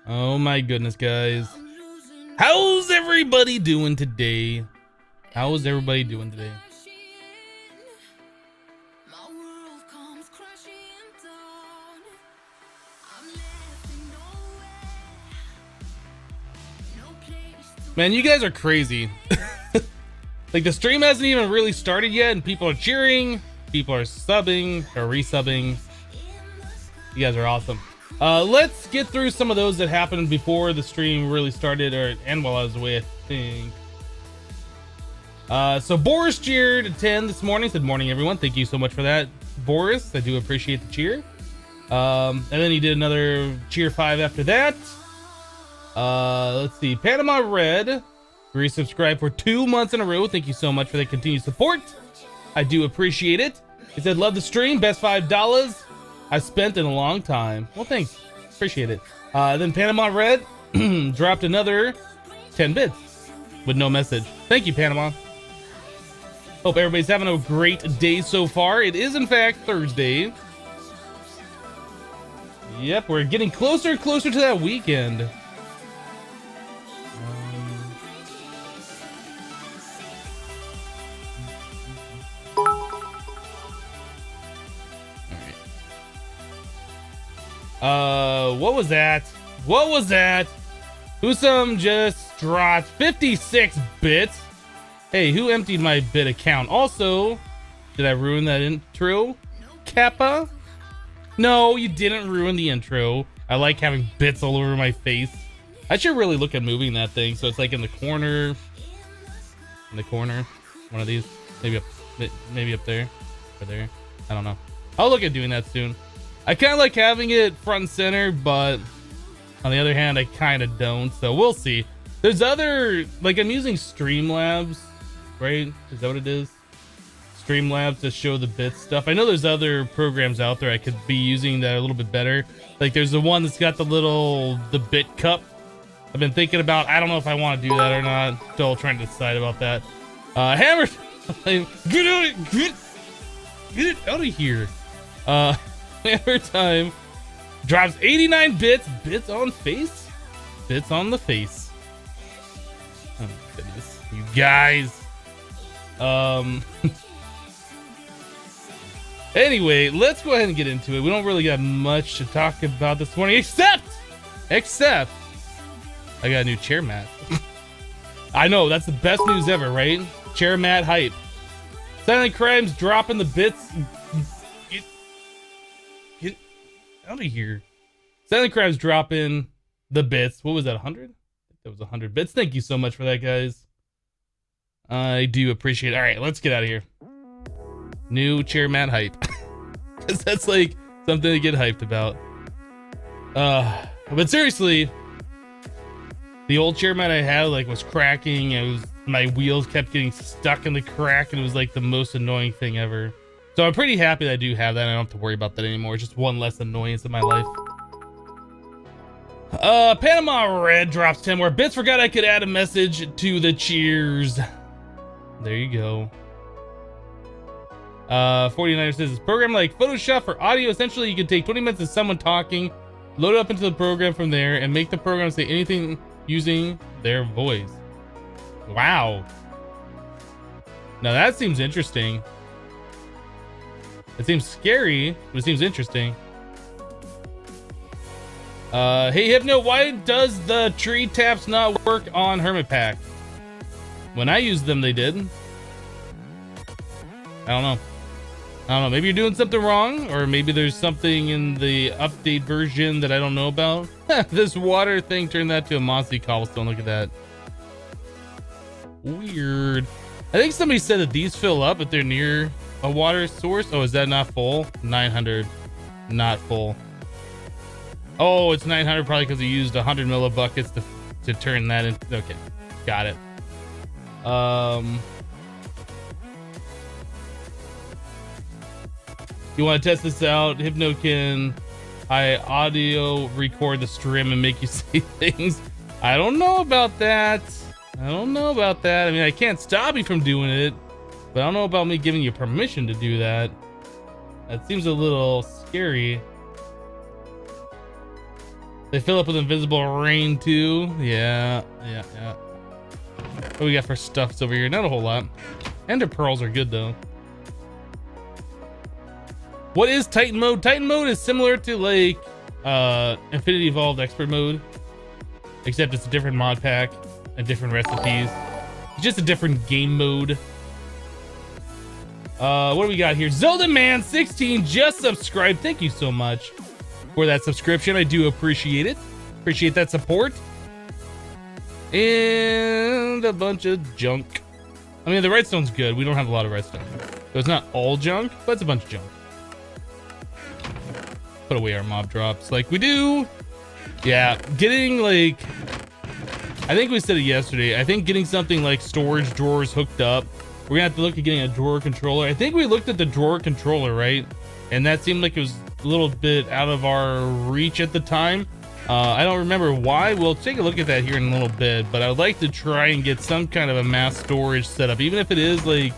Oh my goodness, guys. How's everybody doing today? How's everybody doing today? Man, you guys are crazy. Like, the stream hasn't even really started yet, and people are cheering, people are subbing or resubbing. You guys are awesome. Let's get through some of those that happened before the stream really started, and while I was away, I think. So Boris cheered at 10 this morning. Said morning, everyone. Thank you so much for that, Boris. I do appreciate the cheer. And then he did another cheer 5 after that. Let's see. Panama Red resubscribed for 2 months in a row. Thank you so much for the continued support. I do appreciate it. He said, love the stream. Best $5 I spent in a long time. Well, thanks. Appreciate it. Then Panama Red dropped another 10 bits with no message. Thank you, Panama. Hope everybody's having a great day so far. It is, in fact, Thursday. Yep, we're getting closer and closer to that weekend. What was that? What was that? Whoosome just dropped 56 bits. Hey, who emptied my bit account? Also, did I ruin that intro? Kappa? No, you didn't ruin the intro. I like having bits all over my face. I should really look at moving that thing so it's like in the corner. In the corner. One of these. Maybe up there. Or there. I don't know. I'll look at doing that soon. I kind of like having it front and center, but on the other hand, I kind of don't. So we'll see. There's other, like, I'm using Streamlabs, right? Is that what it is? Streamlabs to show the bit stuff. I know there's other programs out there I could be using that are a little bit better. Like, there's the one that's got the bit cup. I've been thinking about, I don't know if I want to do that or not. Still trying to decide about that. Hammer time. Get it out of here. Hammer time drops 89 bits. Bits on face? Bits on the face. Oh my goodness. You guys. Anyway, let's go ahead and get into it. We don't really got much to talk about this morning, except I got a new chair mat. I know, that's the best news ever, right? Chair mat hype. Silent Crimes dropping the bits. Get out of here. Silent Crimes dropping the bits. What was that, 100? That was 100 bits. Thank you so much for that, guys. I do appreciate it. All right, let's get out of here. New chair mat hype. Because that's like something to get hyped about. But seriously, the old chair mat I had was cracking. My wheels kept getting stuck in the crack, and it was like the most annoying thing ever. So I'm pretty happy that I do have that. I don't have to worry about that anymore. It's just one less annoyance in my life. Panama Red drops 10 more bits. Forgot I could add a message to the cheers. There you go. 49er says, this program like Photoshop for audio. Essentially, you can take 20 minutes of someone talking, load it up into the program from there, and make the program say anything using their voice. Wow. Now that seems interesting. It seems scary, but it seems interesting. Hey Hypno, why does the tree taps not work on MODPACK? When I used them, they did. I don't know. Maybe you're doing something wrong, or maybe there's something in the update version that I don't know about. This water thing turned that to a mossy cobblestone. Look at that. Weird. I think somebody said that these fill up if they're near a water source. Oh, is that not full? 900. Not full. Oh, it's 900 probably because you used 100 millibuckets to turn that in. Okay, got it. You want to test this out? Hypno can I audio record the stream and make you say things. I don't know about that. I mean, I can't stop you from doing it, but I don't know about me giving you permission to do that. That seems a little scary. They fill up with invisible rain too. Yeah. What do we got for stuffs over here? Not a whole lot. Ender pearls are good though. What is Titan mode? Titan mode is similar to like Infinity Evolved Expert mode, except it's a different mod pack and different recipes. It's just a different game mode. What do we got here? Zelda Man 16 just subscribed. Thank you so much for that subscription. I do appreciate it. Appreciate that support. And a bunch of junk. I mean, the redstone's good. We don't have a lot of redstone, so it's not all junk, but it's a bunch of junk. Put away our mob drops like we do. Yeah, getting like, I think we said it yesterday, I think getting something like storage drawers hooked up, we're gonna have to look at getting a drawer controller. I think we looked at the drawer controller, right? And that seemed like it was a little bit out of our reach at the time. I don't remember why. We'll take a look at that here in a little bit, but I would like to try and get some kind of a mass storage setup, even if it is like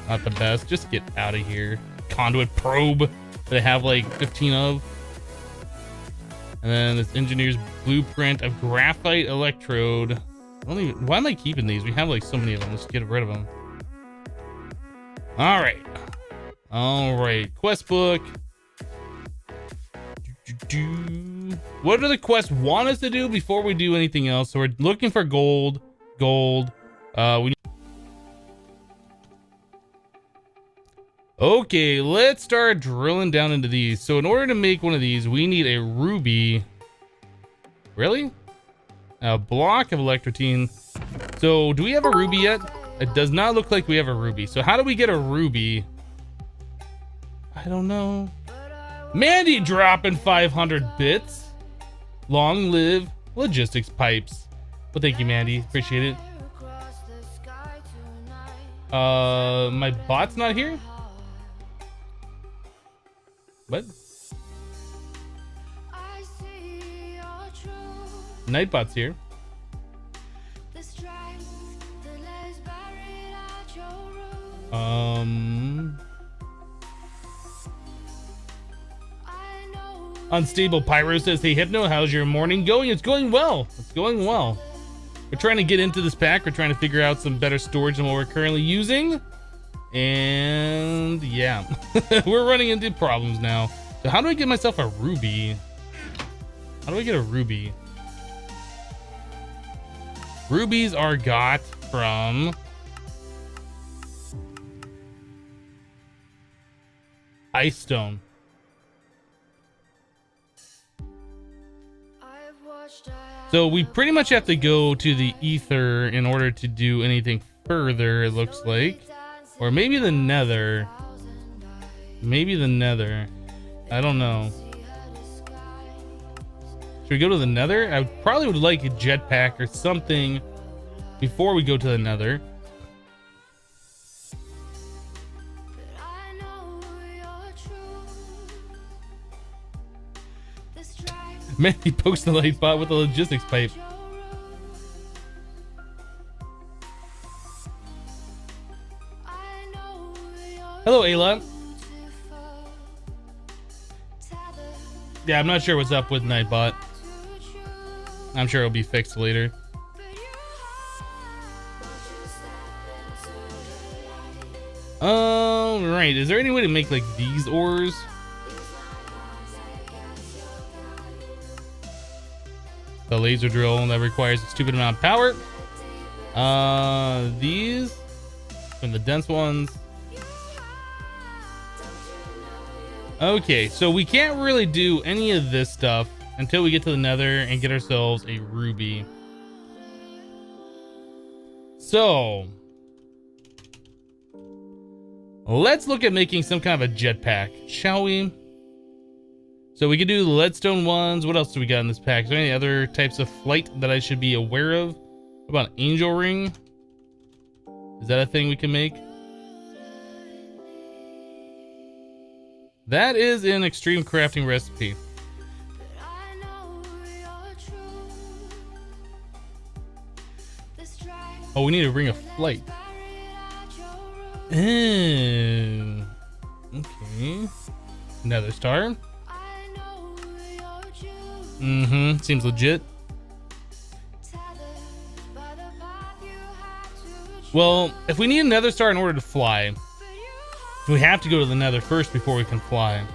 not the best. Just get out of here. Conduit probe that I have like 15 of. And then this engineer's blueprint of graphite electrode. Why am I keeping these? We have like so many of them. Let's get rid of them. All right, quest book. What do the quests want us to do before we do anything else? So we're looking for gold. Okay, let's start drilling down into these. So in order to make one of these, we need a ruby. Really? A block of electrotine. So do we have a ruby yet? It does not look like we have a ruby. So how do we get a ruby? I don't know. Mandy dropping 500 bits. Long live logistics pipes. Well, thank you, Mandy. Appreciate it. My bot's not here? What? Nightbot's here. Unstable Pyro says, hey Hypno, how's your morning going? It's going well. It's going well. We're trying to get into this pack. We're trying to figure out some better storage than what we're currently using. And yeah, we're running into problems now. So how do I get myself a ruby? How do I get a ruby? Rubies are got from Ice Stone. So we pretty much have to go to the ether in order to do anything further, it looks like. Or maybe the nether. Maybe the nether. I don't know. Should we go to the nether? I probably would like a jetpack or something before we go to the nether. Man, he pokes the light bot with a logistics pipe. Hello, Ayla. Yeah, I'm not sure what's up with Nightbot. I'm sure it'll be fixed later. Alright, is there any way to make like these ores? The laser drill that requires a stupid amount of power. These from the dense ones. Okay, so we can't really do any of this stuff until we get to the nether and get ourselves a ruby. So let's look at making some kind of a jetpack, shall we? So we could do the leadstone ones. What else do we got in this pack? Is there any other types of flight that I should be aware of? What about an angel ring? Is that a thing we can make? That is an extreme crafting recipe. Oh, we need a ring of flight. Oh, okay. Nether star. Mm-hmm. Seems legit. Well, if we need a nether star in order to fly, we have to go to the nether first before we can fly.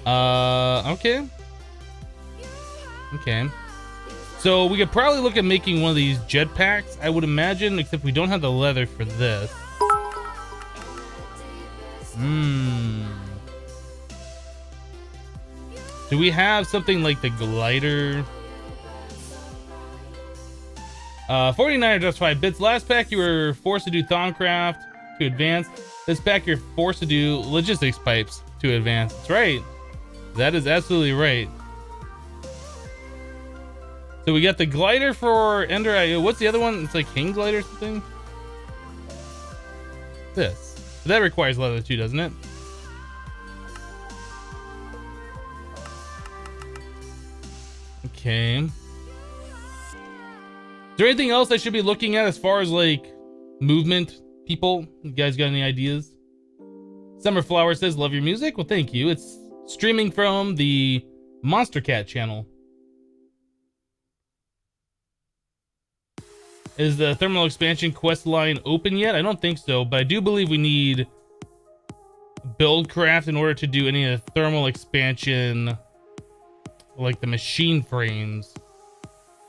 Okay. Okay. So we could probably look at making one of these jetpacks, I would imagine, except we don't have the leather for this. Do we have something like the glider? 49 just 5 bits. Last pack you were forced to do Thaumcraft to advance. This pack you're forced to do logistics pipes to advance. That's right. That is absolutely right. So we got the glider for Ender IO. What's the other one? It's like King Glider or something. This. But that requires leather too, doesn't it? Okay. Is there anything else I should be looking at as far as like movement, people? You guys got any ideas? Summer Flower says, love your music. Well, thank you. It's streaming from the Monster Cat channel. Is the thermal expansion quest line open yet? I don't think so, but I do believe we need Buildcraft in order to do any of the thermal expansion, like the machine frames.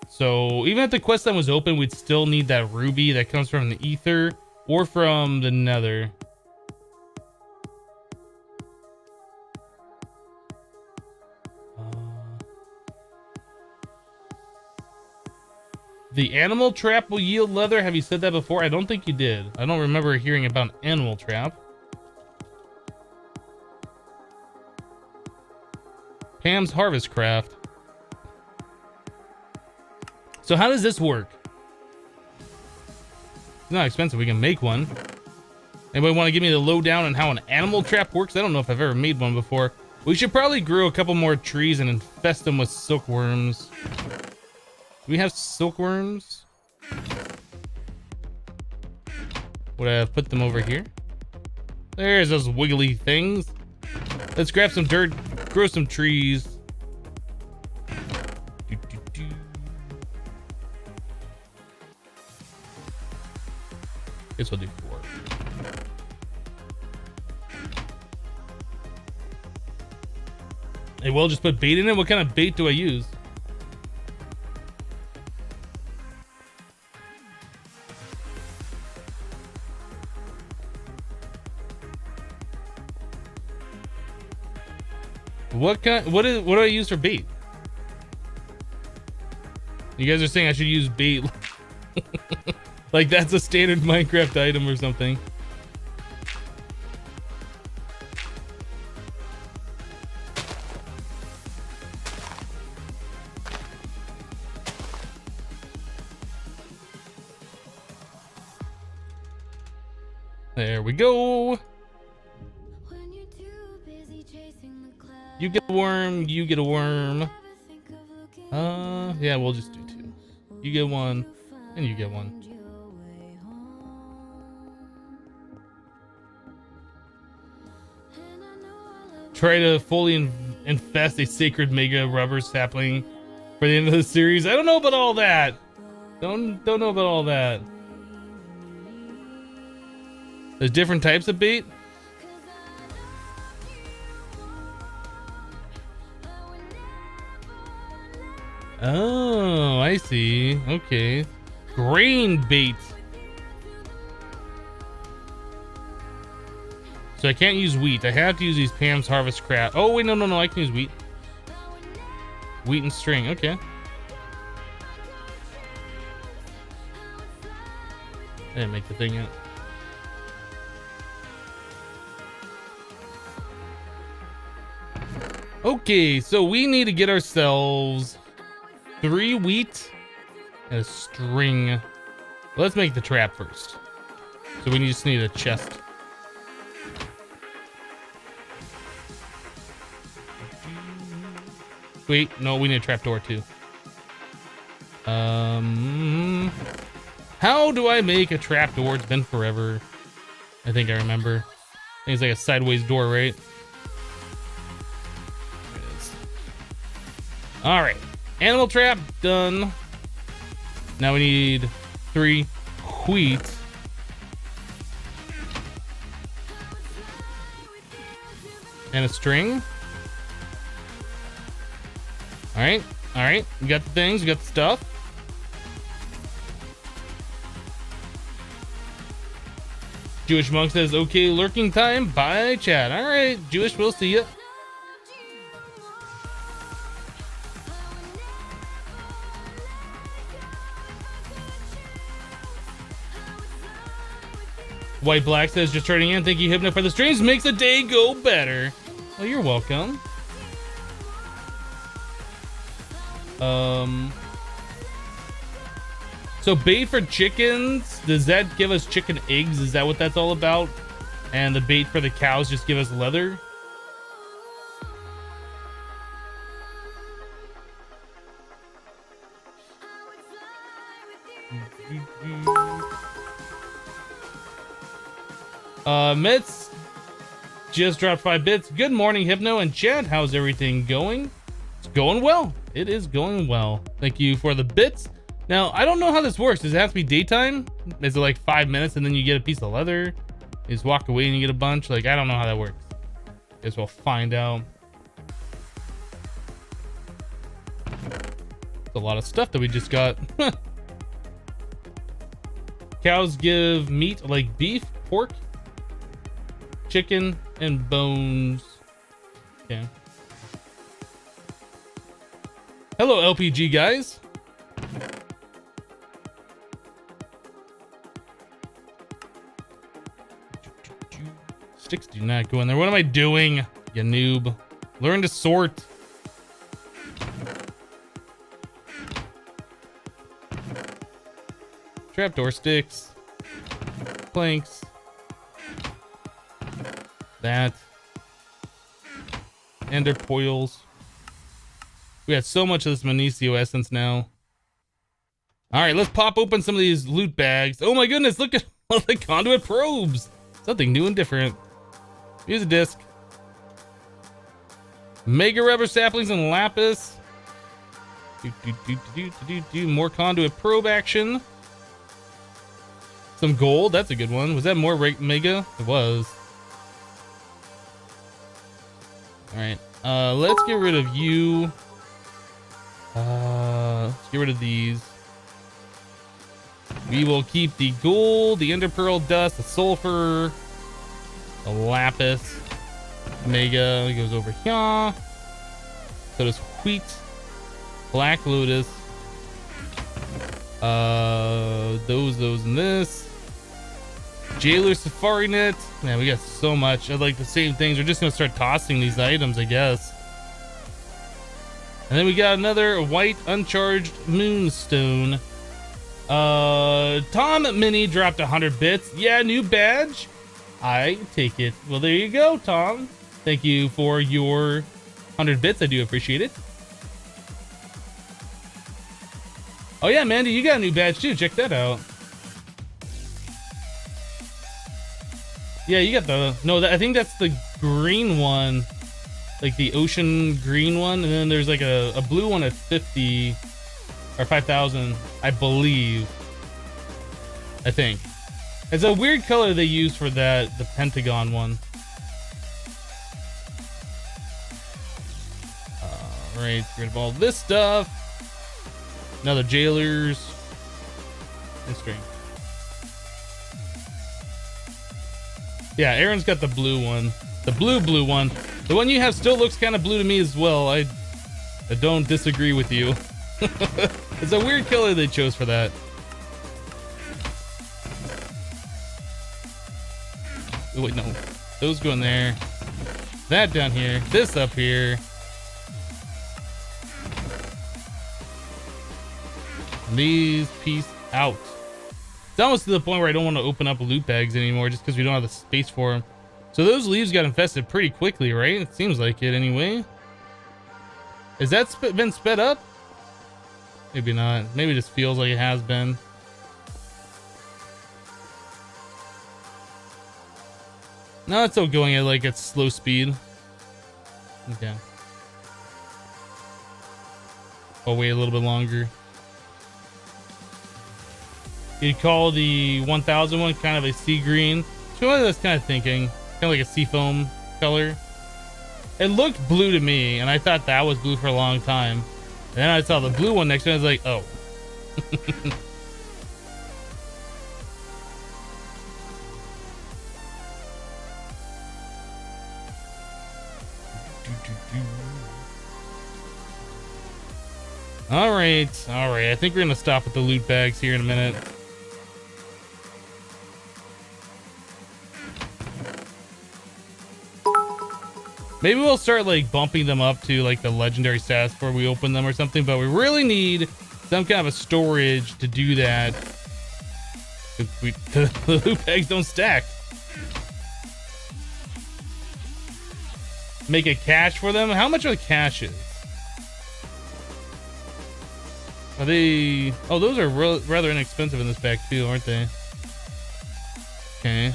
So even if the quest line was open, we'd still need that ruby that comes from the ether or from the nether. The animal trap will yield leather. Have you said that before? I don't think you did. I don't remember hearing about an animal trap. Pam's Harvest Craft. So how does this work? It's not expensive. We can make one. Anybody want to give me the lowdown on how an animal trap works? I don't know if I've ever made one before. We should probably grow a couple more trees and infest them with silkworms. Do we have silkworms? Would I have put them over here? There's those wiggly things. Let's grab some dirt, grow some trees. Guess we'll do 4. Hey, well, just put bait in it. What kind of bait do I use? What do I use for bait? You guys are saying I should use bait. Like that's a standard Minecraft item or something. There we go. You get a worm, you get a worm. Yeah, we'll just do 2. You get 1, and you get 1. Try to fully infest a sacred mega rubber sapling for the end of the series. I don't know about all that. Don't know about all that. There's different types of bait. Oh, I see. Okay. Grain bait. So I can't use wheat. I have to use these Pam's Harvest Craft. Oh, wait, no. I can use wheat. Wheat and string. Okay. I didn't make the thing yet. Okay, so we need to get ourselves 3 wheat and a string. Let's make the trap first. So we just need a chest. Wait, no, we need a trapdoor too. How do I make a trapdoor? It's been forever. I think I remember. I think it's like a sideways door, right? All right, animal trap done. Now we need 3 wheat. And a string. All right, we got the things, we got the stuff. Jewish monk says, okay, lurking time, bye chat. All right, Jewish, we'll see ya. White Black says, just turning in, thank you Hypno for the streams, makes the day go better. Well, you're welcome. So bait for chickens, does that give us chicken eggs? Is that what that's all about? And the bait for the cows just give us leather? Mitz just dropped 5 bits. Good morning, Hypno and chat. How's everything going? It's going well. It is going well. Thank you for the bits. Now, I don't know how this works. Does it have to be daytime? Is it like 5 minutes and then you get a piece of leather? You just walk away and you get a bunch? Like, I don't know how that works. Guess we'll find out. It's a lot of stuff that we just got. Cows give meat like beef, pork, chicken, and bones. Okay. Hello, LPG guys. Sticks do not go in there. What am I doing, you noob? Learn to sort. Trapdoor sticks. Planks. That. Ender coils. We got so much of this Magnesio essence now. Alright, let's pop open some of these loot bags. Oh my goodness, look at all the conduit probes. Something new and different. Use a disc. Mega rubber saplings and lapis. More conduit probe action. Some gold, that's a good one. Was that more mega? It was. Alright, let's get rid of you. Let's get rid of these. We will keep the gold, the ender pearl dust, the sulfur, the lapis, mega. It goes over here. So does wheat, black lotus. Those, and this. Jailer safari net. Man, we got so much. I like the same things. We're just gonna start tossing these items, I guess. And then we got another white uncharged moonstone. Tom Mini dropped 100 bits. Yeah, new badge. I take it. Well, there you go, Tom. Thank you for your 100 bits. I do appreciate it. Oh yeah, Mandy, you got a new badge too. Check that out. Yeah, you got the... No, I think that's the green one. Like the ocean green one. And then there's like a blue one at 50 or 5,000, I believe. I think. It's a weird color they use for that, the Pentagon one. Alright, get rid of all this stuff. Another jailers. And string. Yeah, Aaron's got the blue one. The blue one. The one you have still looks kind of blue to me as well. I don't disagree with you. It's a weird color they chose for that. Oh, wait, no. Those go in there. That down here. This up here. And these, peace out. It's almost to the point where I don't want to open up loot bags anymore just because we don't have the space for them. So those leaves got infested pretty quickly, right? It seems like it anyway. Has that been sped up? Maybe not. Maybe it just feels like it has been. No, it's still going at like at slow speed. Okay. I'll wait a little bit longer. You'd call the 1000 one kind of a sea green. So what I was kind of thinking, kind of like a seafoam color. It looked blue to me, and I thought that was blue for a long time. And then I saw the blue one next to it, I was like, oh. All right. I think we're gonna stop with the loot bags here in a minute. Maybe we'll start like bumping them up to like the legendary stats before we open them or something, but we really need some kind of a storage to do that. The loot bags don't stack. Make a cache for them? How much are the caches? Are they... Oh, those are rather inexpensive in this pack too, aren't they? Okay.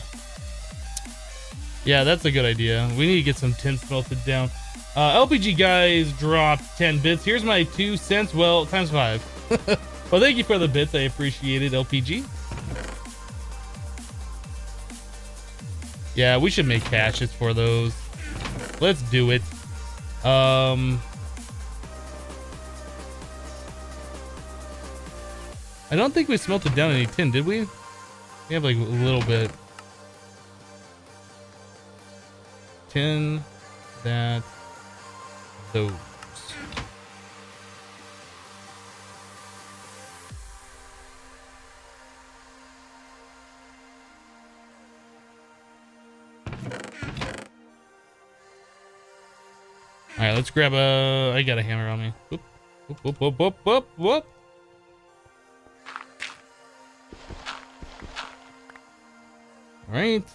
Yeah, that's a good idea. We need to get some tin smelted down. LPG guys dropped 10 bits. Here's my 2 cents. Well, times 5. Well, thank you for the bits. I appreciate it, LPG. Yeah, we should make caches for those. Let's do it. I don't think we smelted down any tin, did we? We have like a little bit. Tin, that, those. All right, let's grab a... I got a hammer on me. Whoop, whoop, whoop, whoop, whoop, whoop, whoop. All right.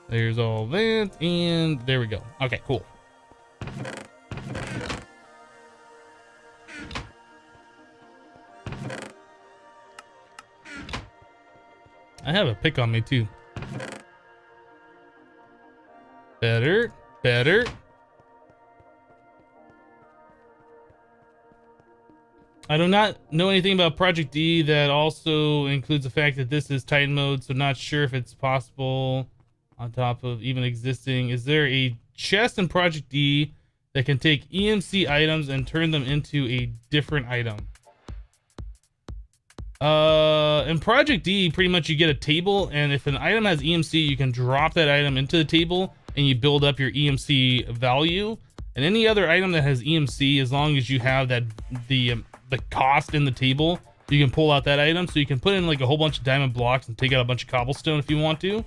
There's all that, and there we go. Okay, cool. I have a pick on me too. Better. I do not know anything about Project D. That also includes the fact that this is Titan mode, so not sure if it's possible on top of even existing. Is there a chest in Project D that can take EMC items and turn them into a different item? In Project D, pretty much you get a table, and if an item has EMC, you can drop that item into the table and you build up your EMC value. And any other item that has EMC, as long as you have that the cost in the table, you can pull out that item. So you can put in like a whole bunch of diamond blocks and take out a bunch of cobblestone if you want to.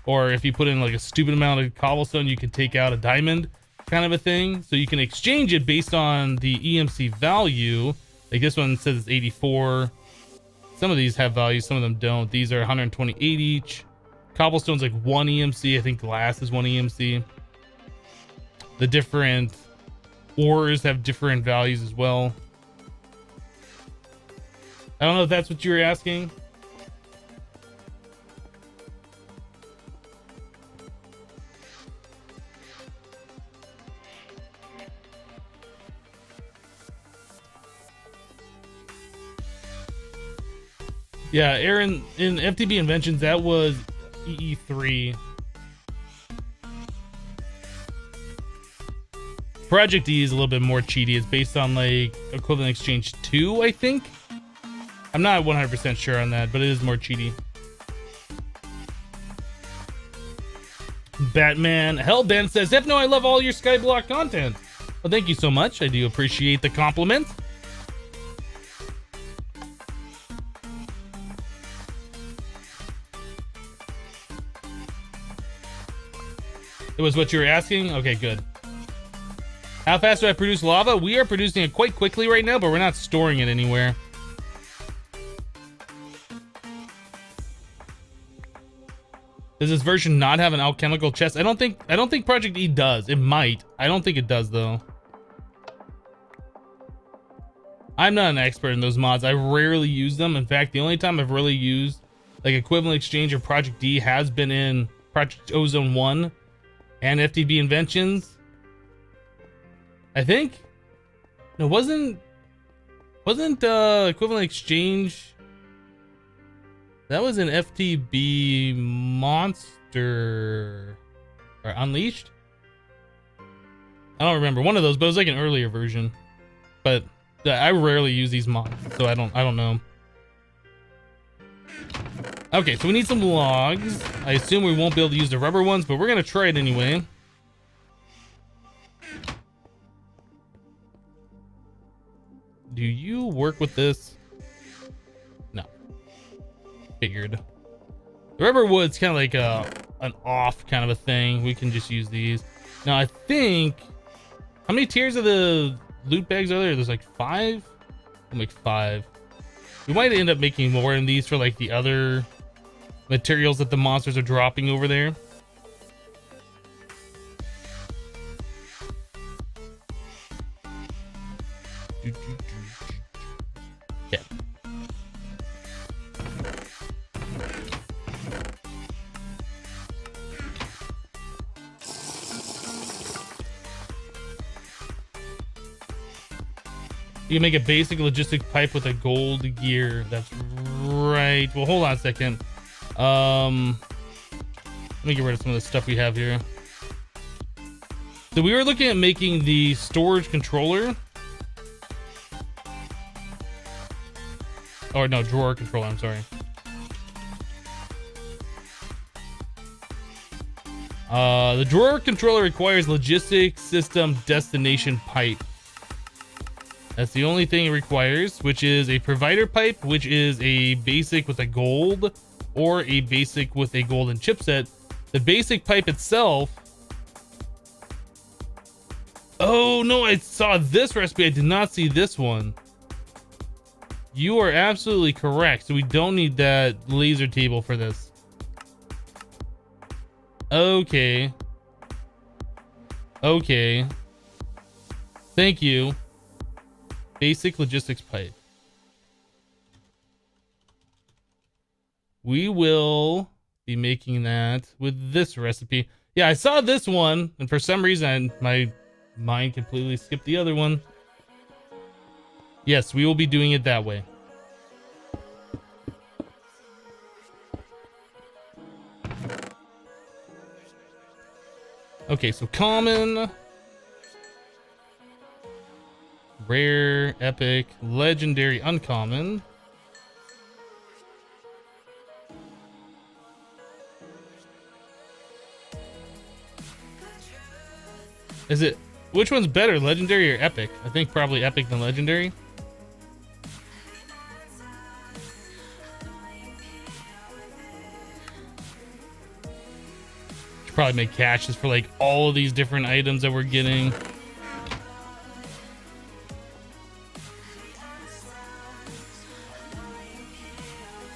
Or if you put in like a stupid amount of cobblestone, you can take out a diamond, kind of a thing. So you can exchange it based on the EMC value. Like this one says it's 84. Some of these have values, some of them don't. These are 128 each. Cobblestone's like 1 EMC. I think glass is 1 EMC. The different ores have different values as well. I don't know if that's what you were asking. Yeah, Aaron, in FTB Inventions, that was EE3. Project E is a little bit more cheaty. It's based on like Equivalent Exchange 2, I think. I'm not 100% sure on that, but it is more cheaty. Batman Hellbent says, Hypno, I love all your Skyblock content. Well, thank you so much. I do appreciate the compliment. It was what you were asking? Okay, good. How fast do I produce lava? We are producing it quite quickly right now, but we're not storing it anywhere. Does this version not have an alchemical chest? I don't think Project E does. It might. I don't think it does though. I'm not an expert in those mods. I rarely use them. In fact, the only time I've really used like Equivalent Exchange or Project D has been in Project Ozone 1 and FTB Inventions. I think. No, wasn't Equivalent Exchange. That was an FTB Monster or Unleashed. I don't remember one of those, but it was like an earlier version. But I rarely use these mods, so I don't know. Okay, so we need some logs. I assume we won't be able to use the rubber ones, but we're gonna try it anyway. Do you work with this? No. Figured. The rubber wood's kind of like an off kind of a thing. We can just use these. Now I think, how many tiers of the loot bags are there? There's like 5. We'll make 5. We might end up making more in these for like the other materials that the monsters are dropping over there. Okay. You can make a basic logistic pipe with a gold gear. That's right. Well, hold on a second. Let me get rid of some of the stuff we have here. So we were looking at making the storage controller. Or no, drawer controller, I'm sorry. The drawer controller requires logistic system destination pipe. That's the only thing it requires, which is a provider pipe, which is a basic with a gold or a basic with a golden chipset. The basic pipe itself. Oh no, I saw this recipe. I did not see this one. You are absolutely correct. So we don't need that laser table for this. Okay. Okay. Thank you. Basic logistics pipe. We will be making that with this recipe. Yeah, I saw this one, and for some reason my mind completely skipped the other one. Yes, we will be doing it that way. Okay, so common, rare, epic, legendary, uncommon. Is it, which one's better, legendary or epic? I think probably epic than legendary. Should probably make caches for like all of these different items that we're getting.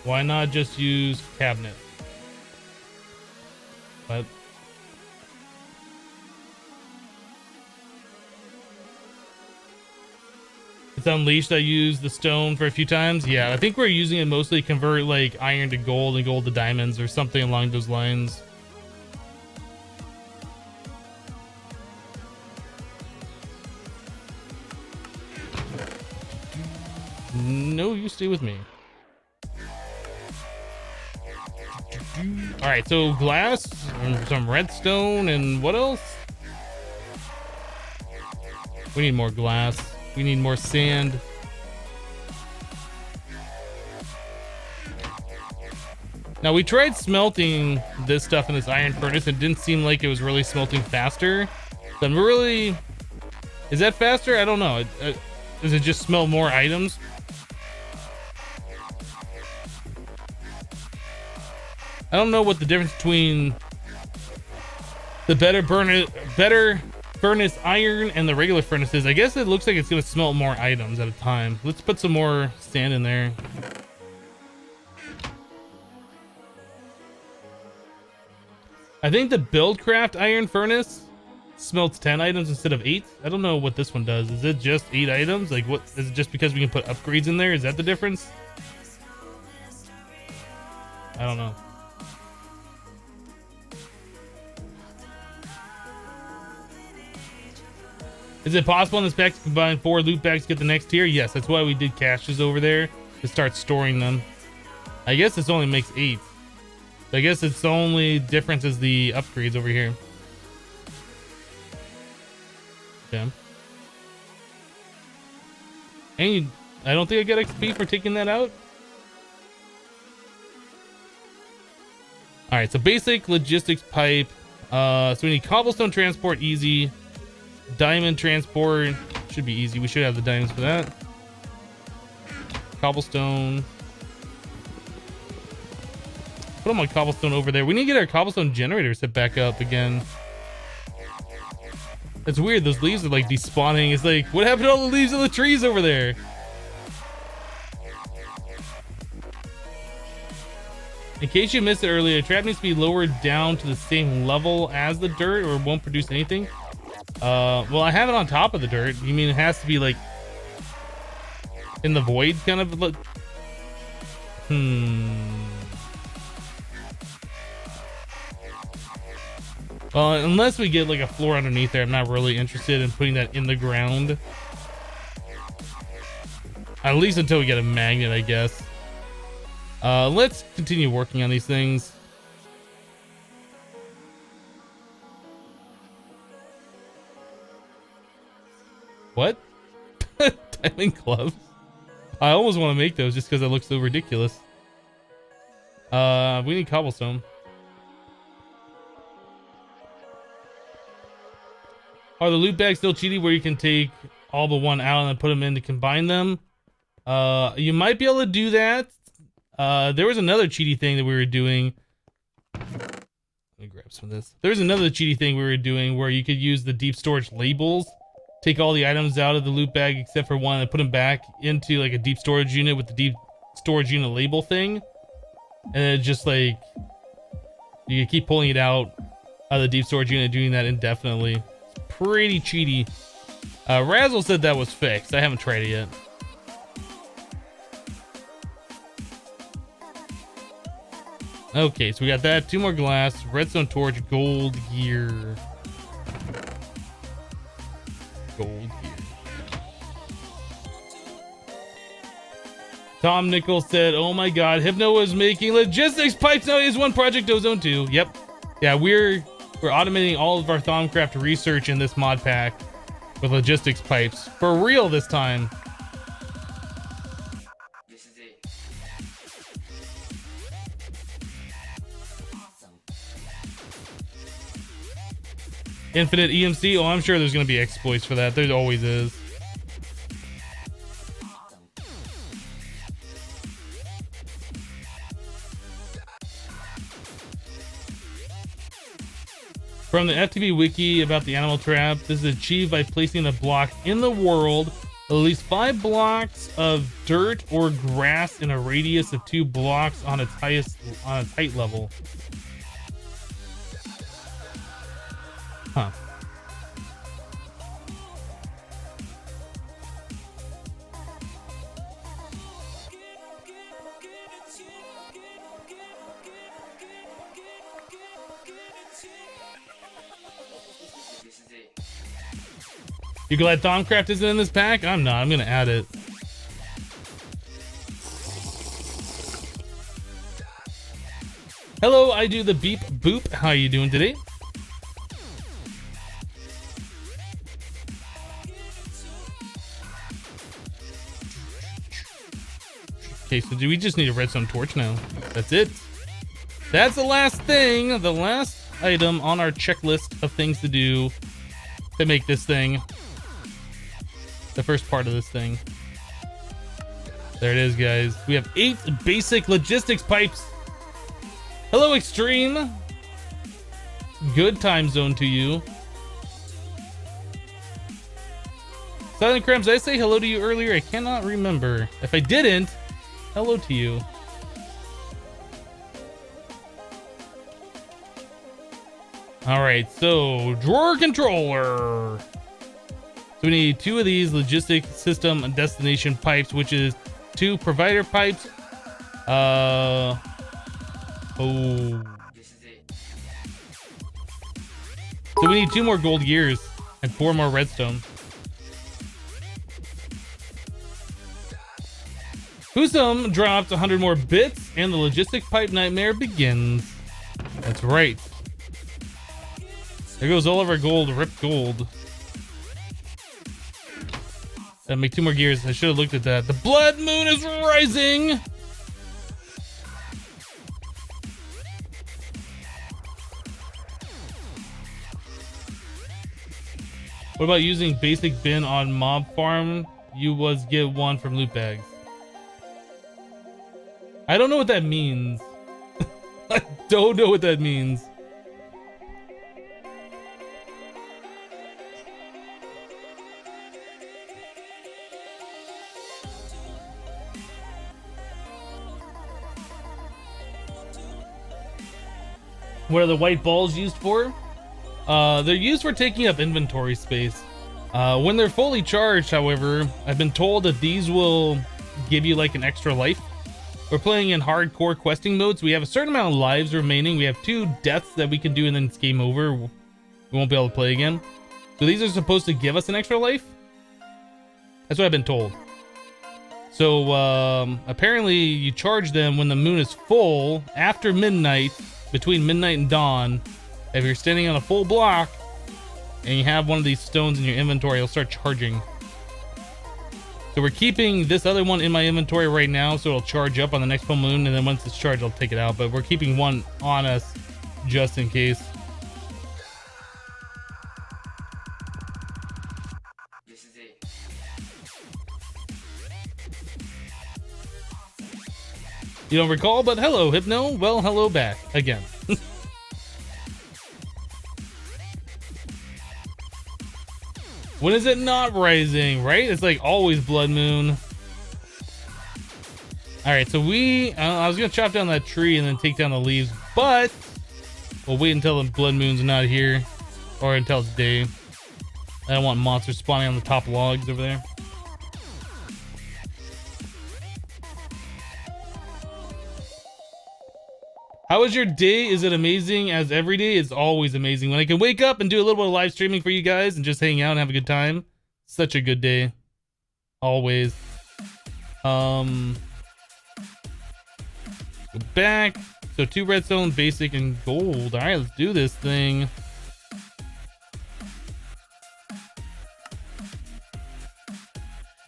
Why not just use cabinet? But it's Unleashed. I used the stone for a few times. Yeah, I think we're using it mostly to convert like iron to gold and gold to diamonds or something along those lines. No, you stay with me. All right, so glass, some redstone, and what else? We need more glass. We need more sand. Now we tried smelting this stuff in this iron furnace. It didn't seem like it was really smelting faster. So I'm really, is that faster? I don't know. Does it just smell more items? I don't know what the difference between the better furnace iron and the regular furnace is. I guess it looks like it's gonna smelt more items at a time. Let's put some more sand in there. I think the Buildcraft iron furnace smelts 10 items instead of 8. I don't know what this one does. Is it just 8 items? Like, what is it, just because we can put upgrades in there? Is that the difference? I don't know. Is it possible in this pack to combine 4 loot bags to get the next tier? Yes, that's why we did caches over there, to start storing them. I guess this only makes 8. I guess it's the only difference is the upgrades over here. Okay. And I don't think I get XP for taking that out. All right, so basic logistics pipe. So we need cobblestone transport, easy. Diamond transport should be easy. We should have the diamonds for that. Cobblestone. Put all my cobblestone over there. We need to get our cobblestone generator set back up again. It's weird. Those leaves are like despawning. It's like, what happened to all the leaves on the trees over there? In case you missed it earlier, the trap needs to be lowered down to the same level as the dirt or it won't produce anything. Well, I have it on top of the dirt. You mean it has to be like in the void kind of? Well, unless we get like a floor underneath there, I'm not really interested in putting that in the ground. At least until we get a magnet, I guess. Let's continue working on these things. What? Diamond gloves? I almost want to make those just because it looks so ridiculous. We need cobblestone. Are the loot bags still cheaty where you can take all but one out and then put them in to combine them? You might be able to do that. There was another cheaty thing that we were doing. Let me grab some of this. There's another cheaty thing we were doing where you could use the deep storage labels. Take all the items out of the loot bag except for one and put them back into like a deep storage unit with the deep storage unit label thing. And it just like, you can keep pulling it out of the deep storage unit, doing that indefinitely. It's pretty cheaty. Razzle said that was fixed. I haven't tried it yet. Okay, so we got that. 2 more glass, redstone torch, gold gear. Gold gear. Tom Nichols said, oh my god, Hypno was making logistics pipes. Now he has one Project Ozone too. Yep. Yeah, we're automating all of our Thaumcraft research in this mod pack with logistics pipes. For real this time. Infinite EMC. Oh, I'm sure there's going to be exploits for that. There always is. From the FTV wiki about the animal trap, this is achieved by placing a block in the world, at least 5 blocks of dirt or grass in a radius of 2 blocks on its height level. Huh. You glad Thaumcraft isn't in this pack? I'm not. I'm gonna add it. Hello, I do the beep boop. How are you doing today? Okay, so do we just need a redstone torch now? That's it. That's the last thing, the last item on our checklist of things to do to make this thing. The first part of this thing. There it is, guys. We have 8 basic logistics pipes. Hello, Extreme. Good time zone to you. Silent Cramps, did I say hello to you earlier? I cannot remember. If I didn't, hello to you. All right, so drawer controller. So we need 2 of these logistic system and destination pipes, which is 2 provider pipes. Oh. So we need 2 more gold gears and 4 more redstone. Husum dropped 100 more bits, and the logistic pipe nightmare begins. That's right. There goes all of our gold, ripped gold. Gotta make 2 more gears. I should have looked at that. The blood moon is rising! What about using basic bin on mob farm? You was get 1 from loot bags. I don't know what that means. I don't know what that means. What are the white balls used for? They're used for taking up inventory space. When they're fully charged, however, I've been told that these will give you like an extra life. We're playing in hardcore questing mode, so we have a certain amount of lives remaining. We have 2 deaths that we can do and then it's game over. We won't be able to play again. So these are supposed to give us an extra life? That's what I've been told. So apparently you charge them when the moon is full, after midnight, between midnight and dawn. If you're standing on a full block and you have one of these stones in your inventory, it'll start charging. So we're keeping this other one in my inventory right now, so it'll charge up on the next full moon, and then once it's charged, I'll take it out. But we're keeping one on us just in case. This is it. You don't recall, but hello, Hypno. Well, hello back again. When is it not rising, right? It's like always blood moon. All right, so I was gonna chop down that tree and then take down the leaves, but we'll wait until the blood moon's not here, or until it's day. I don't want monsters spawning on the top logs over there. How was your day? Is it amazing as every day? It's always amazing. When I can wake up and do a little bit of live streaming for you guys and just hang out and have a good time. Such a good day. Always. Go back. So 2 redstone, basic, and gold. All right, let's do this thing.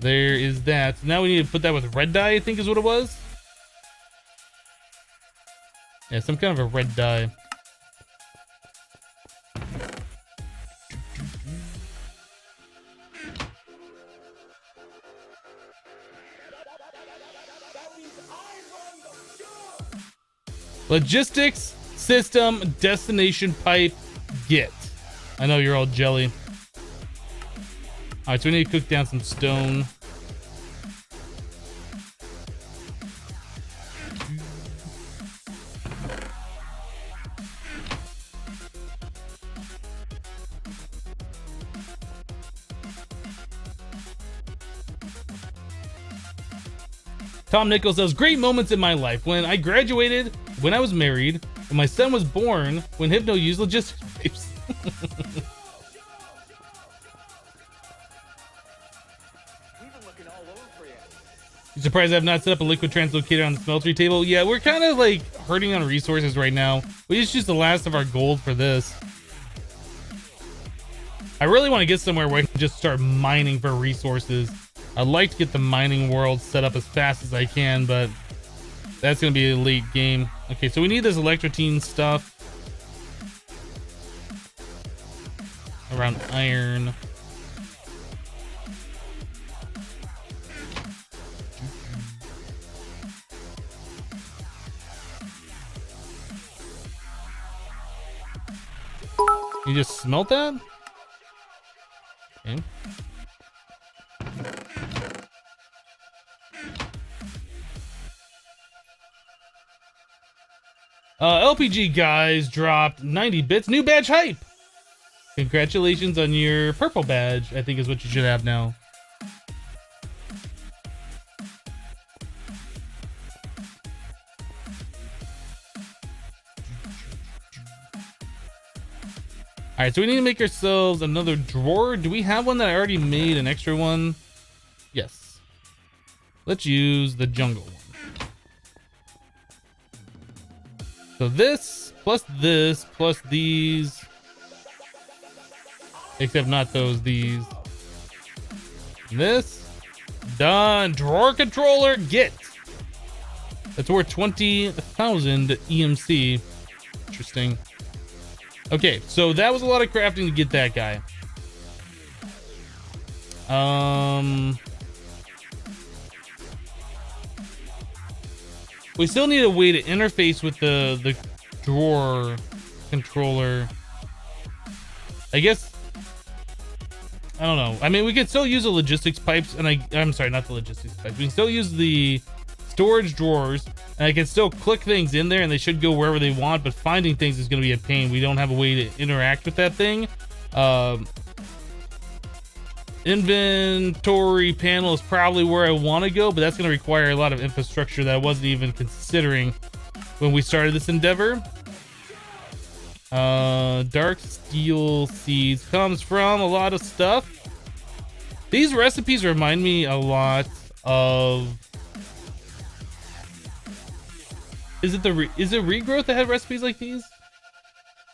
There is that. Now we need to put that with red dye, I think is what it was. Yeah, some kind of a red dye. Logistics, system, destination, pipe, get. I know you're all jelly. All right, so we need to cook down some stone. Tom Nichols says, great moments in my life. When I graduated, when I was married, when my son was born, when Hypno used logistics pipes. You surprised I have not set up a liquid translocator on the smeltery table? Yeah, we're kind of like hurting on resources right now. We just used the last of our gold for this. I really want to get somewhere where I can just start mining for resources. I'd like to get the mining world set up as fast as I can, but that's going to be a late game. Okay, so we need this electrotine stuff. Around iron. You just smelt that? Okay. LPG guys dropped 90 bits. New badge hype. Congratulations on your purple badge, I think is what you should have now. All right, so we need to make ourselves another drawer. Do we have one that I already made, an extra one? Yes. Let's use the jungle one. So this plus these, except not those, these. This, done. Drawer controller, get. That's worth 20,000 EMC. Interesting. Okay, so that was a lot of crafting to get that guy. We still need a way to interface with the drawer controller. I guess, I don't know. I mean, we could still use the logistics pipes, and I'm sorry, not the logistics pipes. We can still use the storage drawers, and I can still click things in there, and they should go wherever they want. But finding things is going to be a pain. We don't have a way to interact with that thing. Inventory panel is probably where I want to go, but that's going to require a lot of infrastructure that I wasn't even considering when we started this endeavor. Dark steel seeds comes from a lot of stuff. These recipes remind me a lot of, is it Regrowth that had recipes like these?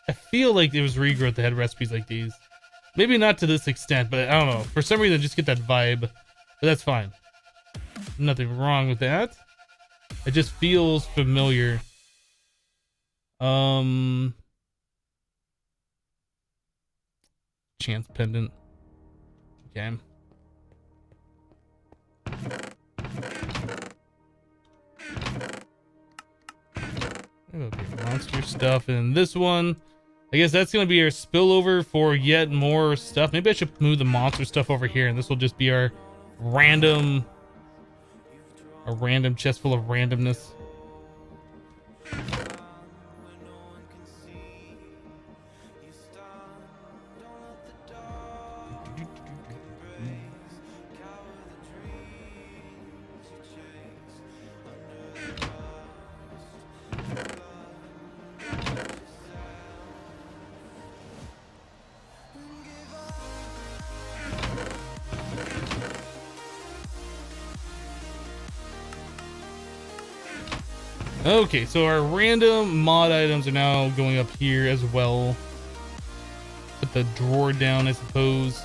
I feel like it was Regrowth that had recipes like these. Maybe not to this extent, but I don't know. For some reason, I just get that vibe. But that's fine. Nothing wrong with that. It just feels familiar. Chance pendant. Okay. Okay, monster stuff in this one. I guess that's going to be our spillover for yet more stuff. Maybe I should move the monster stuff over here, and this will just be our random chest full of randomness. Okay, so our random mod items are now going up here as well. Put the drawer down, I suppose.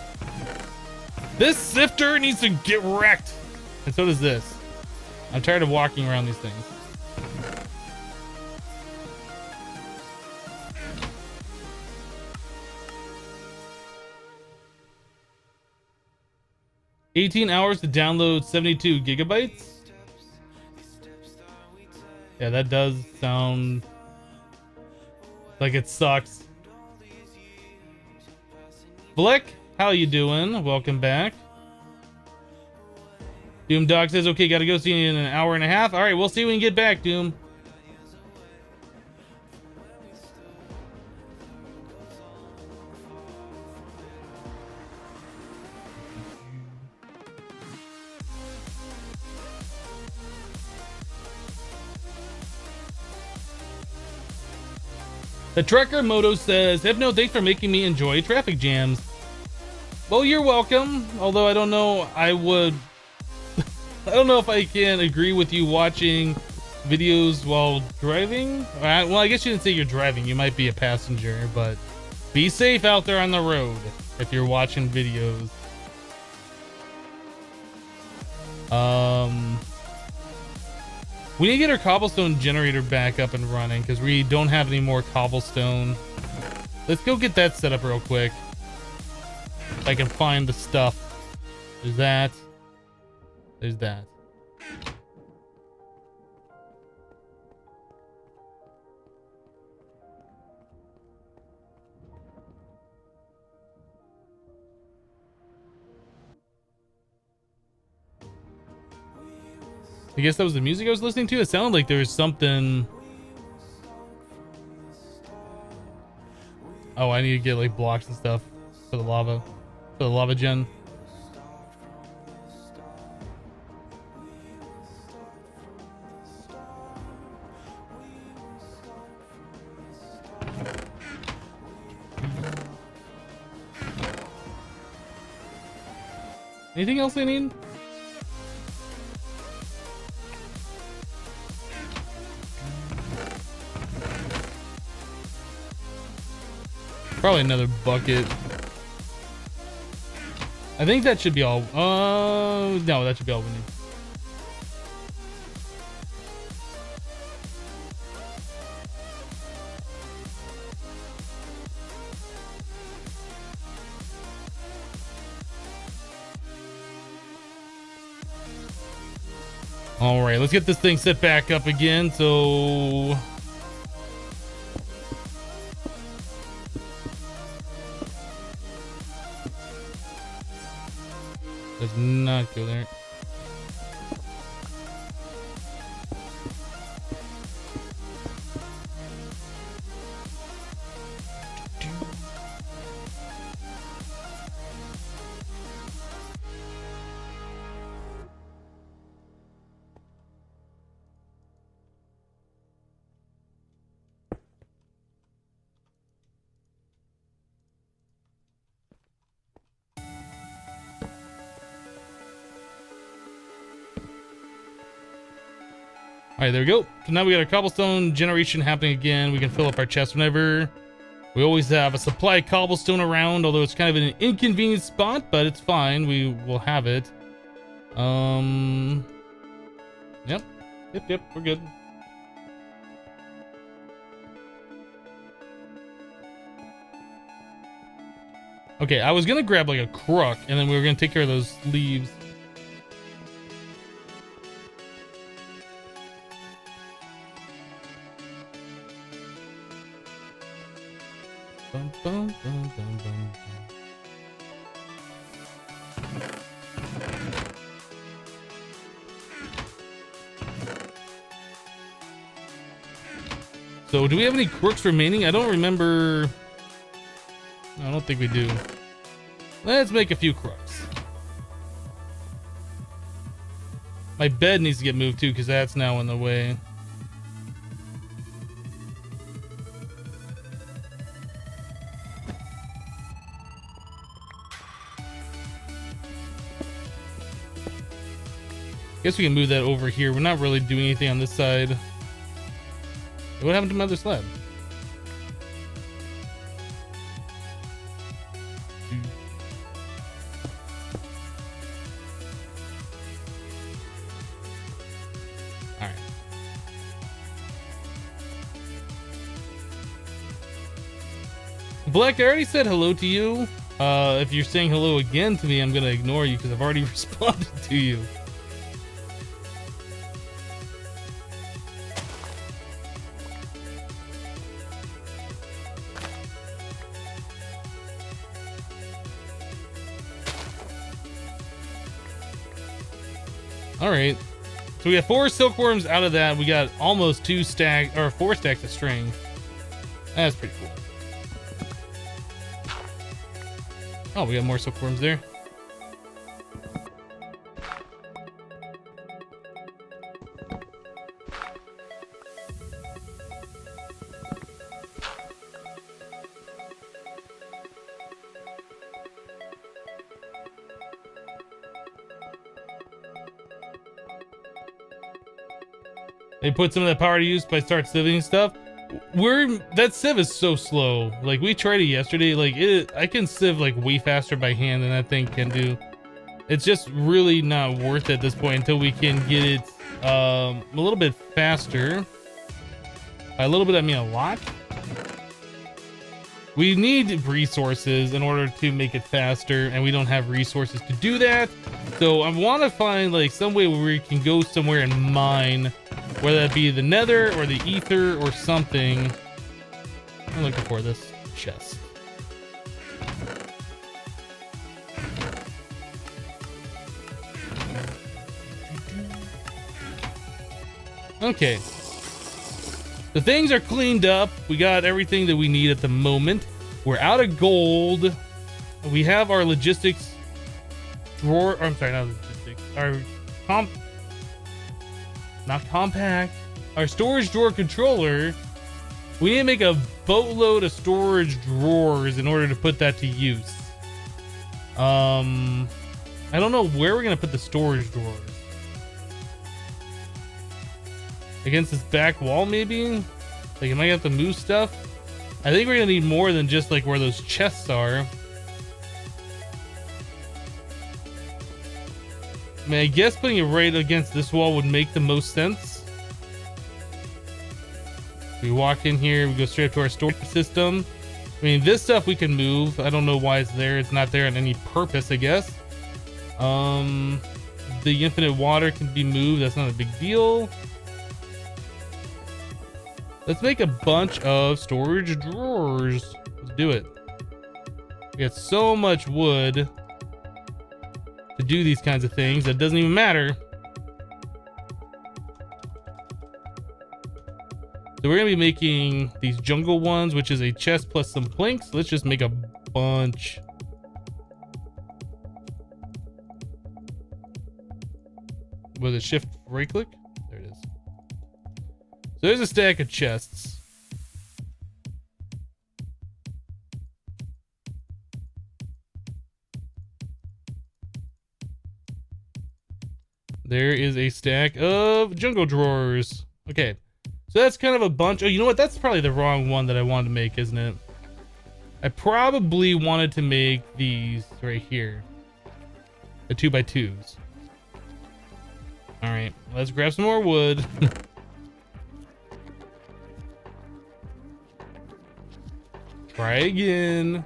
This sifter needs to get wrecked. And so does this. I'm tired of walking around these things. $18 hours to download 72 gigabytes. Yeah, that does sound like it sucks. Blick, how you doing? Welcome back. Doom Dog says, okay, gotta go see you in an hour and a half. All right, we'll see when you get back, Doom. The Trekker Moto says, Hypno, thanks for making me enjoy traffic jams. Well, you're welcome. Although I don't know, I don't know if I can agree with you watching videos while driving. Well, I guess you didn't say you're driving. You might be a passenger, but be safe out there on the road if you're watching videos. We need to get our cobblestone generator back up and running because we don't have any more cobblestone. Let's go get that set up real quick. If I can find the stuff. There's that. There's that. I guess that was the music I was listening to. It sounded like there was something. Oh, I need to get like blocks and stuff for the lava gen. Anything else I need? Probably another bucket. I think that should be all. No, that should be all we need. All right, let's get this thing set back up again. So does not go there. All right, there we go. So now we got our cobblestone generation happening again. We can fill up our chest whenever. We always have a supply of cobblestone around, although it's kind of an inconvenient spot, but it's fine. We will have it. Yep, we're good. Okay, I was gonna grab like a crook, and then we were gonna take care of those leaves. Bum, bum, bum, bum, bum. So, do we have any crooks remaining? I don't remember. I don't think we do. Let's make a few crooks. My bed needs to get moved too, because that's now in the way. Guess we can move that over here. We're not really doing anything on this side. What happened to my other slab? Alright. Black, I already said hello to you. If you're saying hello again to me, I'm gonna ignore you because I've already responded to you. All right, so we got 4 silkworms out of that. We got almost 4 stacks of string. That's pretty cool. Oh, we got more silkworms there. They put some of that power to use by start sieving stuff. That sieve is so slow. Like, we tried it yesterday. Like, I can sieve like way faster by hand than that thing can do. It's just really not worth it at this point until we can get it a little bit faster. By a little bit, I mean a lot. We need resources in order to make it faster, and we don't have resources to do that. So I want to find like some way where we can go somewhere and mine, whether that be the nether or the ether or something. I'm looking for this chest. Okay. The things are cleaned up. We got everything that we need at the moment. We're out of gold. We have our logistics drawer. Or, I'm sorry, not logistics. Not compact. Our storage drawer controller. We need to make a boatload of storage drawers in order to put that to use. I don't know where we're gonna put the storage drawers. Against this back wall, maybe? Like, am I gonna have to move stuff? I think we're gonna need more than just like where those chests are. I mean, I guess putting it right against this wall would make the most sense. We walk in here, we go straight up to our storage system. I mean, this stuff we can move. I don't know why it's there. It's not there on any purpose, I guess. The infinite water can be moved. That's not a big deal. Let's make a bunch of storage drawers. Let's do it. We got so much wood to do these kinds of things that doesn't even matter. So we're gonna be making these jungle ones, which is a chest plus some planks. Let's just make a bunch. Was it shift right click? There it is. So there's a stack of chests. There is a stack of jungle drawers. Okay. So that's kind of a bunch. Oh, you know what? That's probably the wrong one that I wanted to make, isn't it? I probably wanted to make these right here. The 2x2s. All right, let's grab some more wood. Try again.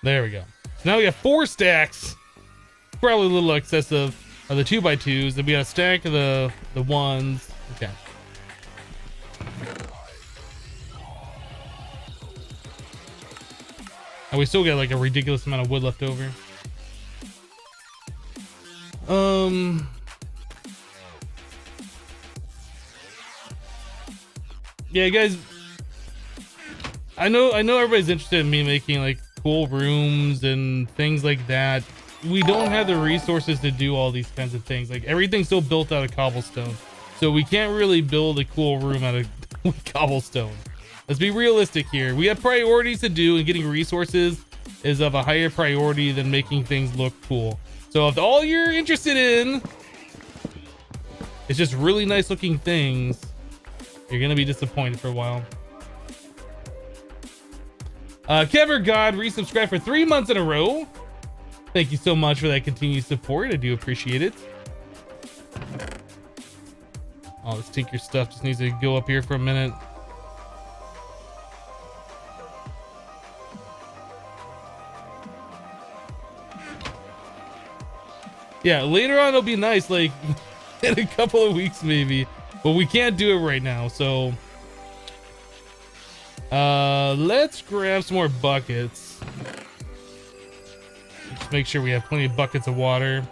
There we go. So now we got 4 stacks. Probably a little excessive of the 2x2s. Then we got a stack of the ones. Okay. And we still got like a ridiculous amount of wood left over. Yeah, guys. I know everybody's interested in me making like cool rooms and things like that. We don't have the resources to do all these kinds of things. Like everything's still built out of cobblestone, so we can't really build a cool room out of cobblestone. Let's be realistic here. We have priorities to do, and getting resources is of a higher priority than making things look cool. So if all you're interested in is just really nice looking things, you're gonna be disappointed for a while. Kever God resubscribed for 3 months in a row. Thank you so much for that continued support. I do appreciate it. Oh, this tinker stuff just needs to go up here for a minute. Yeah, later on it'll be nice, like in a couple of weeks maybe, but we can't do it right now. So let's grab some more buckets. Just make sure we have plenty of buckets of water.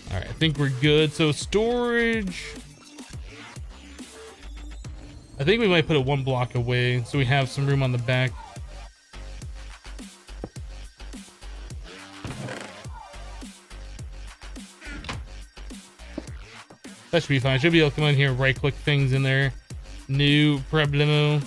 All right, I think we're good. So storage, I think we might put it 1 block away so we have some room on the back. That should be fine. Should be able to come in here and right click things in there. No problemo.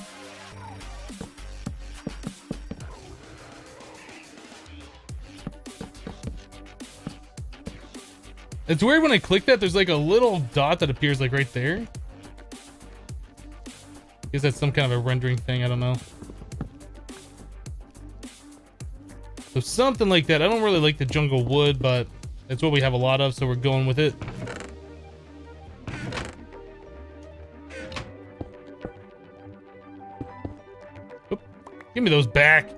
It's weird when I click that, there's like a little dot that appears like right there. I guess that's some kind of a rendering thing, I don't know. So something like that. I don't really like the jungle wood, but it's what we have a lot of, so we're going with it. Give me those back.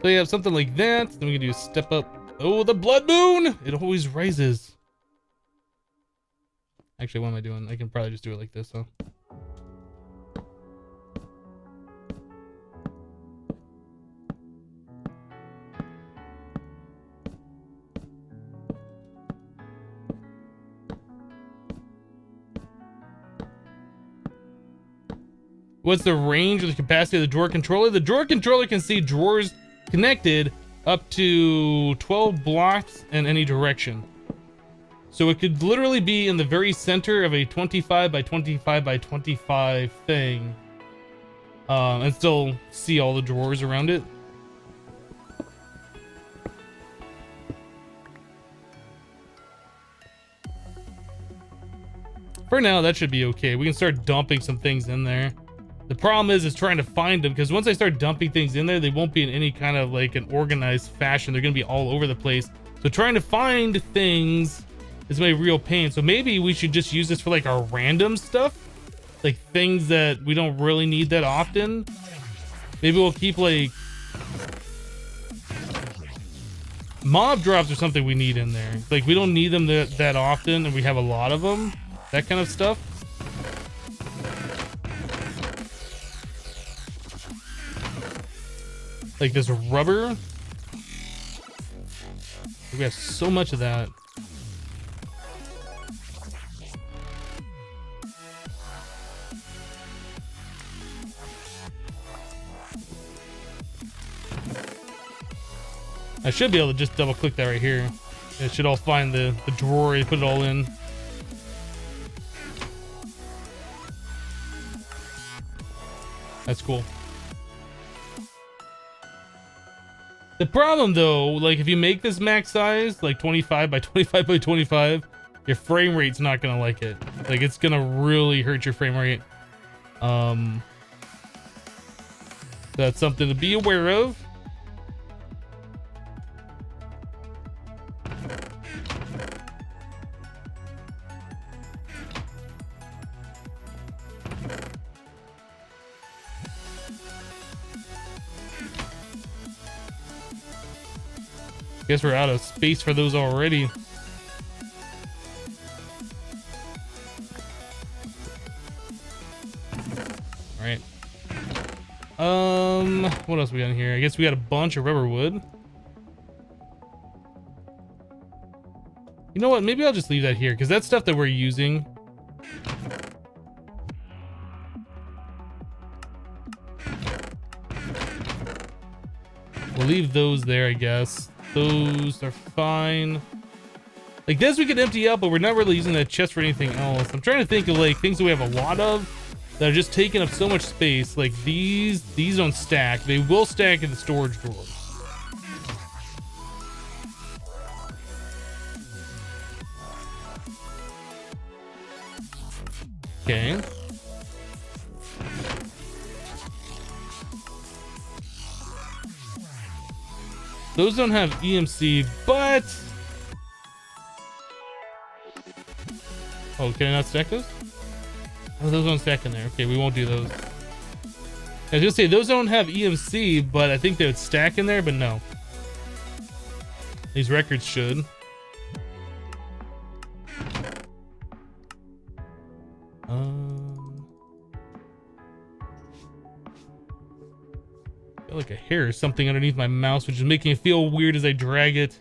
So you have something like that. Then we can do a step up. Oh, the blood moon! It always rises. Actually, what am I doing? I can probably just do it like this, huh? What's the range of the capacity of the drawer controller? The drawer controller can see drawers connected up to 12 blocks in any direction. So it could literally be in the very center of a 25 by 25 by 25 thing, and still see all the drawers around it. For now, that should be okay. We can start dumping some things in there. The problem is trying to find them, because once I start dumping things in there, they won't be in any kind of like an organized fashion. They're going to be all over the place. So trying to find things is my real pain. So maybe we should just use this for like our random stuff, like things that we don't really need that often. Maybe we'll keep like mob drops or something we need in there. Like we don't need them that often, and we have a lot of them. That kind of stuff. Like this rubber. We have so much of that. I should be able to just double click that right here. It should all find the drawer, you put it all in. That's cool. The problem though, like if you make this max size, like 25 by 25 by 25, your frame rate's not gonna like it. Like it's gonna really hurt your frame rate. That's something to be aware of. Guess we're out of space for those already. All right. What else we got in here? I guess we got a bunch of rubber wood. You know what? Maybe I'll just leave that here because that's stuff that we're using. We'll leave those there, I guess. Those are fine. Like this we could empty out, but we're not really using that chest for anything else. I'm trying to think of like things that we have a lot of that are just taking up so much space. Like these don't stack. They will stack in the storage drawers. Okay. Those don't have EMC, but... Oh, can I not stack those? Oh, those don't stack in there. Okay, we won't do those. I was gonna say, those don't have EMC, but I think they would stack in there, but no. These records should. Like a hair or something underneath my mouse, which is making it feel weird as I drag it.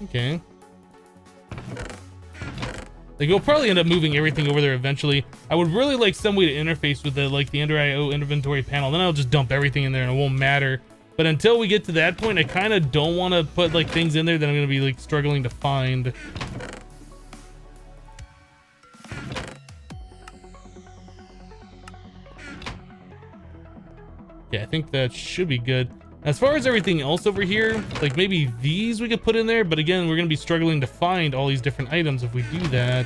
Okay. Like we'll probably end up moving everything over there eventually. I would really like some way to interface with the like the Ender IO inventory panel. Then I'll just dump everything in there and it won't matter. But until we get to that point, I kind of don't want to put like things in there that I'm going to be like struggling to find. Yeah, I think that should be good. As far as everything else over here, like maybe these we could put in there, but again, we're gonna be struggling to find all these different items if we do that.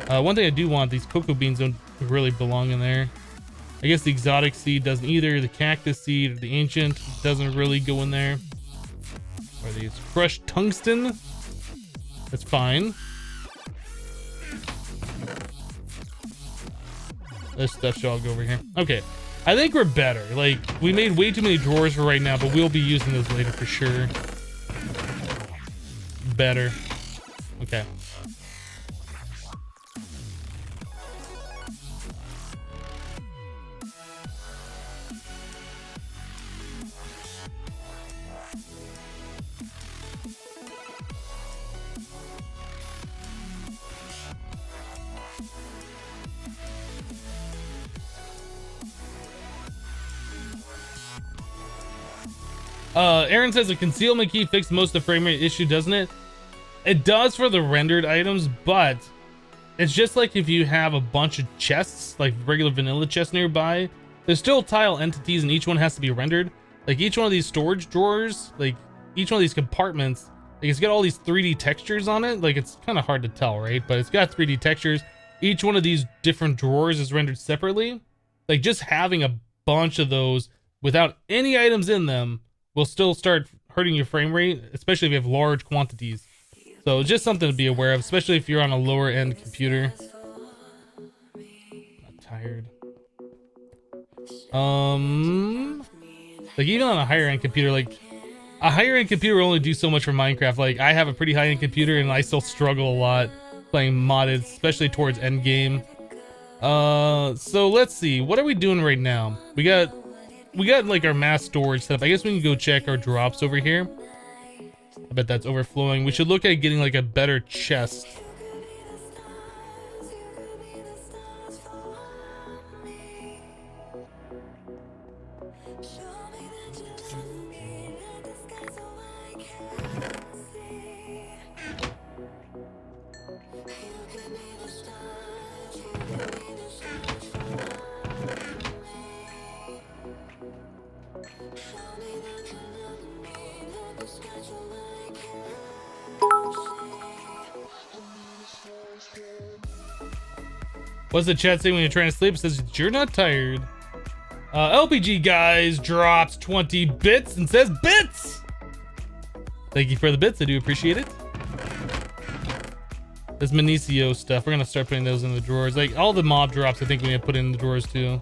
One thing I do want, these cocoa beans don't really belong in there. I guess the exotic seed doesn't either. The cactus seed or the ancient doesn't really go in there. What are these? Crushed tungsten? That's fine. This stuff should all go over here. Okay. I think we're better. Like, we made way too many drawers for right now, but we'll be using those later for sure. Better. Okay. Aaron says a concealment key fixed most of the frame rate issue, doesn't it? It does for the rendered items, but it's just like if you have a bunch of chests, like regular vanilla chests nearby, there's still tile entities and each one has to be rendered. Like each one of these storage drawers, like each one of these compartments, like it's got all these 3D textures on it. Like it's kind of hard to tell, right? But it's got 3D textures. Each one of these different drawers is rendered separately. Like just having a bunch of those without any items in them will still start hurting your frame rate, especially if you have large quantities. So just something to be aware of, especially if you're on a lower end computer. I'm tired. Like even on a higher end computer, like a higher end computer will only do so much for Minecraft. Like I have a pretty high end computer and I still struggle a lot playing modded, especially towards end game. So let's see, what are we doing right now? We got like our mass storage set up. I guess we can go check our drops over here. I bet that's overflowing. We should look at getting like a better chest. What's the chat saying when you're trying to sleep? It says you're not tired. LPG guys drops 20 bits and says bits. Thank you for the bits. I do appreciate it. This Minicio stuff, we're gonna start putting those in the drawers. Like all the mob drops, I think we need to put in the drawers too.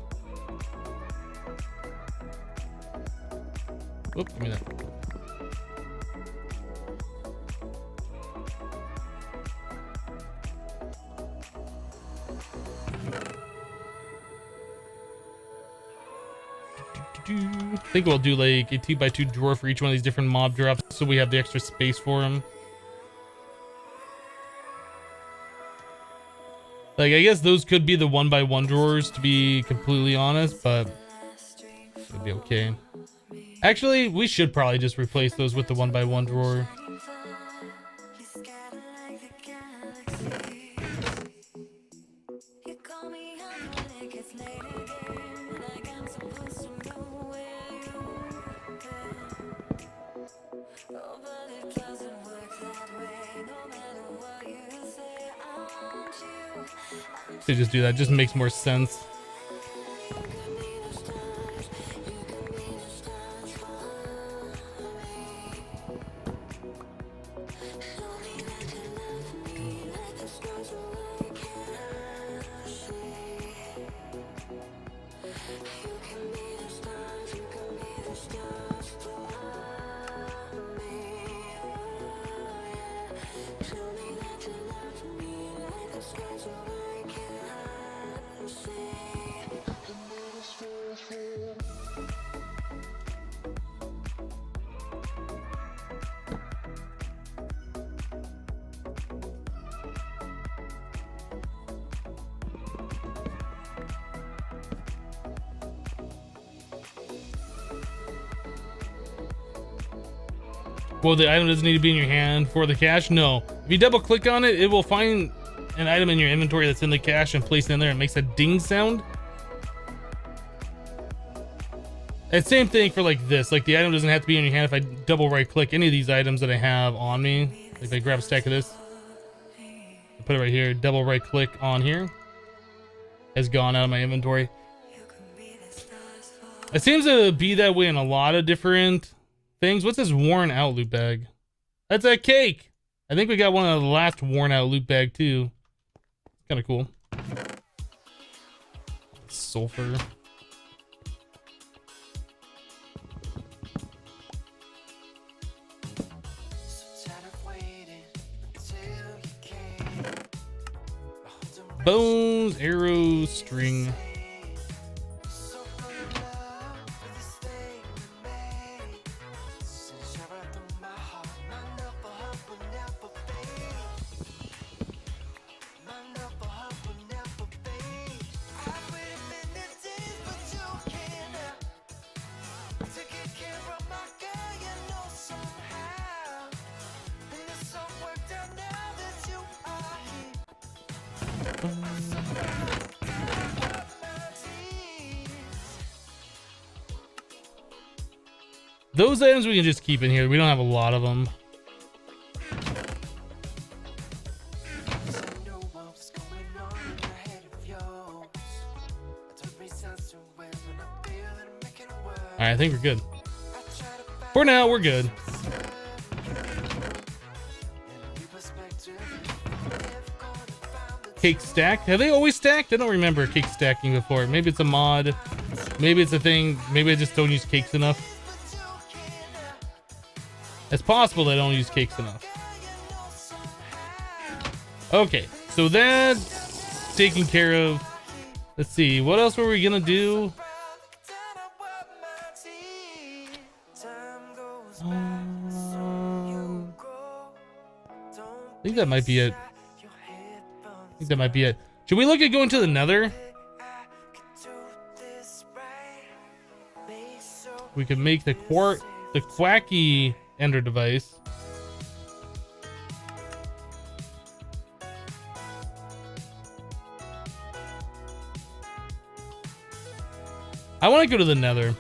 Whoop, give me that. I think we'll do like a 2x2 drawer for each one of these different mob drops so we have the extra space for them. Like I guess those could be the 1x1 drawers to be completely honest, but it'll be okay. Actually, we should probably just replace those with the 1x1 drawer. To just do that just makes more sense. Well, the item doesn't need to be in your hand for the cache? No. If you double click on it, it will find an item in your inventory that's in the cache and place it in there. It makes a ding sound. And same thing for like this. Like the item doesn't have to be in your hand. If I double right click any of these items that I have on me, if I grab a stack of this, put it right here, double right click on here, has gone out of my inventory. It seems to be that way in a lot of different things. What's this worn out loot bag? That's a cake. I think we got one of the last worn out loot bag too. Kind of cool. Sulfur. Bones, arrows, string. Those items we can just keep in here. We don't have a lot of them. Alright, I think we're good. For now, we're good. Cake stack? Have they always stacked? I don't remember cake stacking before. Maybe it's a mod. Maybe it's a thing. Maybe I just don't use cakes enough. It's possible that I don't use cakes enough. Okay, so that's taken care of. Let's see, what else were we gonna do? I think that might be it. Should we look at going to the Nether? We could make the quacky ender device. I want to go to the Nether.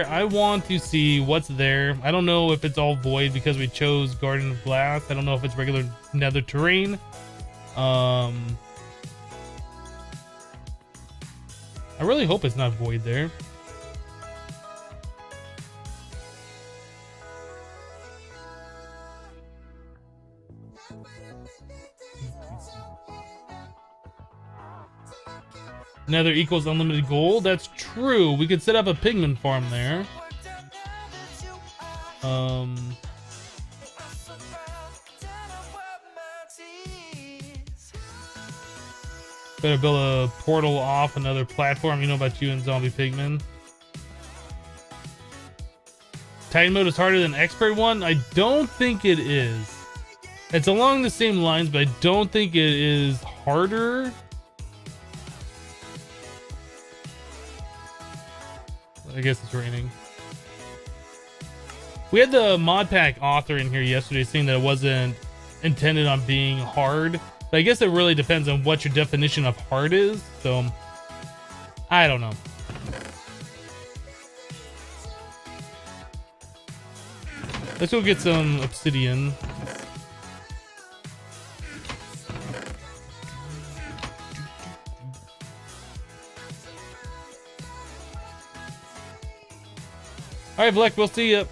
I want to see what's there. I don't know if it's all void because we chose Garden of Glass. I don't know if it's regular Nether terrain. I really hope it's not void there. Nether equals unlimited gold. That's true. We could set up a pigman farm there. Better build a portal off another platform. You know about you and zombie pigmen. Titan mode is harder than expert one? I don't think it is. It's along the same lines, but I don't think it is harder. I guess it's raining. We had the MODPACK author in here yesterday saying that it wasn't intended on being hard. But I guess it really depends on what your definition of hard is. So, I don't know. Let's go get some obsidian. Alright, Black, we'll see ya.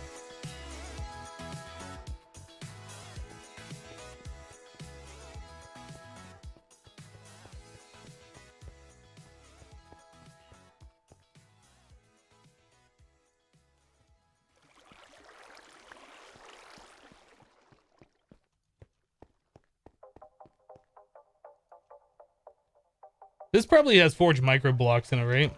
This probably has forged micro blocks in it, right?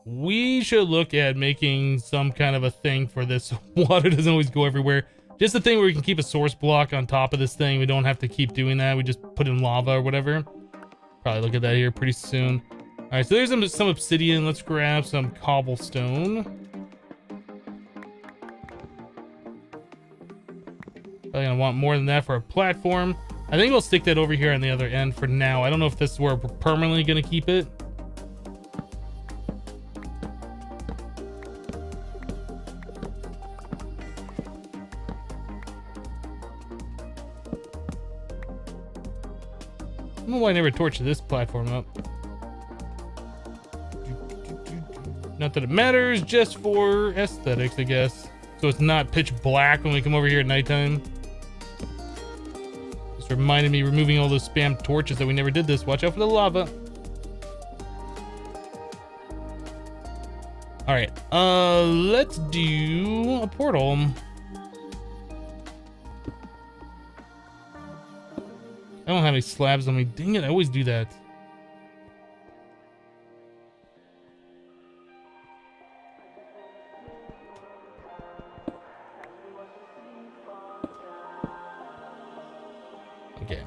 We should look at making some kind of a thing for this. Water doesn't always go everywhere. Just a thing where we can keep a source block on top of this thing. We don't have to keep doing that. We just put in lava or whatever. Probably look at that here pretty soon. All right, so there's some obsidian. Let's grab some cobblestone. Probably gonna want more than that for a platform. I think we'll stick that over here on the other end for now. I don't know if this is where we're permanently gonna keep it. don't know why I never torched this platform up. Not that it matters, just for aesthetics, I guess. So it's not pitch black when we come over here at nighttime. Just reminded me removing all those spam torches that we never did this. Watch out for the lava. All right, let's do a portal. I don't have any slabs on me. Dang it, I always do that. Okay.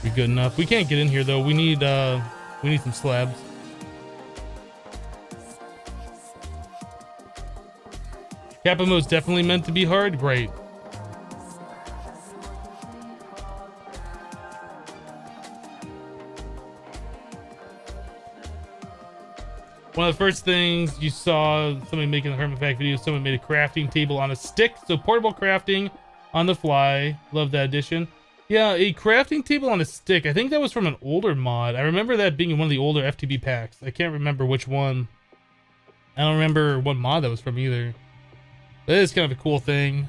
Be good enough. We can't get in here though. We need some slabs. Kappa mode's definitely meant to be hard. Great. One of the first things you saw somebody making the MODPACK video, someone made a crafting table on a stick. So portable crafting on the fly. Love that addition. Yeah, a crafting table on a stick. I think that was from an older mod. I remember that being in one of the older FTB packs. I can't remember which one. I don't remember what mod that was from either. That is kind of a cool thing.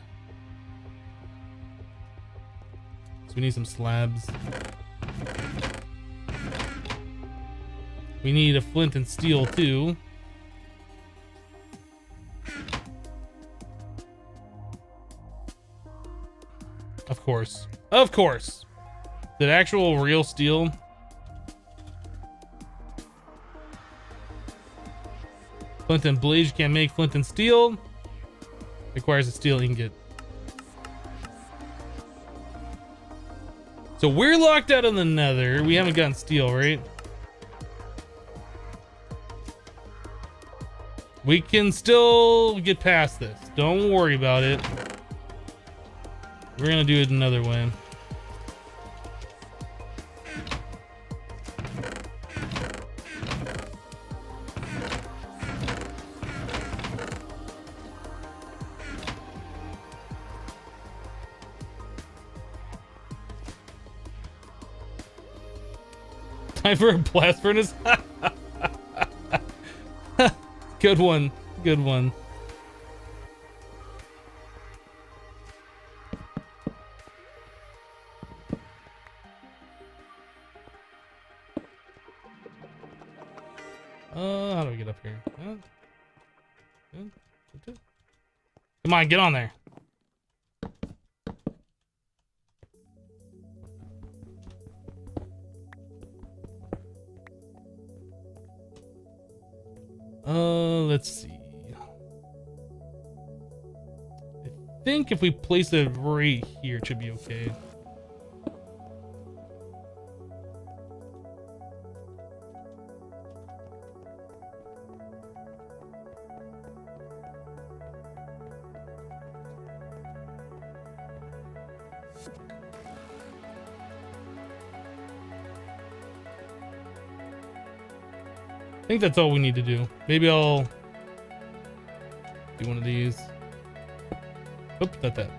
So we need some slabs. We need a flint and steel too. Of course. Of course. That actual real steel. Flint and blade can't make flint and steel. Requires a steel ingot. So we're locked out on the nether. We haven't gotten steel, right? We can still get past this. Don't worry about it. We're gonna do it another way. Time for a blast furnace. Good one. Good one. How do we get up here? Come on, get on there. Let's see. I think if we place it right here, it should be okay. I think that's all we need to do. Maybe I'll do one of these. Oops, not that.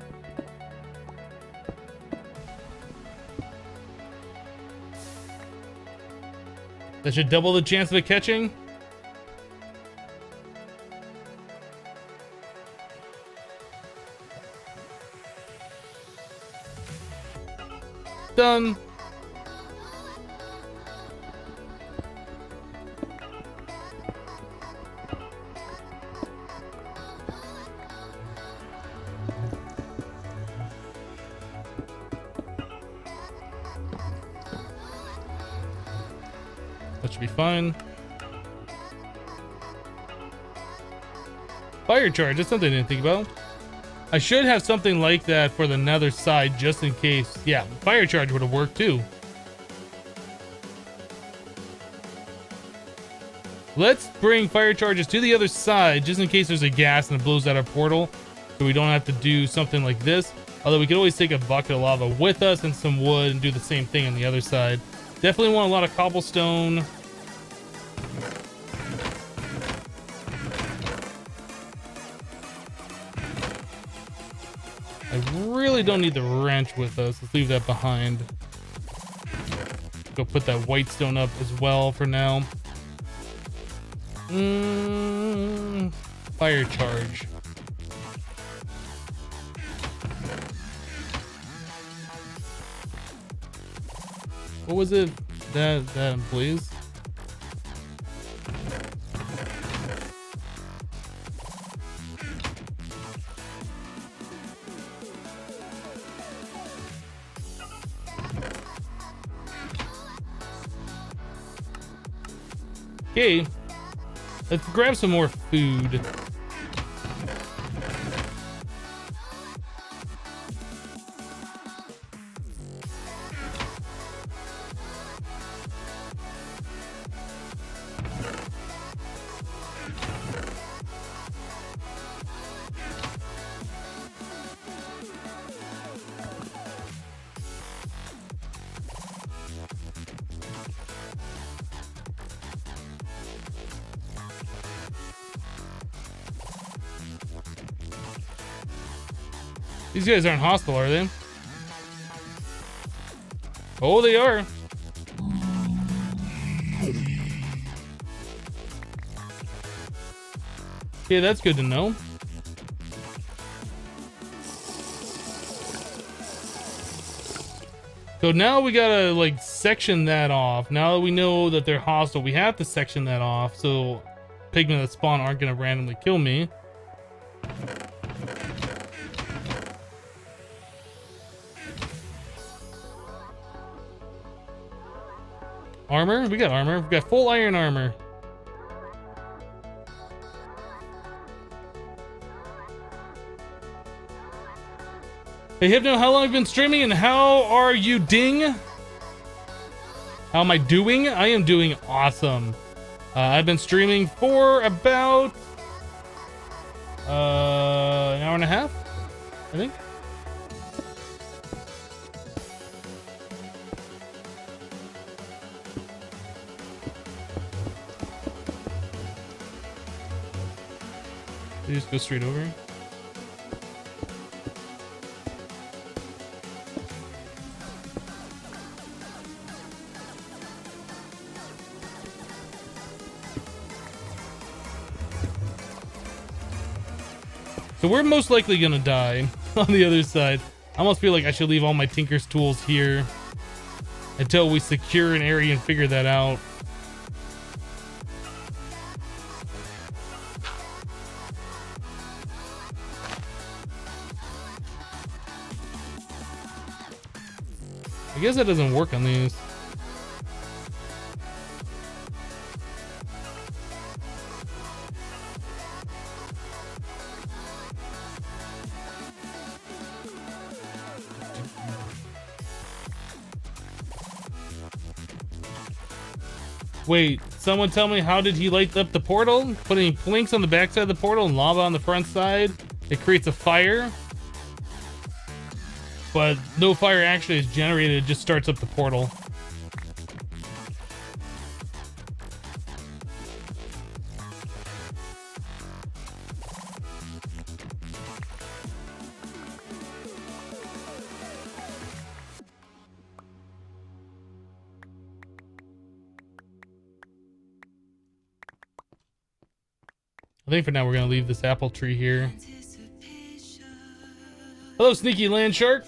That should double the chance of it catching. Done. That should be fine. Fire charge, that's something I didn't think about. I should have something like that for the nether side just in case. Yeah, fire charge would have worked too. Let's bring fire charges to the other side just in case there's a gas and it blows out our portal, so we don't have to do something like this. Although we could always take a bucket of lava with us and some wood and do the same thing on the other side. Definitely want a lot of cobblestone. I really don't need the wrench with us. Let's leave that behind. Go put that white stone up as well for now. Fire charge. What was it? That blaze? Okay, let's grab some more food. These guys aren't hostile, are they? Oh, they are. Okay, that's good to know. So now we gotta like section that off. Now that we know that they're hostile, we have to section that off so pigmen that spawn aren't gonna randomly kill me. Armor? We got armor. We got full iron armor. Hey Hypno, how long have you been streaming and how are you ding? How am I doing? I am doing awesome. I've been streaming for about an hour and a half, I think. You just go straight over. So we're most likely gonna die on the other side. I almost feel like I should leave all my Tinker's tools here until we secure an area and figure that out. I guess that doesn't work on these. Wait, someone tell me, how did he light up the portal? Putting blinks on the backside of the portal and lava on the front side. It creates a fire. But no fire actually is generated, it just starts up the portal. I think for now we're gonna leave this apple tree here. Hello, sneaky land shark.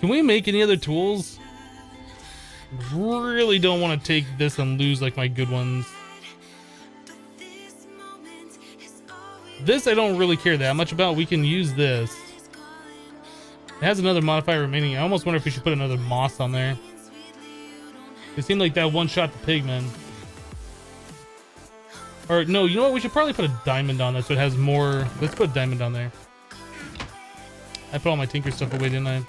Can we make any other tools? Really don't want to take this and lose like my good ones. This I don't really care that much about. We can use this. It has another modifier remaining. I almost wonder if we should put another moss on there. It seemed like that one shot the pigmen. Or no, you know what? We should probably put a diamond on that so it has more. Let's put a diamond on there. I put all my tinker stuff away, didn't I?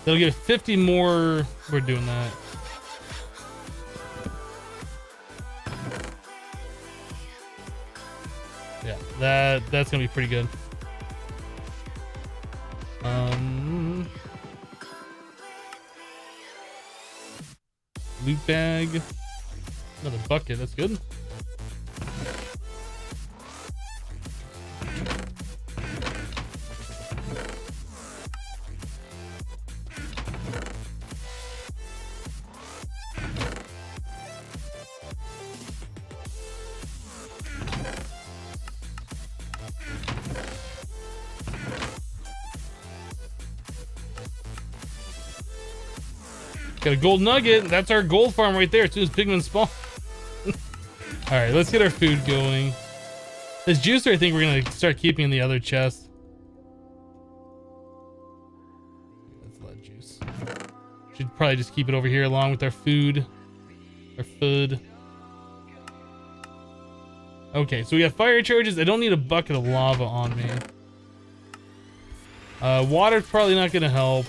That'll give 50 more. We're doing that. Yeah, that's gonna be pretty good. Loot bag. Another bucket, that's good. Got a gold nugget. That's our gold farm right there. As soon as pigmen spawn. All right, let's get our food going. This juicer, I think we're gonna start keeping in the other chest. That's a lot of juice. Should probably just keep it over here along with our food. Our food. Okay, so we got fire charges. I don't need a bucket of lava on me. Water's probably not gonna help.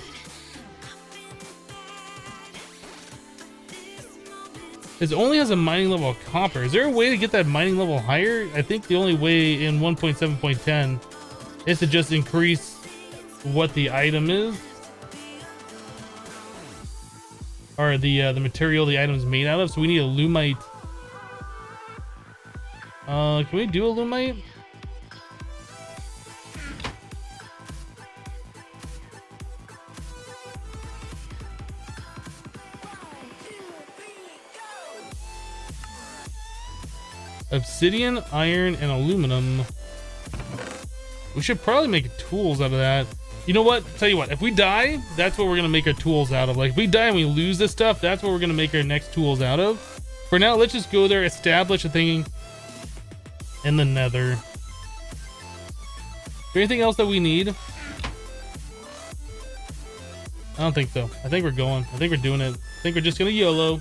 It only has a mining level of copper. Is there a way to get that mining level higher? I think the only way in 1.7.10 is to just increase what the item is. Or the material the item is made out of. So we need a lumite. Can we do a lumite? Obsidian, iron, and aluminum. We should probably make tools out of that. You know what? Tell you what, if we die, that's what we're gonna make our tools out of. Like, if we die and we lose this stuff, that's what we're gonna make our next tools out of. For now, let's just go there, establish a thing in the nether. Is there anything else that we need? I don't think so. I think we're going. I think we're doing it. I think we're just gonna YOLO.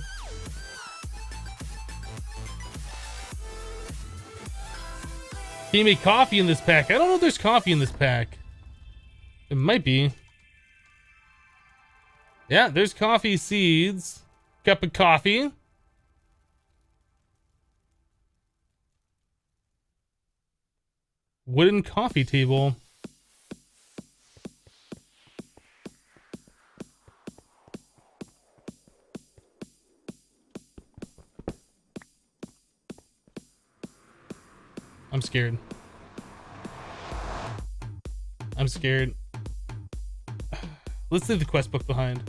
Can you make coffee in this pack? I don't know if there's coffee in this pack. It might be. Yeah, there's coffee seeds. Cup of coffee. Wooden coffee table. I'm scared. I'm scared. Let's leave the quest book behind.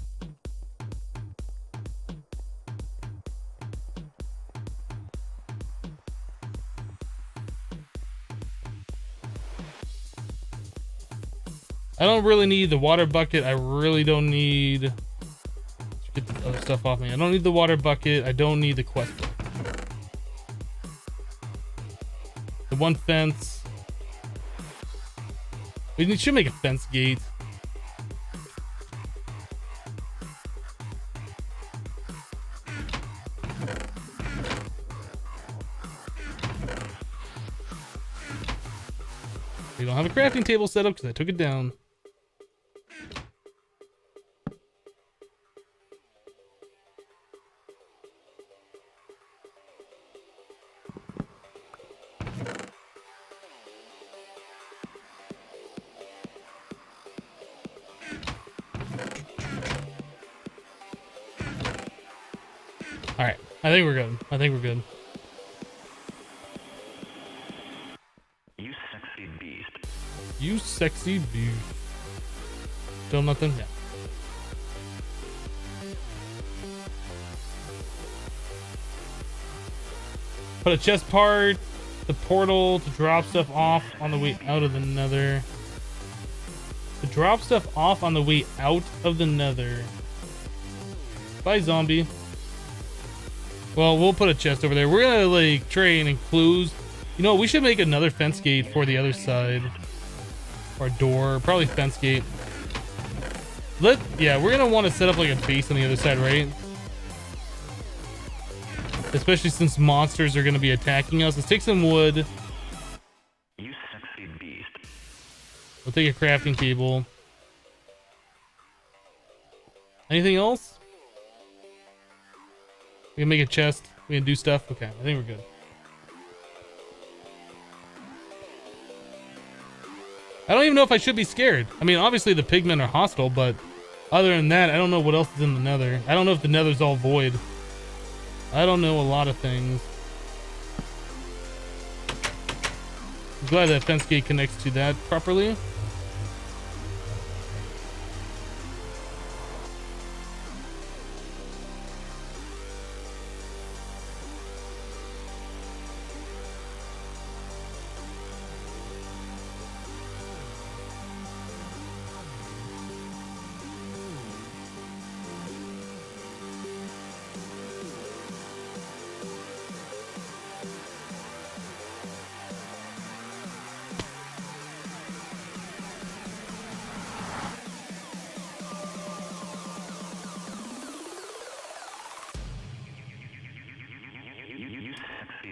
I don't really need the water bucket. I really don't need... Let's get this other stuff off me. I don't need the water bucket. I don't need the quest book. The one fence. We should make a fence gate. We don't have a crafting table set up because I took it down. Alright, I think we're good. I think we're good. You sexy beast. You sexy beast. Still nothing? Yeah. Put a chest part, the portal to drop stuff off on the way out of the nether. To drop stuff off on the way out of the nether. Bye, zombie. Well, we'll put a chest over there. We're gonna like try and enclose. You know, we should make another fence gate for the other side. Or door, probably fence gate. Yeah, we're gonna want to set up like a base on the other side, right? especially since monsters are going to be attacking us. Let's take some wood. You sexy beast. We'll take a crafting table. Anything else? We can make a chest. We can do stuff. Okay, I think we're good. I don't even know if I should be scared. I mean, obviously the pigmen are hostile, but other than that, I don't know what else is in the nether. I don't know if the nether's all void. I don't know a lot of things. I'm glad that fence gate connects to that properly.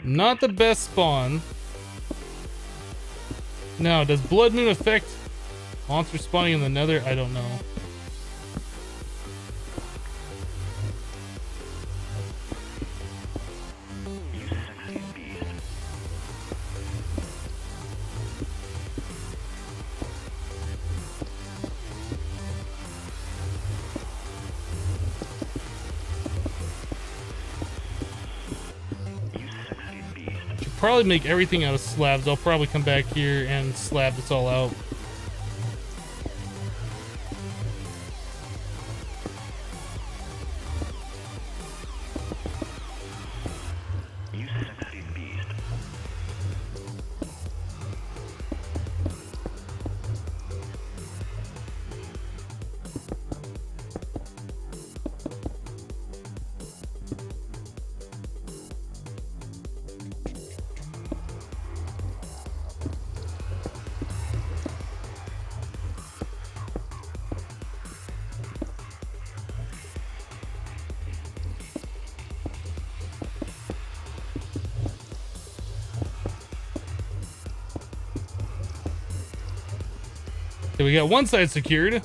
Not the best spawn. Now, does Blood Moon affect monster spawning in the nether? I don't know. Probably make everything out of slabs. I'll probably come back here and slab this all out. You sexy beast. Okay, we got one side secured.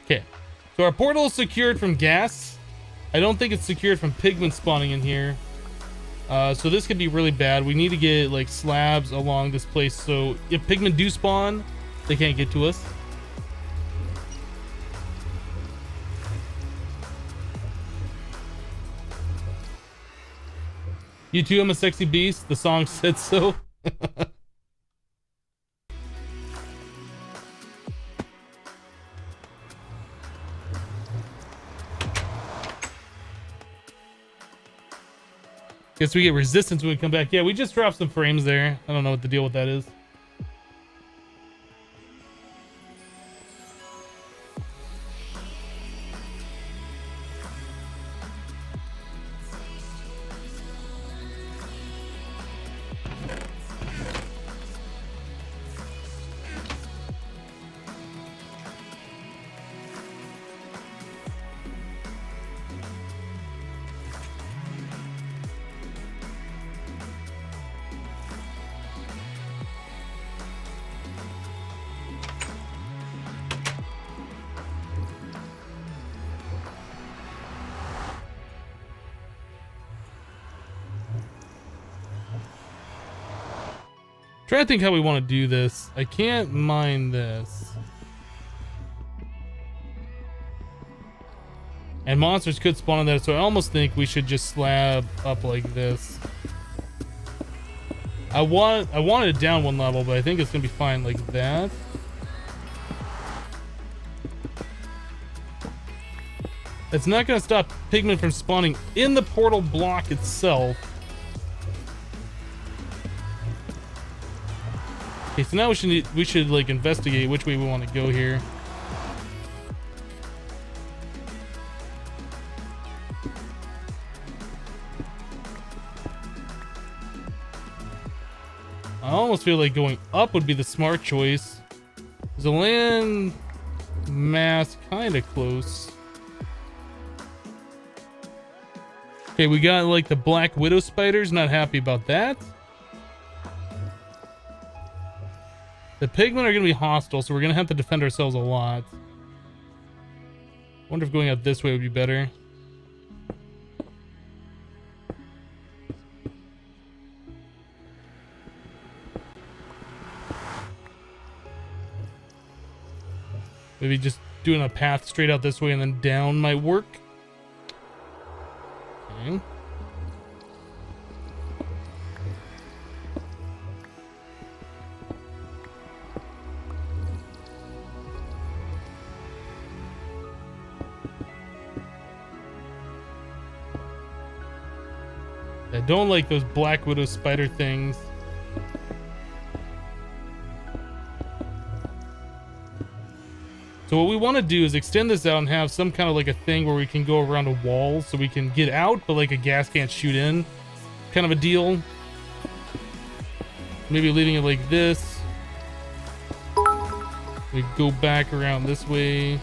Okay, so our portal is secured from gas. I don't think it's secured from pigmen spawning in here. So this could be really bad. We need to get like slabs along this place, so if pigmen do spawn, they can't get to us. You too, I'm a sexy beast. The song said so. Guess we get resistance when we come back. Yeah, we just dropped some frames there. I don't know what the deal with that is. Trying to think how we want to do this. I can't mine this. And monsters could spawn on that, so I almost think we should just slab up like this. I wanted it down one level, but I think it's gonna be fine like that. It's not gonna stop pigmen from spawning in the portal block itself. Okay, so now we should like investigate which way we want to go here. I almost feel like going up would be the smart choice. The land mass kind of close. Okay, we got like the black widow spiders. Not happy about that. The pigmen are going to be hostile, so we're going to have to defend ourselves a lot. Wonder if going out this way would be better. Maybe just doing a path straight out this way and then down might work. Okay. I don't like those black widow spider things. So what we want to do is extend this out and have some kind of like a thing where we can go around a wall so we can get out, but like a gas can't shoot in, kind of a deal. Maybe leaving it like this. We go back around this way.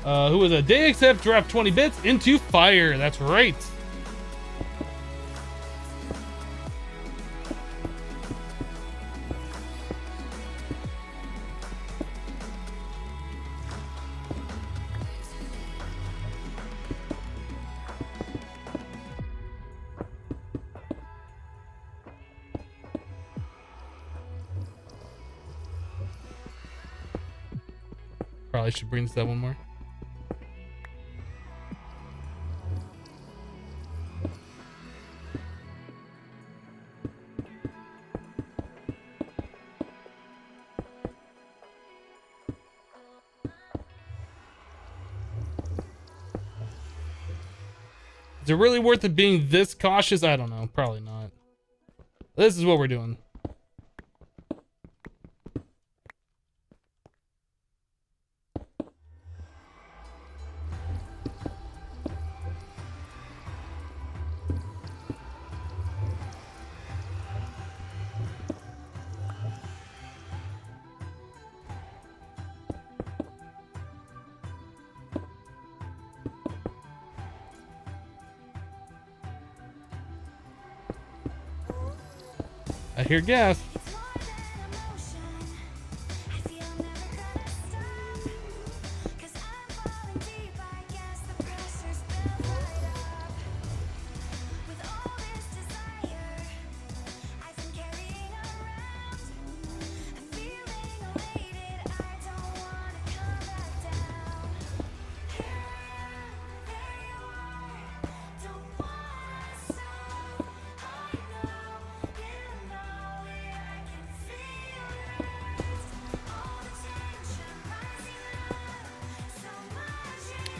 Who was that? DayXF dropped 20 bits into fire. That's right. Probably should bring this that one more. Is it really worth it being this cautious? I don't know. Probably not. This is what we're doing. I hear gas.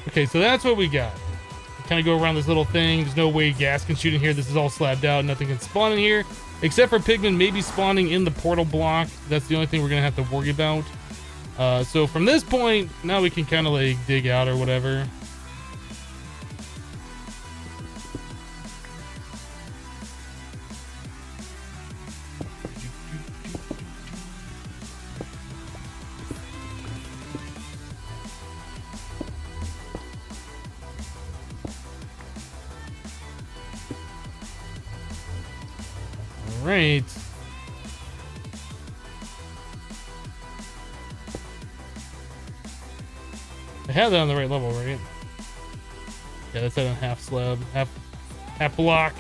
Okay, so that's what we got. We kind of go around this little thing. There's no way gas can shoot in here. This is all slabbed out. Nothing can spawn in here, except for pigmen maybe spawning in the portal block. That's the only thing we're going to have to worry about. So from this point, now we can kind of like dig out or whatever. Right. I have that on the right level, right? Yeah, that's at a half slab, half block.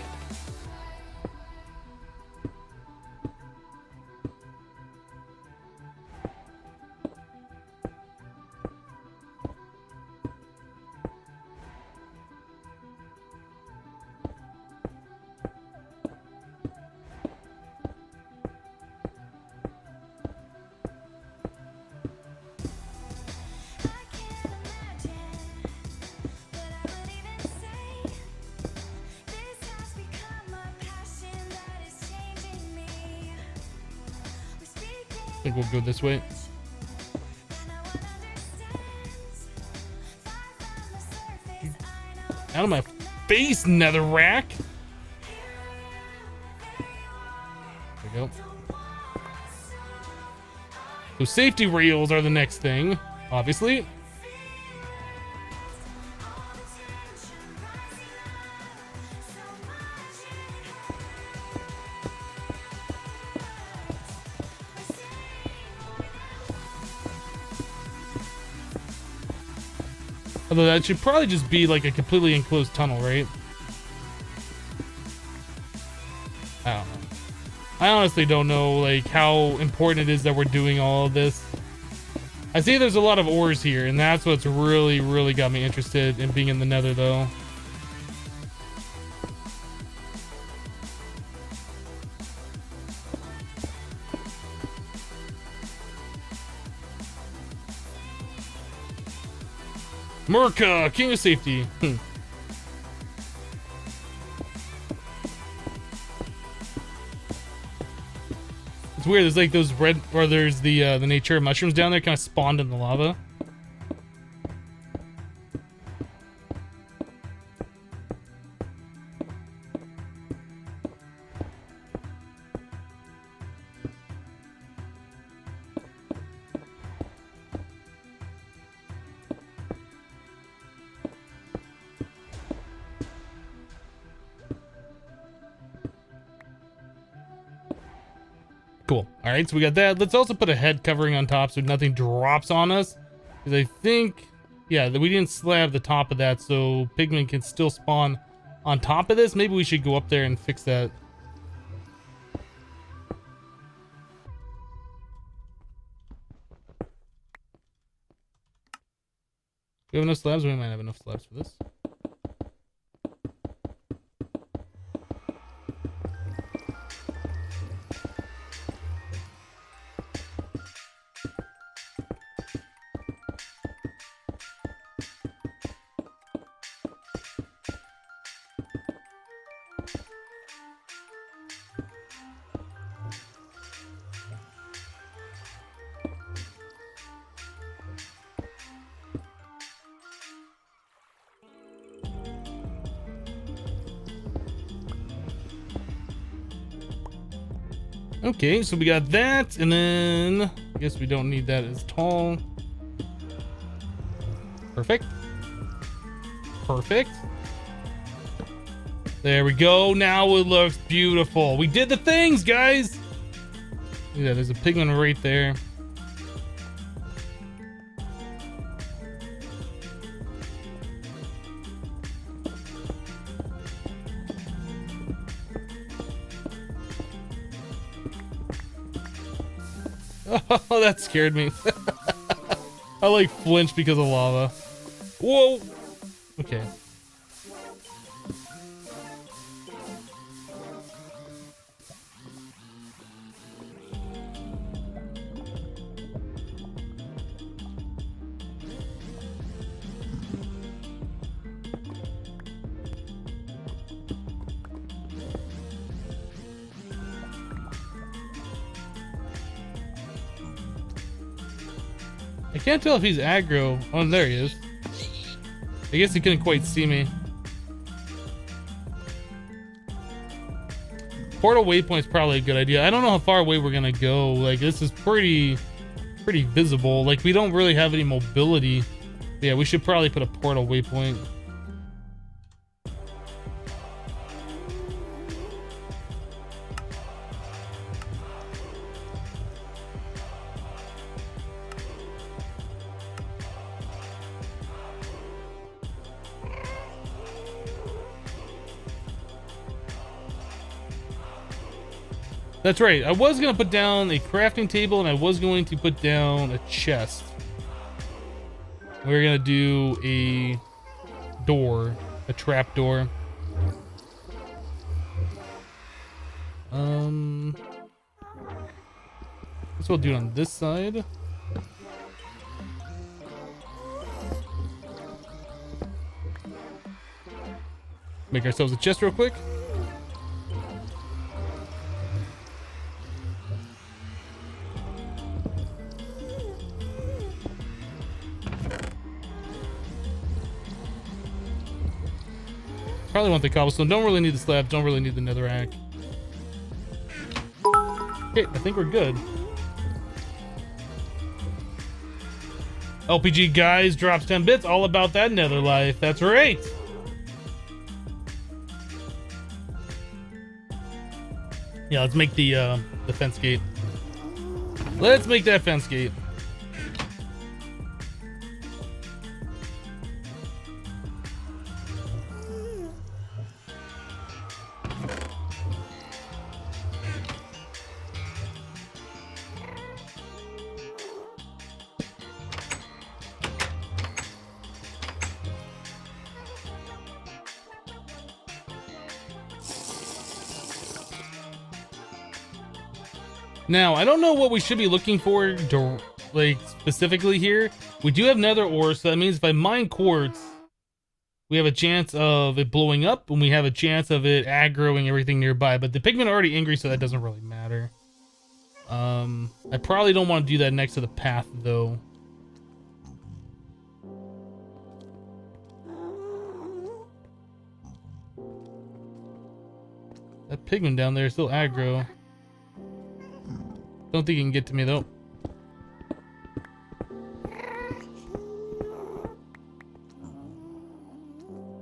I think we'll go this way. Out of my face, netherrack. There we go. So safety rails are the next thing, obviously. Although that should probably just be like a completely enclosed tunnel, right? I don't know. I honestly don't know like how important it is that we're doing all of this. I see there's a lot of ores here, and that's what's really got me interested in being in the nether though. Merca, king of safety. It's weird. There's like those red, or there's the nature mushrooms down there, kind of spawned in the lava. Cool. All right, so we got that. Let's also put a head covering on top so nothing drops on us. Because I think, yeah, that we didn't slab the top of that, so pigmen can still spawn on top of this. Maybe we should go up there and fix that. Do we have enough slabs? We might have enough slabs for this. Okay, so we got that, and then I guess we don't need that as tall. Perfect. Perfect. There we go. Now it looks beautiful. We did the things, guys. Look at that. There's a pigment right there. Oh, that scared me. I like flinched because of lava. Whoa. Okay. I can't tell if he's aggro. Oh, there he is. I guess he couldn't quite see me. Portal waypoint is probably a good idea. I don't know how far away we're gonna go. Like, this is pretty visible. Like, we don't really have any mobility. But yeah, we should probably put a portal waypoint. That's right. I was going to put down a crafting table and I was going to put down a chest. We're going to do a door, a trap door. Guess we'll do it on this side. Make ourselves a chest real quick. Probably want the cobblestone. Don't really need the slab. Don't really need the netherrack. Okay, I think we're good. LPG guys drops 10 bits. All about that nether life. That's right. Yeah, let's make the fence gate. Let's make that fence gate. Now, I don't know what we should be looking for, like, specifically here. We do have nether ore, so that means if I mine quartz, we have a chance of it blowing up, and we have a chance of it aggroing everything nearby. But the pigmen are already angry, so that doesn't really matter. I probably don't want to do that next to the path, though. That pigman down there is still aggro. Don't think he can get to me though.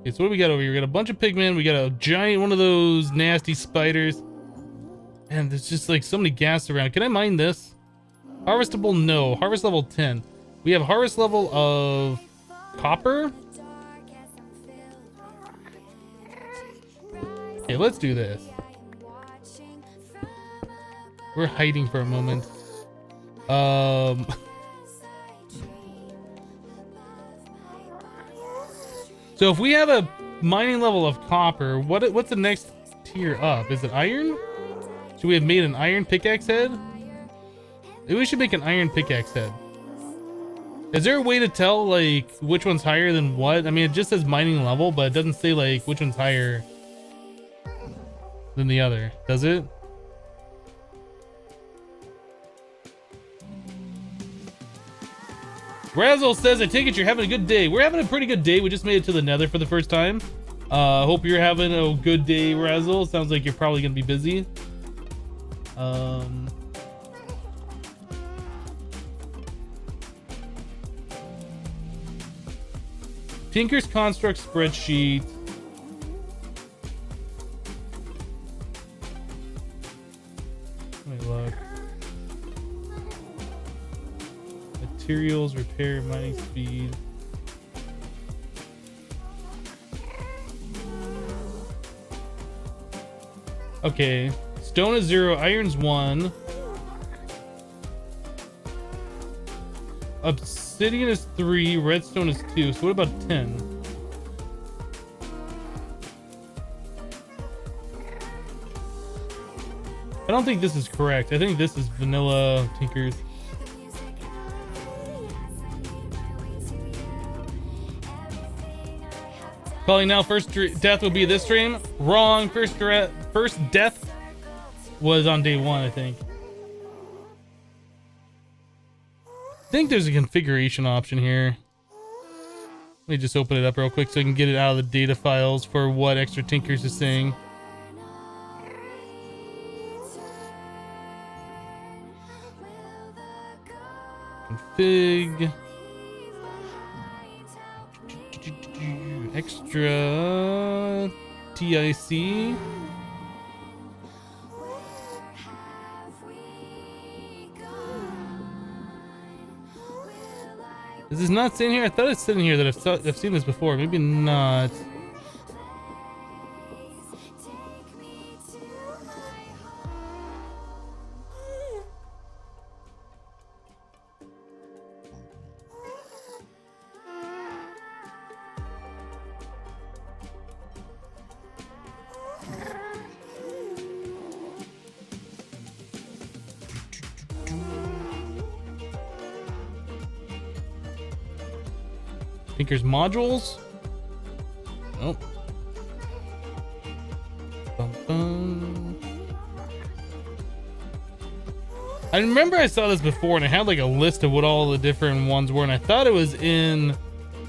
Okay, so what do we got over here? We got a bunch of pigmen. We got a giant one of those nasty spiders. And there's just like so many gas around. Can I mine this? Harvestable? No. Harvest level 10. We have harvest level of copper. Okay, let's do this. We're hiding for a moment. So if we have a mining level of copper, what's the next tier up? Is it iron? Should we have made an iron pickaxe head? Maybe we should make an iron pickaxe head. Is there a way to tell like which one's higher than what? I mean, it just says mining level, but it doesn't say like which one's higher than the other, does it? Razzle says, I take it you're having a good day. We're having a pretty good day. We just made it to the nether for the first time. Hope you're having a good day, Razzle. Sounds like you're probably going to be busy. Tinker's Construct spreadsheet. Let me look. Materials, repair, mining speed. Okay, stone is 0, iron's 1. Obsidian is 3, redstone is 2. So what about 10? I don't think this is correct. I think this is vanilla Tinkers. Calling now, first death will be this stream. Wrong. First death was on day 1, I think. I think there's a configuration option here. Let me just open it up real quick so I can get it out of the data files for what Extra Tinkers is saying. Config. Extra TIC. Is this not sitting here? I thought it's sitting here that I've seen this before. Maybe not. Tinker's modules. Oh. Bum, bum. I remember I saw this before and I had like a list of what all the different ones were, and I thought it was in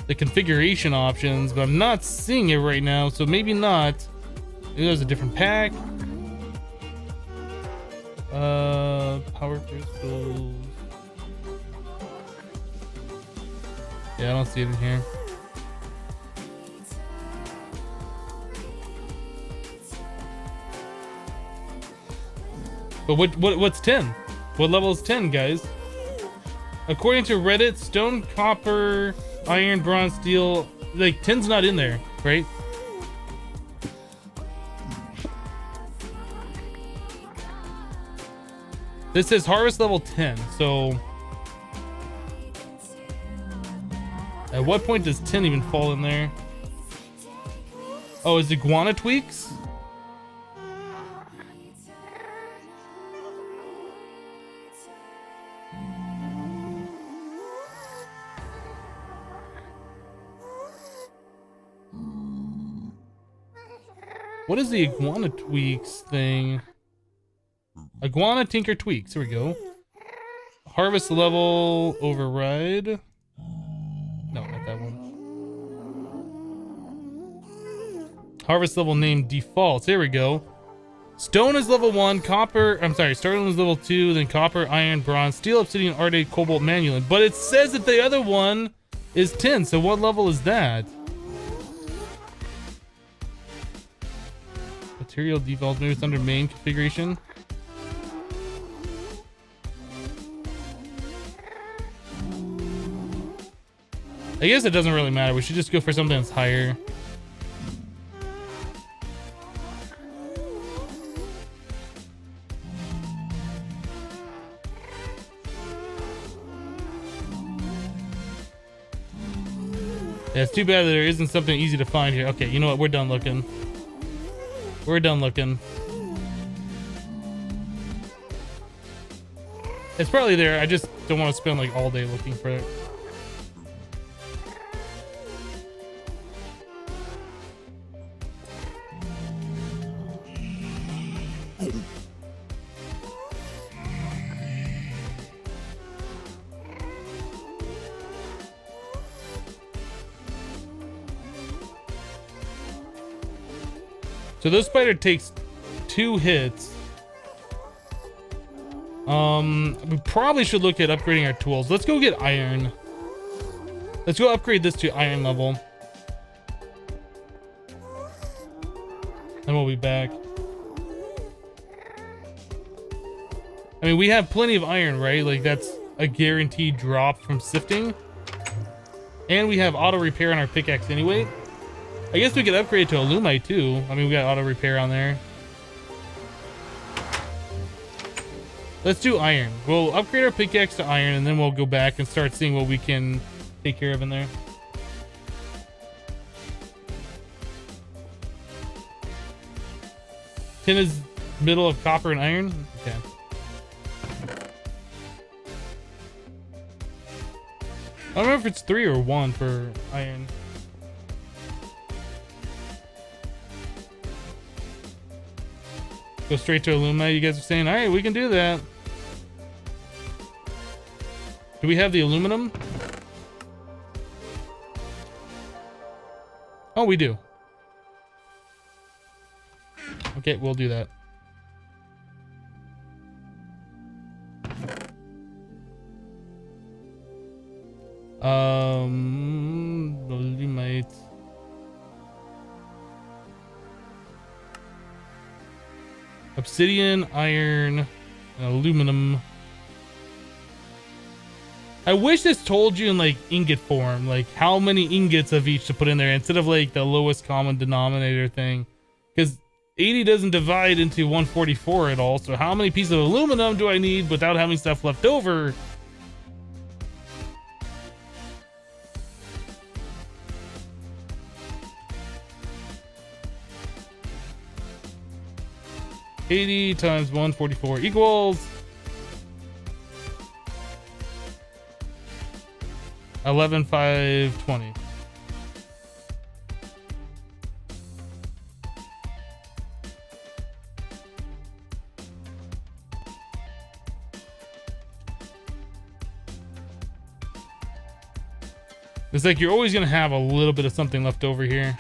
the configuration options, but I'm not seeing it right now, so maybe not. Maybe there's a different pack. Power crystals. Yeah, I don't see it in here. But what's 10? What level is 10, guys? According to Reddit, stone, copper, iron, bronze, steel, like 10's not in there, right? This says harvest level 10, so at what point does 10 even fall in there? Oh, is iguana tweaks? What is the iguana tweaks thing? Iguana tinker tweaks. Here we go. Harvest level override. No, not that one. Harvest level name defaults. Here we go. Stone is level 1. Copper. I'm sorry. Stone is level 2. Then copper, iron, bronze, steel, obsidian, ardite, cobalt, manulin. But it says that the other one is 10. So what level is that? Material defaults. Maybe it's under main configuration. I guess it doesn't really matter. We should just go for something that's higher. Yeah, it's too bad that there isn't something easy to find here. Okay, you know what? We're done looking. We're done looking. It's probably there. I just don't want to spend like all day looking for it. So this spider takes 2 hits. We probably should look at upgrading our tools. Let's go get iron. Let's go upgrade this to iron level. And we'll be back. I mean, we have plenty of iron, right? Like that's a guaranteed drop from sifting. And we have auto repair on our pickaxe anyway. I guess we could upgrade to alumite too. I mean, we got auto repair on there. Let's do iron. We'll upgrade our pickaxe to iron and then we'll go back and start seeing what we can take care of in there. Tin is middle of copper and iron. Okay. I don't know if it's 3 or 1 for iron. Go straight to alumina, you guys are saying? All right, we can do that. Do we have the aluminum? Oh, we do. Okay, we'll do that. Alumite. Obsidian, iron, and aluminum. I wish this told you in like ingot form, like how many ingots of each to put in there instead of like the lowest common denominator thing. Because 80 doesn't divide into 144 at all. So how many pieces of aluminum do I need without having stuff left over? $80 times 144 equals 11,520. It's like you're always gonna have a little bit of something left over here.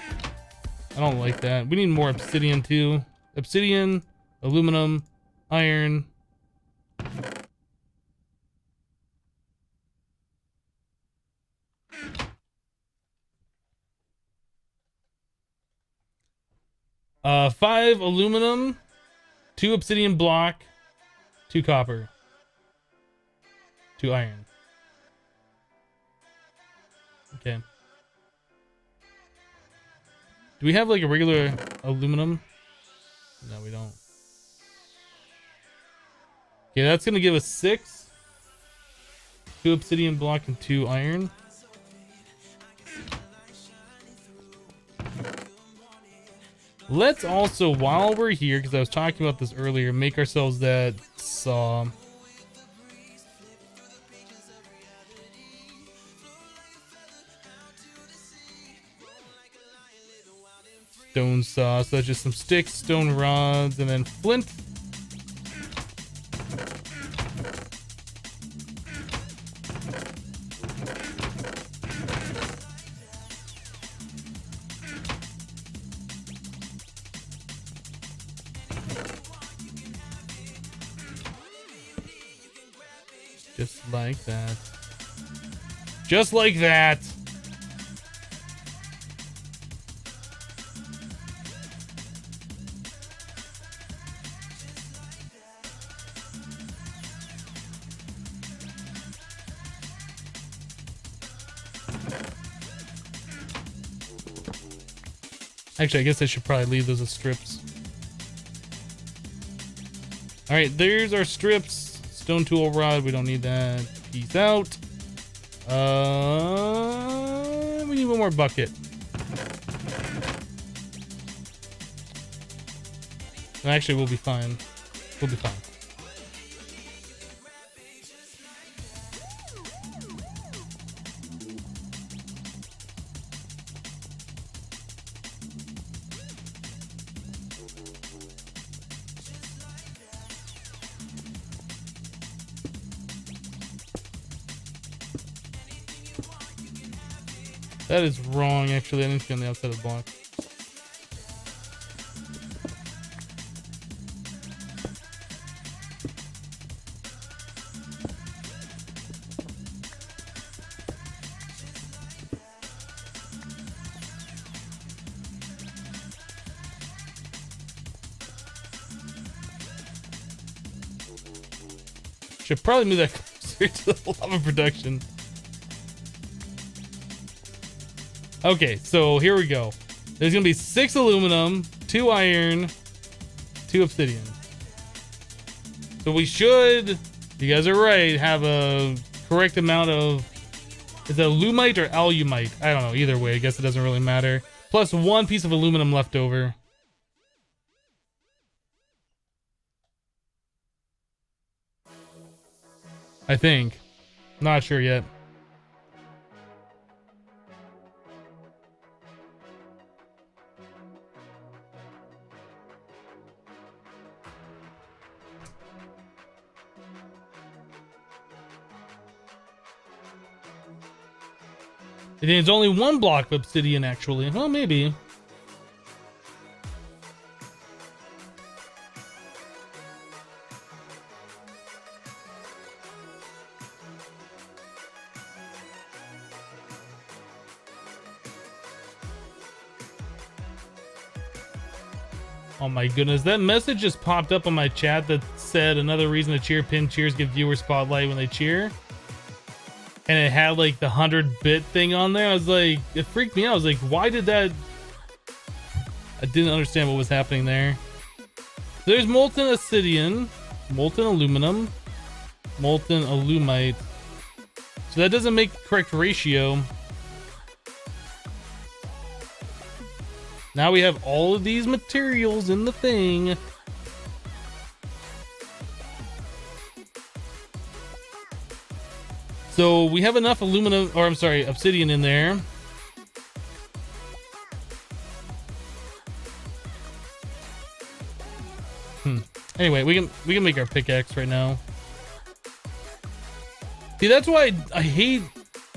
I don't like that. We need more obsidian too. Obsidian, aluminum, iron. Five aluminum, 2 obsidian block, 2 copper, 2 iron. Okay. Do we have like a regular aluminum? No, we don't. Okay, that's gonna give us 6. 2 obsidian block and 2 iron. Let's also, while we're here, because I was talking about this earlier, make ourselves that saw. Stone saw, so that's just some sticks, stone rods, and then flint. Just like that. Just like that. Actually, I guess I should probably leave those as strips. All right, there's our strips. Stone tool rod, we don't need that. Peace out. We need one more bucket. Actually, we'll be fine. We'll be fine. That is wrong, actually. I need to be on the outside of the block. Should probably move that closer to the lava production. Okay, so here we go. There's gonna be 6 aluminum, 2 iron, 2 obsidian. So we should, you guys are right, have a correct amount of, is it alumite or alumite? I don't know, either way, I guess it doesn't really matter. Plus 1 piece of aluminum left over. I think. Not sure yet. It needs only 1 block of obsidian, actually. Well, maybe. Oh my goodness, that message just popped up on my chat that said another reason to cheer, pin cheers, give viewer spotlight when they cheer. And it had like the 100-bit thing on there. I was like, it freaked me out. I was like, why did that? I didn't understand what was happening there. There's molten obsidian, molten aluminum, molten alumite. So that doesn't make the correct ratio. Now we have all of these materials in the thing. So we have enough aluminum, or I'm sorry, obsidian in there. Anyway, we can make our pickaxe right now. See, that's why I hate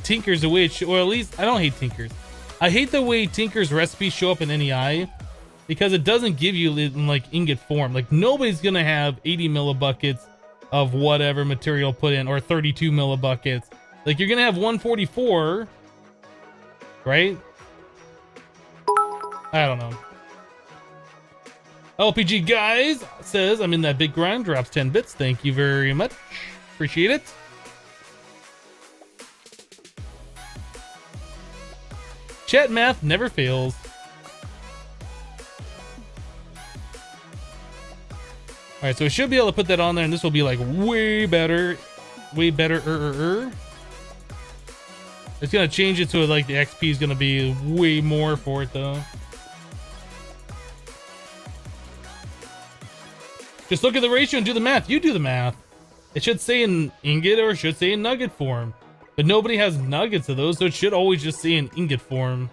Tinker's the way it or at least I don't hate Tinker's. I hate the way Tinker's recipes show up in NEI because it doesn't give you in like ingot form. Like nobody's gonna have 80 millibuckets of whatever material put in or 32 millibuckets. Like you're gonna have 144, right? I don't know. LPG guys says I'm in that big grind, drops 10 bits. Thank you very much. Appreciate it. Chat math never fails. All right, so we should be able to put that on there, and this will be like way better. It's gonna change it so like the XP is gonna be way more for it though. Just look at the ratio and do the math. You do the math. It should say in ingot or it should say in nugget form. But nobody has nuggets of those, so it should always just say in ingot form.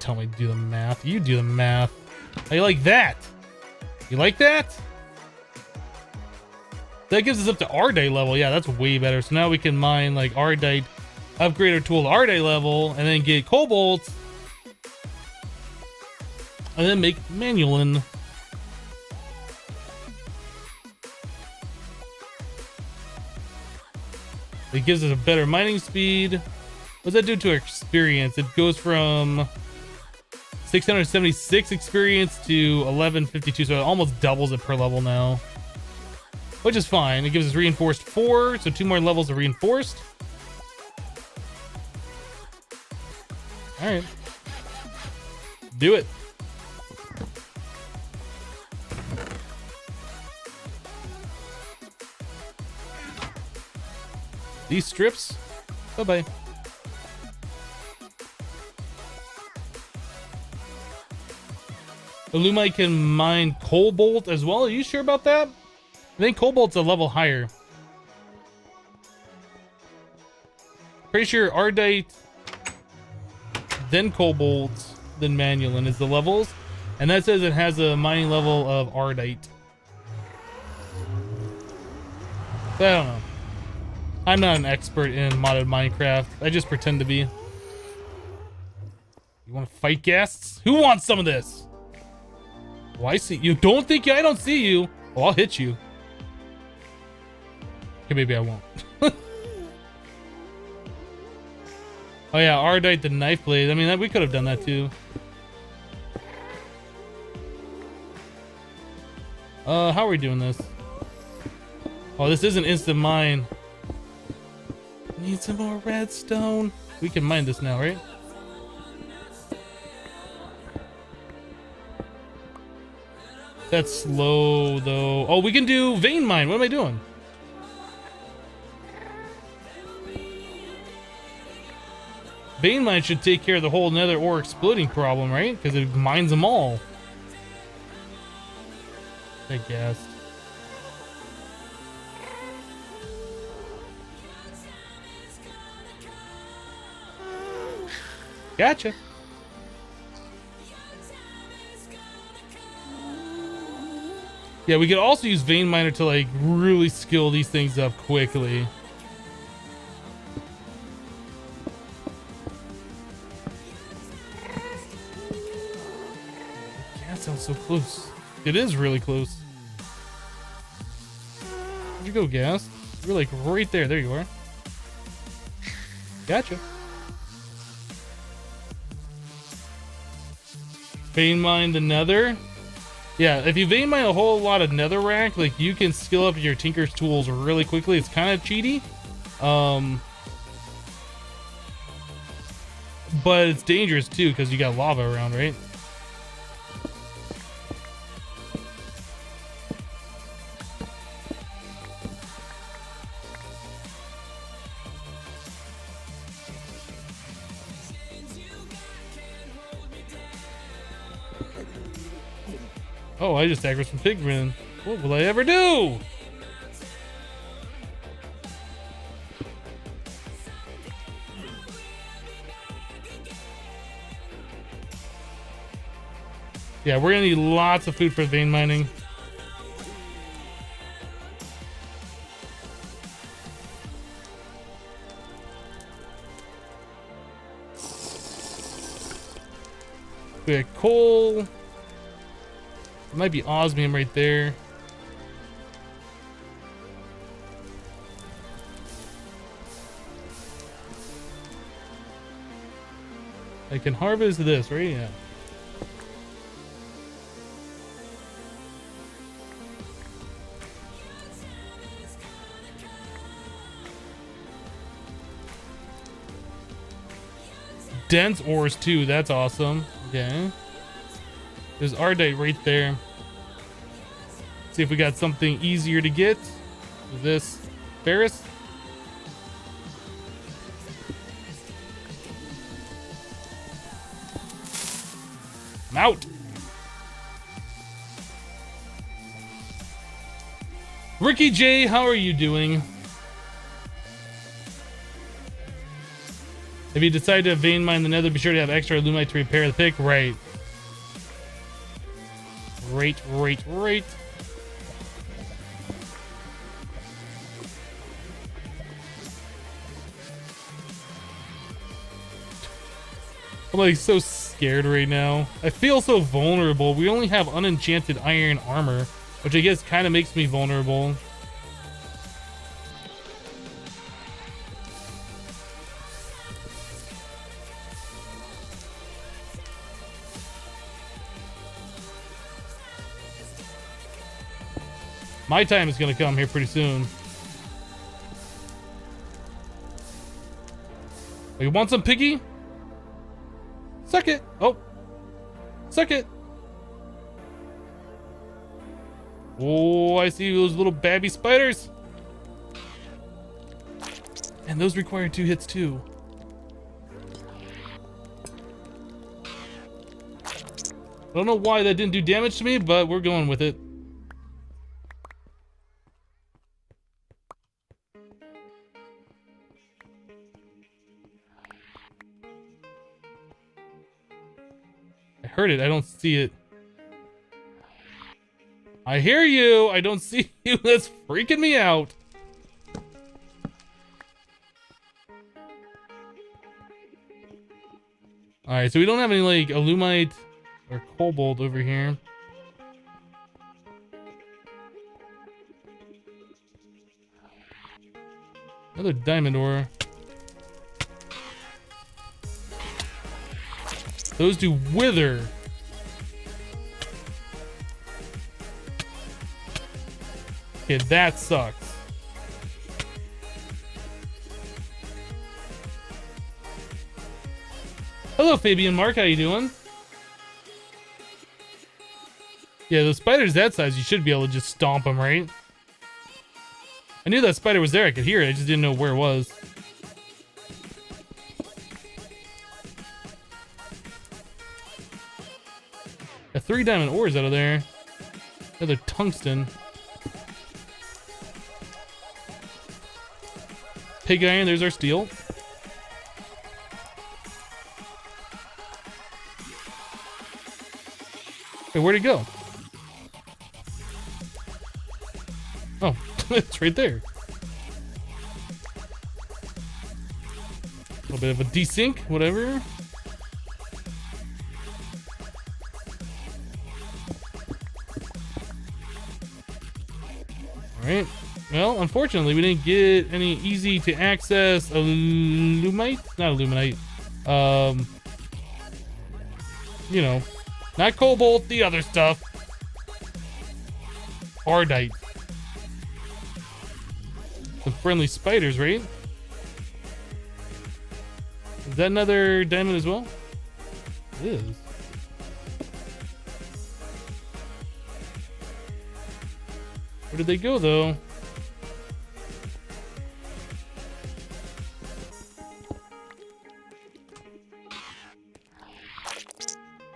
Tell me to do the math. You do the math. How you like that? You like that? That gives us up to Ardite level. Yeah, that's way better. So now we can mine like Ardite, upgrade our tool to Ardite level, and then get Cobalt. And then make Manulin. It gives us a better mining speed. What does that do to our experience? It goes from 676 experience to 1152, so it almost doubles it per level now. Which is fine. It gives us reinforced 4, so 2 more levels of reinforced. Alright. Do it. These strips, bye-bye. Illumite can mine Cobalt as well. Are you sure about that? I think Cobalt's a level higher. Pretty sure Ardite, then Cobalt, then Manulin is the levels. And that says it has a mining level of Ardite. But I don't know. I'm not an expert in modded Minecraft. I just pretend to be. You want to fight guests? Who wants some of this? Oh, I see you. Don't think I don't see you. Oh, I'll hit you. Okay, maybe I won't. Oh yeah, Ardite the knife blade. I mean, we could have done that too. How are we doing this? Oh, this is an instant mine. Need some more redstone. We can mine this now, right? That's slow though. Oh, we can do vein mine. What am I doing? Vein mine should take care of the whole nether ore exploding problem, right? Because it mines them all. I guess. Gotcha. Yeah, we could also use vein miner to like really skill these things up quickly. That sounds so close. It is really close. Where'd you go, Gas? You're like right there. There you are. Gotcha. Vein mine the nether. Yeah, if you vein mine a whole lot of netherrack, like you can skill up your tinker's tools really quickly. It's kind of cheaty. But it's dangerous too because you got lava around, right? Oh, I just aggroed some pigmen. What will I ever do? Yeah, we're gonna need lots of food for vein mining. We got coal. It might be osmium right there. I can harvest this, right? Yeah. Dense ores too, that's awesome. Okay. There's Ardite right there. See if we got something easier to get. Is this Ferris? I'm out. Ricky J, how are you doing? If you decide to vein mine the nether, be sure to have extra alumite to repair the pick. Right. Right. I'm like so scared right now. I feel so vulnerable. We only have unenchanted iron armor, which I guess kind of makes me vulnerable. My time is gonna come here pretty soon. Oh, you want some piggy? Suck it. Oh. Suck it. Oh, I see those little babby spiders. And those require 2 hits too. I don't know why that didn't do damage to me, but we're going with it. I heard it. I don't see it. I hear you. I don't see you. That's freaking me out. Alright, so we don't have any, like, alumite or cobalt over here. Another diamond ore. Those do wither. Okay, that sucks. Hello, Fabian Mark. How you doing? Yeah, the spiders that size, you should be able to just stomp them, right? I knew that spider was there. I could hear it. I just didn't know where it was. Got 3 diamond ores out of there. Another tungsten. Pig iron, there's our steel. Hey, where'd it go? Oh, it's right there. A little bit of a desync, whatever. Alright. Well, unfortunately, we didn't get any easy to access alumite. Not aluminite. You know, not cobalt, the other stuff. Ardite. Some friendly spiders, right? Is that another diamond as well? It is. Where did they go, though?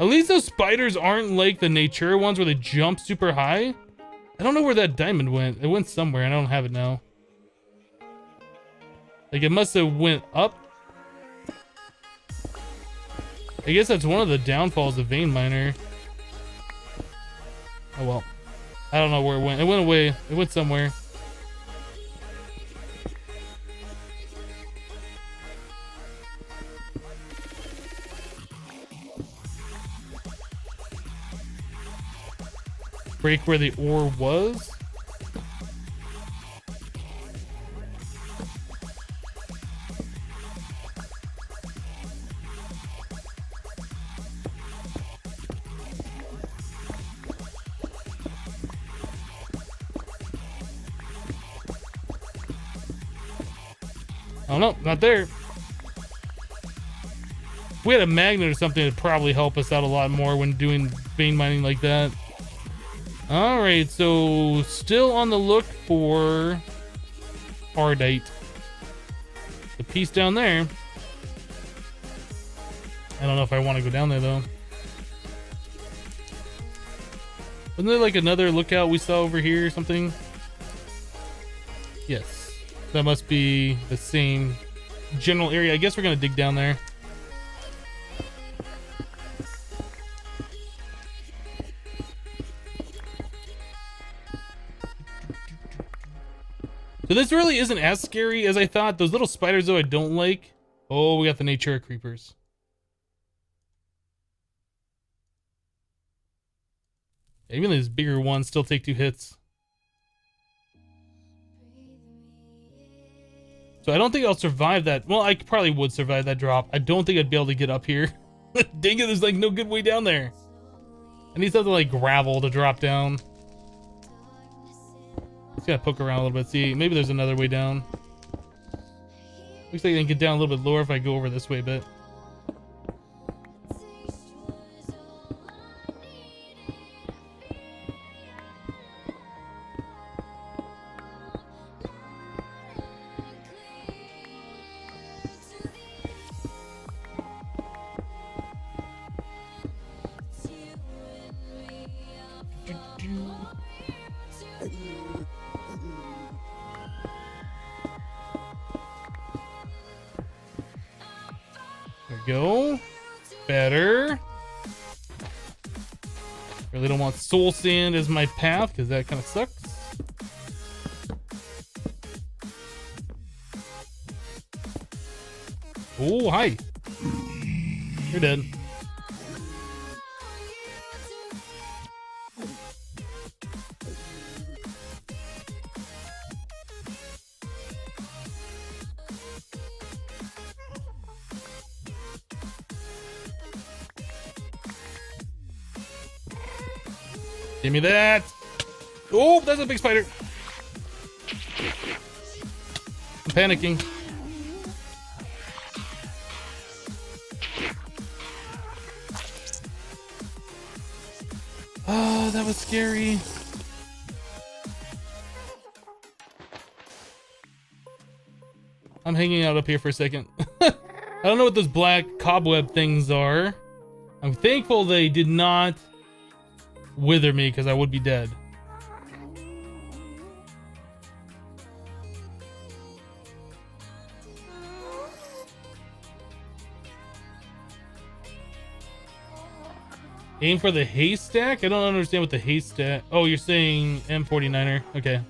At least those spiders aren't like the nature ones where they jump super high. I don't know where that diamond went. It went somewhere. I don't have it now. Like, it must have went up. I guess that's one of the downfalls of Vein Miner. Oh well. I don't know where it went. It went away. It went somewhere. break where the ore was. Oh no, not there. If we had a magnet or something, it'd probably help us out a lot more when doing vein mining like that. All right, so still on the look for ardite. The piece down there. I don't know if I want to go down there though. Wasn't there like another lookout we saw over here or something? Yes. That must be the same general area. I guess we're gonna dig down there. So this really isn't as scary as I thought. Those little spiders though I don't like. Oh, we got the nature creepers. Even these bigger ones still take 2 hits. So I don't think I'll survive that. Well, I probably would survive that drop. I don't think I'd be able to get up here. Dang it, there's like no good way down there. I need something like gravel to drop down. Just gotta poke around a little bit. See, maybe there's another way down. Looks like I can get down a little bit lower if I go over this way a bit. There we go. Better. Really don't want soul sand as my path because that kind of sucks. Oh, hi. You're dead. Give me that. Oh, that's a big spider. I'm panicking. Oh, that was scary. I'm hanging out up here for a second. I don't know what those black cobweb things are. I'm thankful they did not wither me because I would be dead. Aim for the haystack? I don't understand what the haystack... Oh, you're saying M49er. Okay.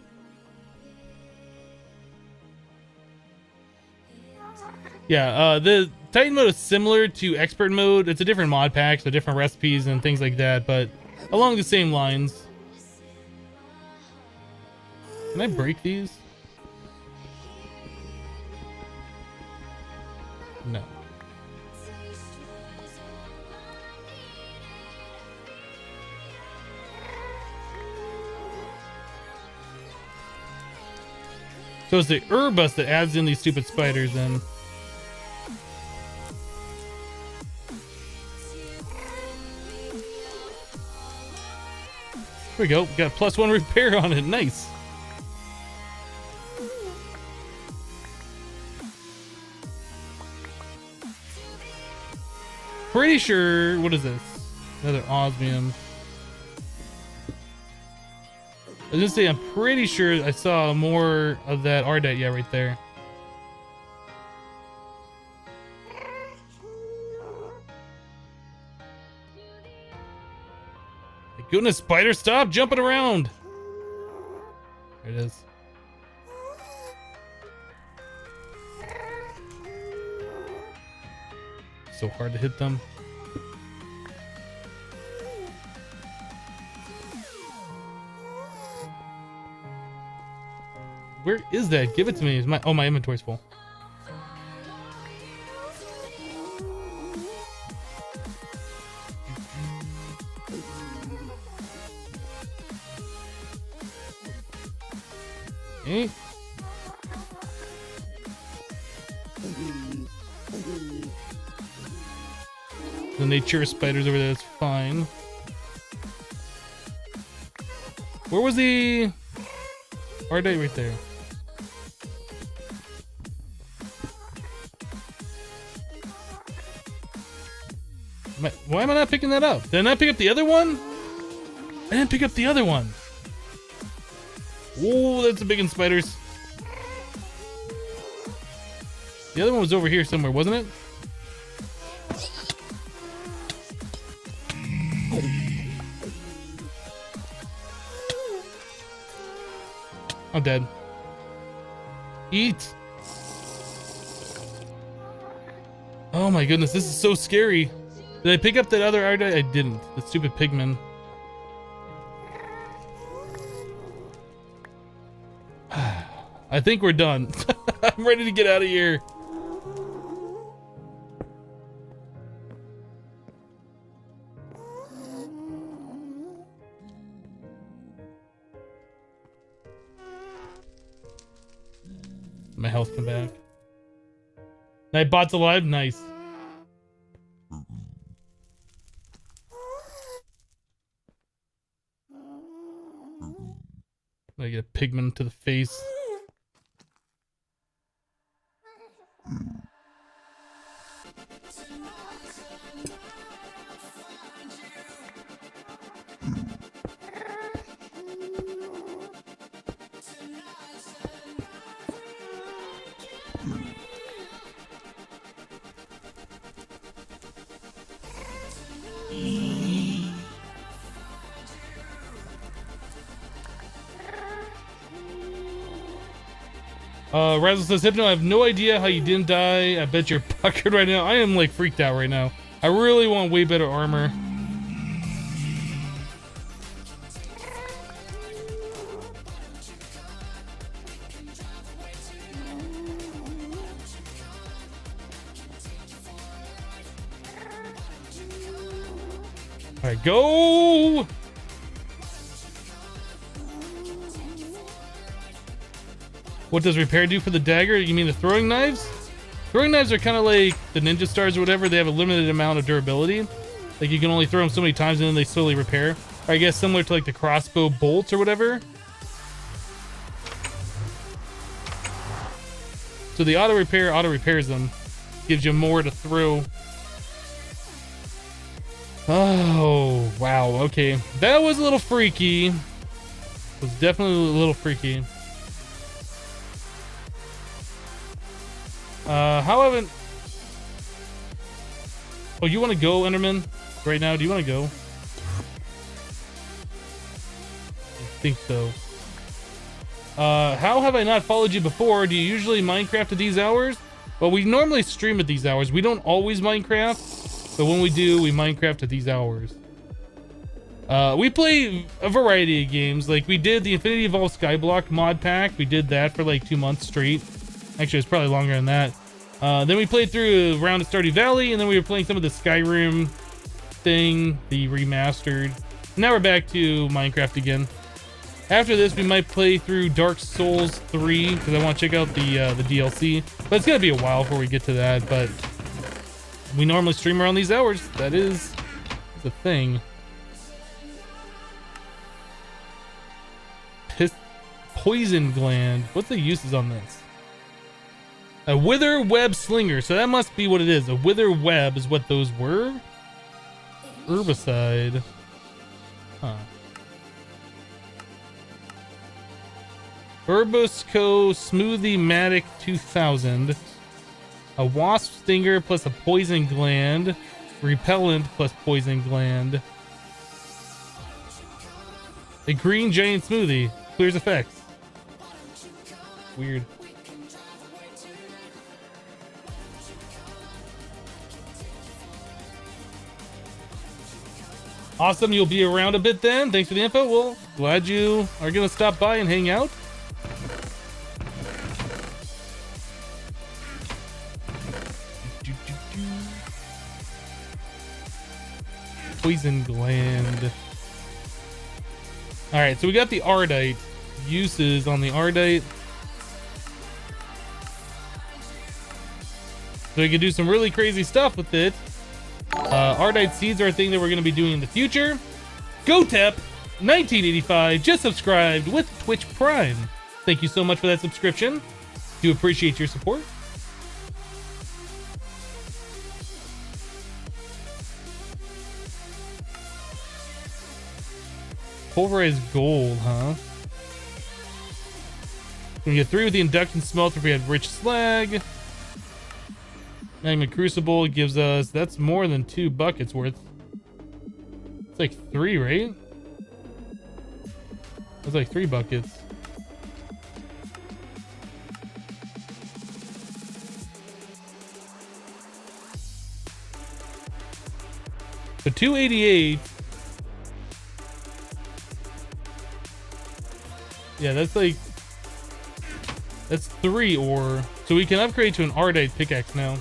Yeah, the Titan mode is similar to Expert mode. It's a different mod pack, so different recipes and things like that, but along the same lines. Can I break these? No. So it's the Urbus that adds in these stupid spiders then. There we go. Got +1 repair on it. Nice. Pretty sure. What is this? Another osmium. I was gonna say, I'm pretty sure I saw more of that ardite. Yeah, right there. My goodness, spider, stop jumping around. There it is. So hard to hit them. Where is that? Give it to me. Is my my inventory's full. Okay. The nature spiders over there, that's fine. Where was the Ardite right there? Why am I not picking that up? Did I not pick up the other one? I didn't pick up the other one. Whoa, that's a big one, spiders. The other one was over here somewhere, wasn't it? I'm dead. Eat. Oh my goodness, this is so scary. Did I pick up that other Ardite? I didn't. The stupid pigman. I think we're done. I'm ready to get out of here. My health come back. Nightbot's alive? Nice. I get a pigman to the face. Razzle says, Hypno, I have no idea how you didn't die. I bet you're puckered right now. I am like freaked out right now. I really want way better armor. Alright, go! What does repair do for the dagger? You mean the throwing knives? Throwing knives are kind of like the ninja stars or whatever. They have a limited amount of durability. Like you can only throw them so many times and then they slowly repair. Or I guess similar to like the crossbow bolts or whatever. So the auto repairs them. Gives you more to throw. Oh, wow. Okay. That was a little freaky. It was definitely a little freaky. How haven't... Oh, you want to go, Enderman? Right now? Do you want to go? I think so. How have I not followed you before? Do you usually Minecraft at these hours? Well, we normally stream at these hours. We don't always Minecraft, but when we do, we Minecraft at these hours. We play a variety of games. Like, we did the Infinity Evolve Skyblock mod pack. We did that for like 2 months straight. Actually, it's probably longer than that. Then we played through a round of Stardew Valley, and then we were playing some of the Skyrim thing, the remastered. Now we're back to Minecraft again. After this, we might play through Dark Souls 3, because I want to check out the DLC. But it's going to be a while before we get to that, but we normally stream around these hours. That is the thing. Poison gland. What's the uses on this? A wither web slinger. So that must be what it is. A wither web is what those were. Herbicide. Huh. Herbusco Smoothie Matic 2000. A wasp stinger plus a poison gland. Repellent plus poison gland. A green giant smoothie. Clears effects. Weird. Awesome, you'll be around a bit then. Thanks for the info. Well, glad you are gonna stop by and hang out. poison gland. All right, so we got the Ardite. Uses on the Ardite. So we can do some really crazy stuff with it. Ardite seeds are a thing that we're going to be doing in the future. GoTep 1985 just subscribed with Twitch Prime. Thank you so much for that subscription. Do appreciate your support. Pulverized gold, huh? We get 3 with the induction smelter if we had rich slag. Magma crucible gives us, that's more than 2 buckets worth. It's like 3, right? It's like 3 buckets. So 288. Yeah, that's like, that's 3 ore. So we can upgrade to an Ardite pickaxe now.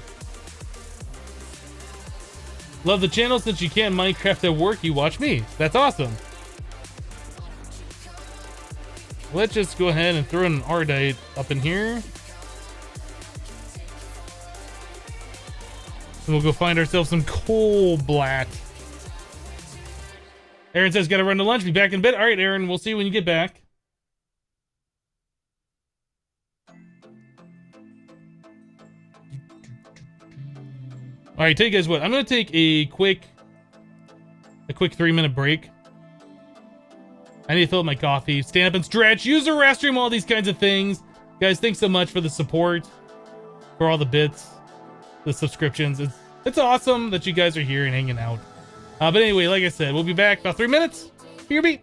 Love the channel. Since you can't Minecraft at work, you watch me. That's awesome. Let's just go ahead and throw an Ardite up in here. And we'll go find ourselves some coal blat. Aaron says, gotta run to lunch. Be back in a bit. All right, Aaron, we'll see you when you get back. All right, tell you guys what, I'm gonna take a quick 3-minute break. I need to fill up my coffee, stand up and stretch, use the restroom, all these kinds of things. Guys, thanks so much for the support, for all the bits, the subscriptions. It's awesome that you guys are here and hanging out. But anyway, like I said, we'll be back about 3 minutes. Here be.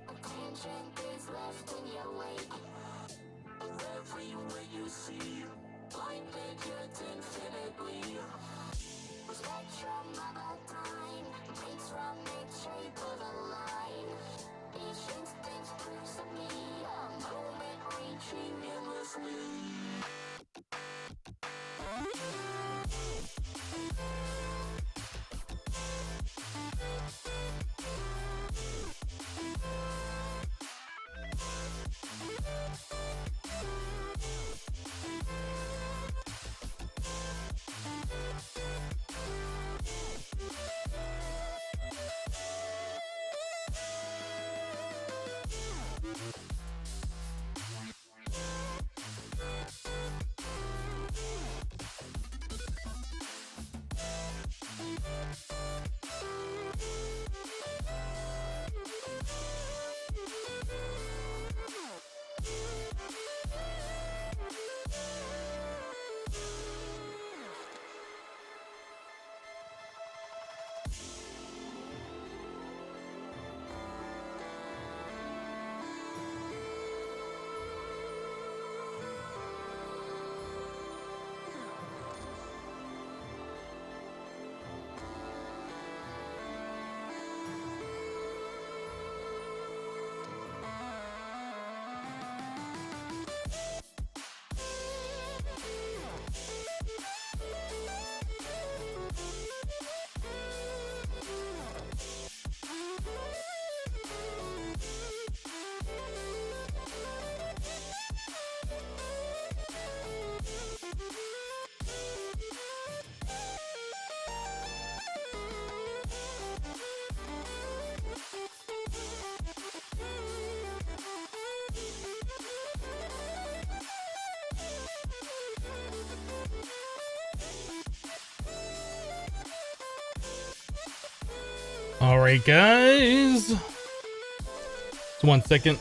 All right, guys. Just 1 second.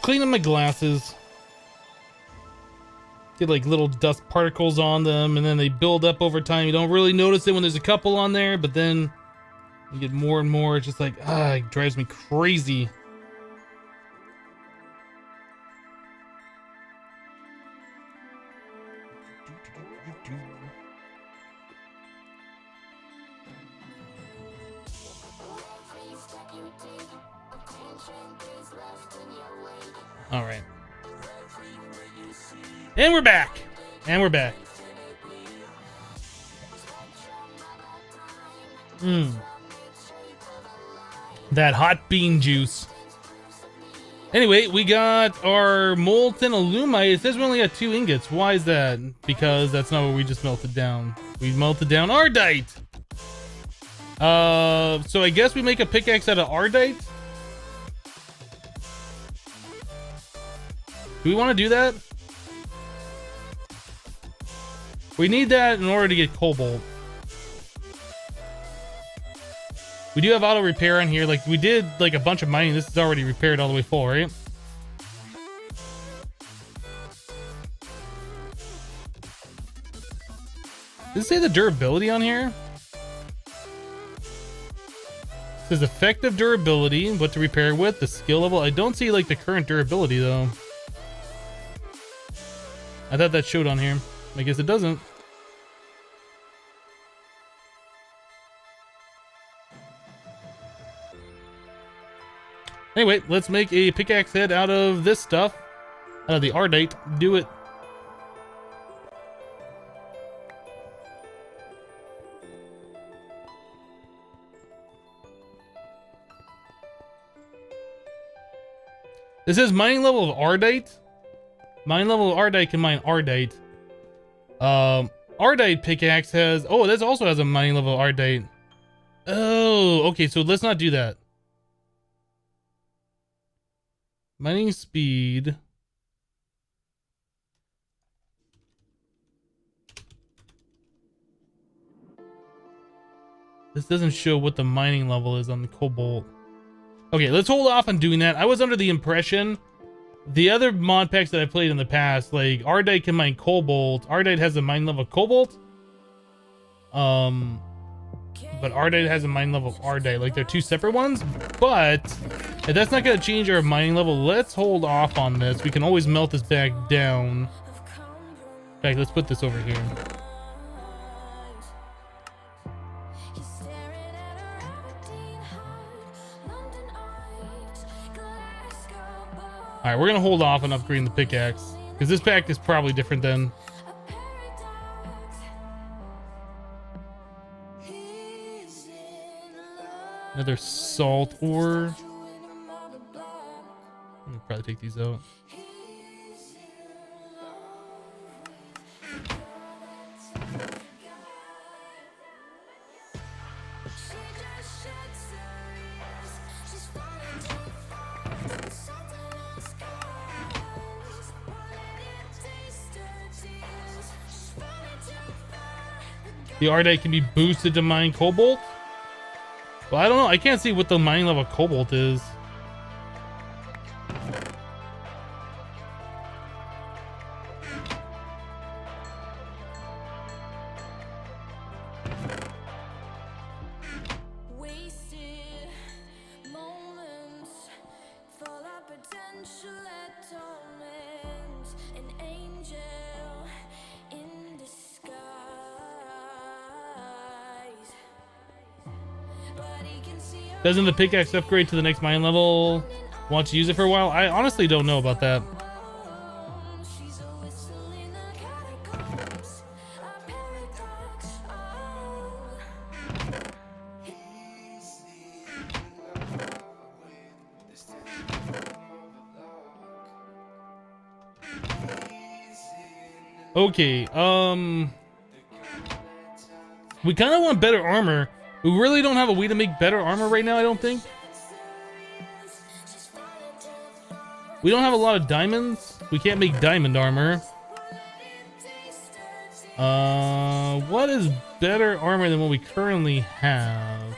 Cleaning my glasses. Get like little dust particles on them, and then they build up over time. You don't really notice it when there's a couple on there, but then you get more and more. It's just like, it drives me crazy. All right. And we're back. And we're back. that hot bean juice. Anyway, we got our molten alumite. It says we only got 2 ingots. Why is that? Because that's not what we just melted down. We melted down ardite. So I guess we make a pickaxe out of ardite. Do we want to do that? We need that in order to get cobalt. We do have auto repair on here. Like we did like a bunch of mining. This is already repaired all the way full, right? Does it say the durability on here? It says effective durability, what to repair with, the skill level. I don't see like the current durability though. I thought that showed on here. I guess it doesn't. Anyway, let's make a pickaxe head out of this stuff. Out of the ardite. Do it. This is mining level of ardite. Mine level of ardite can mine ardite. Ardite pickaxe has... Oh, this also has a mining level of ardite. Oh, okay, so let's not do that. Mining speed. This doesn't show what the mining level is on the cobalt. Okay, let's hold off on doing that. I was under the impression the other mod packs that I played in the past, like ardite can mine cobalt. Ardite has a mine level of cobalt. But ardite has a mine level of ardite. Like they're 2 separate ones. But if that's not gonna change our mining level, let's hold off on this. We can always melt this back down. In fact, let's put this over here. Alright, we're gonna hold off on upgrading the pickaxe. Because this pack is probably different than... Another salt ore. I'll probably take these out. The ardite can be boosted to mine cobalt. Well, I don't know. I can't see what the mining level of cobalt is. Doesn't the pickaxe upgrade to the next mine level? Want to use it for a while? I honestly don't know about that. Okay, we kind of want better armor. We really don't have a way to make better armor right now, I don't think. We don't have a lot of diamonds. We can't make diamond armor. What is better armor than what we currently have?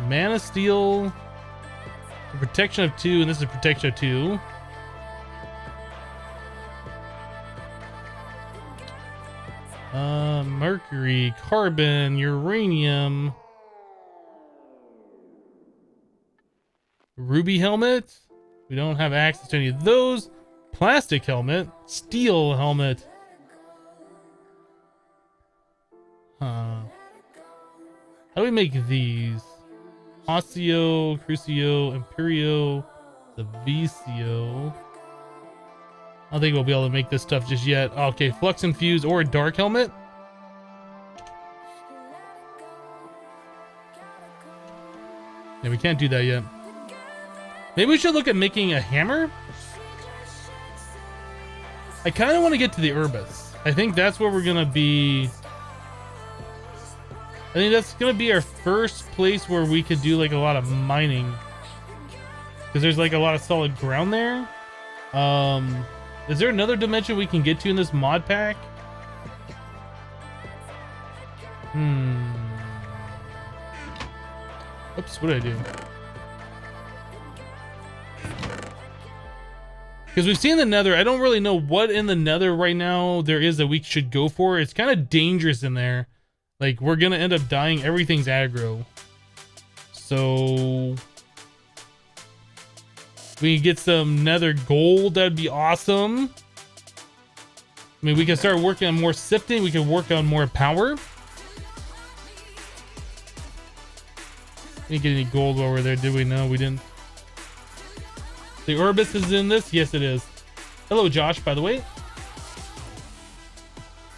Mana steel, protection of 2, and this is protection of 2. Mercury, carbon, uranium, ruby helmet. We don't have access to any of those. Plastic helmet, steel helmet. Huh. How do we make these? Osseo, Crucio, Imperio, the Vicio. I don't think we'll be able to make this stuff just yet. Okay, flux infused or a dark helmet. Yeah, we can't do that yet. Maybe we should look at making a hammer. I kind of want to get to the Urbis. I think that's where we're gonna be. I think that's gonna be our first place where we could do like a lot of mining, because there's like a lot of solid ground there. Is there another dimension we can get to in this mod pack? Oops, what did I do? Because we've seen the Nether. I don't really know what in the Nether right now there is that we should go for. It's kind of dangerous in there. Like, we're gonna end up dying. Everything's aggro. So we can get some Nether gold. That'd be awesome. I mean, we can start working on more sifting. We can work on more power. Didn't get any gold while we're there, did we? No, we didn't. The Urbis is in this? Yes, it is. Hello, Josh, by the way.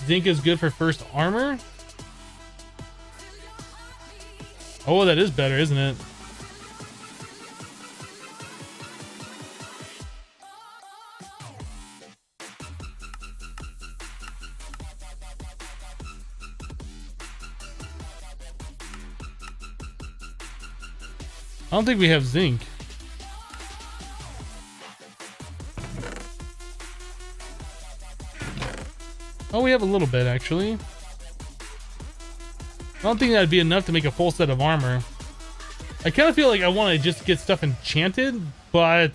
Zinc is good for first armor. Oh, that is better, isn't it? I don't think we have zinc. Oh, we have a little bit, actually. I don't think that'd be enough to make a full set of armor. I kind of feel like I want to just get stuff enchanted, but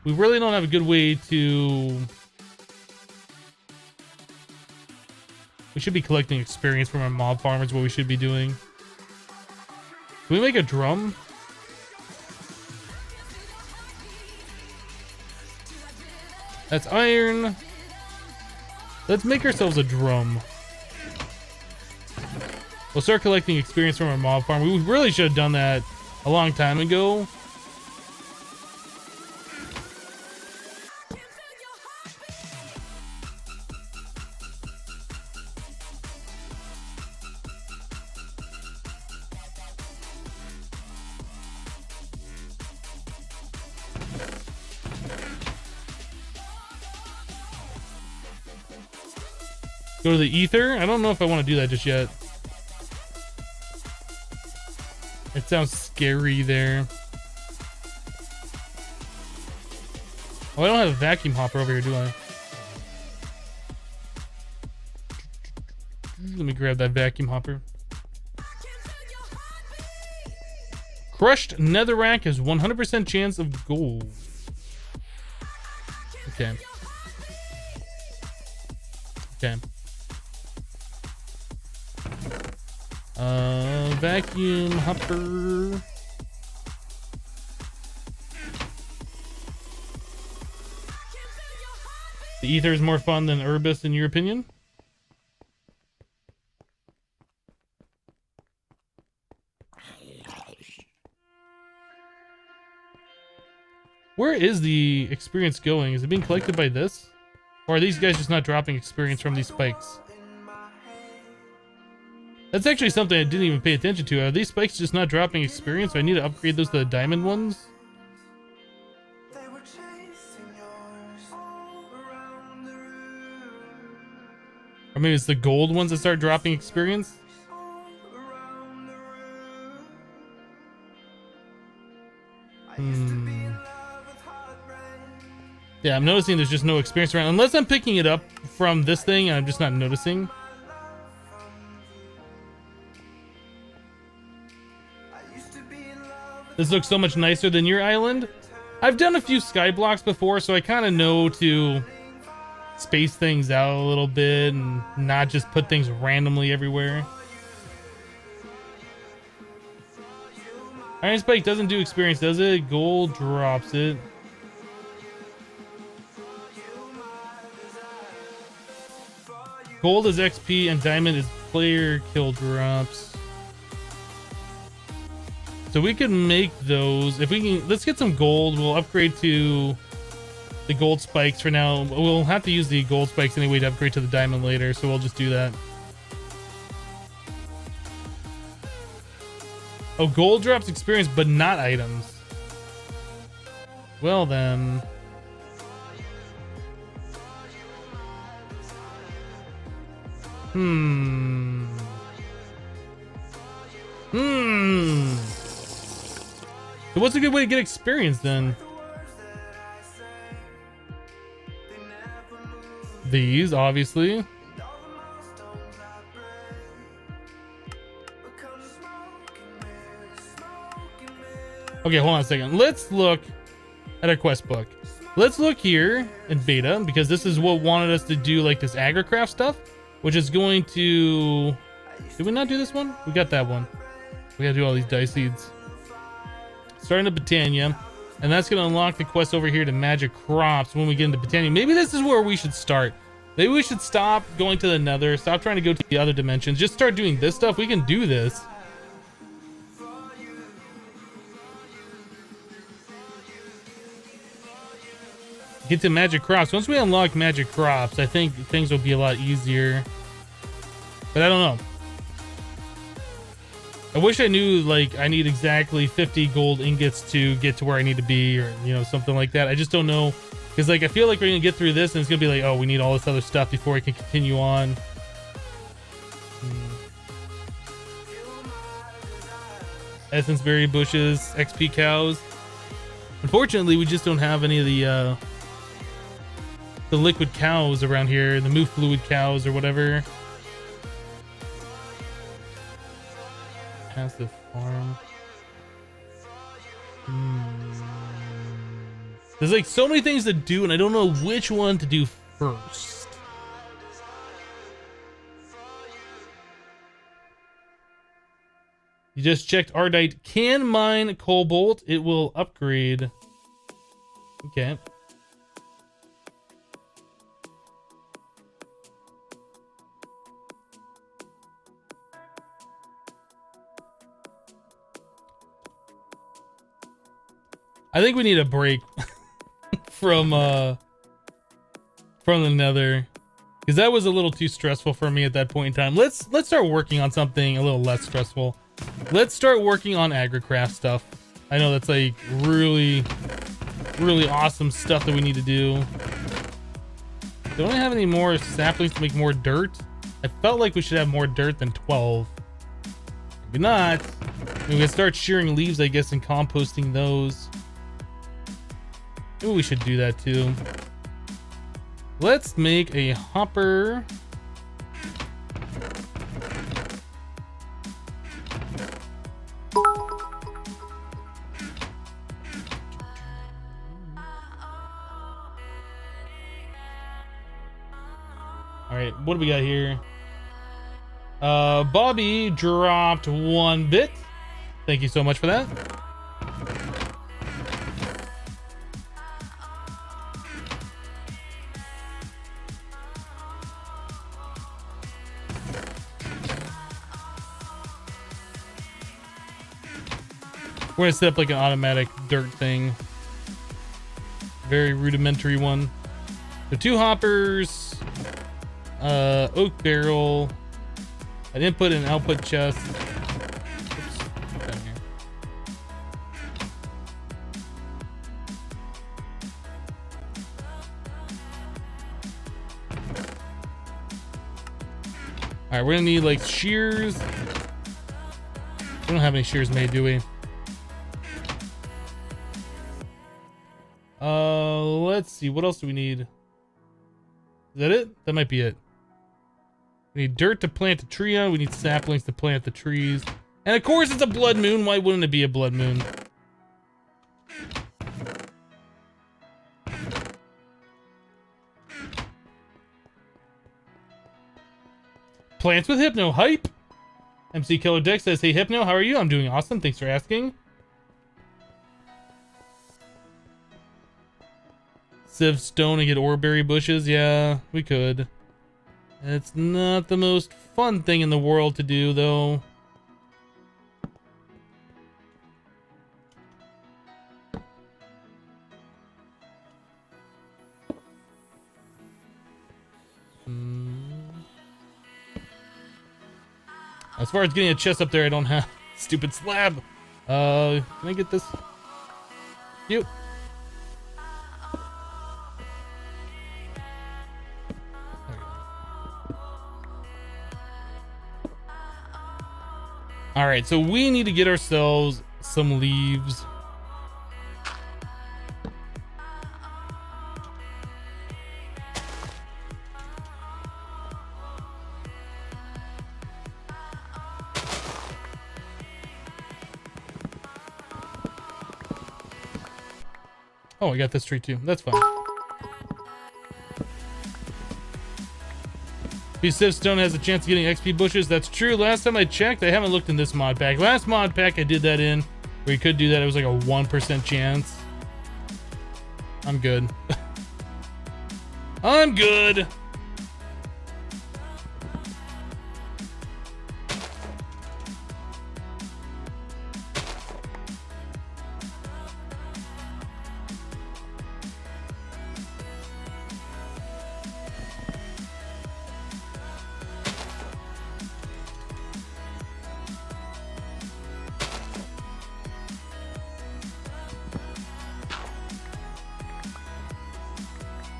we really don't have a good way to... We should be collecting experience from our mob farmers, what we should be doing. Can we make a drum? That's iron. Let's make ourselves a drum. We'll start collecting experience from our mob farm. We really should have done that a long time ago. Go to the ether? I don't know if I want to do that just yet. It sounds scary there. Oh, I don't have a vacuum hopper over here, do I? Let me grab that vacuum hopper. Crushed netherrack has 100% chance of gold. Okay. Okay. Vacuum hopper. The ether is more fun than Urbis, in your opinion? Where is the experience going? Is it being collected by this? Or are these guys just not dropping experience from these spikes? That's actually something I didn't even pay attention to. Are these spikes just not dropping experience? Do I need to upgrade those to the diamond ones? Or maybe it's the gold ones that start dropping experience? Yeah, I'm noticing there's just no experience around. Unless I'm picking it up from this thing and I'm just not noticing. This looks so much nicer than your island. I've done a few Skyblocks before, so I kind of know to space things out a little bit and not just put things randomly everywhere. Iron Spike doesn't do experience, does it? Gold drops it. Gold is XP and diamond is player kill drops. So we can make those. If we can, let's get some gold. We'll upgrade to the gold spikes for now. We'll have to use the gold spikes anyway to upgrade to the diamond later, so we'll just do that. Oh, gold drops experience, but not items. Well then. So what's a good way to get experience then? These, obviously. Okay, hold on a second. Let's look at our quest book. Let's look here in beta, because this is what wanted us to do, like this agricraft stuff, which is going to... Did we not do this one? We got that one. We gotta do all these dice seeds. Starting at Britannia, and that's gonna unlock the quest over here to Magic Crops when we get into Britannia. Maybe this is where we should start. Maybe we should stop going to the Nether, stop trying to go to the other dimensions, just start doing this stuff. We can do this. Get to Magic Crops. Once we unlock Magic Crops, I think things will be a lot easier. But I don't know. I wish I knew, like, I need exactly 50 gold ingots to get to where I need to be, or, you know, something like that. I just don't know. Because, like, I feel like we're going to get through this and it's going to be like, oh, we need all this other stuff before we can continue on. Essence berry bushes, XP cows. Unfortunately, we just don't have any of the liquid cows around here, the move fluid cows or whatever. Passive farm. There's like so many things to do and I don't know which one to do first. You just checked Ardite can mine cobalt. It will upgrade. Okay. I think we need a break from the Nether, because that was a little too stressful for me at that point in time. Let's start working on something a little less stressful. Let's start working on agricraft stuff. I know that's like really awesome stuff that we need to do. Don't I have any more saplings to make more dirt? I felt like we should have more dirt than 12. Maybe not. We can start shearing leaves, I guess, and composting those. Maybe we should do that too. Let's make a hopper. All right, what do we got here? Bobby dropped 1 bit. Thank you so much for that. We're gonna set up like an automatic dirt thing. Very rudimentary one. So 2 hoppers, oak barrel, an input and output chest. Oops, down here. All right, we're gonna need like shears. We don't have any shears made, do we? Let's see. What else do we need? Is that it? That might be it. We need dirt to plant a tree on. We need saplings to plant the trees. And of course, it's a blood moon. Why wouldn't it be a blood moon? Plants with Hypno. Hype! MC Killer Deck says, hey Hypno, how are you? I'm doing awesome. Thanks for asking. Sieve stone and get oreberry bushes. Yeah, we could. It's not the most fun thing in the world to do, though. As far as getting a chest up there, I don't have Stupid slab. Can I get this? You. All right, so we need to get ourselves some leaves. Oh, I got this tree too. That's fine. P6 Stone has a chance of getting XP bushes. That's true. Last time I checked, I haven't looked in this mod pack. Last mod pack I did that in, where you could do that. It was like a 1% chance. I'm good. I'm good.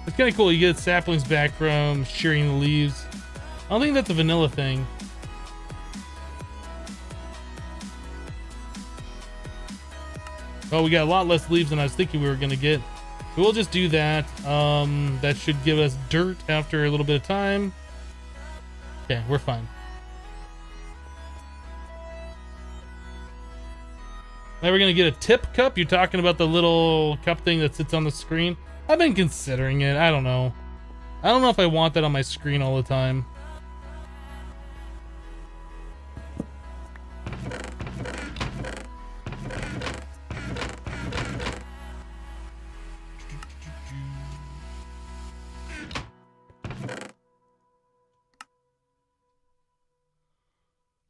It's kind of cool. You get saplings back from shearing the leaves. I don't think that's a vanilla thing. Oh, we got a lot less leaves than I was thinking we were going to get. So we'll just do that. That should give us dirt after a little bit of time. Okay, we're fine. Now we're going to get a tip cup. You're talking about the little cup thing that sits on the screen. I've been considering it. I don't know. I don't know if I want that on my screen all the time.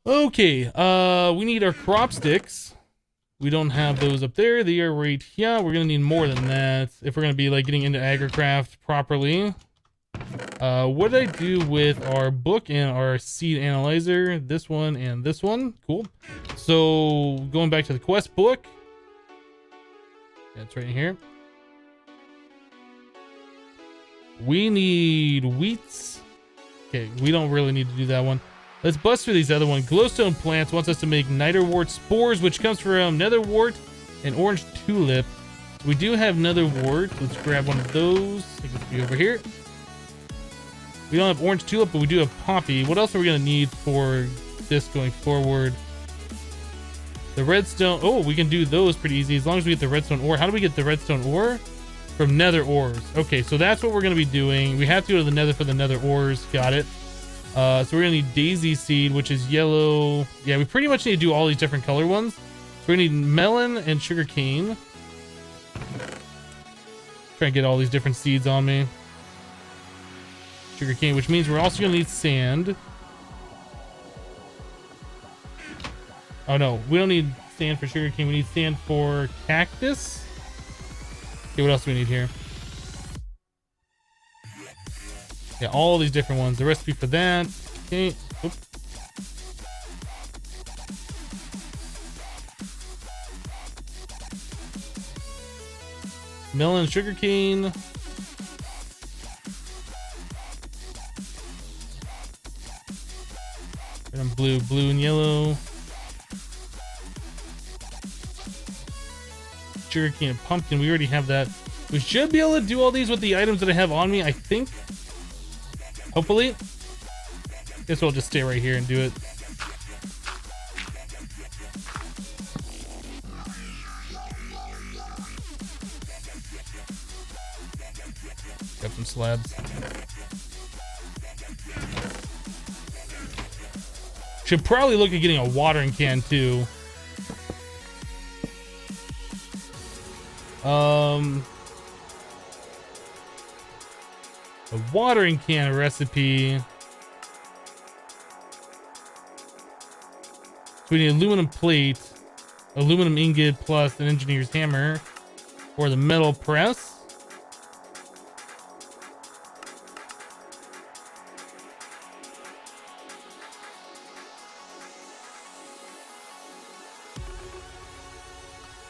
Okay, we need our crop sticks. We don't have those up there. They are right here. We're gonna need more than that if we're gonna be like getting into agricraft properly. What did I do with our book and our seed analyzer? This one and this one. Cool. So going back to the quest book. That's right here. We need wheats. Okay, we don't really need to do that one. Let's bust through these other ones. Glowstone plants wants us to make niterwort spores, which comes from netherwort and orange tulip. We do have netherwort. Let's grab one of those. I think it's be over here. We don't have orange tulip, but we do have poppy. What else are we going to need for this going forward? The redstone. Oh, we can do those pretty easy as long as we get the redstone ore. How do we get the redstone ore? From nether ores. Okay, so that's what we're going to be doing. We have to go to the nether for the nether ores. Got it. So we're gonna need daisy seed, which is yellow. Yeah, we pretty much need to do all these different color ones. So we're gonna need melon and sugar cane. Try and get all these different seeds on me. Sugar cane, which means we're also gonna need sand. Oh no, we don't need sand for sugar cane. We need sand for cactus. Okay, what else do we need here? Yeah, all these different ones. The recipe for that. Okay. Oop. Melon, sugarcane. Red and blue, blue and yellow. Sugarcane and pumpkin. We already have that. We should be able to do all these with the items that I have on me, I think. Hopefully. Guess we'll just stay right here and do it. Got some slabs. Should probably look at getting a watering can too. A watering can recipe. So we need aluminum plate, aluminum ingot plus an engineer's hammer, or the metal press.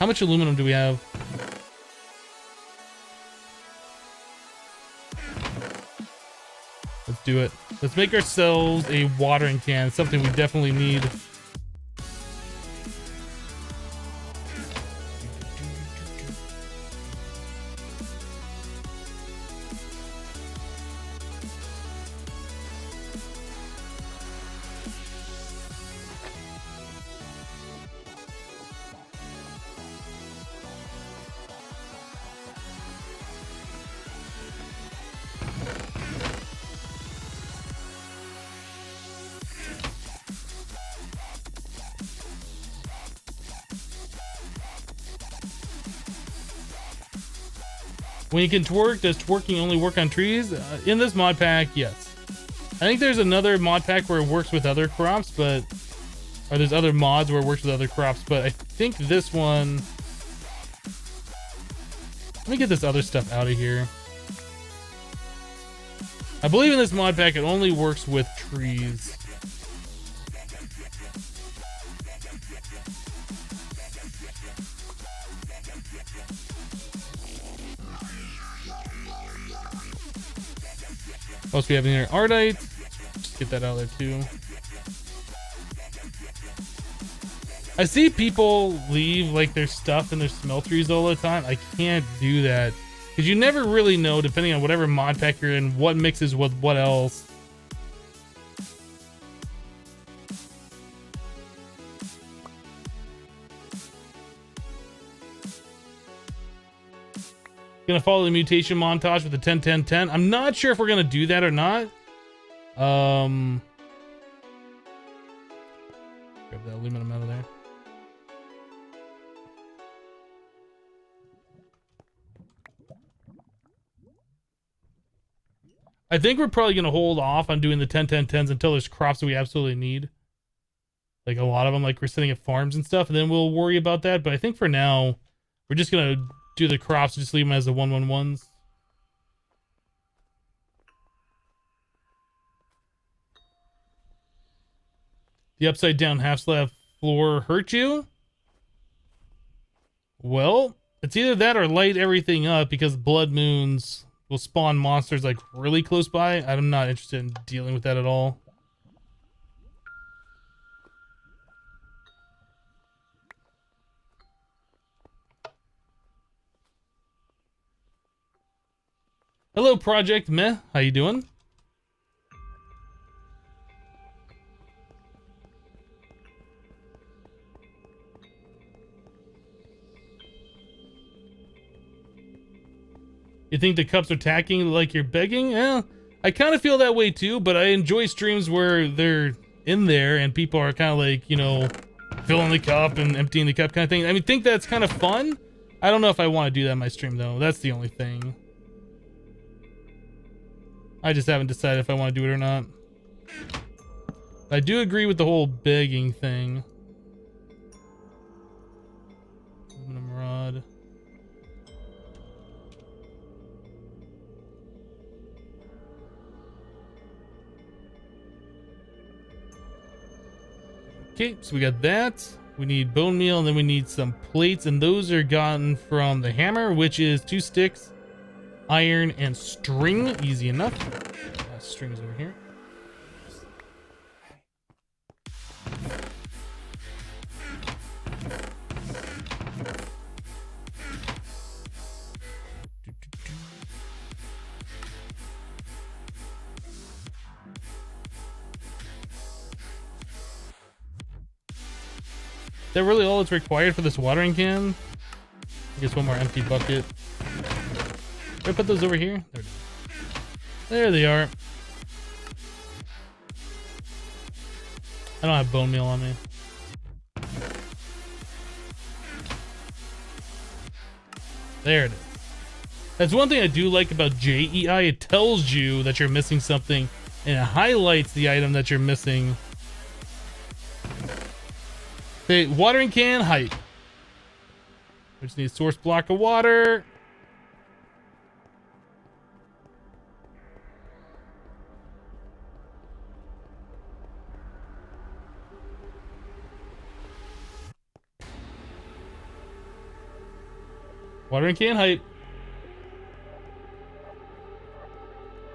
How much aluminum do we have? Let's do it. Let's make ourselves a watering can. It's something we definitely need. When you can twerk, does twerking only work on trees? In this mod pack, yes. I think there's another mod pack where it works with other crops, but... Or there's other mods where it works with other crops, but I think this one... Let me get this other stuff out of here. I believe in this mod pack it only works with trees. What else we have in here? Ardite. Just get that out of there too. I see people leave like their stuff in their smelteries all the time. I can't do that because you never really know, depending on whatever mod pack you're in, what mixes with what else. Gonna follow the mutation montage with the 10-10-10. I'm not sure if we're gonna do that or not. Grab that aluminum out of there. I think we're probably gonna hold off on doing the 10-10-10s until there's crops that we absolutely need. Like a lot of them, like we're sitting at farms and stuff, and then we'll worry about that. But I think for now, we're just gonna do the crops, just leave them as the 1-1-1s. The upside down half slab floor hurt you? Well, it's either that or light everything up because blood moons will spawn monsters like really close by. I'm not interested in dealing with that at all. Hello, Project Meh. How you doing? You think the cups are tacking like you're begging? Yeah, I kind of feel that way too, but I enjoy streams where they're in there and people are kind of like, you know, filling the cup and emptying the cup kind of thing. I mean, think that's kind of fun. I don't know if I want to do that in my stream though. That's the only thing. I just haven't decided if I want to do it or not. I do agree with the whole begging thing. Aluminum rod. Okay, so we got that. We need bone meal, and then we need some plates, and those are gotten from the hammer, which is 2 sticks, iron, and string. Easy enough. String's over here. Is that really all that's required for this watering can? I guess one more empty bucket. Did I put those over here? There they are. I don't have bone meal on me. There it is. That's one thing I do like about JEI. It tells you that you're missing something and it highlights the item that you're missing. Okay, watering can height. We just need a source block of water. Watering can hype.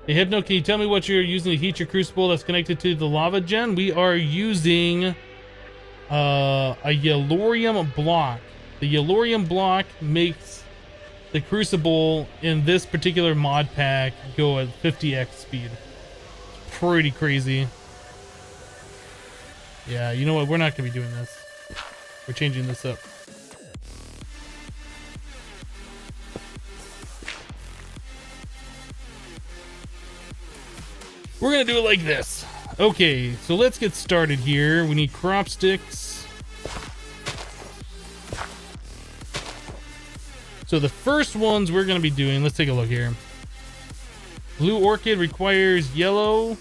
Hey Hypno, can you tell me what you're using to heat your crucible that's connected to the lava gen? We are using a yellorium block. The yellorium block makes the crucible in this particular mod pack go at 50x speed. It's pretty crazy. Yeah, you know what? We're not gonna be doing this. We're changing this up. We're gonna do it like this. Okay, so let's get started here. We need crop sticks. So the first ones we're gonna be doing, let's take a look here. Blue orchid requires yellow.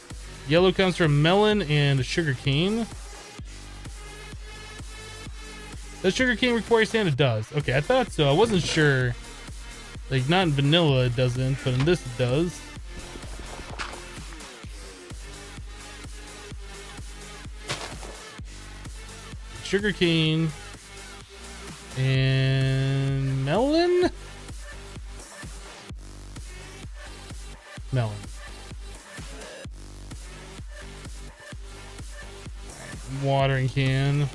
Yellow comes from melon and sugarcane. Does sugarcane require sand? It does. Okay, I thought so. I wasn't sure. Like, not in vanilla it doesn't, but in this it does. Sugarcane and melon. Watering can.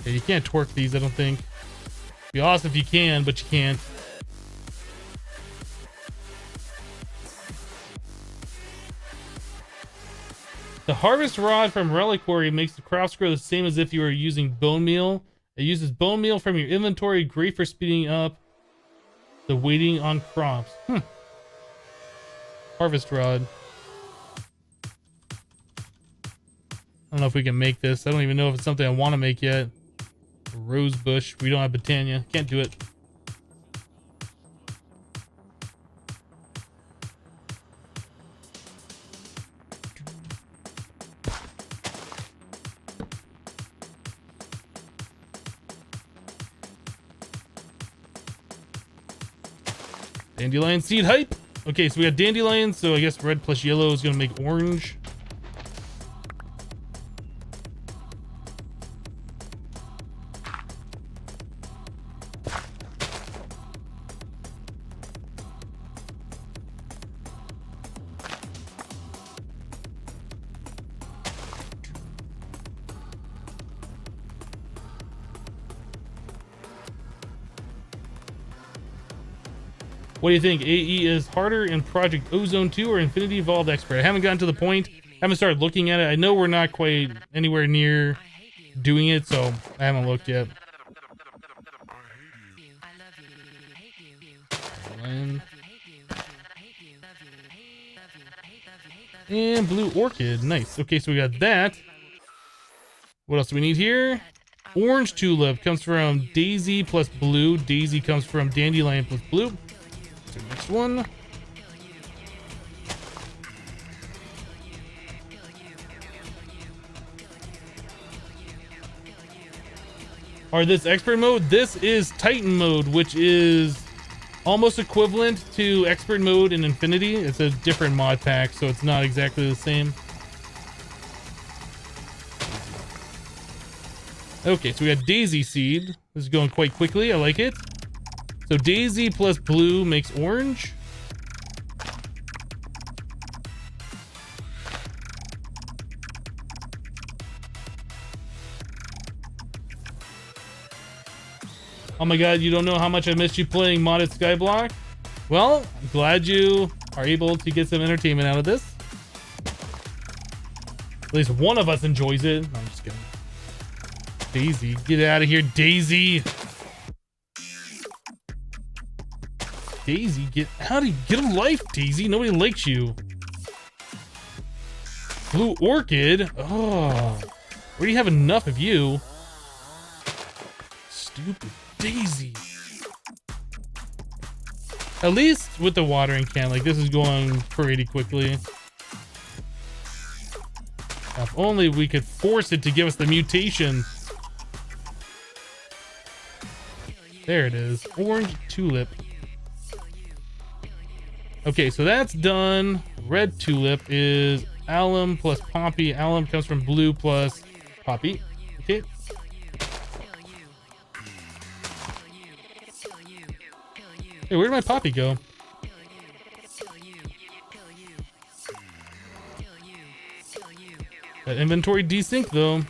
Yeah, you can't torque these, I don't think. Be awesome if you can, but you can't. The harvest rod from reliquary makes the crops grow the same as if you were using bone meal. It uses bone meal from your inventory, great for speeding up the waiting on crops. Harvest rod. I don't know if we can make this. I don't even know if it's something I want to make yet. Rose bush. We don't have Botania. Can't do it. Dandelion seed hype. Okay, so we got dandelion, so I guess red plus yellow is gonna make orange. What do you think? AE is harder in Project Ozone 2 or Infinity Evolved Expert? I haven't gotten to the point. I haven't started looking at it. I know we're not quite anywhere near doing it, so I haven't looked yet. And blue orchid. Nice. Okay, so we got that. What else do we need here? Orange tulip comes from daisy plus blue. Daisy comes from dandelion plus blue. So next one. Or this expert mode? This is Titan mode, which is almost equivalent to expert mode in Infinity. It's a different mod pack, so it's not exactly the same. Okay, so we got daisy seed. This is going quite quickly. I like it. So daisy plus blue makes orange. Oh my god, you don't know how much I missed you playing modded Skyblock? Well, I'm glad you are able to get some entertainment out of this. At least one of us enjoys it. No, I'm just kidding. Daisy, get out of here, Daisy. Daisy, get out of here. Get a life, Daisy. Nobody likes you. Blue orchid. Oh, where do you have enough of you? Stupid Daisy. At least with the watering can, like this is going pretty quickly. If only we could force it to give us the mutation. There it is. Orange tulip. Okay, so that's done. Red tulip is alum plus poppy. Alum comes from blue plus poppy. Okay. Hey, where did my poppy go? That inventory desync though.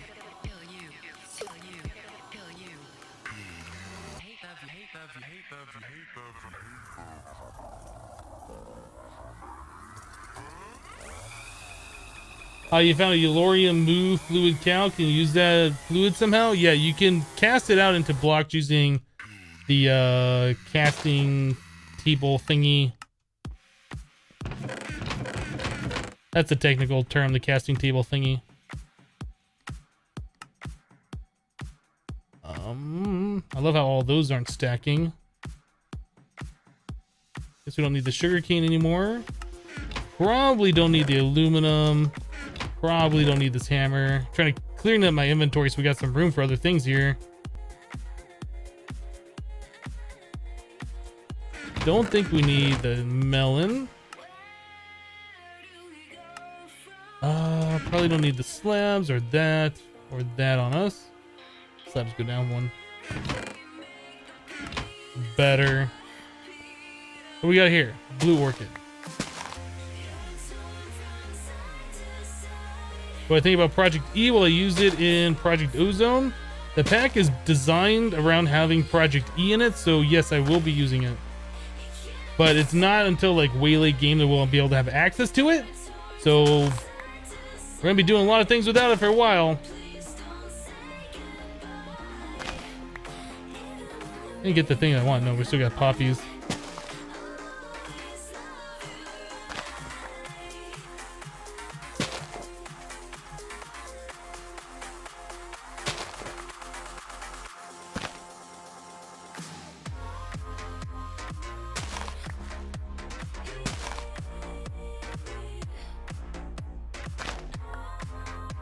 You found a Eulorium Moo fluid cow. Can you use that fluid somehow? Yeah, you can cast it out into blocks using the casting table thingy. That's a technical term, the casting table thingy. I love how all those aren't stacking. Guess we don't need the sugarcane anymore. Probably don't need the aluminum. Probably don't need this hammer. Trying to clear up my inventory so we got some room for other things here. Don't think we need the melon. Probably don't need the slabs or that on us. Slabs go down one. Better. What we got here? Blue orchid. What I think about Project E? Will I use it in Project Ozone? The pack is designed around having Project E in it, so yes, I will be using it. But it's not until like way late game that we'll be able to have access to it. So we're gonna be doing a lot of things without it for a while. Didn't get the thing I want. No, we still got poppies.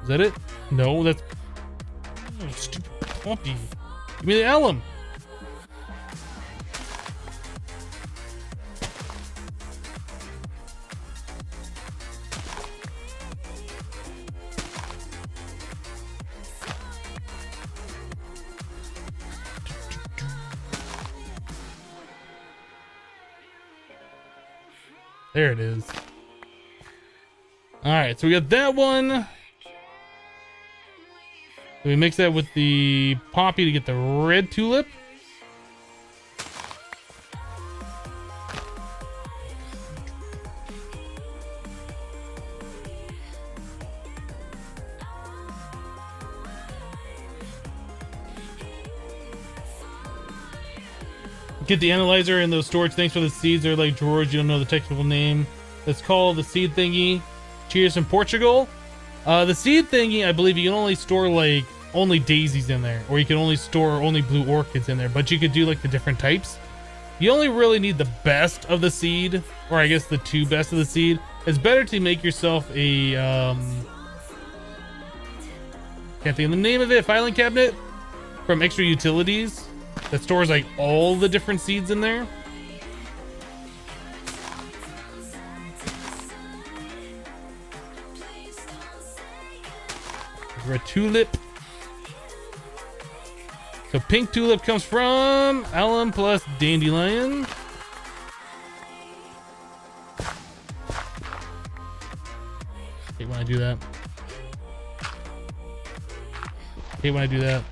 Is that it? No, that's... Oh, stupid poppy. Give me the alum. There it is. All right, so we got that one. We mix that with the poppy to get the red tulip. Get the analyzer and those storage. Thanks for the seeds. They're like drawers. You don't know the technical name. That's called the seed thingy. Cheers from Portugal. The seed thingy, I believe you can only store like only daisies in there, or you can only store only blue orchids in there, but you could do like the different types. You only really need the best of the seed, or I guess the two best of the seed. It's better to make yourself a can't think of the name of it, filing cabinet from Extra Utilities that stores like all the different seeds in there. Red tulip. So pink tulip comes from alum plus dandelion. Hate when I do that. Hate when I do that.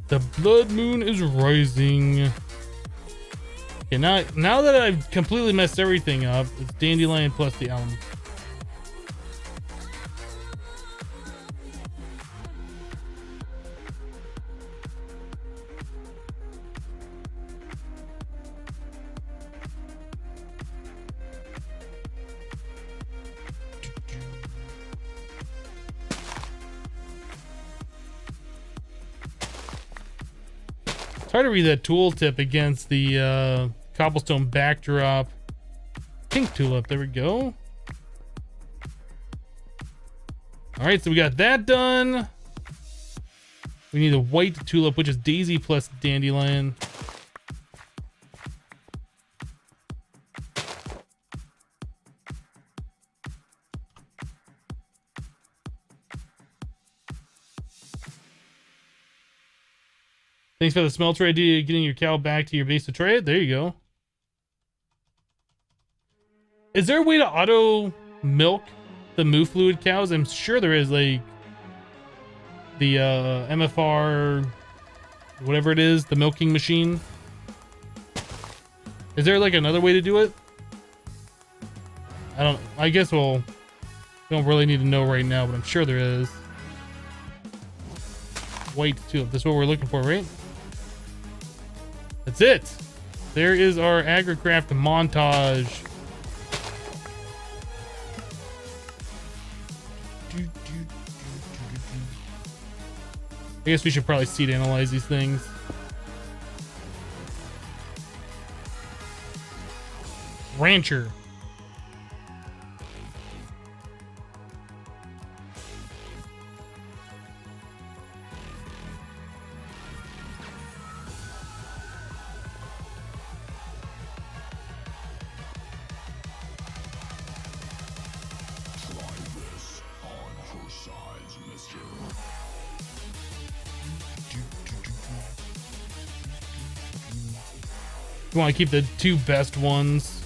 The blood moon is rising. Okay, now that I've completely messed everything up, it's dandelion plus the alum. It's hard to read that tooltip against the cobblestone backdrop. Pink tulip, there we go. All right, so we got that done. We need a white tulip, which is daisy plus dandelion. Thanks for the smelter idea, getting your cow back to your base to trade. There you go. Is there a way to auto milk the moo fluid cows? I'm sure there is, like the MFR, whatever it is, the milking machine. Is there like another way to do it? I guess we don't really need to know right now, but I'm sure there is. White tulip, that's what we're looking for, right? That's it. There is our agricraft montage. I guess we should probably seed analyze these things. Rancher. You want to keep the two best ones.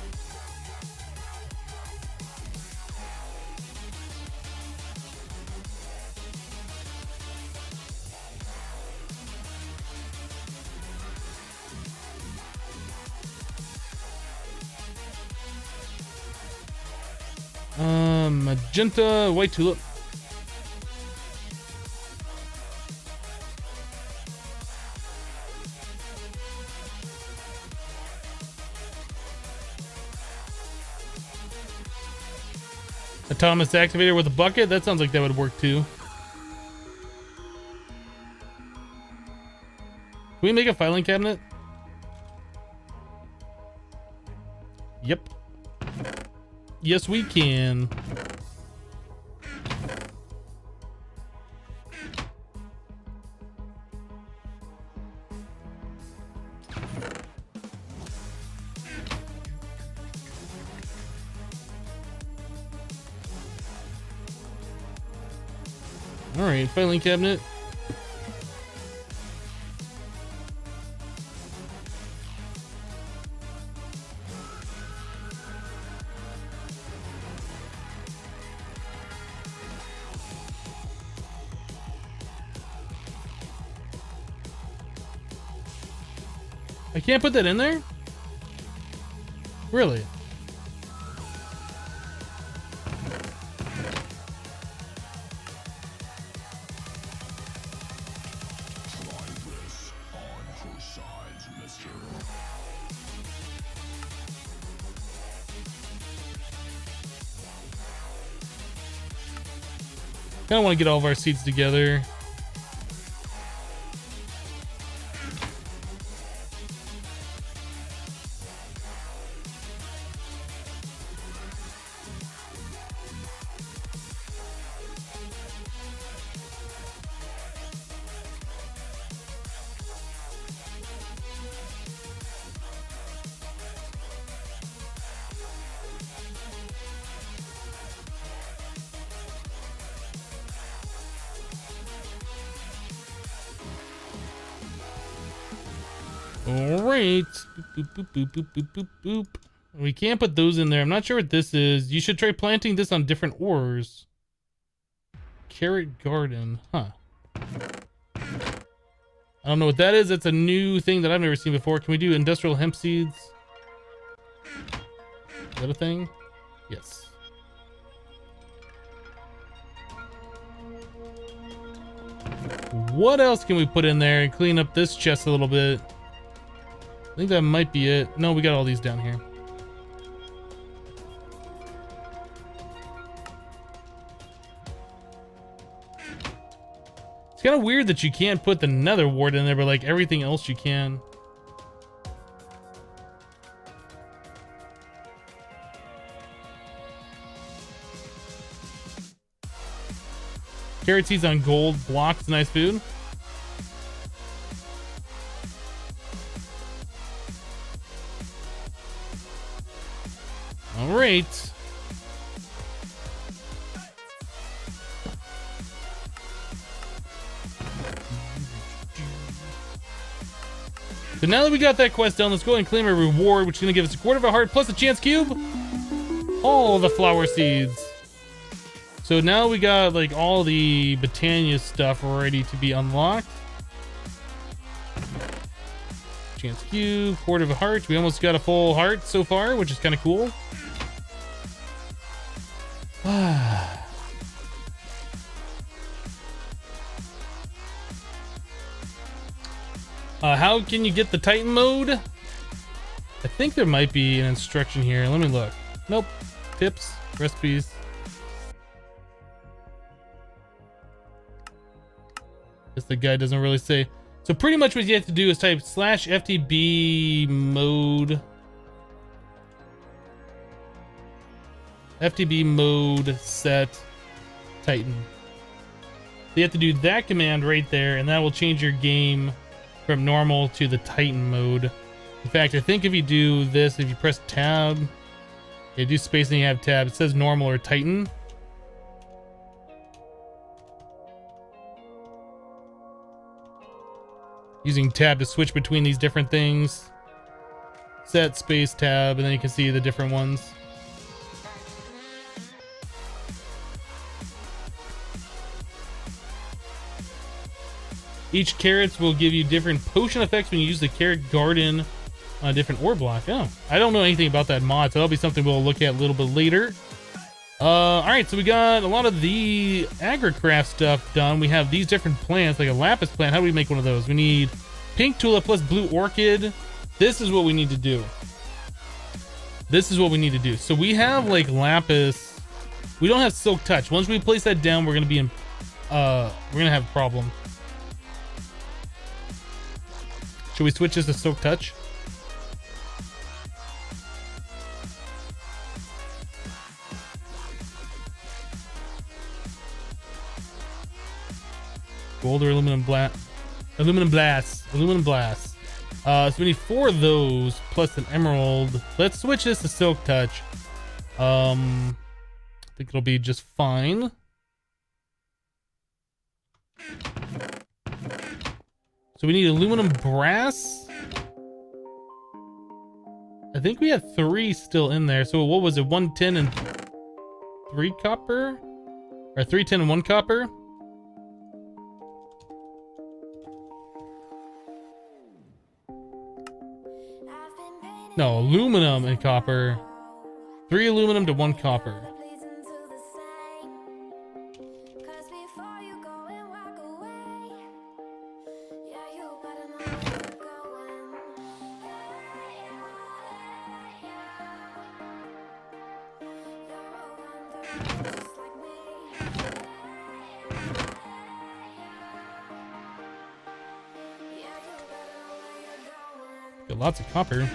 Magenta, white tulip. Autonomous activator with a bucket? That sounds like that would work too. Can we make a filing cabinet? Yep. Yes, we can. All right, filing cabinet. I can't put that in there? Really? Kind of want to get all of our seeds together. All right. Boop, boop, boop, boop, boop, boop, boop. We can't put those in there. I'm not sure what this is. You should try planting this on different ores. Carrot garden. Huh. I don't know what that is. That's a new thing that I've never seen before. Can we do industrial hemp seeds? Is that a thing? Yes. What else can we put in there and clean up this chest a little bit? I think that might be it. No, we got all these down here. It's kind of weird that you can't put the nether wart in there, but like everything else you can. Carrot seeds on gold blocks, nice food. All right. So now that we got that quest done, let's go and claim a reward, which is gonna give us a quarter of a heart plus a chance cube. All the flower seeds. So now we got like all the Botania stuff ready to be unlocked. Chance cube, quarter of a heart. We almost got a full heart so far, which is kind of cool. How can you get the Titan mode? I think there might be an instruction here. Let me look. Nope. Tips, recipes. Guess the guy doesn't really say. So pretty much what you have to do is type /FTB mode. FTB mode set Titan. So you have to do that command right there, and that will change your game from normal to the Titan mode. In fact, I think if you do this, if you press tab, you do space and you have tab, it says normal or Titan. Using tab to switch between these different things. Set, space, tab, and then you can see the different ones. Each carrots will give you different potion effects when you use the carrot garden on a different ore block. Oh, I don't know anything about that mod, so that'll be something we'll look at a little bit later. Alright, so we got a lot of the agricraft stuff done. We have these different plants, like a lapis plant. How do we make one of those? We need pink tulip plus blue orchid. This is what we need to do. This is what we need to do. So we have like lapis. We don't have silk touch. Once we place that down, we're gonna be in we're gonna have a problem. Should we switch this to silk touch? Gold or aluminum blast? Aluminum blast. So we need 4 of those plus an emerald. Let's switch this to silk touch. I think it'll be just fine. So we need aluminum brass. I think we have 3 still in there. So what was it? 1 tin and 3 copper? Or 3 tin and 1 copper? No, aluminum and copper. 3 aluminum to 1 copper. Got lots of copper.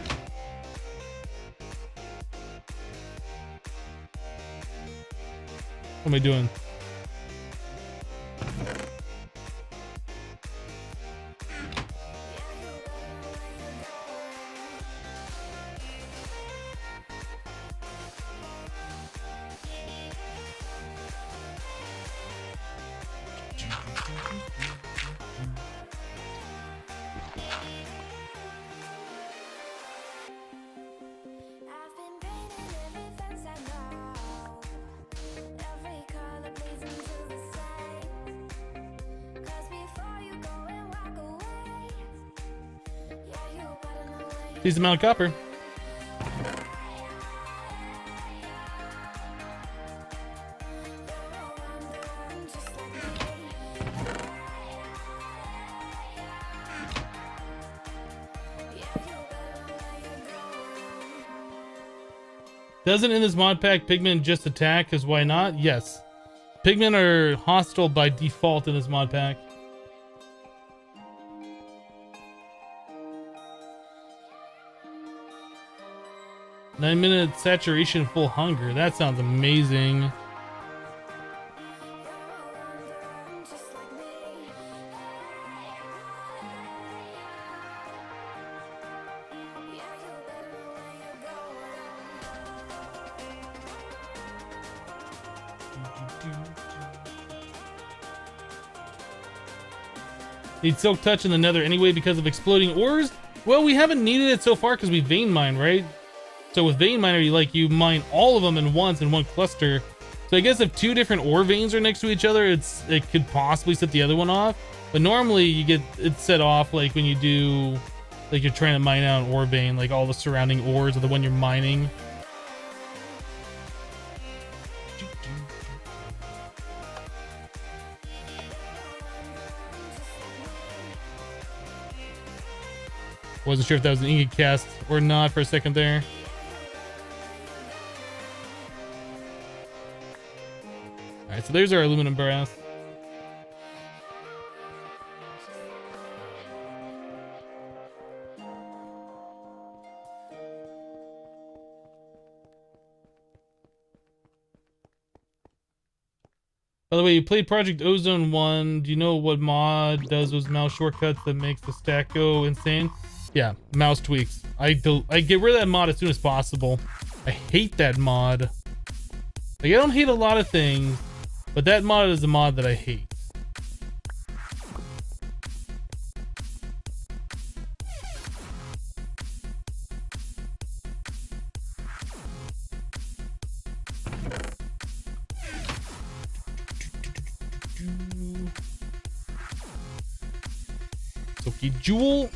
What am I doing? Decent amount of copper. Doesn't in this mod pack pigmen just attack? Because why not? Yes. Pigmen are hostile by default in this mod pack. Nine-minute saturation, full hunger. That sounds amazing. Need silk touch in the nether anyway because of exploding ores? Well, we haven't needed it so far because we vein mine, right? So with vein miner, you mine all of them in once in one cluster. So I guess if two different ore veins are next to each other, it could possibly set the other one off. But normally you get it set off like when you do, like you're trying to mine out an ore vein, like all the surrounding ores of the one you're mining. Wasn't sure if that was an ingot cast or not for a second there. Alright, so there's our aluminum brass. By the way, you played Project Ozone 1. Do you know what mod does those mouse shortcuts that makes the stack go insane? Yeah, mouse tweaks. I get rid of that mod as soon as possible. I hate that mod. Like, I don't hate a lot of things, but that mod is a mod that I hate. Soaky Jewel.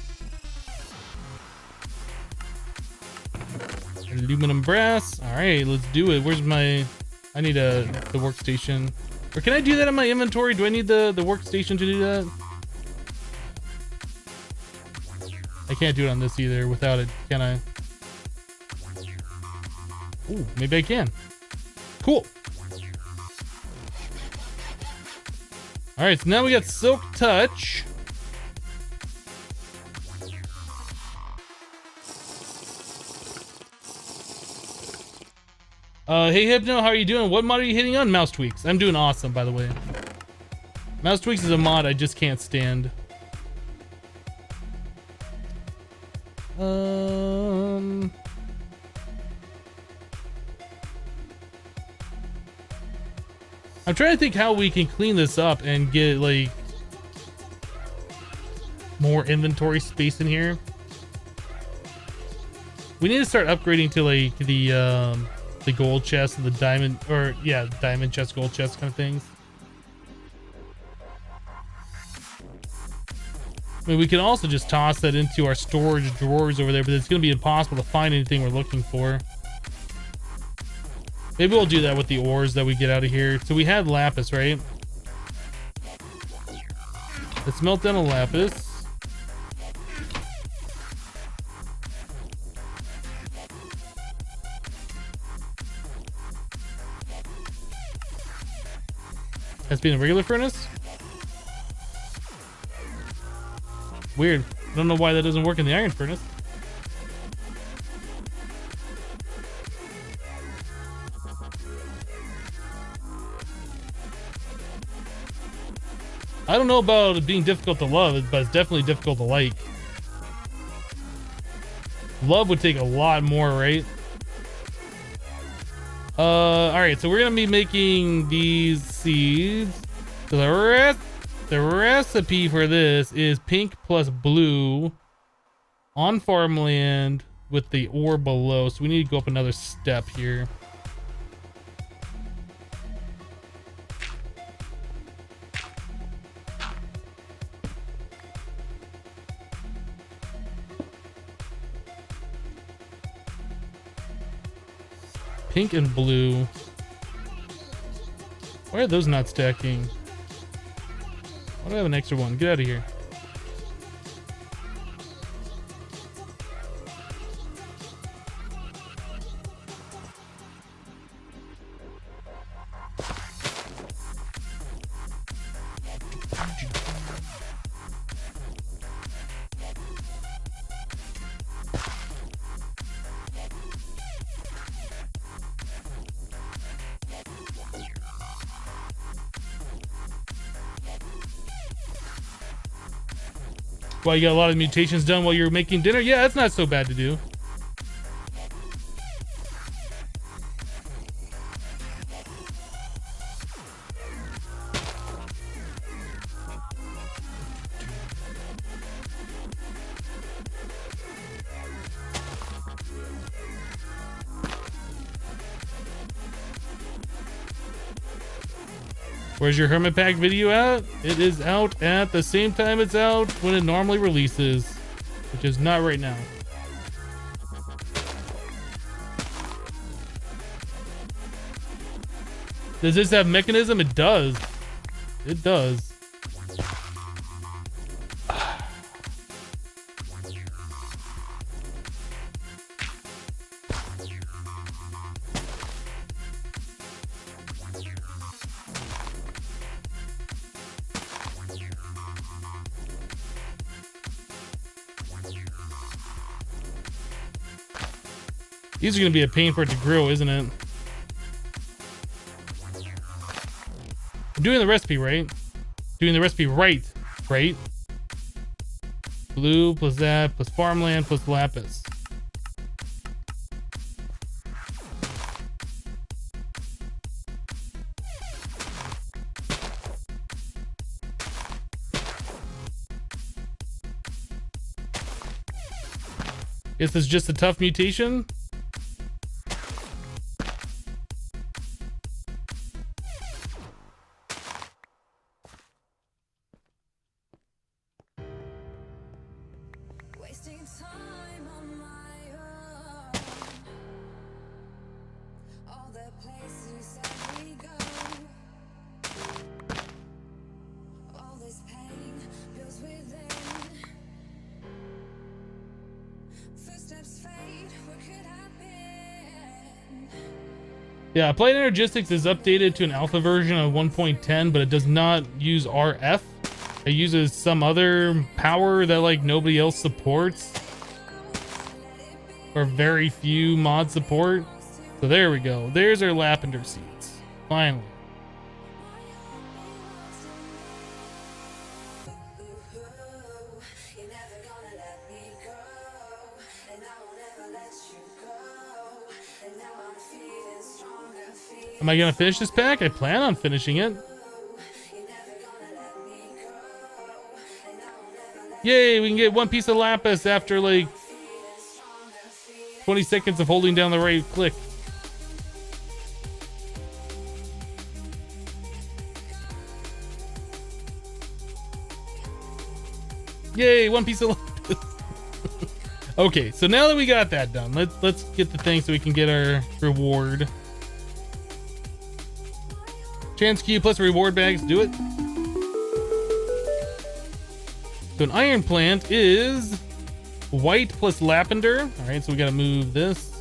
Aluminum brass. Alright, let's do it. Where's my... I need the workstation. Or can I do that in my inventory? Do I need the workstation to do that? I can't do it on this either without it, can I? Ooh, maybe I can. Cool. Alright, so now we got Silk Touch. Hey Hypno, how are you doing? What mod are you hitting on? Mouse tweaks. I'm doing awesome, by the way. Mouse tweaks is a mod I just can't stand. I'm trying to think how we can clean this up and get like more inventory space in here. We need to start upgrading to like the gold chest and the diamond, or yeah, diamond chest, gold chest kind of things. I mean, we can also just toss that into our storage drawers over there, but it's going to be impossible to find anything we're looking for. Maybe we'll do that with the ores that we get out of here. So we had lapis, right? Let's melt down a lapis. Has been a regular furnace? Weird. I don't know why that doesn't work in the iron furnace. I don't know about it being difficult to love, but it's definitely difficult to like. Love would take a lot more, right? Alright, so we're gonna be making these seeds. So the recipe for this is pink plus blue on farmland with the ore below. So we need to go up another step here. Pink and blue. Why are those not stacking? Why do I have an extra one? Get out of here. Well, you got a lot of mutations done while you're making dinner? Yeah, that's not so bad to do. Where's your Hermit Pack video out? It is out at the same time it's out when it normally releases, which is not right now. Does this have mechanism? It does. It does. These are going to be a pain for it to grow, isn't it? I'm doing the recipe right. Doing the recipe right. Right? Blue plus that plus farmland plus lapis. Is this just a tough mutation? Yeah, Applied Energistics is updated to an alpha version of 1.10, but it does not use RF. It uses some other power that like nobody else supports, or very few mods support. So there we go. There's our lavender seeds. Finally. Am I gonna finish this pack? I plan on finishing it. Yay, we can get one piece of lapis after like 20 seconds of holding down the right click. Yay, one piece of lapis. Okay, so now that we got that done, let's get the thing so we can get our reward. Chance Q plus reward bags, do it. So an iron plant is white plus lavender. All right, so we got to move this.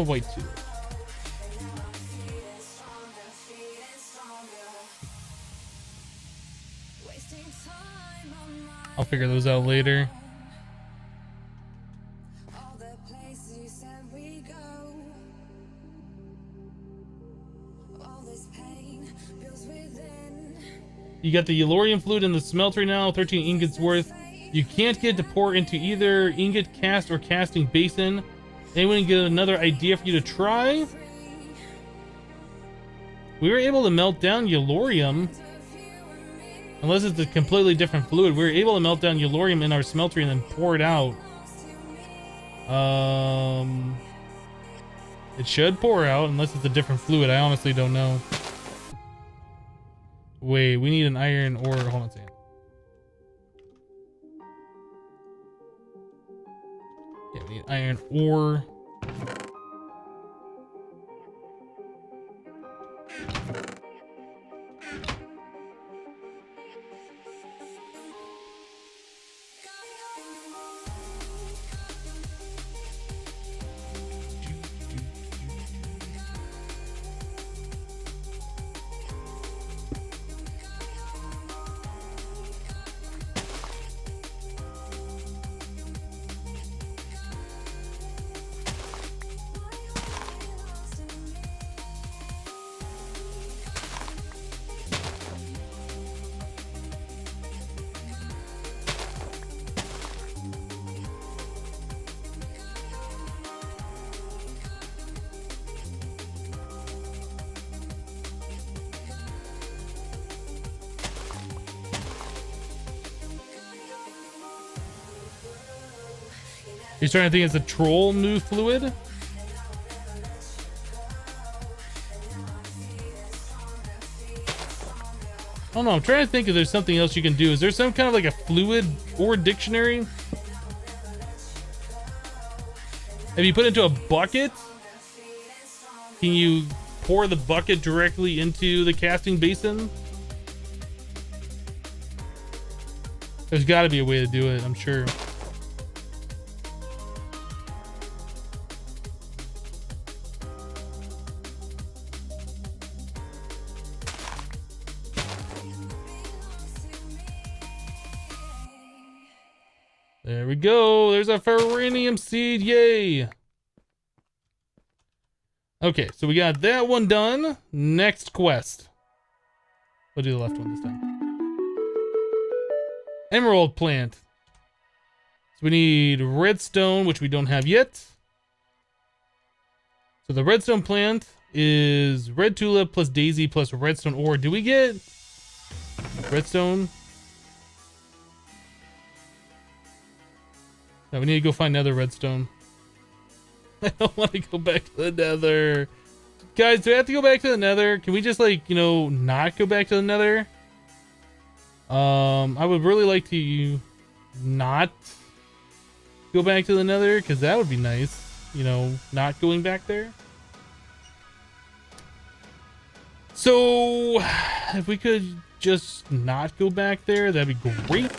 White too. I'll figure those out later. You got the Yellorium fluid in the smeltery now, 13 ingots worth. You can't get to pour into either ingot cast or casting basin. Anyone get another idea for you to try? We were able to melt down Yellorium. Unless it's a completely different fluid. We were able to melt down Yellorium in our smeltery and then pour it out. It should pour out unless it's a different fluid. I honestly don't know. Wait, we need an iron ore. Hold on a second. Yeah, we need iron ore. You're starting to think it's a troll new fluid? I don't know, I'm trying to think if there's something else you can do. Is there some kind of like a fluid or dictionary? If you put it into a bucket, can you pour the bucket directly into the casting basin? There's got to be a way to do it, I'm sure. There we go. There's a ferronium seed. Yay. Okay, so we got that one done. Next quest. We'll do the left one this time. Emerald plant. So we need redstone, which we don't have yet. So the redstone plant is red tulip plus daisy plus redstone ore. Do we get redstone? No, we need to go find another redstone. I don't want to go back to the nether. Guys, do I have to go back to the nether? Can we just, like, you know, not go back to the nether? I would really like to not go back to the nether, because that would be nice. You know, not going back there. So, if we could just not go back there, that'd be great.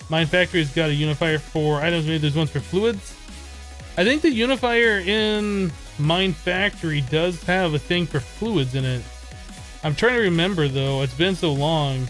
Mine Factory's got a unifier for items. Maybe there's ones for fluids. I think the unifier in Mine Factory does have a thing for fluids in it. I'm trying to remember though. It's been so long.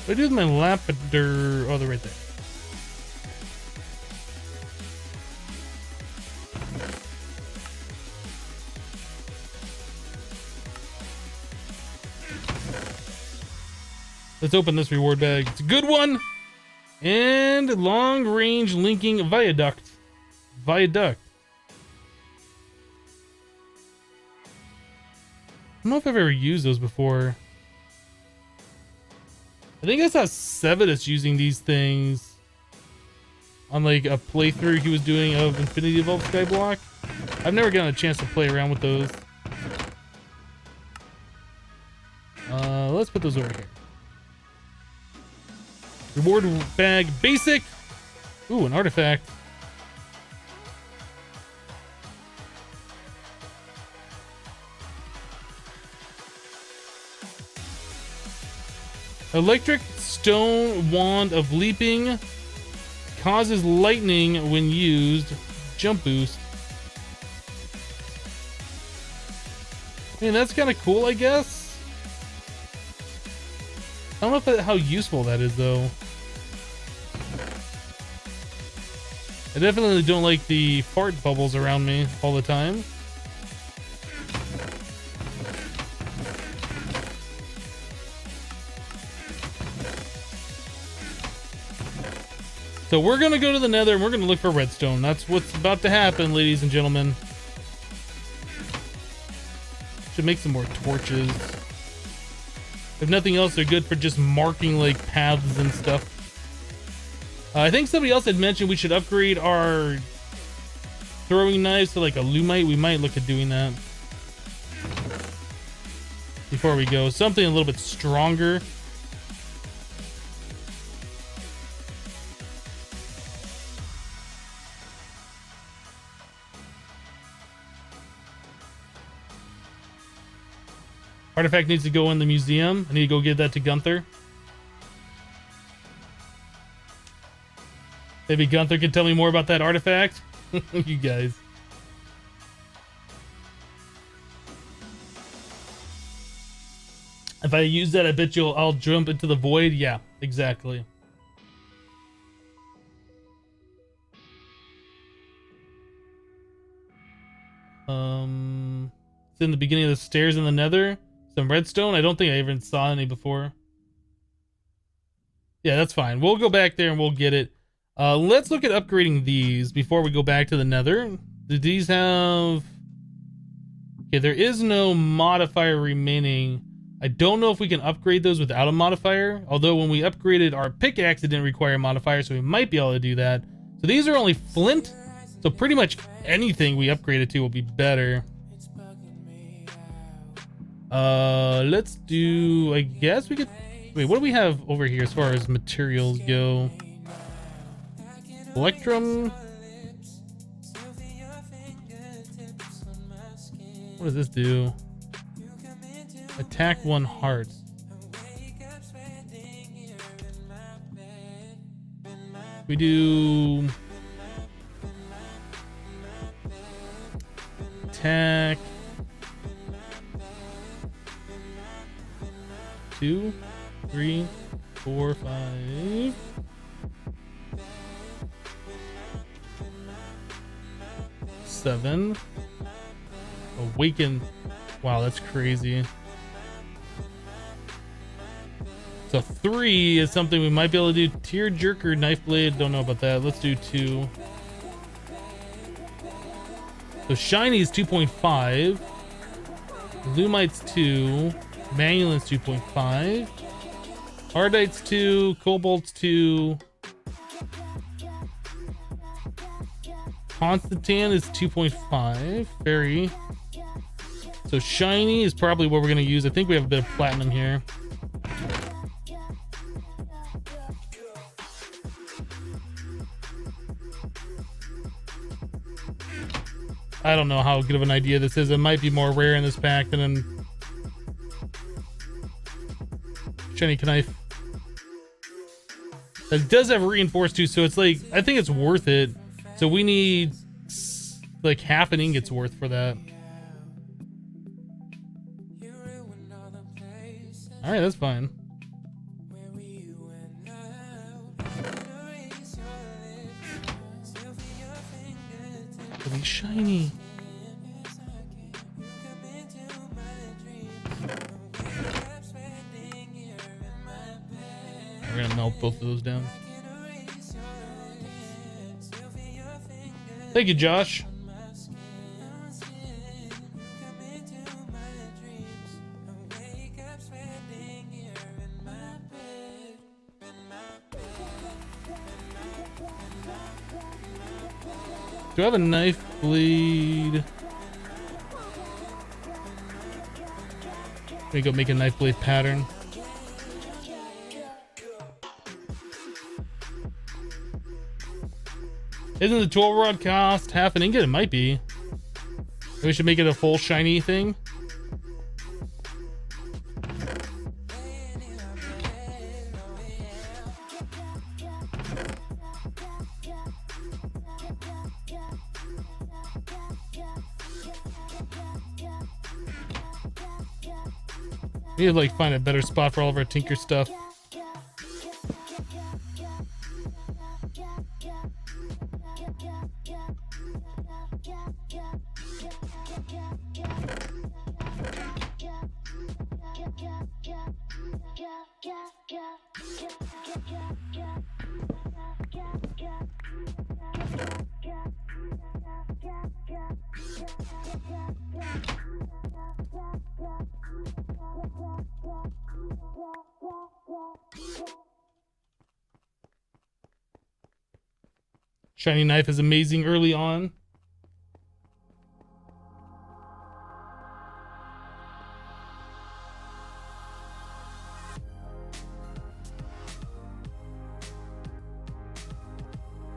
What do I do with my lapidar? Oh, they're right there. Let's open this reward bag. It's a good one. And long range linking viaduct. Viaduct. I don't know if I've ever used those before. I think I saw Sevidus using these things on like a playthrough he was doing of Infinity Vault Skyblock. I've never gotten a chance to play around with those. Let's put those over here. Reward bag basic. Ooh, an artifact. Electric stone wand of leaping causes lightning when used. Jump boost. I mean, that's kind of cool, I guess. I don't know if how useful that is, though. I definitely don't like the fart bubbles around me all the time. So we're gonna go to the nether and we're gonna look for redstone. That's what's about to happen, ladies and gentlemen. Should make some more torches. If nothing else, they're good for just marking like paths and stuff. I think somebody else had mentioned we should upgrade our throwing knives to like a lumite. We might look at doing that before we go. Something a little bit stronger. Artifact needs to go in the museum. I need to go give that to Gunther. Maybe Gunther can tell me more about that artifact. You guys. If I use that, I bet I'll jump into the void. Yeah, exactly. It's in the beginning of the stairs in the nether. Some redstone. I don't think I even saw any before. Yeah, that's fine. We'll go back there and we'll get it. Let's look at upgrading these before we go back to the nether. Do these have... Okay, there is no modifier remaining. I don't know if we can upgrade those without a modifier. Although when we upgraded our pickaxe, it didn't require a modifier, so we might be able to do that. So these are only flint. So pretty much anything we upgrade it to will be better. Let's do... I guess we could... Wait, what do we have over here as far as materials go? Electrum. What does this do? Attack 1 heart. We do... Attack... 2, 3, 4, 5. Seven. Awaken. Wow, that's crazy. So 3 is something we might be able to do. Tear jerker, knife blade. Don't know about that. Let's do 2. So shiny is 2.5. Lumite's 2. Manulin's 2.5. Hardite's 2. Cobalt's 2. Constantan is 2.5. Fairy. So shiny is probably what we're going to use. I think we have a bit of platinum here. I don't know how good of an idea this is. It might be more rare in this pack than in shiny knife. It does have reinforced too, so it's like, I think it's worth it. So we need like half an ingot's worth for that. All right, that's fine. It'll be shiny. We're gonna melt both of those down. Thank you, Josh. Do I have a knife blade? Let me go make a knife blade pattern. Isn't the tool rod cost half an ingot? It might be. We should make it a full shiny thing. We need to like find a better spot for all of our tinker stuff. Shiny knife is amazing early on.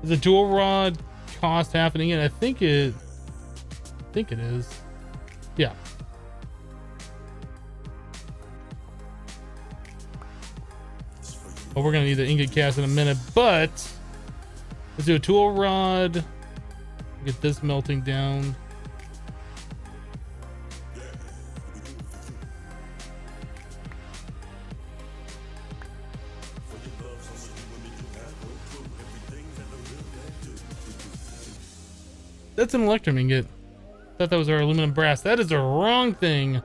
Is the dual rod cost happening? And I think it is. Yeah. Well, we're gonna need the ingot cast in a minute, but let's do a tool rod. Get this melting down. That's an electrum ingot. Thought that was our aluminum brass. That is the wrong thing.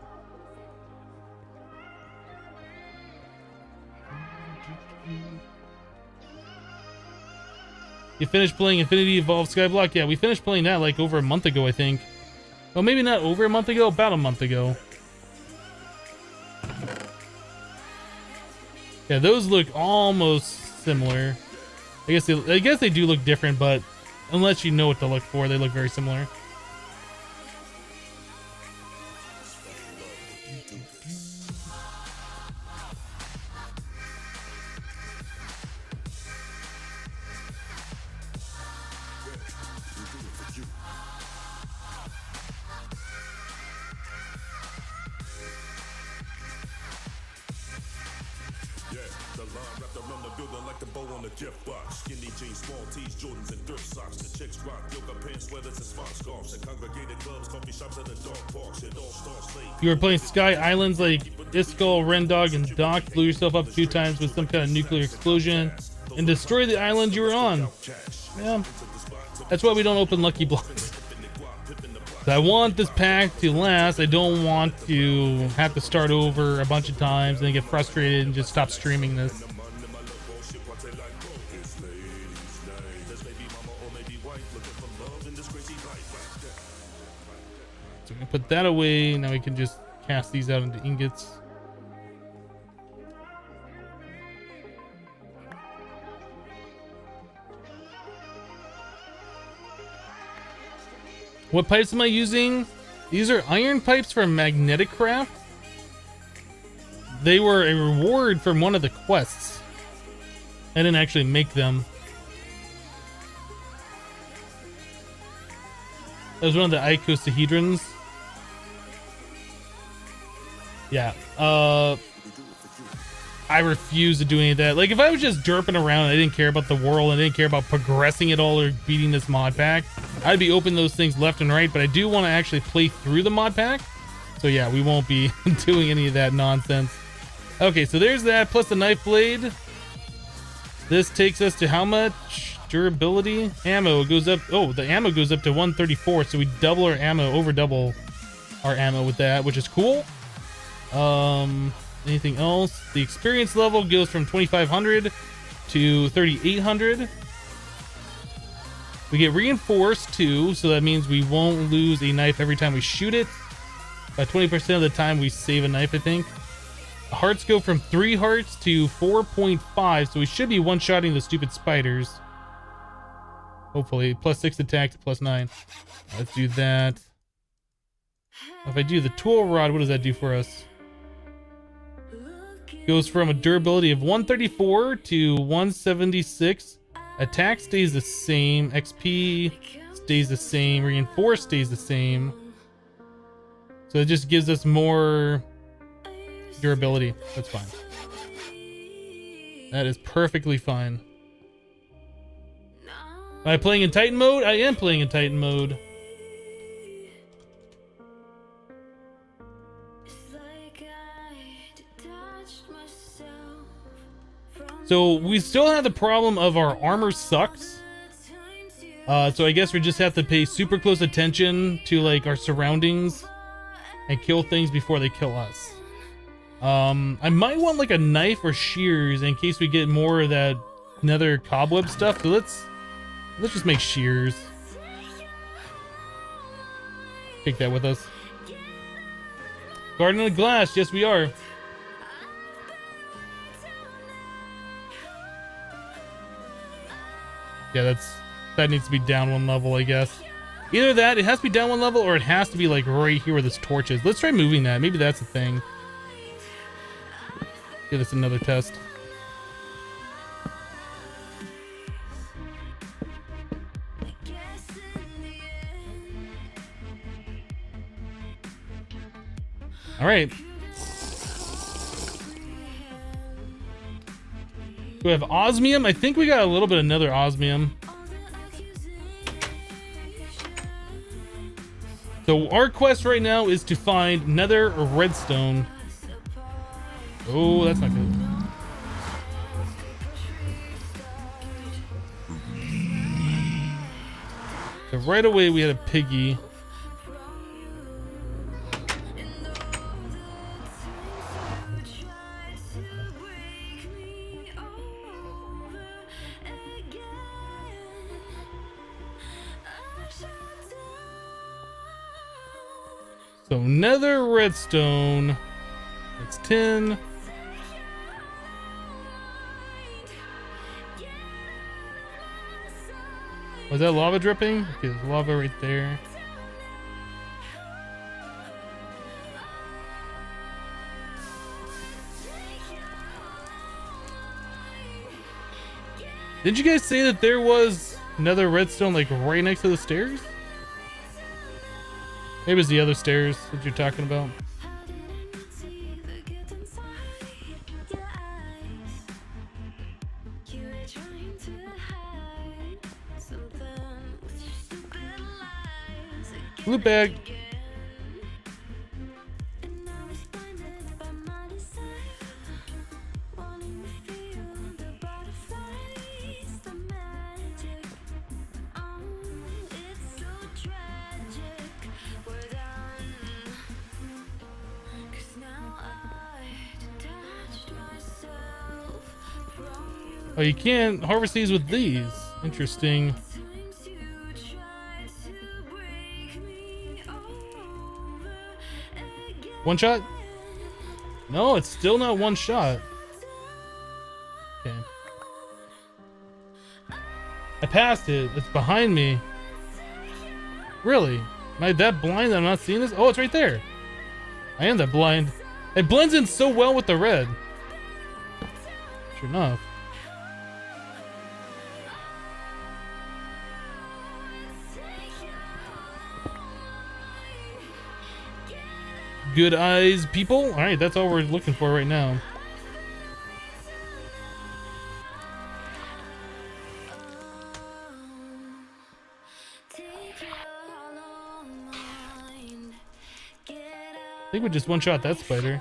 You finished playing Infinity Evolved Skyblock? Yeah, we finished playing that like over a month ago, I think. Well, maybe not over a month ago, about a month ago. Yeah, those look almost similar. I guess they do look different, but unless you know what to look for, they look very similar. Gift box, skinny jeans, small tees, Jordans, and thrift socks. The chicks rock yoga pants, sweaters, and smart scarves. And congregated clubs, coffee shops, and the dog parks. It all starts late. You were playing Sky Islands like Iskall, Rendog, and Doc. Blew yourself up 2 times with some kind of nuclear explosion and destroyed the island you were on. Yeah, that's why we don't open lucky blocks. I want this pack to last. I don't want to have to start over a bunch of times and then get frustrated and just stop streaming this. So we can put that away. Now we can just cast these out into ingots. What pipes am I using? These are iron pipes from Magnetic Craft. They were a reward from one of the quests. I didn't actually make them. That was one of the icosahedrons. Yeah. I refuse to do any of that. Like, if I was just derping around and I didn't care about the world and I didn't care about progressing at all or beating this mod pack, I'd be opening those things left and right, but I do want to actually play through the mod pack. So yeah, we won't be doing any of that nonsense. Okay, so there's that, plus the knife blade. This takes us to how much durability? Ammo goes up. Oh, the ammo goes up to 134, so we double our ammo, over double our ammo with that, which is cool. Anything else? The experience level goes from 2,500 to 3,800. We get reinforced too, so that means we won't lose a knife every time we shoot it. By 20% of the time we save a knife, I think. Hearts go from 3 hearts to 4.5, so we should be one-shotting the stupid spiders. Hopefully. Plus 6 attack to plus 9. Let's do that. If I do the tool rod, what does that do for us? Goes from a durability of 134 to 176. Attack stays the same. XP stays the same. Reinforce stays the same. So it just gives us more durability. That's fine. That is perfectly fine. Am I playing in Titan mode? I am playing in Titan mode. So we still have the problem of our armor sucks. So I guess we just have to pay super close attention to like our surroundings and kill things before they kill us. I might want like a knife or shears in case we get more of that nether cobweb stuff. So let's just make shears. Take that with us. Garden of Glass, yes we are. Yeah, that needs to be down 1 level, I guess. Either that, it has to be down 1 level, or it has to be like right here where this torch is. Let's try moving that. Maybe that's the thing. Give this another test. All right. Do we have osmium? I think we got a little bit of nether osmium. So our quest right now is to find nether redstone. Oh, that's not good. So right away we had a piggy. So nether redstone. That's 10. Was that lava dripping? Okay, there's lava right there. Did you guys say that there was nether redstone like right next to the stairs? Maybe it's the other stairs that you're talking about. Loot bag. Oh, you can't harvest these with these. Interesting. One shot? No, it's still not one shot. Okay. I passed it. It's behind me. Really? Am I that blind that I'm not seeing this? Oh, it's right there. I am that blind. It blends in so well with the red. Sure enough. Good eyes, people. All right, that's all we're looking for right now. I think we just one-shot that spider.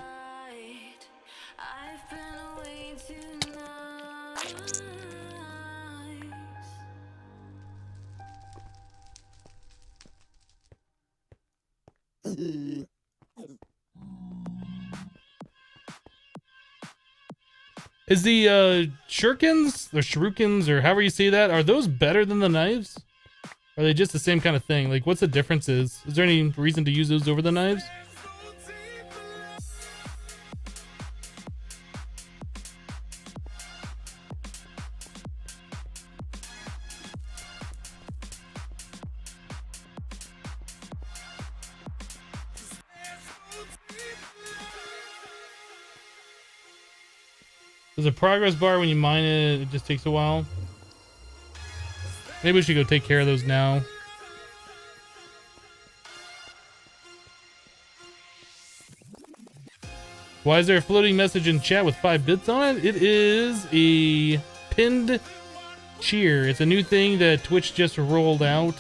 Is the shurikens or shurikens or however you say that, are those better than the knives? Are they just the same kind of thing? Like, what's the difference is? Is there any reason to use those over the knives? There's a progress bar when you mine it, it just takes a while. Maybe we should go take care of those now. Why is there a floating message in chat with 5 bits on it? It is a pinned cheer. It's a new thing that Twitch just rolled out.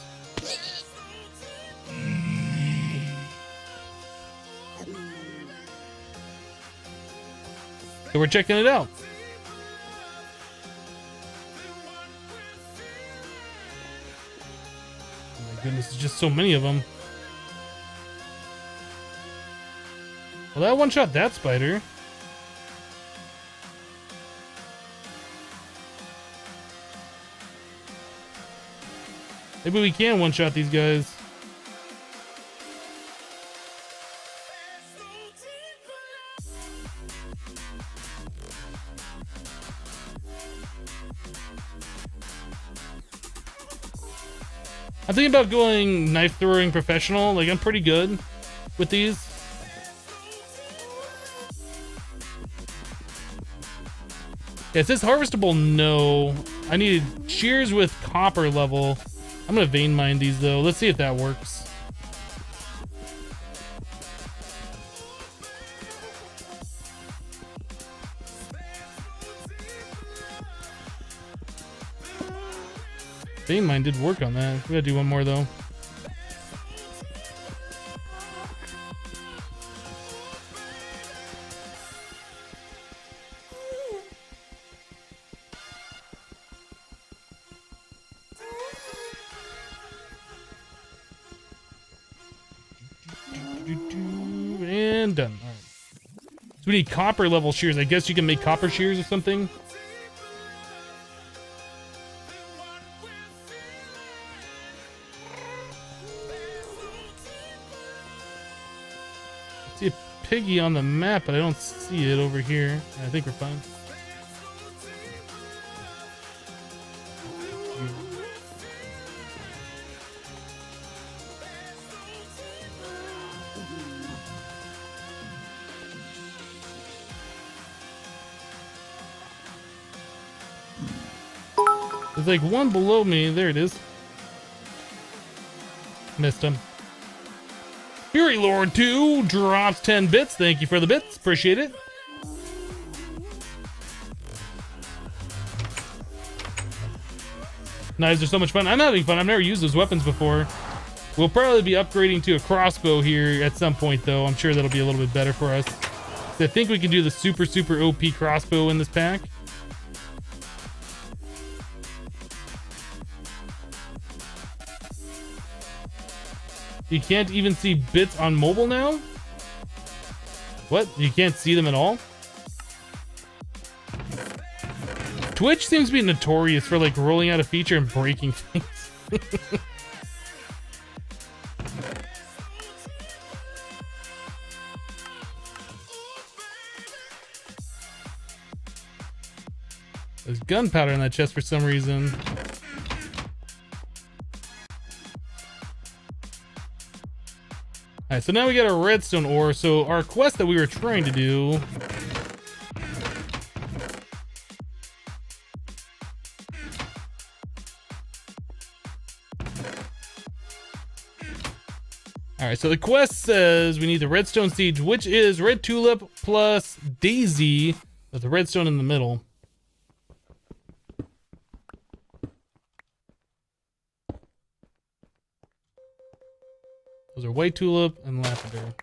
So we're checking it out. Oh my goodness, there's just so many of them. Well, that one-shot that spider. Maybe we can one-shot these guys. I'm thinking about going knife throwing professional. Like, I'm pretty good with these. Yeah, it says harvestable, no. I need shears with copper level. I'm gonna vein mine these though. Let's see if that works. Vein mine did work on that. We gotta do one more though. And done. All right. So we need copper level shears. I guess you can make copper shears or something. see a piggy on the map, but I don't see it over here. I think we're fine. There's like one below me. There it is. Missed him. Fury Lord 2 drops 10 bits. Thank you for the bits. Appreciate it. Knives are so much fun. I'm having fun. I've never used those weapons before. We'll probably be upgrading to a crossbow here at some point, though. I'm sure that'll be a little bit better for us. I think we can do the super OP crossbow in this pack. You can't even see bits on mobile now? What? You can't see them at all? Twitch seems to be notorious for like rolling out a feature and breaking things. There's gunpowder in that chest for some reason. Alright, so now we got a redstone ore. So our quest that we were trying to do. Alright, so the quest says we need the redstone seeds, which is red tulip plus daisy with the redstone in the middle. Those are white tulip and lavender.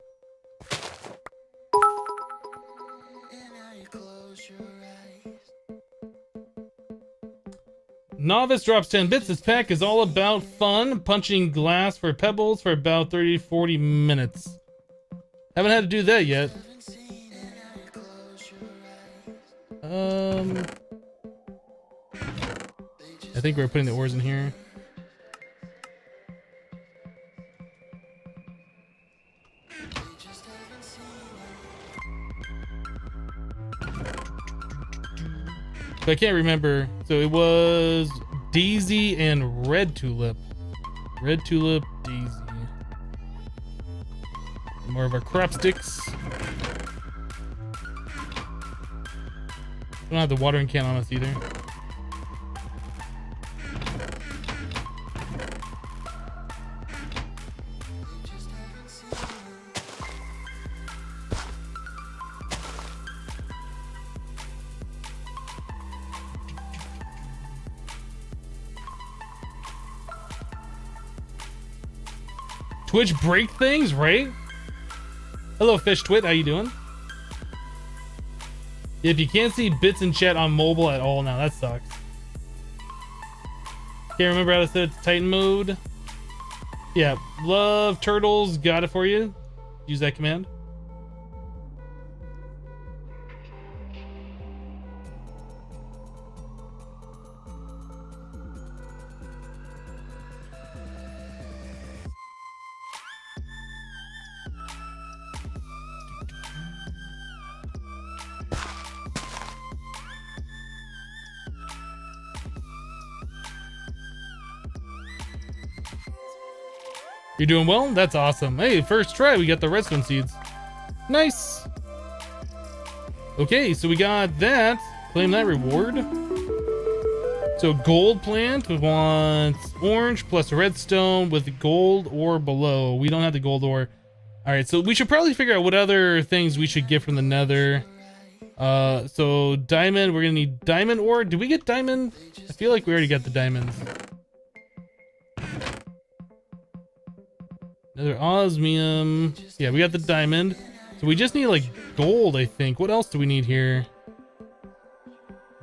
Novice drops 10 bits. This pack is all about fun, punching glass for pebbles for about 30 to 40 minutes. Haven't had to do that yet. I think we're putting the ores in here. I can't remember. So it was daisy and red tulip. Red tulip, daisy. More of our crop sticks. We don't have the watering can on us either. Twitch break things, right? Hello, Fish Twit. How you doing? If you can't see bits in chat on mobile at all now, that sucks. Can't remember how to set it to Titan mode. Yeah, love turtles. Got it for you. Use that command. You're doing well? That's awesome. Hey, first try, we got the redstone seeds. Nice. Okay, so we got that. Claim that reward. So gold plant, we want orange plus redstone with gold or below. We don't have the gold ore. All right, so we should probably figure out what other things we should get from the nether. So diamond, we're gonna need diamond ore. Did we get diamond? I feel like we already got the diamonds. Another osmium. Yeah, we got the diamond. So we just need like gold, I think. What else do we need here?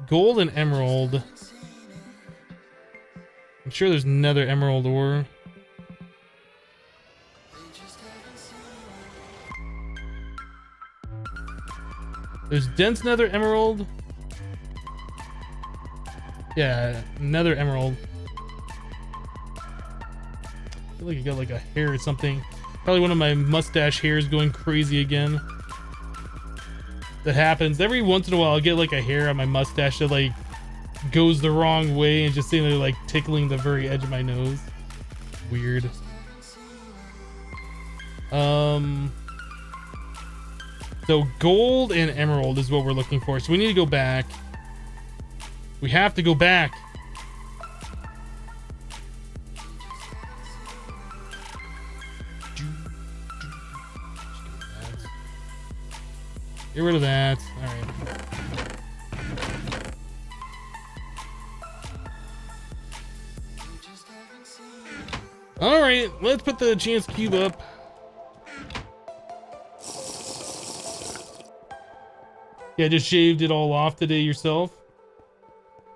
Gold and emerald. I'm sure there's another emerald ore. There's dense nether emerald. Yeah, another emerald. I feel like you got like a hair or something. Probably one of my mustache hairs going crazy again. That happens every once in a while. I'll get like a hair on my mustache that like goes the wrong way and just sitting there like tickling the very edge of my nose. Weird. So gold and emerald is what we're looking for. So we need to go back. We have to go back. Get rid of that. All right, let's put the chance cube up. Yeah, just shaved it all off today yourself.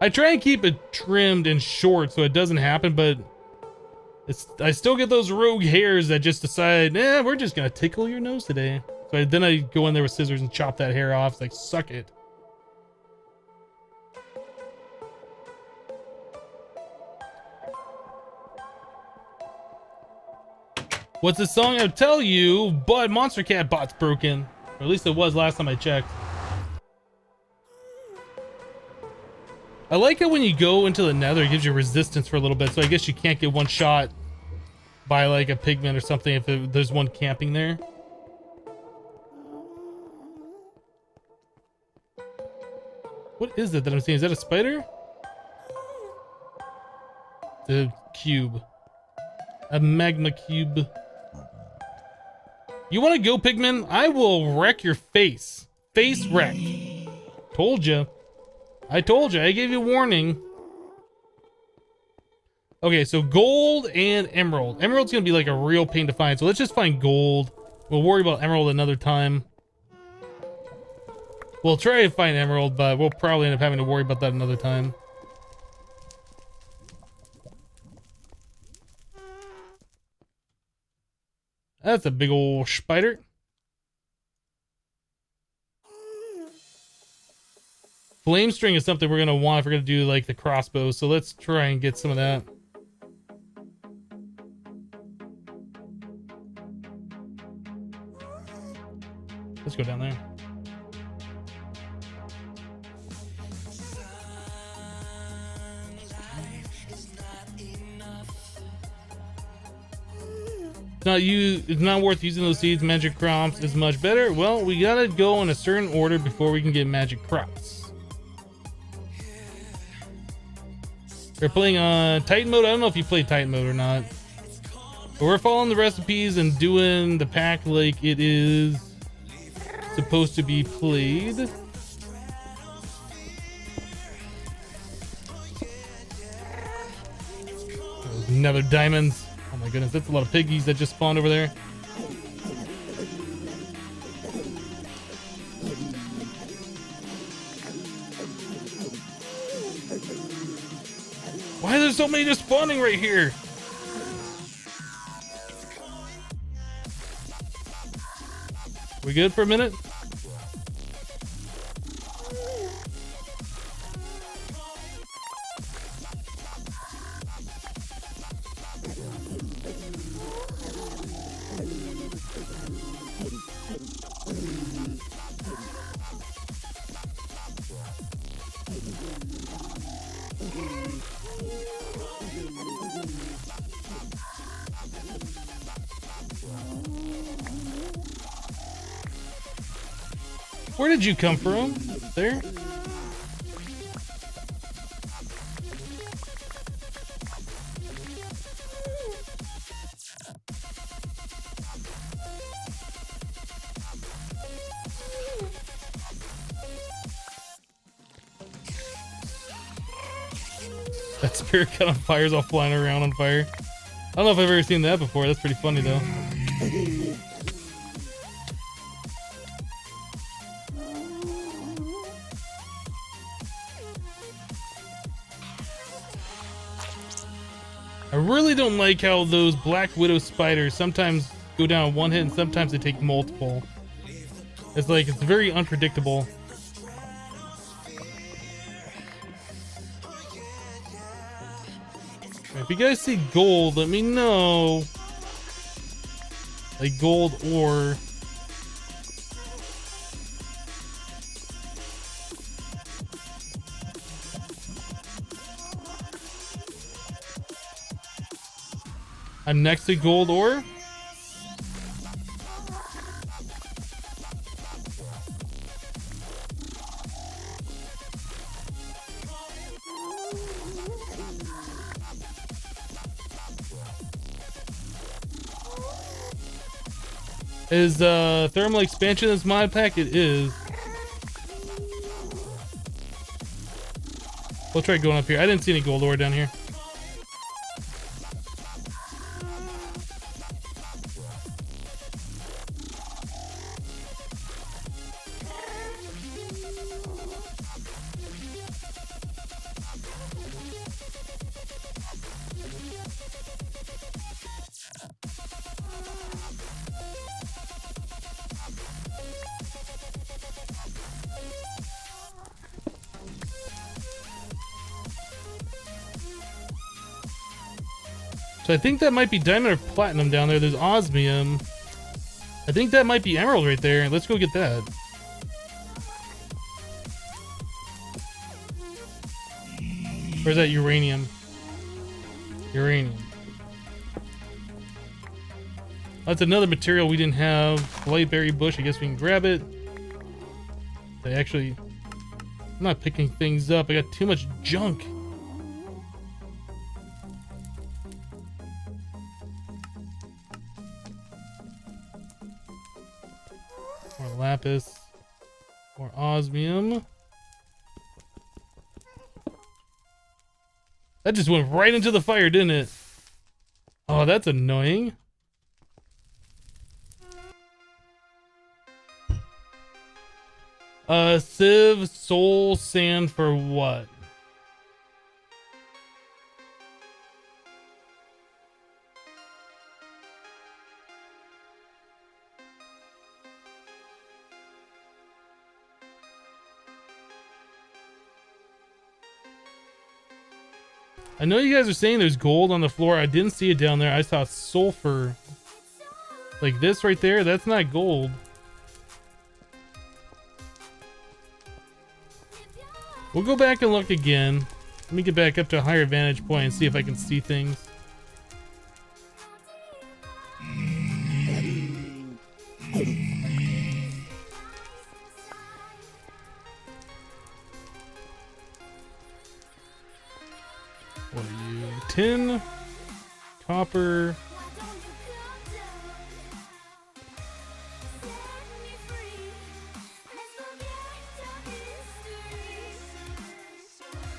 I try and keep it trimmed and short so it doesn't happen, but I still get those rogue hairs that just decide, we're just gonna tickle your nose today. So then I go in there with scissors and chop that hair off. It's like, suck it. What's the song? I'll tell you, but Monster Cat bot's broken. Or at least it was last time I checked. I like it when you go into the nether, it gives you resistance for a little bit. So I guess you can't get one shot by like a pigman or something if there's one camping there. What is it that I'm seeing? Is that a spider? The cube. A magma cube. You want to go, pigman? I will wreck your face. Face wreck. Told you. I told you. I gave you a warning. Okay, so gold and emerald. Emerald's gonna be like a real pain to find. So let's just find gold. We'll worry about emerald another time. We'll try to find emerald, but we'll probably end up having to worry about that another time. That's a big old spider. Flame string is something we're gonna want if we're gonna do like the crossbow. So let's try and get some of that. Let's go down there. It's not worth using those seeds. Magic crops is much better. Well, we gotta go in a certain order before we can get magic crops. We're playing on Titan mode. I don't know if you play Titan mode or not. But we're following the recipes and doing the pack like it is supposed to be played. Those nether diamonds. Oh my goodness, that's a lot of piggies that just spawned over there. Why are there so many just spawning right here? We good for a minute? Where did you come from? There? That spirit cut on fire is all flying around on fire. I don't know if I've ever seen that before. That's pretty funny though. I really don't like how those Black Widow spiders sometimes go down on one hit and sometimes they take multiple. It's like, it's very unpredictable. If you guys see gold, let me know. like gold ore. I'm next to gold ore. Is thermal expansion this mod pack? It is. We'll try going up here. I didn't see any gold ore down here. So I think that might be diamond or platinum down there. There's osmium. I think that might be emerald right there. Let's go get that. Or is that uranium? Uranium. That's another material we didn't have. Lightberry bush. I guess we can grab it. I'm not picking things up. I got too much junk. More lapis. More osmium. That just went right into the fire, didn't it? Oh, that's annoying. Civ soul sand for what? I know you guys are saying there's gold on the floor. I didn't see it down there. I saw sulfur. Like this right there. That's not gold. We'll go back and look again. Let me get back up to a higher vantage point and see if I can see things. What are you? Tin, copper.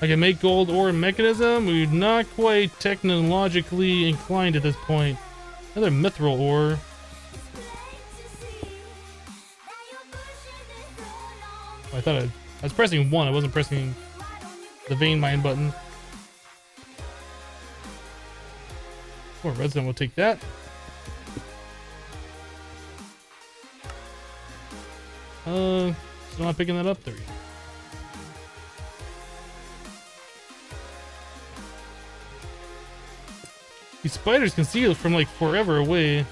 I can make gold ore mechanism. We're not quite technologically inclined at this point. Another mithril ore. Oh, I thought I was pressing 1. I wasn't pressing the vein mine button. More redstone, we'll take that. Still not picking that up there yet. These spiders can see it from like forever away.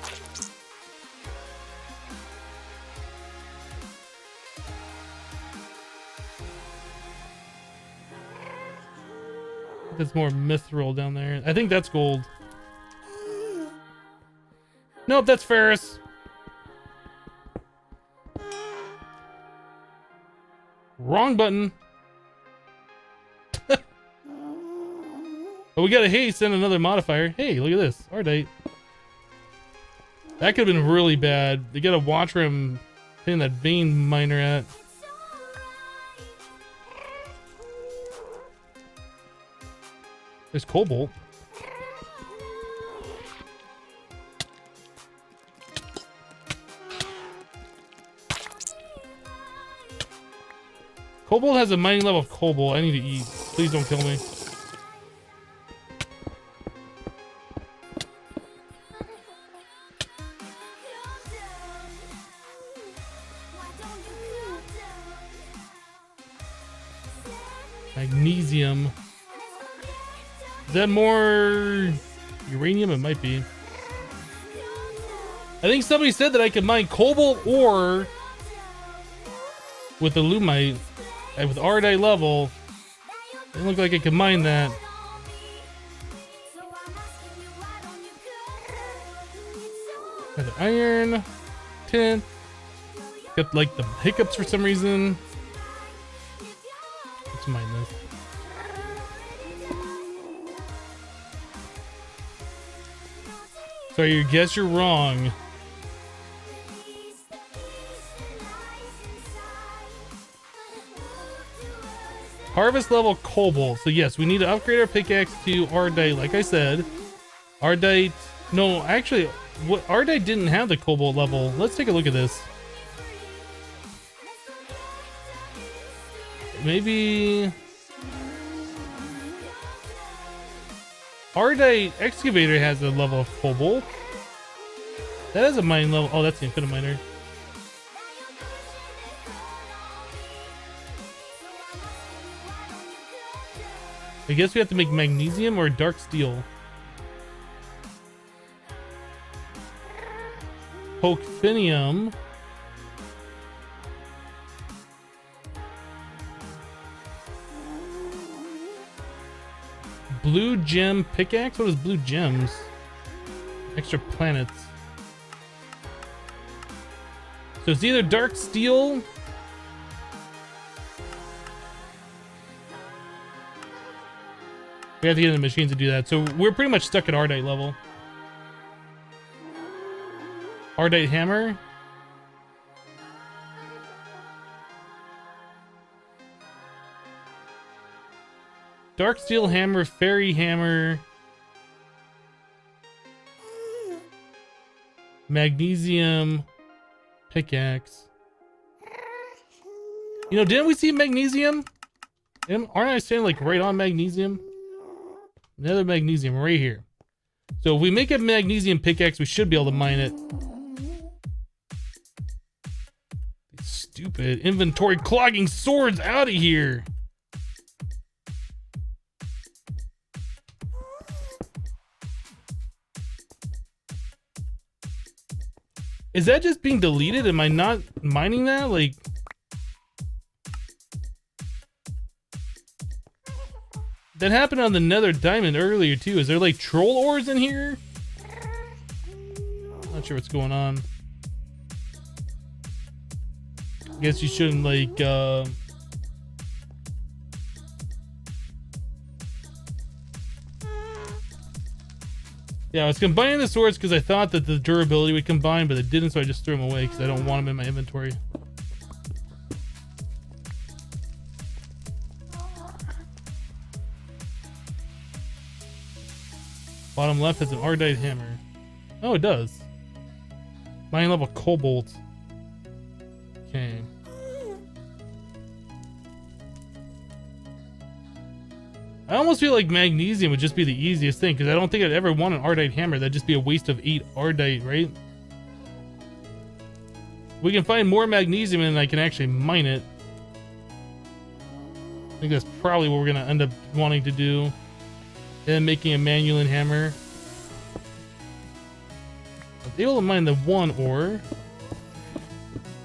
There's more mithril down there. I think that's gold. Nope, that's ferrous. Wrong button. But we got a haste and another modifier. Hey, look at this. Ardite. That could have been really bad. You gotta watch where I'm hitting that vein miner at. There's cobalt. Cobalt has a mining level of cobalt. I need to eat. Please don't kill me. Magnesium. Is that more uranium? It might be. I think somebody said that I could mine cobalt ore with the lumite with Ardite level. It looked like I could mine that. Got the iron, tin. Got like the hiccups for some reason. Let's mine this. Sorry, you guess you're wrong. Harvest level cobalt. So yes, we need to upgrade our pickaxe to Ardite, like I said. Ardite. No, actually, what Ardite didn't have the cobalt level. Let's take a look at this. Maybe Ardite excavator has a level of cobalt. That has a mine level. Oh, that's the infinite miner. I guess we have to make magnesium or dark steel. Pokefinium. Blue gem pickaxe? What is blue gems? Extra planets. So it's either dark steel. We have to get in the machines to do that. So we're pretty much stuck at Ardite level. Ardite hammer. Dark steel hammer, fairy hammer. Magnesium pickaxe. You know, didn't we see magnesium? Aren't I standing like right on magnesium? Another magnesium right here. So if we make a magnesium pickaxe, we should be able to mine it. Stupid inventory clogging swords, out of here. Is that just being deleted? Am I not mining that? Like, that happened on the Nether Diamond earlier too. Is there like troll ores in here? Not sure what's going on. I guess you shouldn't like yeah, I was combining the swords because I thought that the durability would combine, but it didn't, so I just threw them away because I don't want them in my inventory. Bottom left has an Ardite hammer. Oh, it does. Mine level cobalt. Okay. I almost feel like magnesium would just be the easiest thing, because I don't think I'd ever want an Ardite hammer. That'd just be a waste of 8 Ardite, right? We can find more magnesium and I can actually mine it. I think that's probably what we're gonna end up wanting to do. And making a manual hammer. I was able to mine the 1 ore.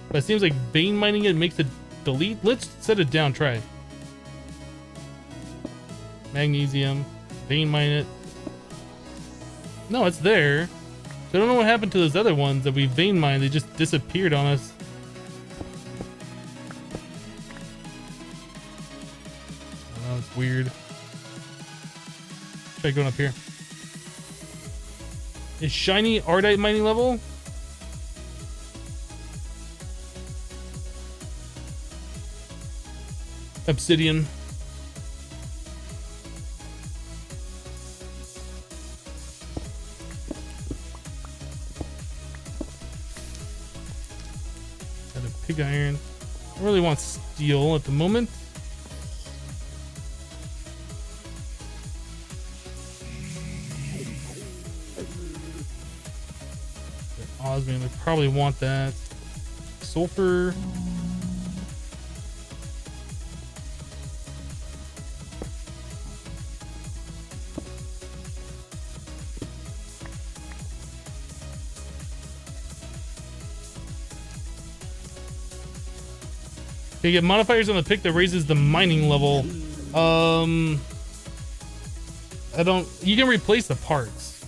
But it seems like vein mining it makes it delete. Let's set it down, try. Magnesium. Vein mine it. No, it's there. So I don't know what happened to those other ones that we vein mined. They just disappeared on us. I don't know, it's weird. Try going up here. Is shiny Ardite mining level? Obsidian. Got a pig iron. I really want steel at the moment. Osmium, I probably want that. Sulfur. You get modifiers on the pick that raises the mining level. I don't. You can replace the parts,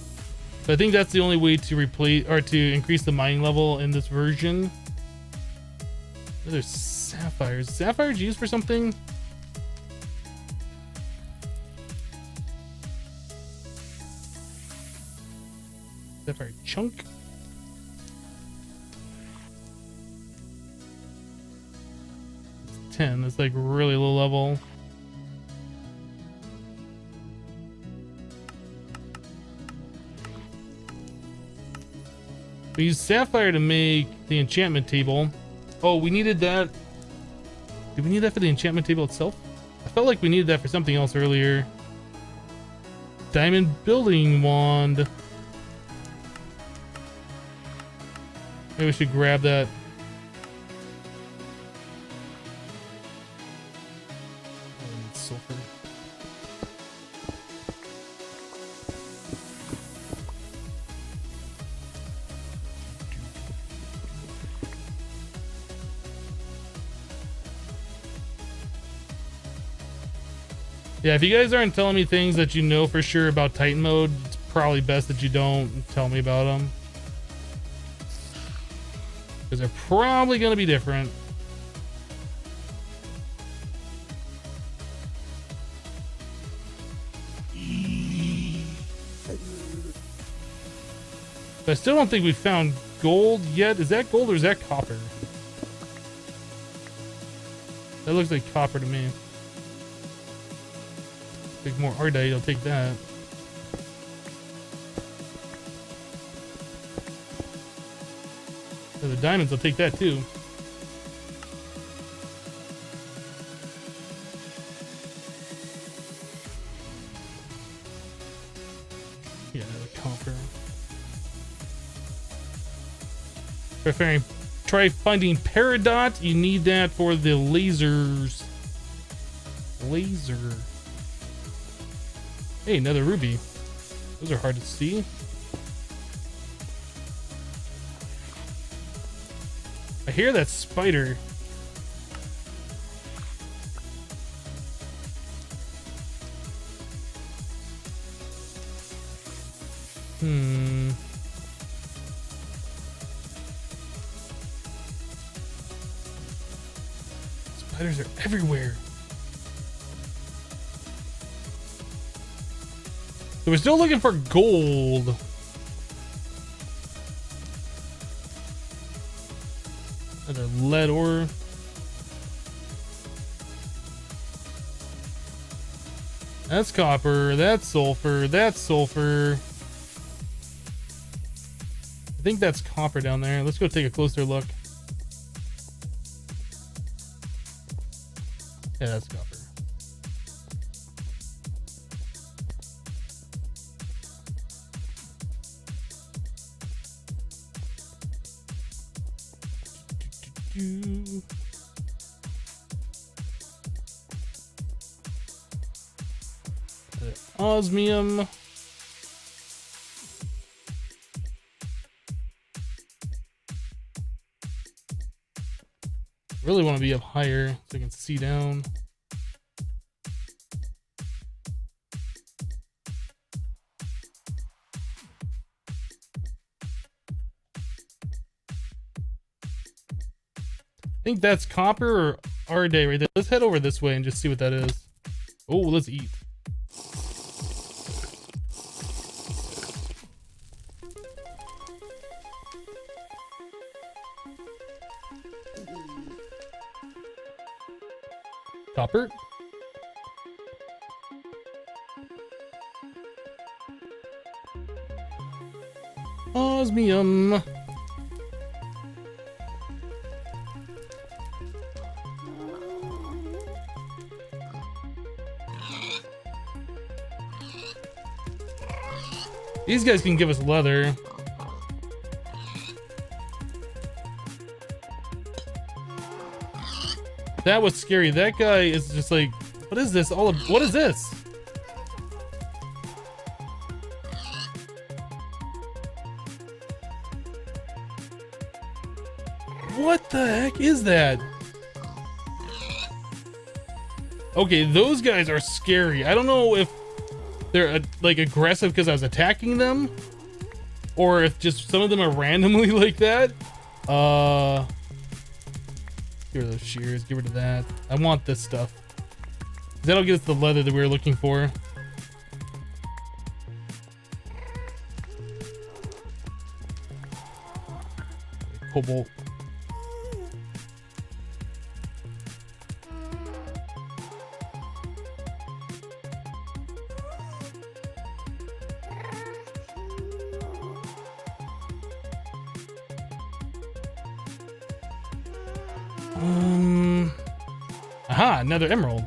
but I think that's the only way to replace or to increase the mining level in this version. There's sapphires. Sapphires used for something? Sapphire chunk. It's 10. It's like really low level. We used sapphire to make the enchantment table. Oh, we needed that. Did we need that for the enchantment table itself? I felt like we needed that for something else earlier. Diamond building wand. Maybe we should grab that. Oh, sulfur. Yeah, if you guys aren't telling me things that you know for sure about Titan mode, it's probably best that you don't tell me about them. Because they're probably going to be different. But I still don't think we found gold yet. Is that gold or is that copper? That looks like copper to me. Take more ardite, I'll take that. For the diamonds, I'll take that too. Yeah, the copper. Try finding peridot. You need that for the lasers. Laser. Hey, another ruby. Those are hard to see. I hear that spider. Spiders are everywhere. So we're still looking for gold. Another lead ore. That's copper. That's sulfur. That's sulfur. I think that's copper down there. Let's go take a closer look. Yeah, that's copper. Osmium. Really want to be up higher so I can see down. I think that's copper or ardite right there. Let's head over this way and just see what that is. Oh, let's eat. Copper. Osmium. These guys can give us leather. That was scary. That guy is just like, what is this? What is this? What the heck is that? Okay, those guys are scary. I don't know if they're like aggressive because I was attacking them, or if just some of them are randomly like that. Get rid of those shears. Get rid of that. I want this stuff. That'll get us the leather that we were looking for. Cobalt. Aha, another emerald.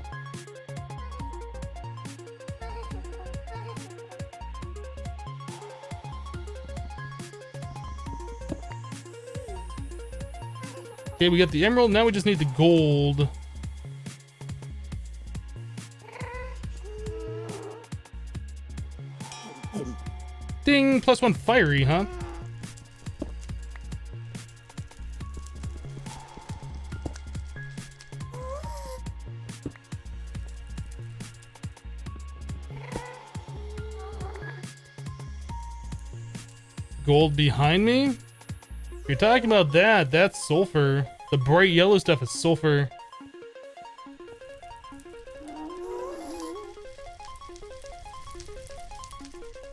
Okay, we got the emerald. Now we just need the gold. Ding, +1 fiery, huh? Gold behind me? If you're talking about that, that's sulfur. The bright yellow stuff is sulfur.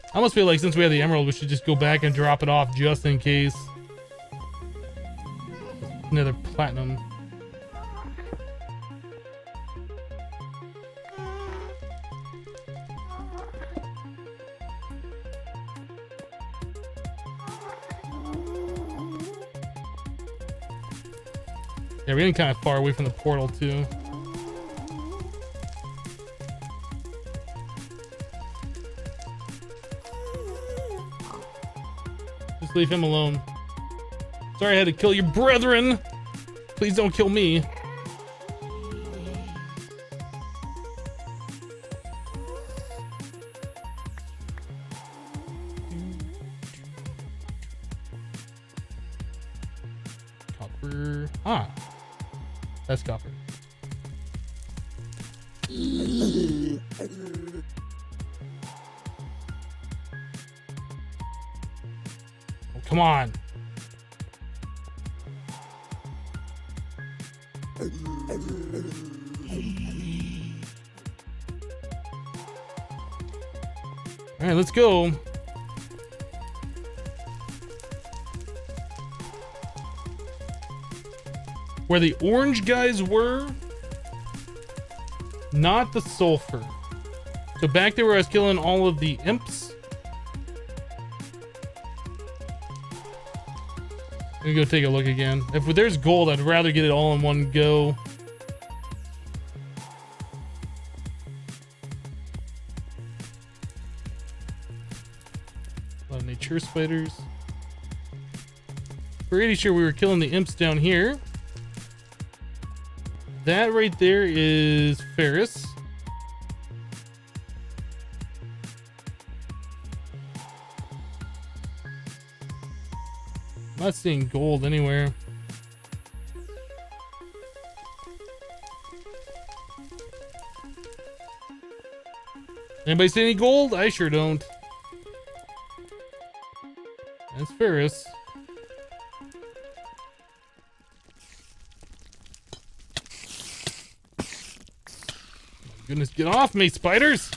I almost feel like since we have the emerald, we should just go back and drop it off just in case. Another platinum. Yeah, we're getting kind of far away from the portal too. Just leave him alone. Sorry I had to kill your brethren. Please don't kill me. Copper. Ah. That's copper. Oh, come on. All right, let's go. Where the orange guys were, not the sulfur. So back there where I was killing all of the imps. Let me go take a look again. If there's gold, I'd rather get it all in one go. A lot of nature spiders. Pretty sure we were killing the imps down here. That right there is ferrous. I'm not seeing gold anywhere. Anybody see any gold? I sure don't. That's ferrous. Goodness, get off me, spiders!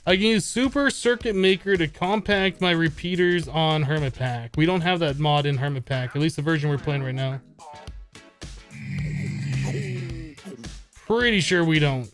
I can use Super Circuit Maker to compact my repeaters on MODPACK. We don't have that mod in MODPACK, at least the version we're playing right now. Pretty sure we don't.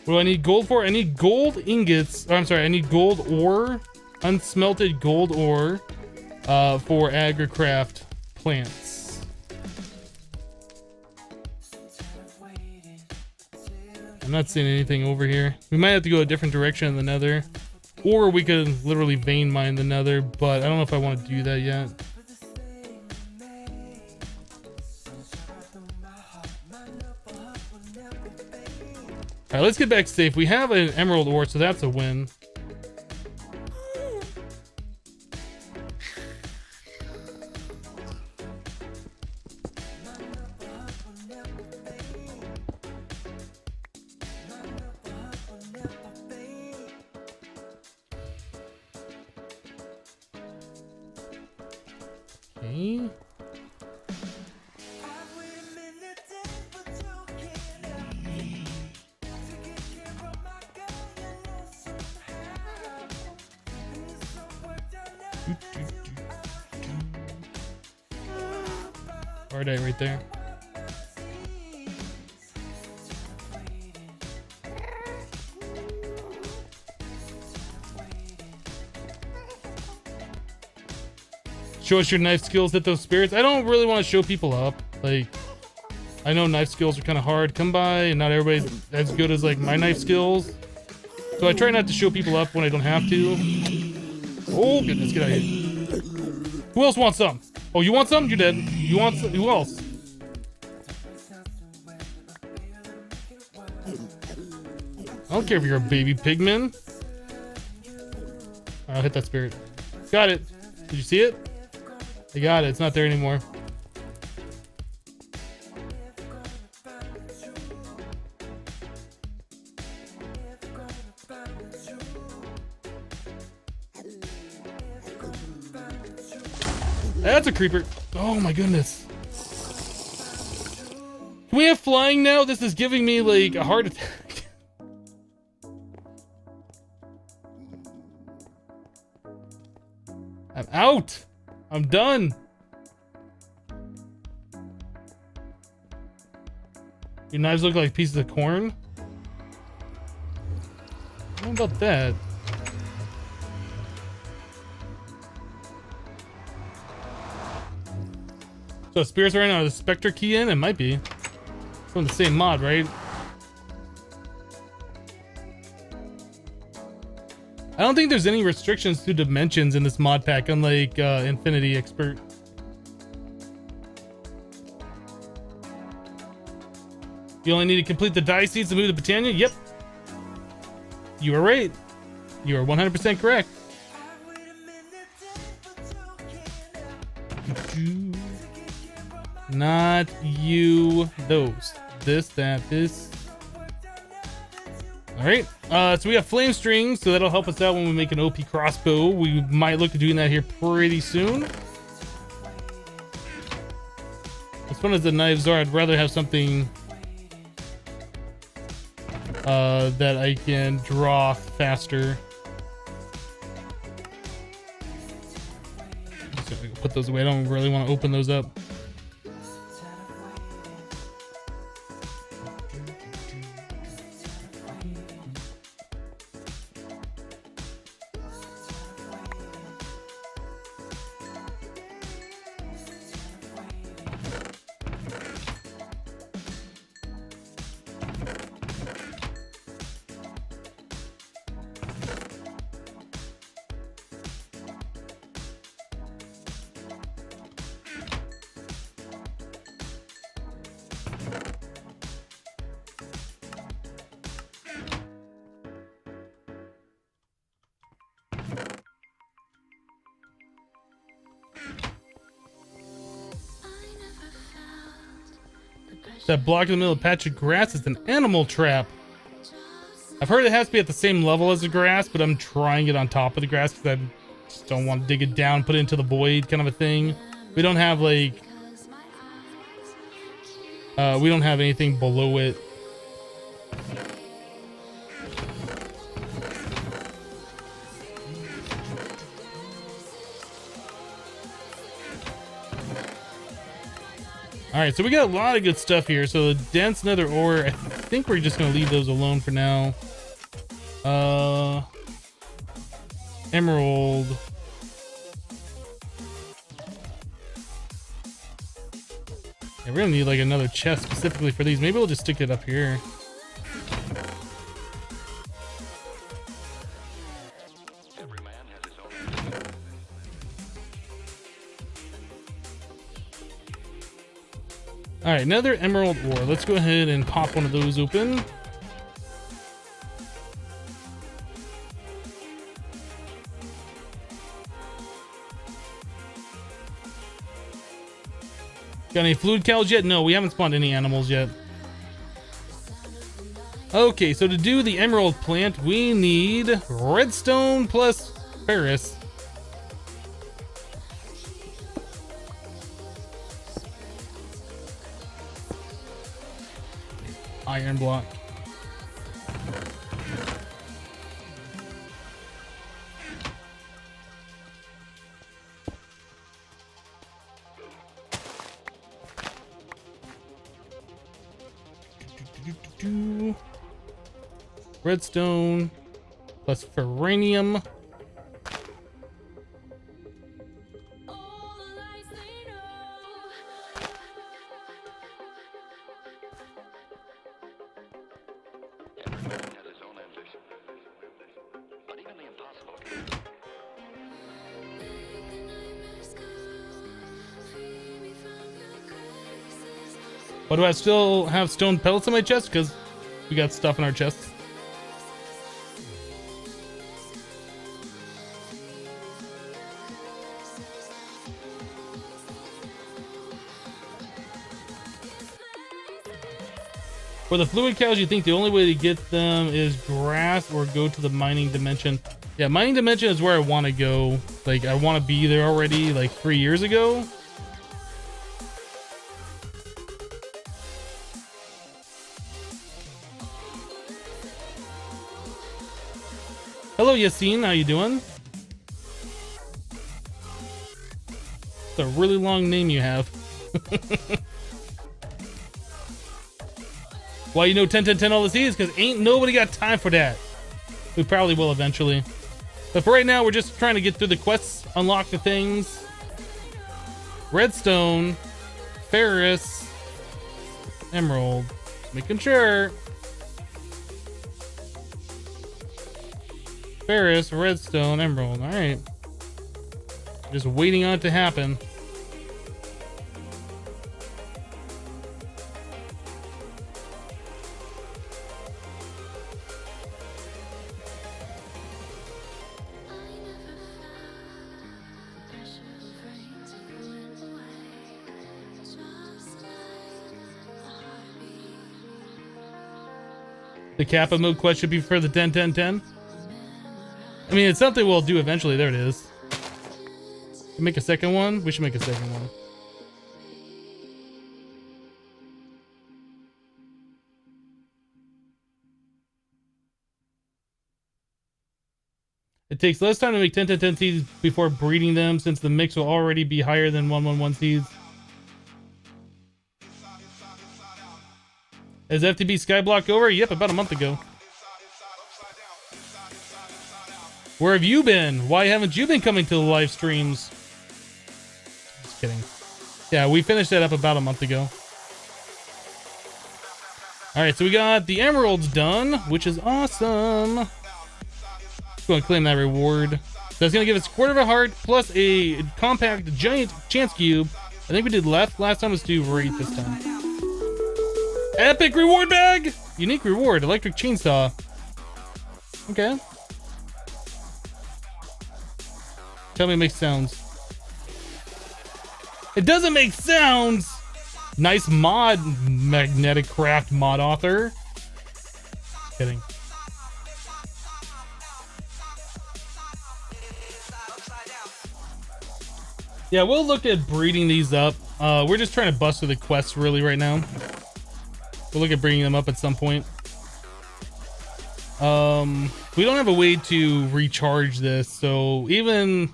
What do I need gold for? I need gold ingots. Oh, I'm sorry, I need gold ore, unsmelted gold ore, for agricraft plants. I'm not seeing anything over here. We might have to go a different direction in the nether. Or we could literally vein mine the nether, but I don't know if I want to do that yet. Alright, let's get back safe. We have an emerald ore, so that's a win. Okay. Alright, right there. Show us your knife skills, hit those spirits. I don't really want to show people up. Like, I know knife skills are kind of hard to come by, and not everybody's as good as like my knife skills. So I try not to show people up when I don't have to. Oh goodness, get out of here. Who else wants some? Oh, you want some? You're dead. You want some? Who else? I don't care if you're a baby pigman. I'll hit that spirit. Got it. Did you see it? I got it. It's not there anymore. That's a creeper. Oh my goodness. Can we have flying now? This is giving me like a heart attack. I'm out. I'm done. Your knives look like pieces of corn. What about that? So spirits right now, the Spectre key in? It might be. From the same mod, right? I don't think there's any restrictions to dimensions in this mod pack, unlike Infinity Expert. You only need to complete the die seeds to move to Britannia? Yep. You are right. You are 100% correct. Not you, those. This, that, this. Alright, so we have flame strings, so that'll help us out when we make an OP crossbow. We might look at doing that here pretty soon. As fun as the knives are, I'd rather have something that I can draw faster. So put those away. I don't really want to open those up. That block in the middle of a patch of grass is an animal trap. I've heard it has to be at the same level as the grass, but I'm trying it on top of the grass because I just don't want to dig it down, put it into the void kind of a thing. We don't have like... we don't have anything below it. Alright, so we got a lot of good stuff here. So the dense nether ore, I think we're just going to leave those alone for now. Emerald. Yeah, we're going to need like another chest specifically for these. Maybe we'll just stick it up here. All right, another emerald ore. Let's go ahead and pop one of those open. Got any fluid cows yet? No, we haven't spawned any animals yet. Okay, so to do the emerald plant, we need redstone plus ferrous. Iron block. Redstone plus ferranium. Everyone has his own ambition. But even the impossible can be. Why do I still have stone pellets in my chest? Because we got stuff in our chests. For the fluid cows, you think the only way to get them is grass or go to the mining dimension? Yeah, mining dimension is where I want to go. Like, I want to be there already, like 3 years ago. Hello, Yassine. How you doing? It's a really long name you have. Why you know 10 10 10 all the seeds? Because ain't nobody got time for that. We probably will eventually. But for right now, we're just trying to get through the quests, unlock the things. Redstone, ferrous, emerald. Making sure. Ferrous, redstone, emerald. All right. Just waiting on it to happen. The Kappa mode quest should be for the 10 10 10. I mean, it's something we'll do eventually. There it is. Make a second one? We should make a second one. It takes less time to make 10 10 10 seeds before breeding them, since the mix will already be higher than 111 seeds. Is FTB Skyblock over? Yep, about a month ago. Where have you been? Why haven't you been coming to the live streams? Just kidding. Yeah, we finished that up about a month ago. Alright, so we got the emeralds done, which is awesome. Let's go and claim that reward. So that's going to give us a quarter of a heart plus a compact giant chance cube. I think we did left. Last time was do right this time. Epic reward bag! Unique reward, electric chainsaw. Okay. Tell me it makes sounds. It doesn't make sounds! Nice mod, Magnetic Craft mod author. Just kidding. Yeah, we'll look at breeding these up. We're just trying to bust through the quests really right now. We'll look at bringing them up at some point. We don't have a way to recharge this, so even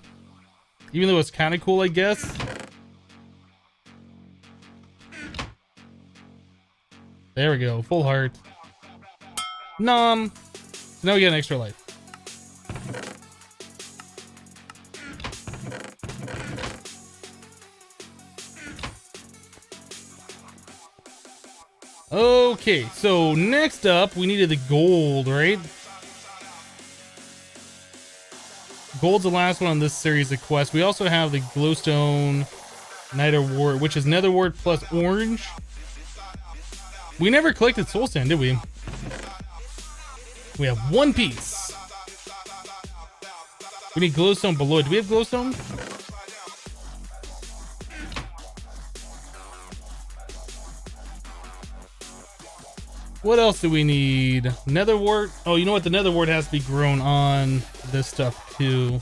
though it's kind of cool, I guess. There we go, full heart. Nom. So now we get an extra life. Okay, so next up, we needed the gold, right? Gold's the last one on this series of quests. We also have the glowstone nether wart, which is nether wart plus orange. We never collected soul sand, did we? We have 1 piece. We need glowstone below. Do we have glowstone? What else do we need? Nether wart. Oh, you know what? The nether wart has to be grown on this stuff too.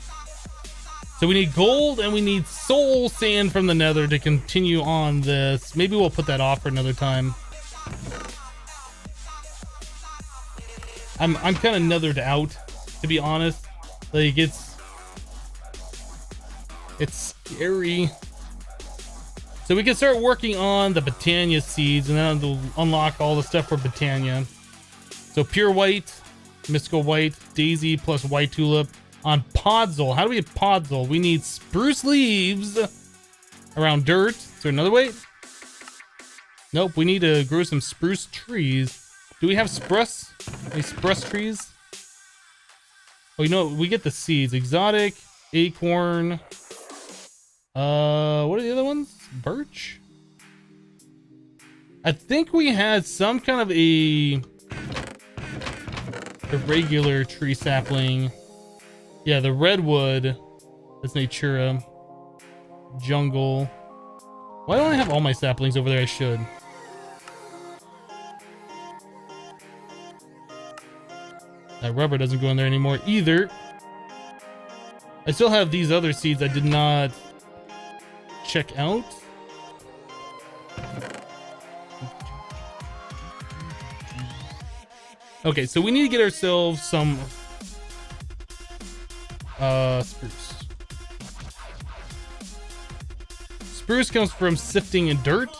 So we need gold and we need soul sand from the nether to continue on this. Maybe we'll put that off for another time. I'm kind of nethered out, to be honest. Like it's scary. So we can start working on the Botania seeds and then we'll unlock all the stuff for Botania. So pure white, mystical white, daisy plus white tulip. On podzol, how do we get podzol? We need spruce leaves around dirt. Is there another way? Nope, we need to grow some spruce trees. Do we have spruce? Any spruce trees? Oh, you know, we get the seeds. Exotic, acorn. What are the other ones? Birch? I think we had some kind of a regular tree sapling. Yeah, the redwood. That's natura. Jungle. Why don't I have all my saplings over there? I should. That rubber doesn't go in there anymore either. I still have these other seeds I did not check out. Okay, so we need to get ourselves some spruce. Spruce comes from sifting in dirt.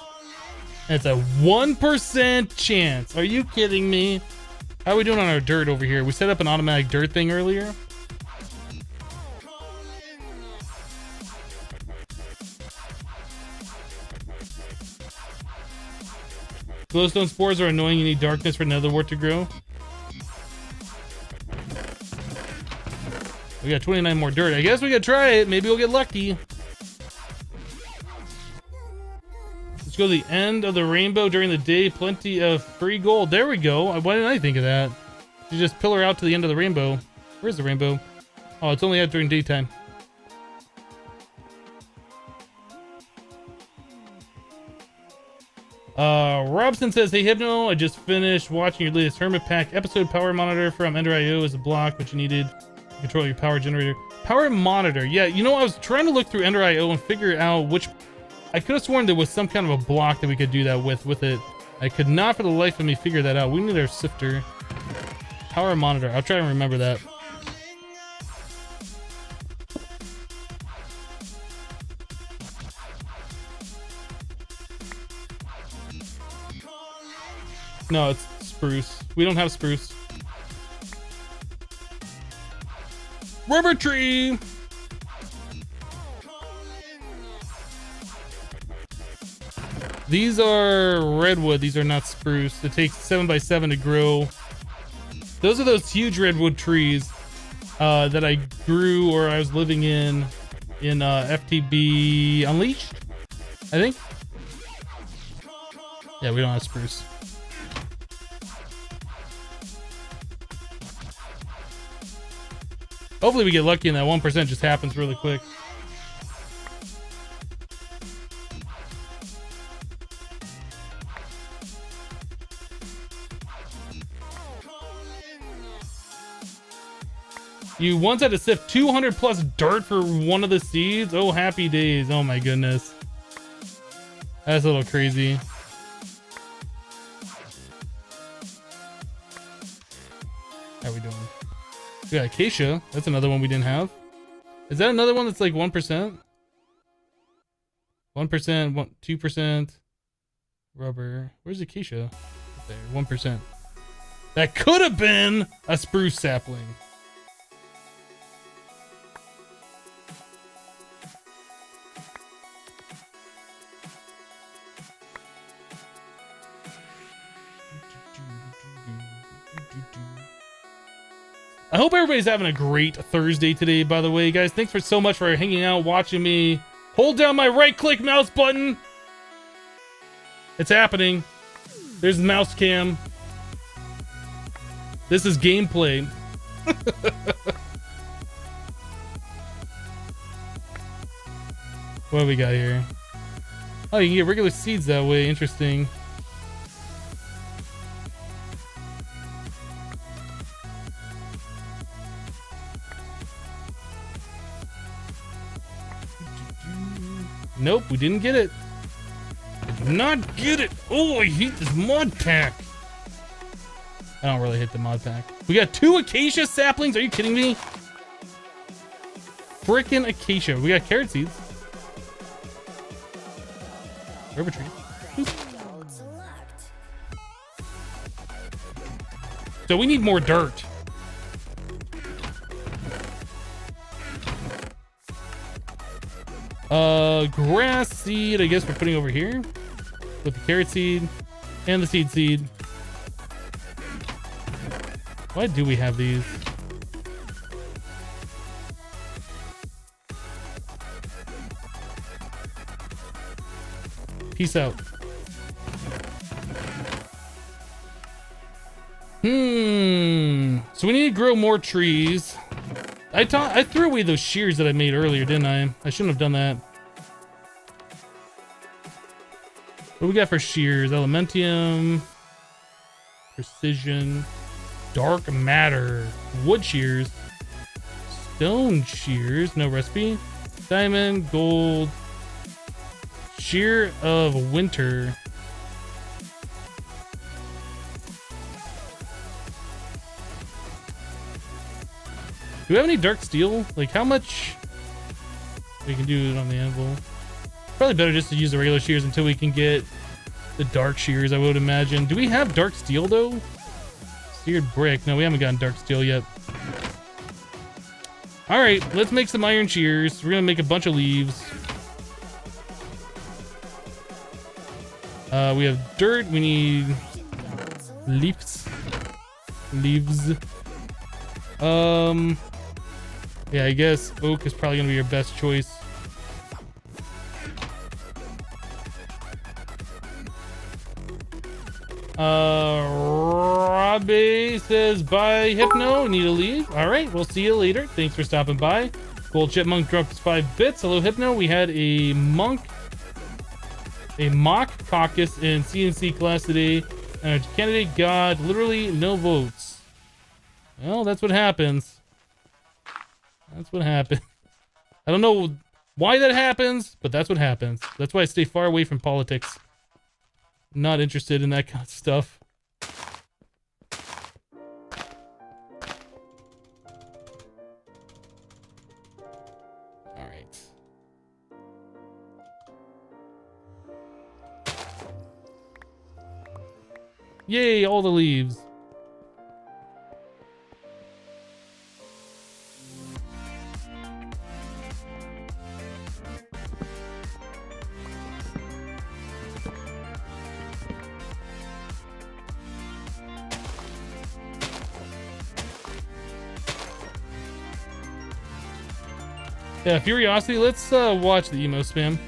And it's a 1% chance. Are you kidding me? How are we doing on our dirt over here? We set up an automatic dirt thing earlier. Glowstone spores are annoying. You need darkness for nether wart to grow. We got 29 more dirt. I guess we could try it. Maybe we'll get lucky. Let's go to the end of the rainbow during the day. Plenty of free gold. There we go. Why didn't I think of that? You just pillar out to the end of the rainbow. Where's the rainbow? Oh, it's only out during daytime. Robson says, hey Hypno, I just finished watching your latest Hermit Pack episode. Power monitor from Ender.io is a block which you needed to control your power generator. Power monitor, yeah, you know, I was trying to look through Ender.io and figure out which. I could have sworn there was some kind of a block that we could do that with it. I could not for the life of me figure that out. We need our sifter. Power monitor, I'll try and remember that. No, it's spruce. We don't have spruce. Rubber tree! These are redwood. These are not spruce. It takes 7x7 to grow. Those are those huge redwood trees that I grew or I was living in FTB Unleashed, I think. Yeah, we don't have spruce. Hopefully we get lucky and that 1% just happens really quick. You once had to sift 200 plus dirt for one of the seeds? Oh, happy days. Oh my goodness. That's a little crazy. How are we doing? We got acacia. That's another one we didn't have. Is that another one that's like 1%? 1%, 2%. Rubber. Where's acacia? There, 1%. That could have been a spruce sapling. I hope everybody's having a great Thursday today, by the way, guys. Thanks so much for hanging out, watching me hold down my right-click mouse button. It's happening. There's mouse cam. This is gameplay. What do we got here? Oh, you can get regular seeds that way. Interesting. Nope, we didn't get it. Did not get it. Oh, I hate this mod pack. I don't really hate the mod pack. We got 2 acacia saplings. Are you kidding me? Frickin' acacia. We got carrot seeds. River tree. So we need more dirt. Grass seed, I guess we're putting over here with the carrot seed and the seed. Why do we have these? Peace out. So we need to grow more trees. I threw away those shears that I made earlier, didn't I? I shouldn't have done that. What do we got for shears? Elementium, precision, dark matter, wood shears, stone shears, no recipe, diamond, gold, shear of winter. Do we have any dark steel? Like how much we can do it on the anvil? Probably better just to use the regular shears until we can get the dark shears, I would imagine. Do we have dark steel though? Seared brick. No, we haven't gotten dark steel yet. All right, let's make some iron shears. We're gonna make a bunch of leaves. We have dirt. We need leaves. Yeah, I guess oak is probably gonna be your best choice. Robbie says, bye, Hypno. Need to leave. All right, we'll see you later. Thanks for stopping by. Gold Chipmunk drops 5 bits. Hello, Hypno. We had a mock caucus in CNC class today, and our candidate got literally no votes. Well, that's what happens. That's what happened. I don't know why that happens, but that's what happens. That's why I stay far away from politics. Not interested in that kind of stuff. All right. Yay, all the leaves. Yeah, Curiosity, let's watch the emo spam.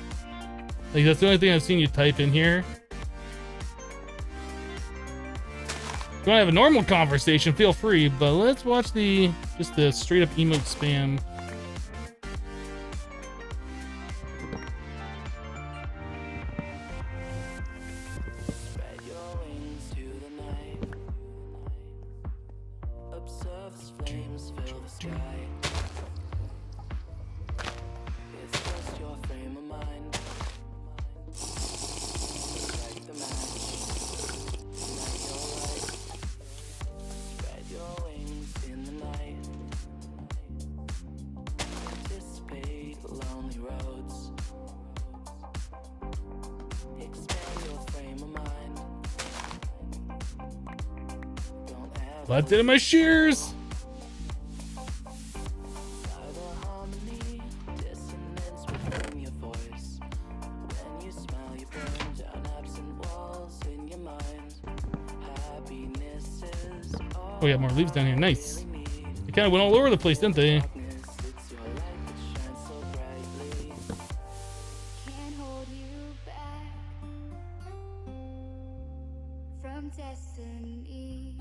Like, that's the only thing I've seen you type in here. If you want to have a normal conversation, feel free, but let's watch just the straight up emote spam. Spread your wings to the night. Observe as flames fill the sky. It's just your frame of mind. Strike the match. Ignite your light. Spread your wings in the night. Anticipate lonely roads. Expand your frame of mind. Don't ever Left it in my shears. the harmony, dissonance within your voice. When you smile, you burn down absent walls in your mind. Happiness is all Oh, we have more leaves down here. Nice. you need. They kind of went all over the place, didn't they? Darkness, it's your light that shines so brightly. Can't hold you back from destiny.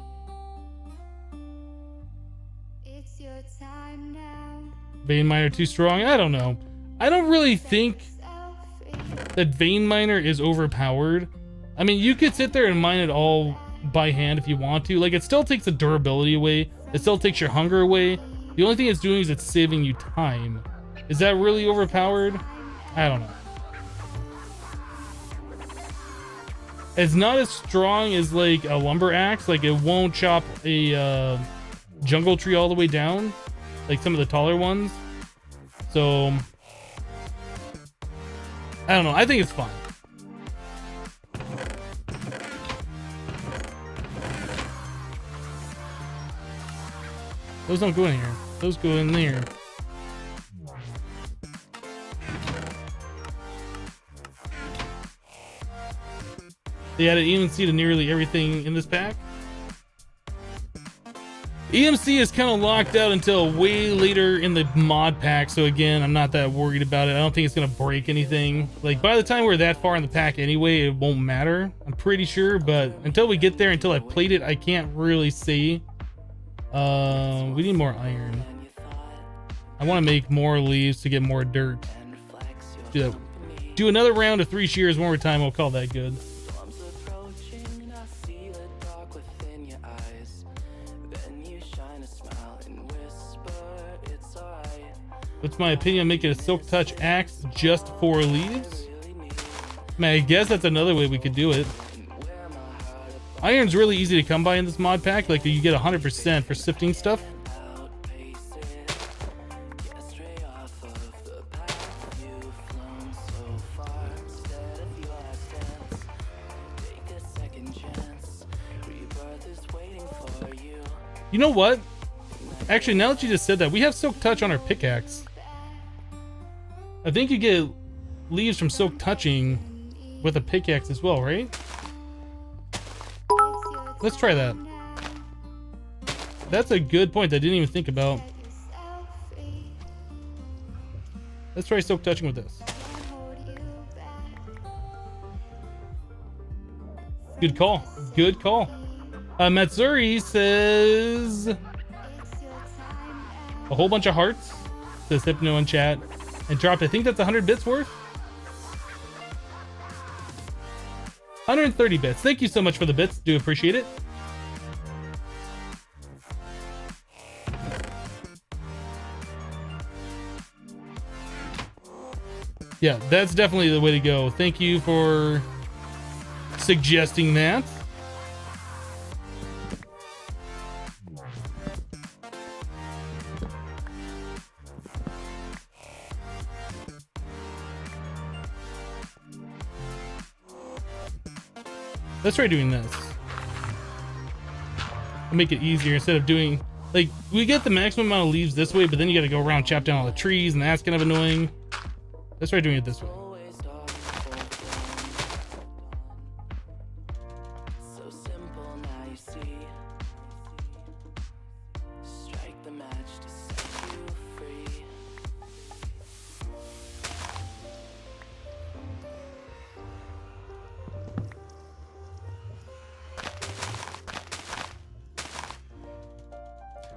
It's your time now. Vein miner too strong? I don't know. I don't really think that vein miner is overpowered. I mean, you could sit there and mine it all by hand if you want to. Like, it still takes the durability away. It still takes your hunger away. The only thing it's doing is it's saving you time. Is that really overpowered? I don't know. It's not as strong as like a lumber axe. Like, it won't chop a jungle tree all the way down like some of the taller ones. So I don't know. I think it's fine. Those don't go in here. Those go in there. They added EMC to nearly everything in this pack. EMC is kind of locked out until way later in the mod pack, so again, I'm not that worried about it. I don't think it's gonna break anything. Like, by the time we're that far in the pack anyway, it won't matter, I'm pretty sure, but until we get there, until I've played it, I can't really see. We need more iron. I want to make more leaves to get more dirt. Do that. Do another round of 3 shears one more time, we'll call that good. What's my opinion on making a silk touch axe just for leaves? Man, I guess that's another way we could do it. Iron's really easy to come by in this mod pack. Like, you get 100% for sifting stuff. You know what? Actually, now that you just said that, we have silk touch on our pickaxe. I think you get leaves from silk touching with a pickaxe as well, right? Let's try that. That's a good point that I didn't even think about. Let's try silk touching with this. Good call. Good call. Matsuri says a whole bunch of hearts. Says Hypno in chat. And dropped, I think that's 100 bits worth. 130 bits. Thank you so much for the bits. Do appreciate it. Yeah, that's definitely the way to go. Thank you for suggesting that. Let's try doing this. I'll make it easier instead of doing, like, we get the maximum amount of leaves this way, but then you got to go around, chop down all the trees, and that's kind of annoying. Let's try doing it this way.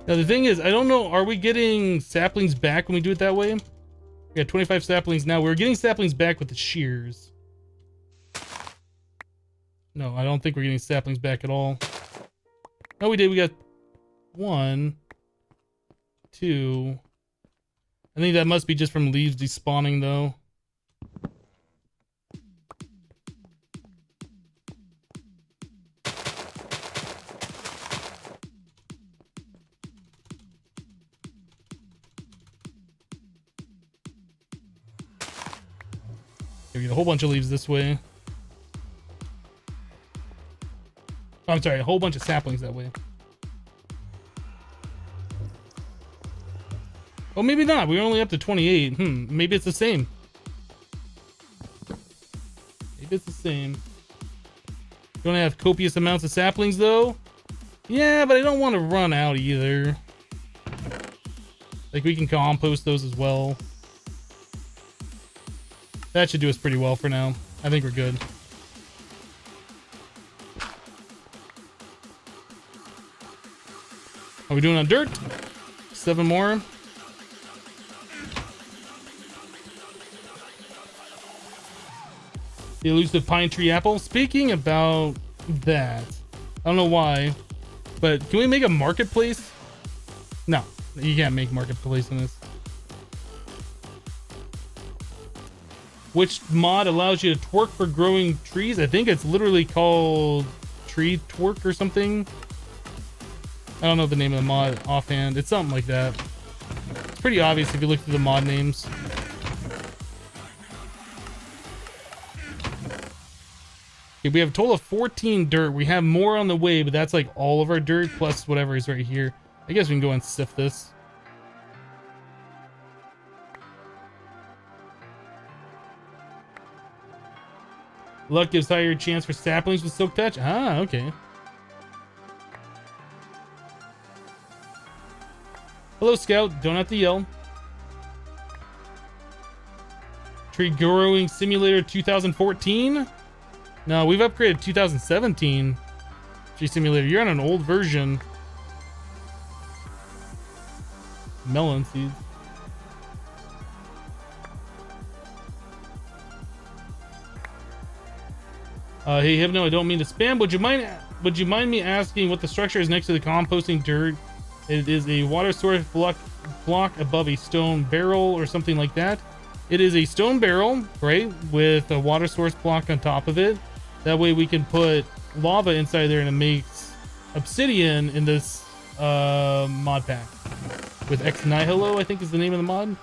Now the thing is, I don't know, are we getting saplings back when we do it that way? We got 25 saplings now. We're getting saplings back with the shears. No, I don't think we're getting saplings back at all. No, we did. We got 1, 2. I think that must be just from leaves despawning though. We get a whole bunch of leaves this way. Oh, I'm sorry, a whole bunch of saplings that way. Oh, maybe not. We're only up to 28. Maybe it's the same. Maybe it's the same. You want to have copious amounts of saplings though? Yeah, but I don't want to run out either. Like, we can compost those as well. That should do us pretty well for now. I think we're good. How we doing on dirt? 7 more. The elusive pine tree apple. Speaking about that, I don't know why, but can we make a marketplace? No, you can't make marketplace in this. Which mod allows you to twerk for growing trees? I think it's literally called tree twerk or something. I don't know the name of the mod offhand. It's something like that. It's pretty obvious if you look through the mod names. Okay, we have a total of 14 dirt. We have more on the way, but that's like all of our dirt plus whatever is right here. I guess we can go and sift this. Luck gives higher chance for saplings with silk touch. Ah, okay. Hello, Scout. Don't have to yell. Tree growing simulator 2014. No, we've upgraded 2017 tree simulator. You're on an old version. Melon seeds. Hey Hypno, I don't mean to spam. Would you mind me asking what the structure is next to the composting dirt? It is a water source block above a stone barrel or something like that. It is a stone barrel, right, with a water source block on top of it. That way we can put lava inside there and it makes obsidian in this mod pack. With Ex Nihilo, I think is the name of the mod.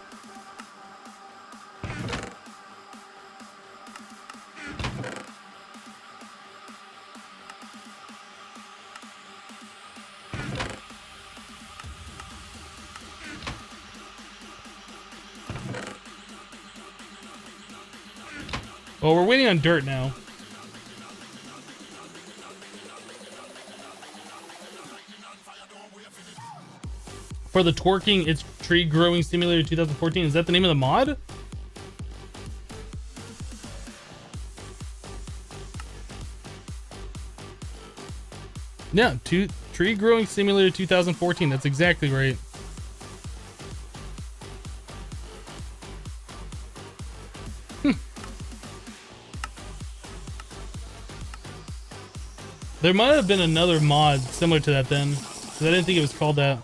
Oh, we're waiting on dirt now. For the twerking, it's Tree Growing Simulator 2014. Is that the name of the mod? Yeah, Tree Growing Simulator 2014. That's exactly right. There might have been another mod similar to that then, because I didn't think it was called that.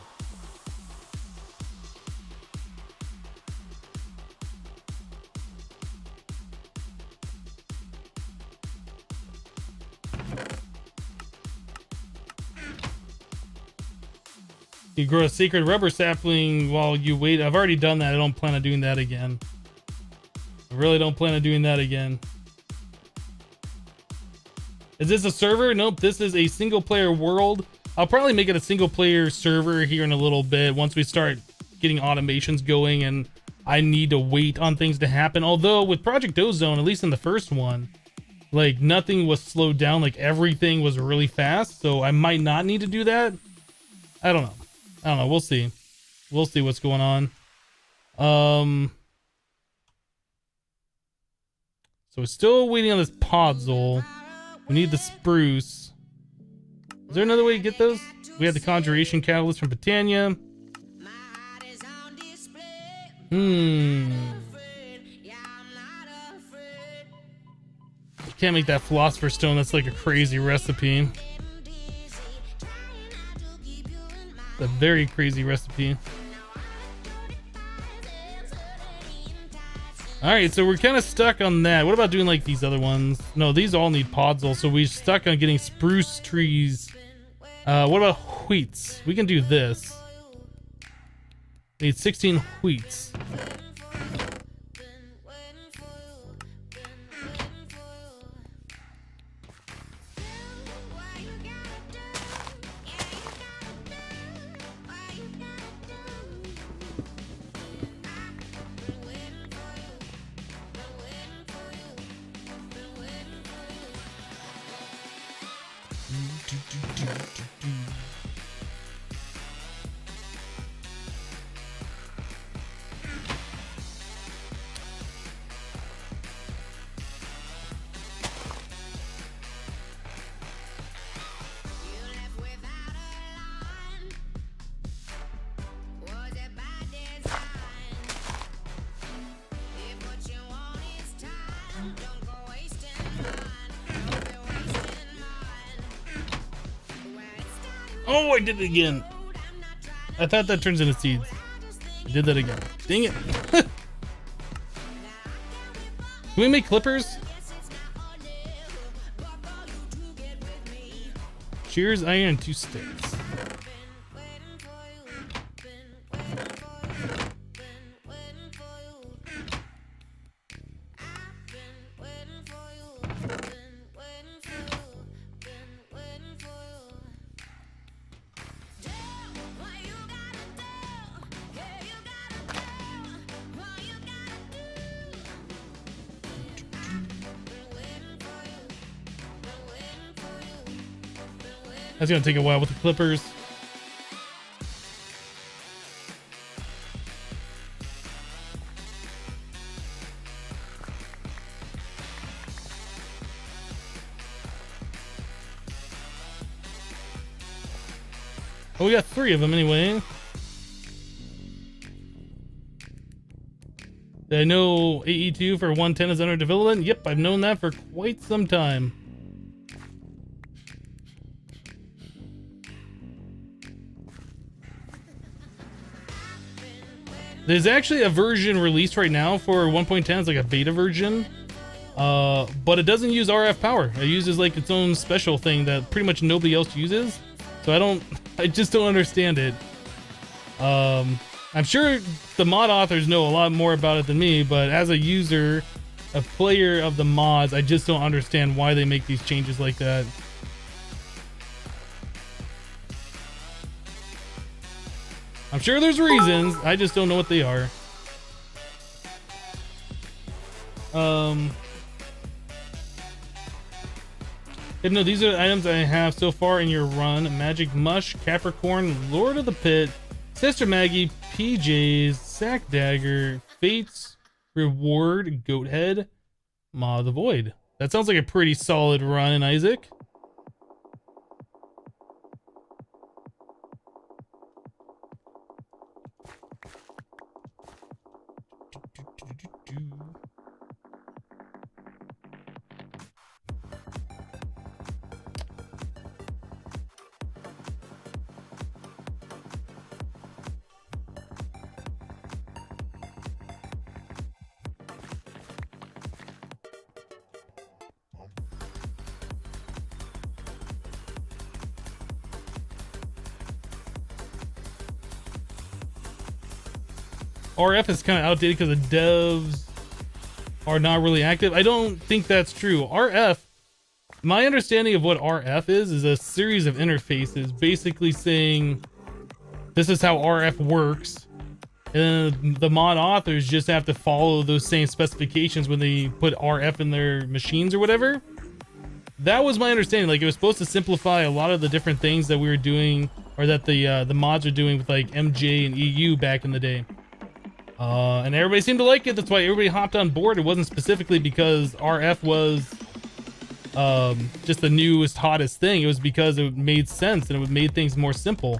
You grow a sacred rubber sapling while you wait. I've already done that. I don't plan on doing that again. I really don't plan on doing that again. Is this a server? Nope, this is a single player world. I'll probably make it a single player server here in a little bit once we start getting automations going and I need to wait on things to happen. Although with Project Ozone, at least in the first one, like nothing was slowed down, like everything was really fast. So I might not need to do that. I don't know. We'll see. We'll see what's going on. So we're still waiting on this podzol. We need the spruce. Is there another way to get those? We had the conjuration catalyst from Britannia. Can't make that philosopher's stone. That's like a crazy recipe. It's a very crazy recipe. Alright, so we're kind of stuck on that. What about doing like these other ones? No, these all need podzol, so we're stuck on getting spruce trees. What about wheats? We can do this. Need 16 wheats. Oh, I did it again. I thought that turns into seeds. I did that again. Dang it. Can we make clippers? Shears, iron, 2 sticks. That's gonna take a while with the clippers. Oh, we got 3 of them anyway. Did I know AE2 for 110 is under development? Yep, I've known that for quite some time. There's actually a version released right now for 1.10. It's like a beta version. But it doesn't use RF power. It uses like its own special thing that pretty much nobody else uses. So I just don't understand it. I'm sure the mod authors know a lot more about it than me, but as a user, a player of the mods, I just don't understand why they make these changes like that. I'm sure there's reasons, I just don't know what they are. Hypno, these are the items I have so far in your run. Magic Mush, Capricorn, Lord of the Pit, Sister Maggie, PJs, Sack Dagger, Fates, Reward, Goat Head, Maw of the Void. That sounds like a pretty solid run, Isaac. RF is kind of outdated because the devs are not really active. I don't think that's true. RF, my understanding of what RF is a series of interfaces basically saying this is how RF works. And the mod authors just have to follow those same specifications when they put RF in their machines or whatever. That was my understanding. Like, it was supposed to simplify a lot of the different things that we were doing, or that the mods are doing with like MJ and EU back in the day. And everybody seemed to like it. That's why everybody hopped on board. It wasn't specifically because RF was just the newest, hottest thing. It was because it made sense and it made things more simple.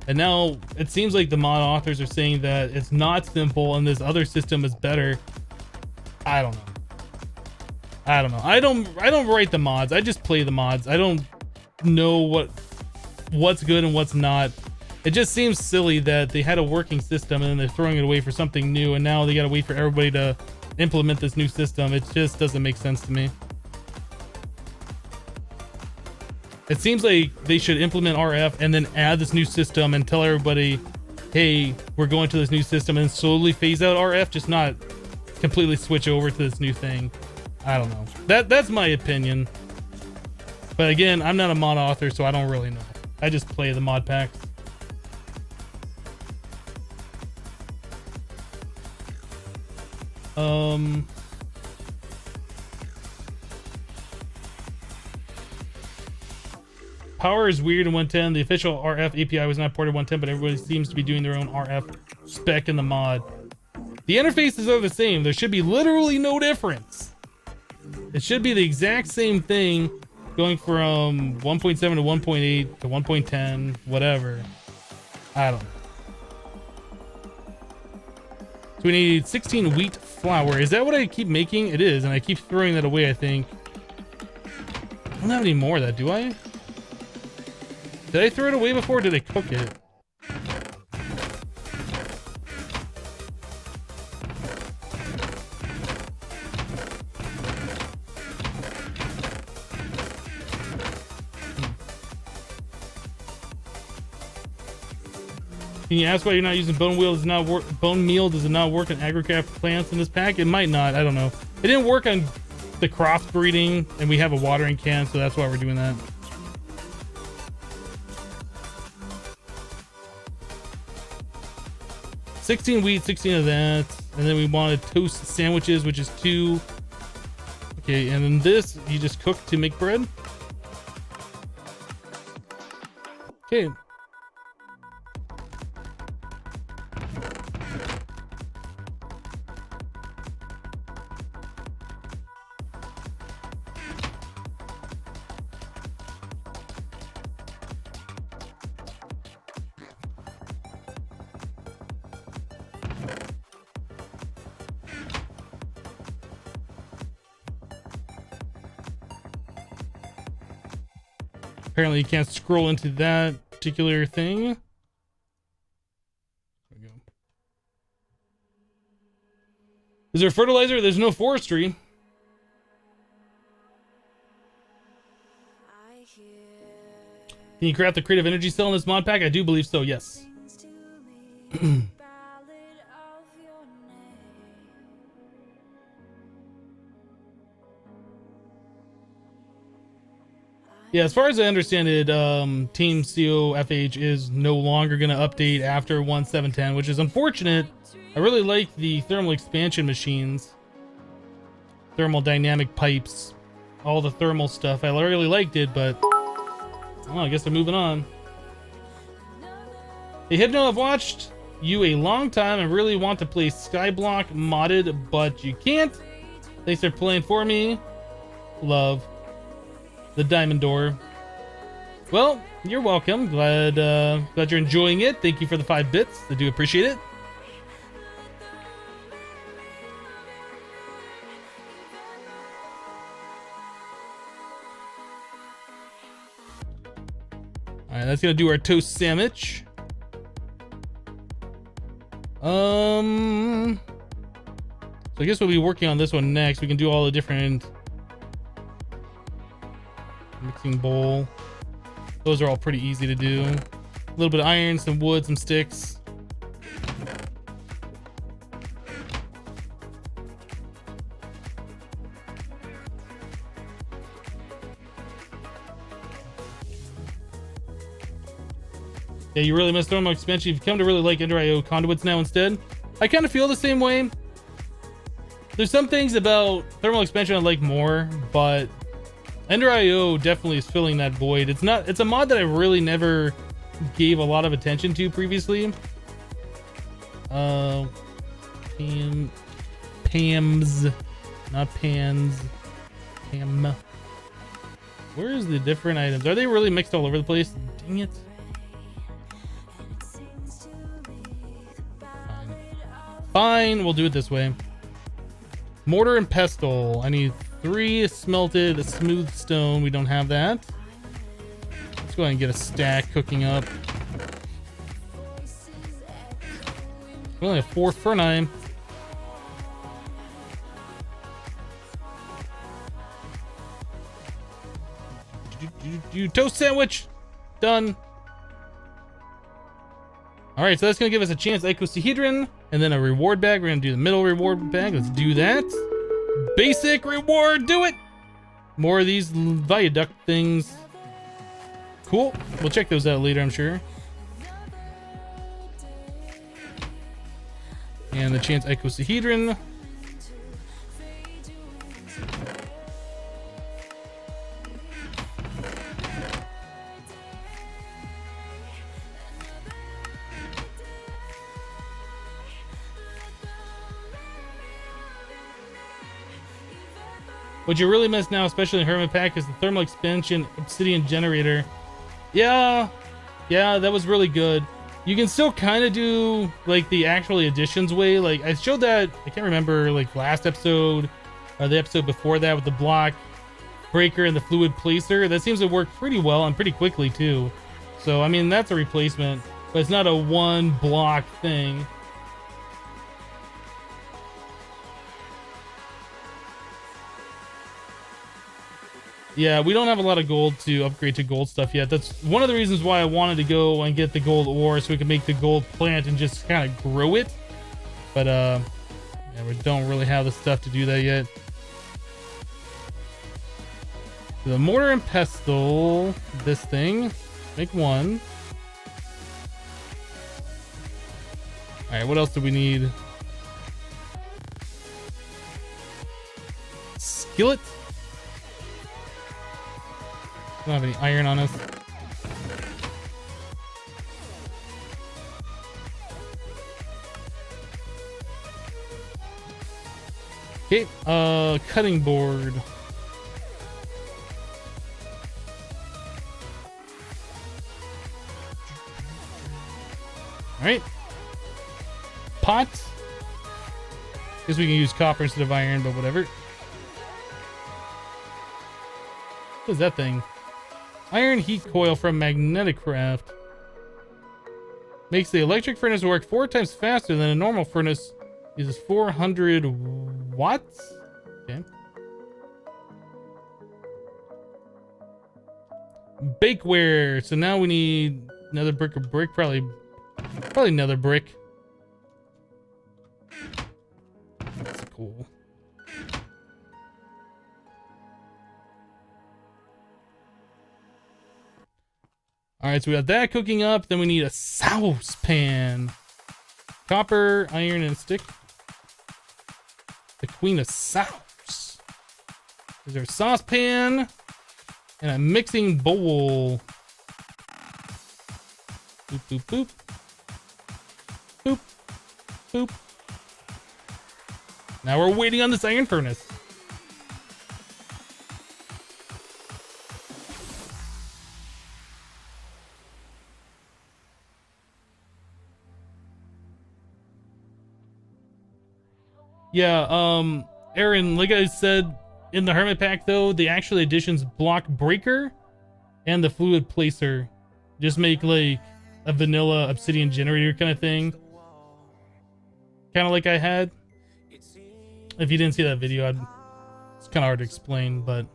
And now it seems like the mod authors are saying that it's not simple and this other system is better. I don't know. I don't write the mods. I just play the mods. I don't know what's good and what's not. It just seems silly that they had a working system and then they're throwing it away for something new, and now they gotta wait for everybody to implement this new system. It just doesn't make sense to me. It seems like they should implement RF and then add this new system and tell everybody, hey, we're going to this new system, and slowly phase out RF, just not completely switch over to this new thing. I don't know. That's my opinion. But again, I'm not a mod author, so I don't really know. I just play the mod packs. Power is weird in 110. The official RF API was not ported 110, but everybody seems to be doing their own RF spec in the mod. The interfaces are the same. There should be literally no difference. It should be the exact same thing going from 1.7 to 1.8 to 1.10, whatever. I don't know. So we need 16 wheat flour. Is that what I keep making? It is, and I keep throwing that away, I think. I don't have any more of that, do I? Did I throw it away before or did I cook it? Can you ask why you're not using bone meal? Does not work. Bone meal does it not work on agricraft plants in this pack? It might not. I don't know. It didn't work on the crossbreeding, and we have a watering can, so that's why we're doing that. $16 wheat, 16 of that, and then we wanted toast sandwiches, which is 2. Okay, and then this you just cook to make bread. Okay. Apparently you can't scroll into that particular thing. There we go. Is there fertilizer? There's no forestry. Can you craft the creative energy cell in this mod pack? I do believe so, yes. Yeah, as far as I understand it, Team COFH is no longer going to update after 1.7.10, which is unfortunate. I really like the thermal expansion machines, thermal dynamic pipes, all the thermal stuff. I really liked it, but well, I guess they're moving on. Hey, Hypno, I've watched you a long time and really want to play Skyblock modded, but you can't. Thanks for playing for me. Love. The Diamond Door. Well, you're welcome. Glad you're enjoying it. Thank you for the 5 bits. I do appreciate it. All right, that's gonna do our toast sandwich. So I guess we'll be working on this one next. We can do all the different mixing bowl. Those are all pretty easy to do. A little bit of iron, some wood, some sticks. Yeah, you really miss thermal expansion. You've come to really like Ender.io conduits now instead. I kind of feel the same way. There's some things about thermal expansion I like more, but Ender.io definitely is filling that void. It's a mod that I really never gave a lot of attention to previously. Pams, not pans. Pam. Where is the different items? Are they really mixed all over the place? Dang it. Fine, we'll do it this way. Mortar and pestle. I need 3 smelted smooth stone. We don't have that. Let's go ahead and get a stack cooking up. We only have 4 for 9. Toast sandwich done. All right, so that's gonna give us a chance icosahedron and then a reward bag. We're gonna do the middle reward bag. Let's do that. Basic reward, do it. More of these viaduct things. Cool. We'll check those out later, I'm sure. And the chance icosahedron. What you really miss now, especially in Hermit Pack, is the thermal expansion obsidian generator. Yeah, that was really good. You can still kind of do like the actual additions way. Like I showed that, I can't remember, like last episode or the episode before that with the block breaker and the fluid placer. That seems to work pretty well and pretty quickly too. So, I mean, that's a replacement, but it's not a one block thing. Yeah, we don't have a lot of gold to upgrade to gold stuff yet. That's one of the reasons why I wanted to go and get the gold ore so we can make the gold plant and just kind of grow it. But, yeah, we don't really have the stuff to do that yet. The mortar and pestle, this thing, make one. All right, what else do we need? Skillet. We don't have any iron on us. Okay, cutting board. All right. Pot. Guess we can use copper instead of iron, but whatever. What is that thing? Iron heat coil from magnetic craft. Makes the electric furnace work 4 times faster than a normal furnace. Uses 400 watts. Okay. Bakeware. So now we need another brick of brick. Probably another brick. That's cool. All right, so we got that cooking up. Then we need a saucepan. Copper, iron, and a stick. The queen of sauce. Is there a saucepan and a mixing bowl? Boop, boop, boop. Boop, boop. Now we're waiting on this iron furnace. Yeah, Aaron, like I said, in the Hermit Pack, though, the actual additions block breaker and the fluid placer just make like a vanilla obsidian generator kind of thing. Kind of like I had. If you didn't see that video, it's kind of hard to explain, but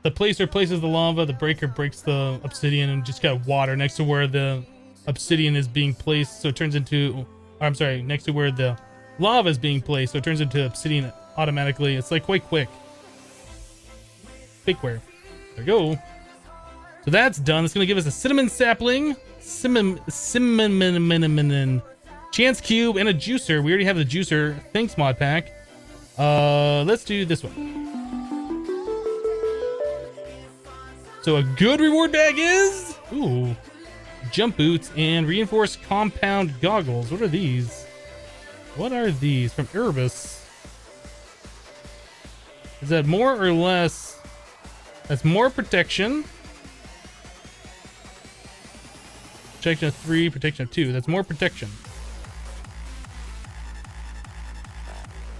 the placer places the lava, the breaker breaks the obsidian, and just got water next to where the obsidian is being placed, so it turns into, or I'm sorry, next to where the lava is being placed, so it turns into obsidian automatically. It's like quite quick. Bakeware. There we go. So that's done. It's gonna give us a cinnamon sapling, cinnamon, chance cube, and a juicer. We already have the juicer. Thanks, MODPACK. Let's do this one. So a good reward bag is, ooh, jump boots and reinforced compound goggles. What are these? What are these from Erebus? Is that more or less? That's more protection. Protection of 3, protection of 2. That's more protection.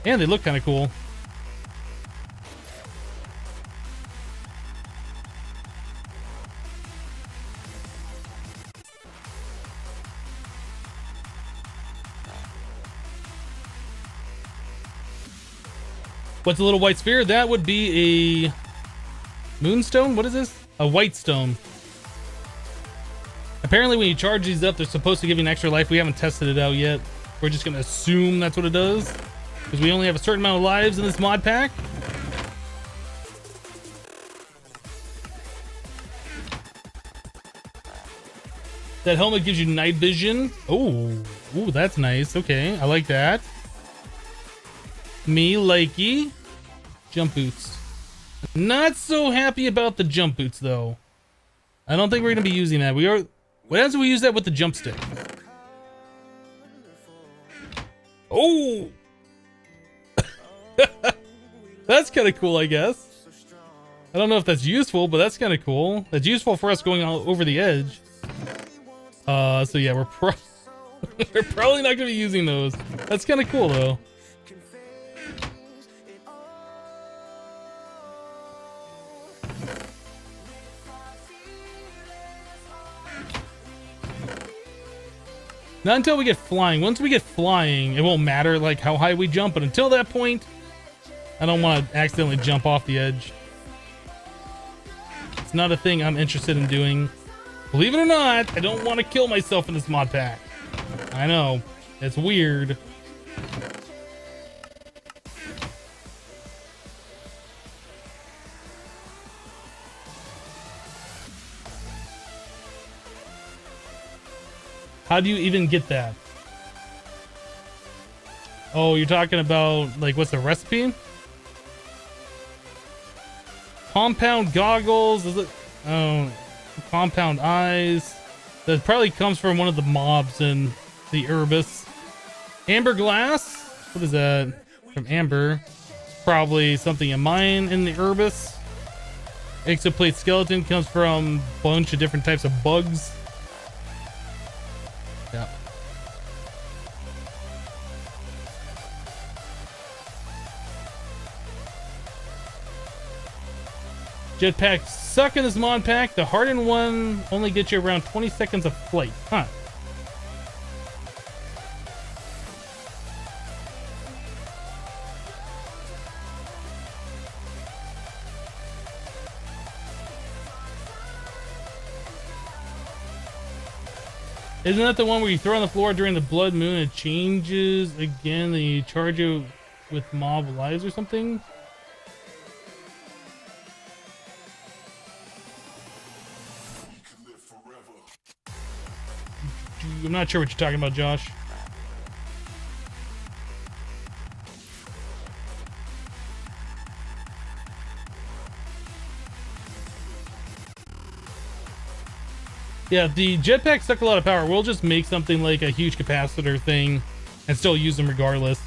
And they look kind of cool. What's a little white sphere? That would be a moonstone. What is this? A white stone. Apparently when you charge these up, they're supposed to give you an extra life. We haven't tested it out yet. We're just going to assume that's what it does, because we only have a certain amount of lives in this mod pack. That helmet gives you night vision. Oh, ooh, that's nice. Okay, I like that. Me likey. Jump boots. Not so happy about the jump boots though. I don't think we're gonna be using that. We are. What else do we use that with the jump stick? Oh, that's kind of cool, I guess. I don't know if that's useful, but that's kind of cool. That's useful for us going all over the edge. So yeah, we're probably not gonna be using those. That's kind of cool though. Not until we get flying. Once we get flying, it won't matter like how high we jump, but until that point, I don't want to accidentally jump off the edge. It's not a thing I'm interested in doing. Believe it or not, I don't want to kill myself in this mod pack. I know, it's weird. How do you even get that? Oh, you're talking about, like, what's the recipe? Compound goggles, is it? Oh, compound eyes. That probably comes from one of the mobs in the Urbis. Amber glass? What is that? From Amber. Probably something in mine in the Urbis. Exoplate skeleton comes from a bunch of different types of bugs. Yeah. Jetpacks suck in this mod pack. The hardened one only gets you around 20 seconds of flight. Huh. Isn't that the one where you throw on the floor during the blood moon and it changes again, then you charge it with mob lives or something? I'm not sure what you're talking about, Josh. Yeah, the jetpacks suck a lot of power. We'll just make something like a huge capacitor thing and still use them regardless.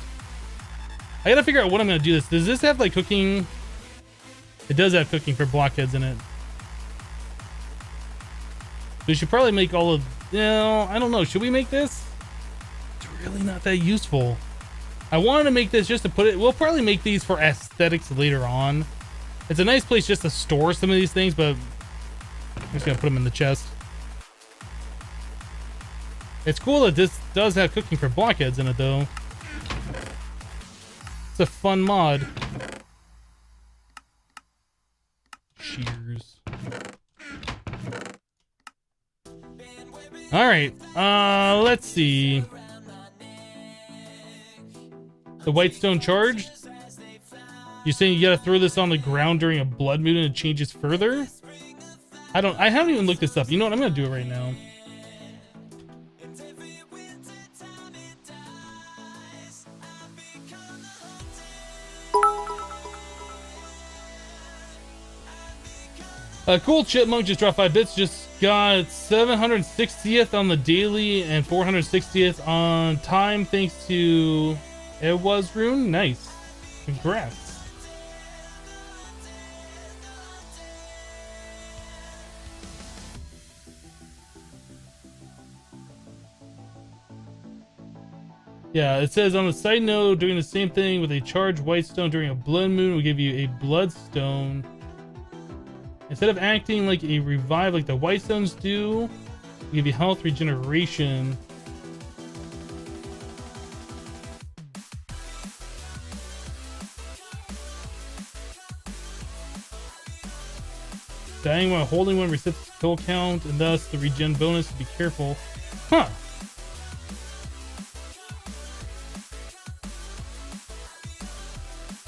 I gotta figure out what I'm gonna do this. Does this have like cooking? It does have cooking for blockheads in it. We should probably make all of... No, I don't know. Should we make this? It's really not that useful. I wanted to make this just to put it... We'll probably make these for aesthetics later on. It's a nice place just to store some of these things, but I'm just gonna put them in the chest. It's cool that this does have cooking for blockheads in it, though. It's a fun mod. Cheers. All right. Let's see. The white stone charged. You're saying you gotta throw this on the ground during a blood moon and it changes further? I haven't even looked this up. You know what? I'm gonna do it right now. Cool Chipmunk just dropped 5 bits. Just got 760th on the daily and 460th on time thanks to It Was Rune. Nice. Congrats. Yeah, it says on the side note, doing the same thing with a charged white stone during a blood moon will give you a bloodstone. Instead of acting like a revive like the white stones do, we give you health regeneration. Dying while holding one resets the kill count, and thus the regen bonus. Be careful. Huh.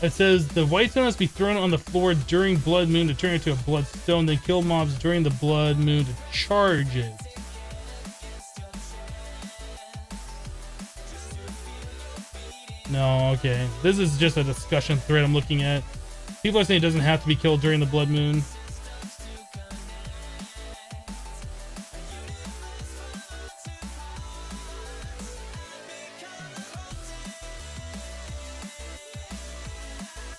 It says the white stone must be thrown on the floor during blood moon to turn it into a bloodstone, then kill mobs during the blood moon to charge it. No, okay. This is just a discussion thread I'm looking at. People are saying it doesn't have to be killed during the blood moon.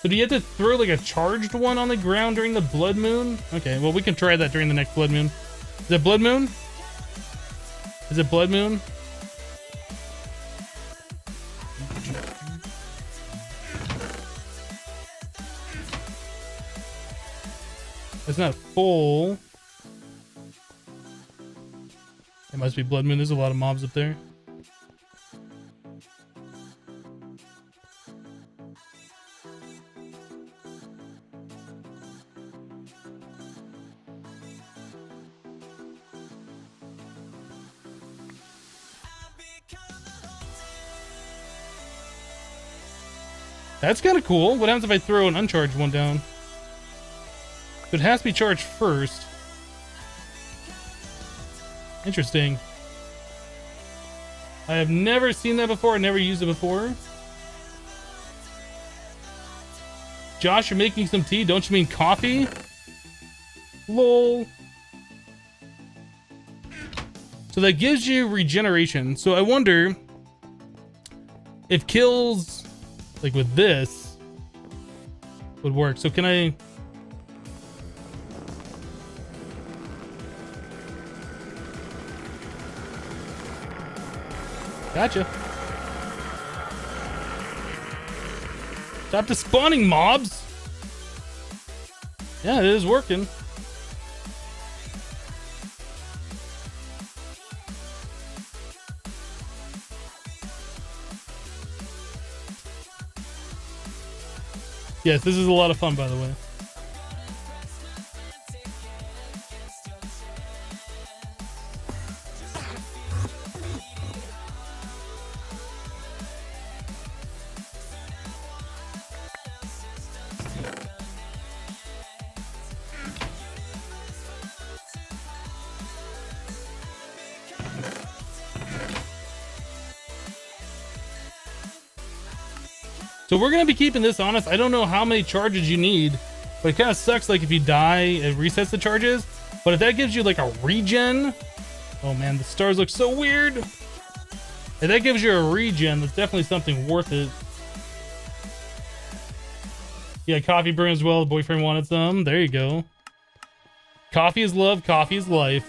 So do you have to throw like a charged one on the ground during the blood moon? Okay, well we can try that during the next blood moon. Is it blood moon? Is it blood moon? It's not full. It must be blood moon. There's a lot of mobs up there. That's kind of cool. What happens if I throw an uncharged one down? It has to be charged first. Interesting. I have never seen that before. I never used it before. Josh, you're making some tea. Don't you mean coffee? Lol. So that gives you regeneration. So I wonder if kills like with this would work. So can I... Gotcha. Stop the spawning mobs. Yeah, it is working. Yes, this is a lot of fun, by the way. So we're gonna be keeping this honest. I don't know how many charges you need, but it kind of sucks. Like if you die, it resets the charges. But if that gives you like a regen, oh man, the stars look so weird. If that gives you a regen, that's definitely something worth it. Yeah, coffee burns well. The boyfriend wanted some. There you go. Coffee is love. Coffee is life.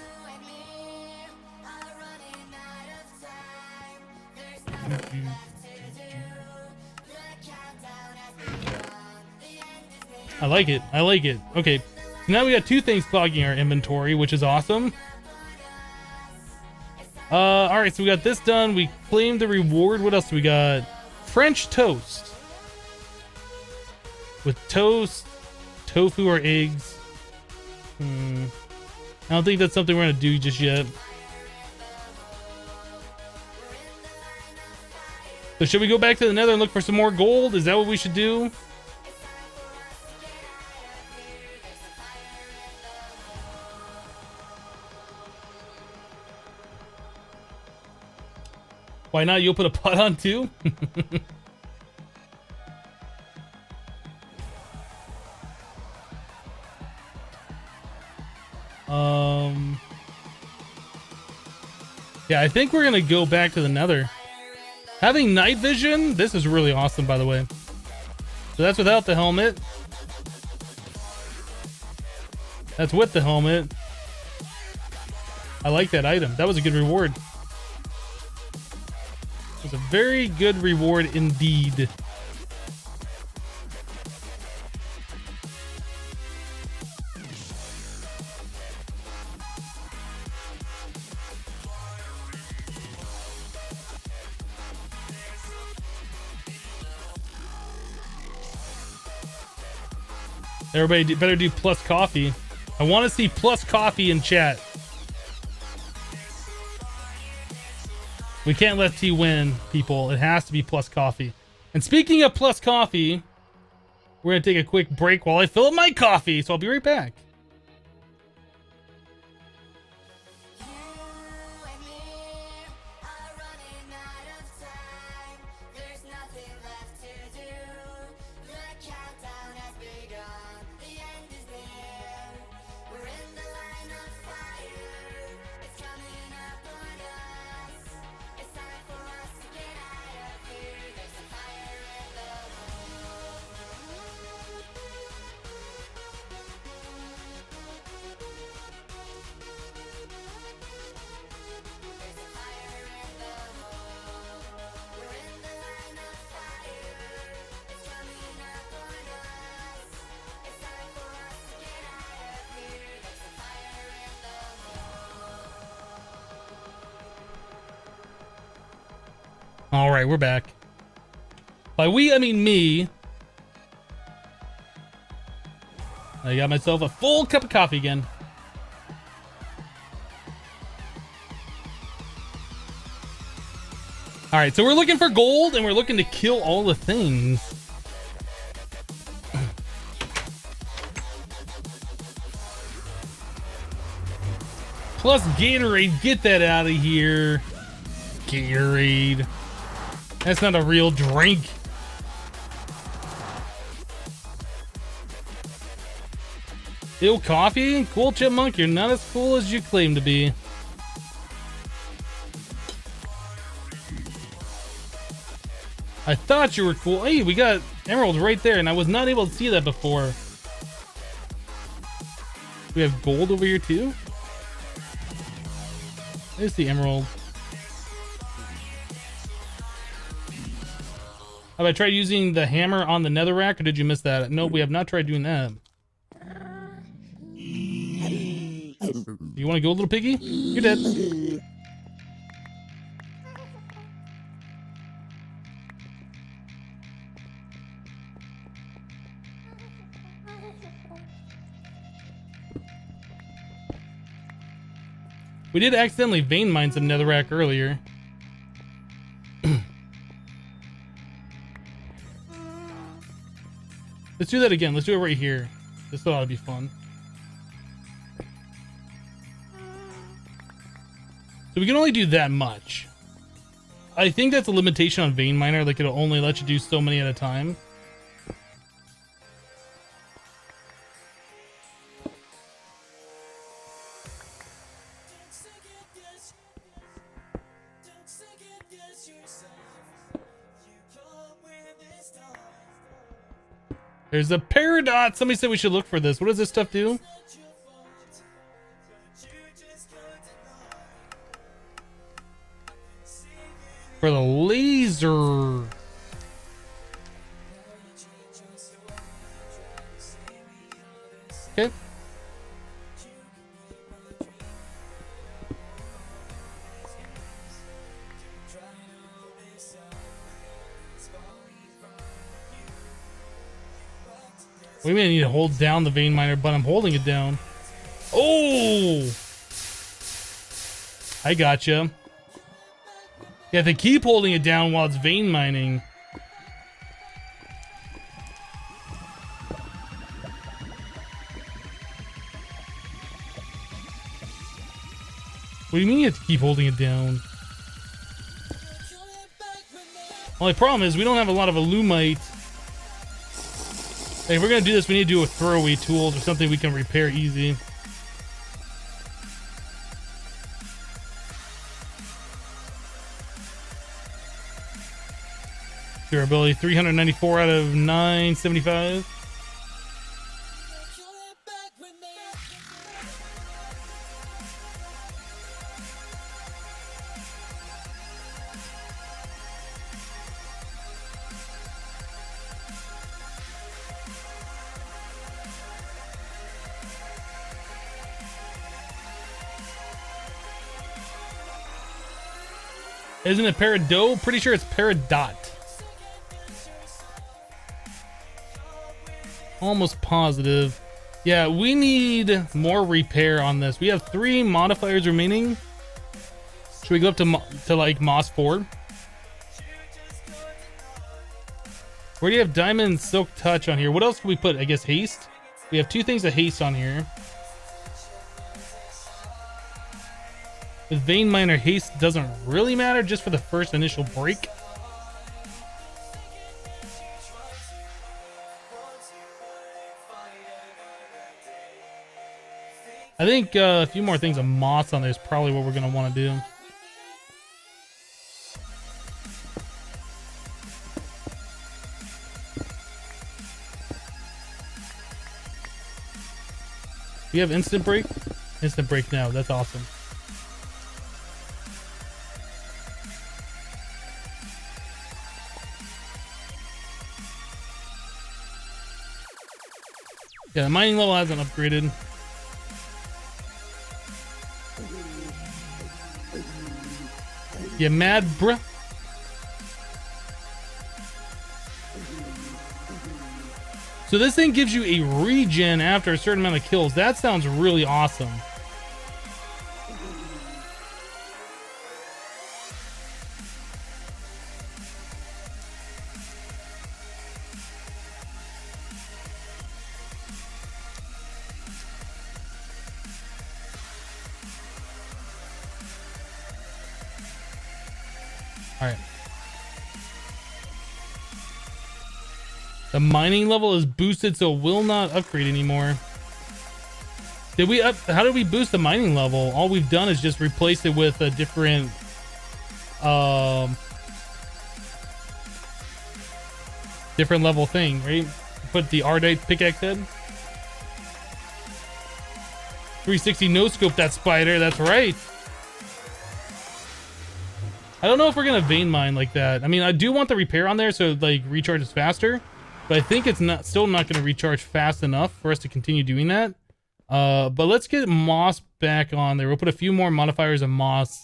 I like it. I like it. Okay. Now we got two things clogging our inventory, which is awesome. Alright, so we got this done. We claimed the reward. What else do we got? French toast. With toast, tofu, or eggs. I don't think that's something we're gonna do just yet. So should we go back to the Nether and look for some more gold? Is that what we should do? Why not? You'll put a pot on too? Yeah, I think we're gonna go back to the Nether. Having night vision, this is really awesome, by the way. So that's without the helmet. That's with the helmet. I like that item. That was a good reward. It was a very good reward indeed. Everybody better do plus coffee. I want to see plus coffee in chat. We can't let T win, people. It has to be plus coffee. And speaking of plus coffee, we're going to take a quick break while I fill up my coffee. So I'll be right back. All right, we're back. By we, I mean me. I got myself a full cup of coffee again. All right, so we're looking for gold and we're looking to kill all the things. plus Gatorade. Get that out of here. Gatorade. That's not a real drink. Ew, coffee? Cool, Chipmunk. You're not as cool as you claim to be. I thought you were cool. Hey, we got emeralds right there, and I was not able to see that before. We have gold over here too. There's the emerald. Have I tried using the hammer on the netherrack, or did you miss that? No, we have not tried doing that. You want to go, little piggy? You're dead. We did accidentally vein mine some netherrack earlier. Let's do that again. Let's do it right here. This ought to be fun. So we can only do that much. I think that's a limitation on vein miner. Like, it'll only let you do so many at a time. There's a peridot. Somebody said we should look for this. What does this stuff do? For the laser. Okay. We may need to hold down the vein miner, but I'm holding it down. Oh! I gotcha. You have to keep holding it down while it's vein mining. What do you mean you have to keep holding it down? Only problem is we don't have a lot of alumite. Hey, if we're gonna do this, we need to do with throwaway tools or something we can repair easy. Durability 394 out of 975. Isn't it peridot? Pretty sure it's peridot. Almost positive. Yeah, we need more repair on this. We have 3 modifiers remaining. Should we go up to like Moss 4? Where do you have Diamond Silk Touch on here? What else can we put? I guess Haste? We have 2 things of Haste on here. With Vein Miner, Haste doesn't really matter, just for the first initial break. I think a few more things of moss on there is probably what we're going to want to do. Do you have instant break? Instant break now. That's awesome. Yeah, the mining level hasn't upgraded. You mad, bruh? So this thing gives you a regen after a certain amount of kills. That sounds really awesome. All right. The mining level is boosted, so it will not upgrade anymore. Did we up? How did we boost the mining level? All we've done is just replace it with a different, different level thing, right? Put the Ardite pickaxe head. 360 no scope that spider. That's right. I don't know if we're gonna vein mine like that. I mean, I do want the repair on there so it, like, recharges faster, but I think it's still not gonna recharge fast enough for us to continue doing that. But let's get moss back on there. We'll put a few more modifiers of moss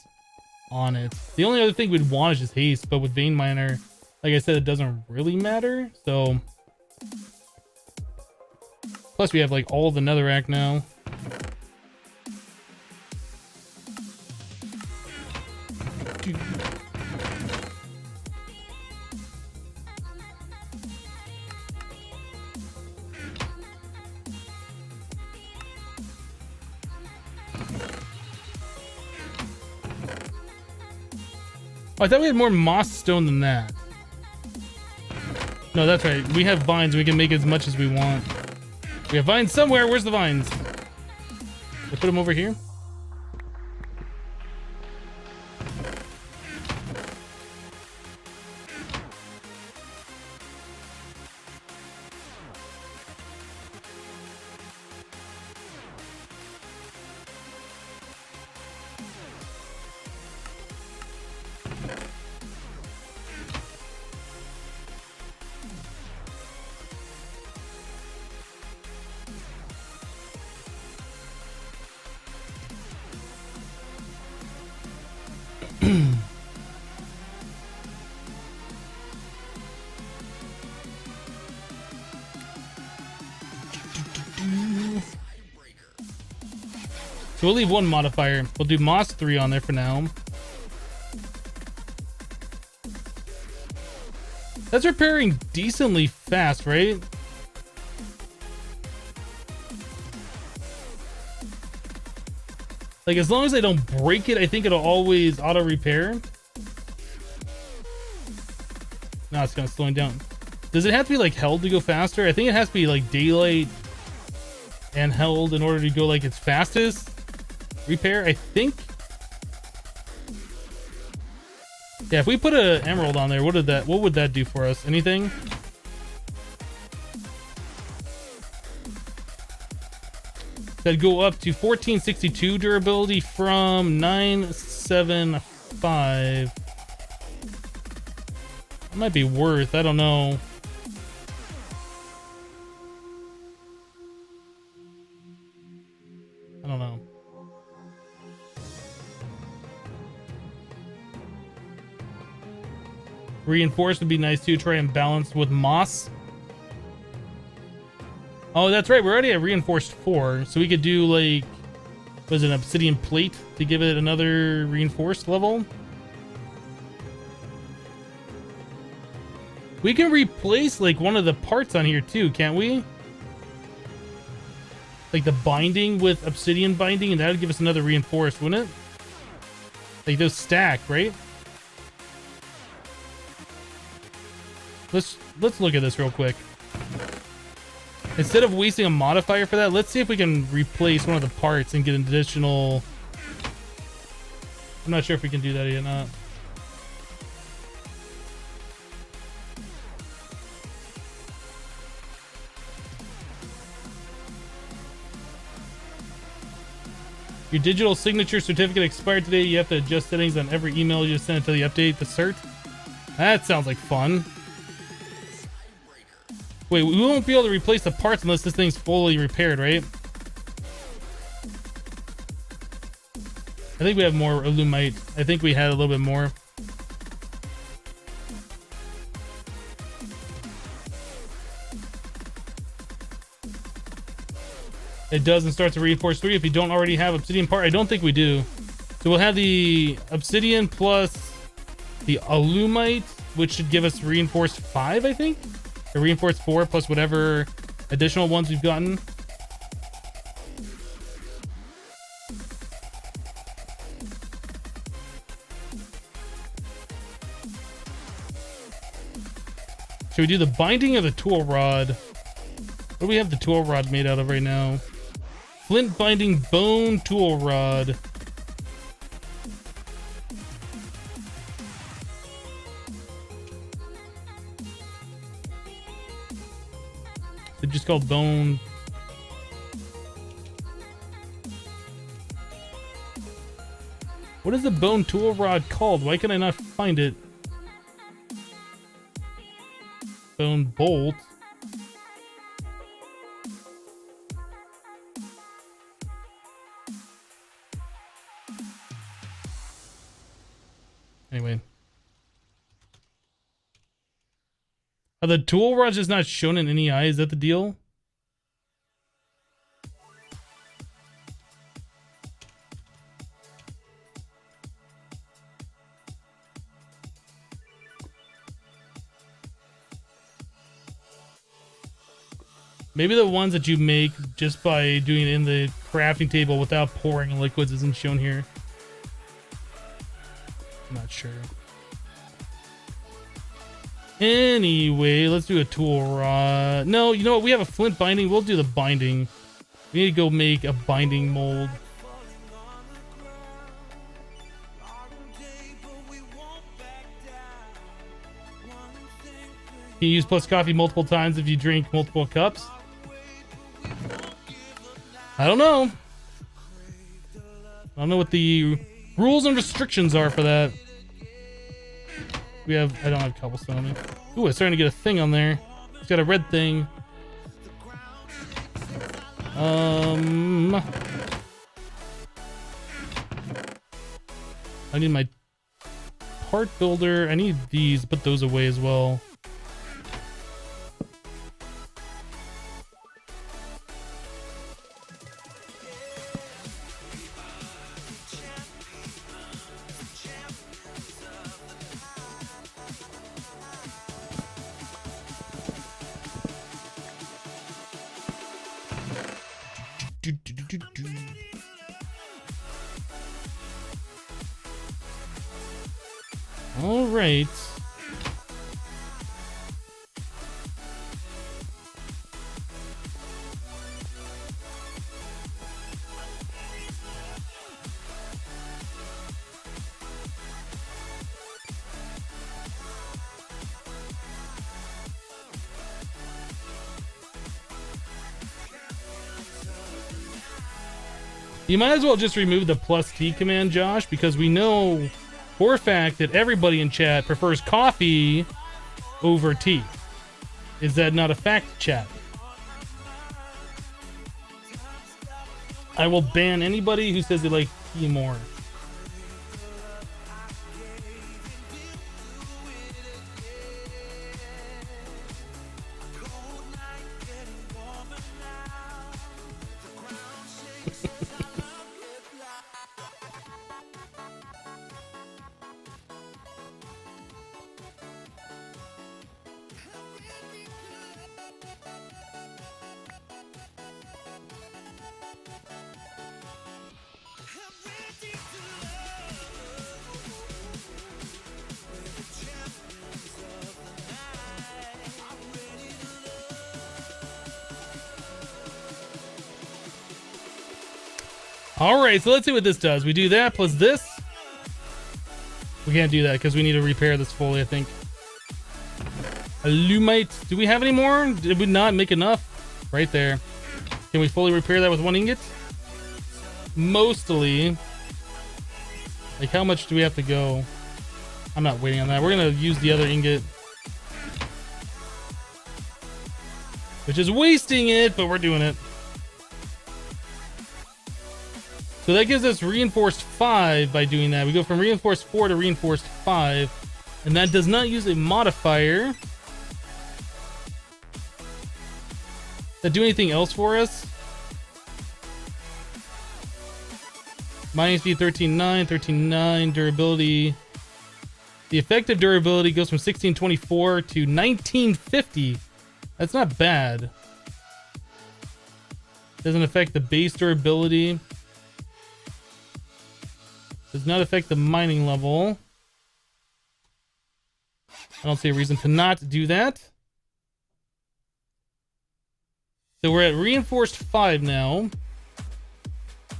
on it. The only other thing we'd want is just haste, but with vein miner, like I said, it doesn't really matter. So plus we have like all the netherrack now. Oh, I thought we had more moss stone than that. No, that's right. We have vines. We can make as much as we want. We have vines somewhere. Where's the vines? I put them over here. So we'll leave one modifier. We'll do moss 3 on there for now. That's repairing decently fast, right? Like, as long as I don't break it, I think it'll always auto repair. No, it's kind of slowing down. Does it have to be like held to go faster? I think it has to be like daylight and held in order to go like its fastest repair, I think. Yeah, if we put an emerald on there, what would that do for us? Anything? That'd go up to 1462 durability from 975. That might be worth, I don't know. I don't know. Reinforced would be nice too. Try and balance with moss. Oh, that's right. We're already at reinforced 4, so we could do like, was it an obsidian plate to give it another reinforced level? We can replace like one of the parts on here too, can't we? Like the binding with obsidian binding, and that would give us another reinforced, wouldn't it? Like those stack, right? Let's look at this real quick. Instead of wasting a modifier for that, let's see if we can replace one of the parts and get an additional. I'm not sure if we can do that yet or not. Your digital signature certificate expired today. You have to adjust settings on every email you send until you update the cert. That sounds like fun. Wait, we won't be able to replace the parts unless this thing's fully repaired, right? I think we have more Illumite. I think we had a little bit more. It does and starts to reinforce 3 if you don't already have obsidian part. I don't think we do. So we'll have the obsidian plus the Illumite, which should give us reinforced 5, I think. Or reinforced 4 plus whatever additional ones we've gotten. Should we do the binding or the tool rod? What do we have the tool rod made out of right now? Flint binding bone tool rod. It's just called bone. What is the bone tool rod called? Why can I not find it? Bone bolt. Anyway. Are the tool rods just not shown in any eye? Is that the deal? Maybe the ones that you make just by doing it in the crafting table without pouring liquids isn't shown here. I'm not sure. Anyway, let's do a tool rod. No, you know what? We have a flint binding. We'll do the binding. We need to go make a binding mold. Can you use plus coffee multiple times if you drink multiple cups? I don't know. I don't know what the rules and restrictions are for that. I don't have cobblestone on me. Ooh, it's starting to get a thing on there. It's got a red thing. I need my part builder. I need these. Put those away as well. All right. You might as well just remove the plus T command, Josh, because we know for a fact that everybody in chat prefers coffee over tea. Is that not a fact, chat? I will ban anybody who says they like tea more. All right, so let's see what this does. We do that plus this. We can't do that because we need to repair this fully, I think. Alumite. Do we have any more? Did we not make enough? Right there. Can we fully repair that with one ingot? Mostly. Like, how much do we have to go? I'm not waiting on that. We're going to use the other ingot. Which is wasting it, but we're doing it. So that gives us reinforced 5 by doing that. We go from reinforced 4 to reinforced 5. And that does not use a modifier. Does that do anything else for us? Mining speed 13.9, 13.9, durability. The effective durability goes from 1624 to 1950. That's not bad. Doesn't affect the base durability. Does not affect the mining level. I don't see a reason to not do that. So we're at reinforced 5 now.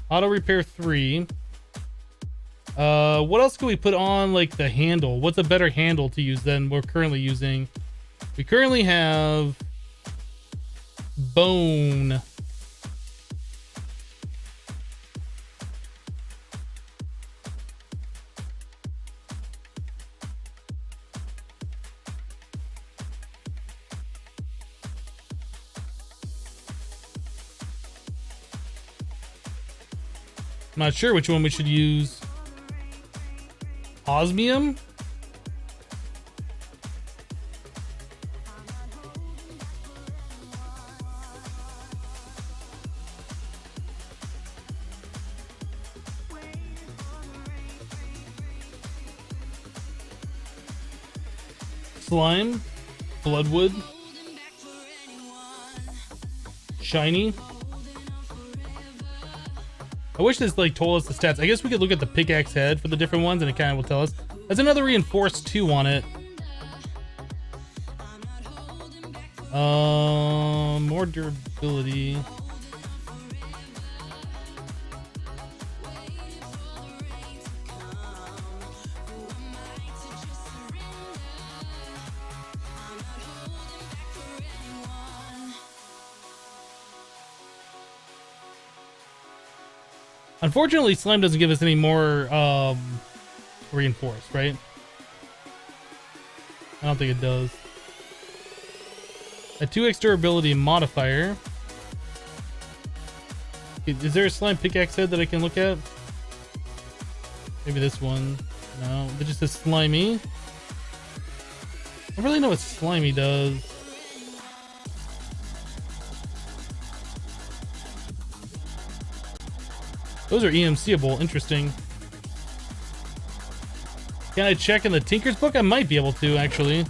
Auto repair 3. What else can we put on, like, the handle? What's a better handle to use than we're currently using? We currently have bone. I'm not sure which one we should use. Osmium? Slime? Bloodwood? Shiny? I wish this like told us the stats. I guess we could look at the pickaxe head for the different ones and it kind of will tell us. There's another reinforced 2 on it. More durability. Unfortunately, slime doesn't give us any more reinforced, right? I don't think it does. A 2x durability modifier. Is there a slime pickaxe head that I can look at? Maybe this one. No, it just says slimy. I don't really know what slimy does. Those are EMCable. Interesting. Can I check in the Tinker's book? I might be able to, actually.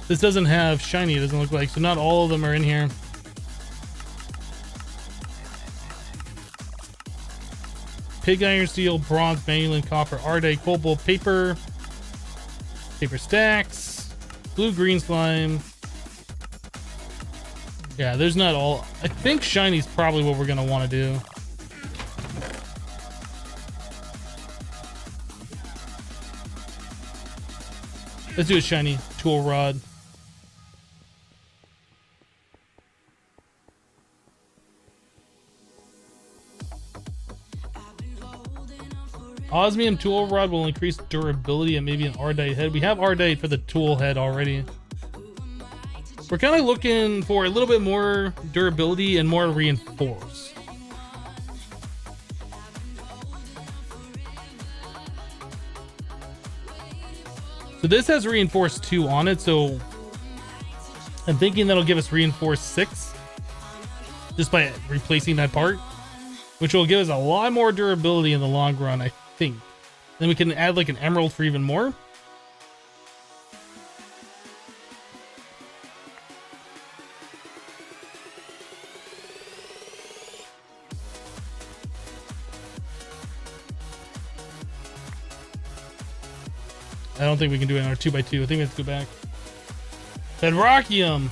This doesn't have shiny, it doesn't look like, so not all of them are in here. Pig iron, steel, bronze, manulin, copper, ardite, cobalt, paper stacks, blue, green slime. Yeah, there's not all. I think shiny's probably what we're gonna want to do. Let's do a shiny tool rod. Osmium tool rod will increase durability and maybe an ardite head. We have ardite for the tool head already. We're kind of looking for a little bit more durability and more reinforce. So this has reinforce 2 on it, so I'm thinking that'll give us reinforce 6 just by replacing that part, which will give us a lot more durability in the long run, I think. Then we can add like an emerald for even more. I don't think we can do it in our 2x2. I think we have to go back. Bedrockium.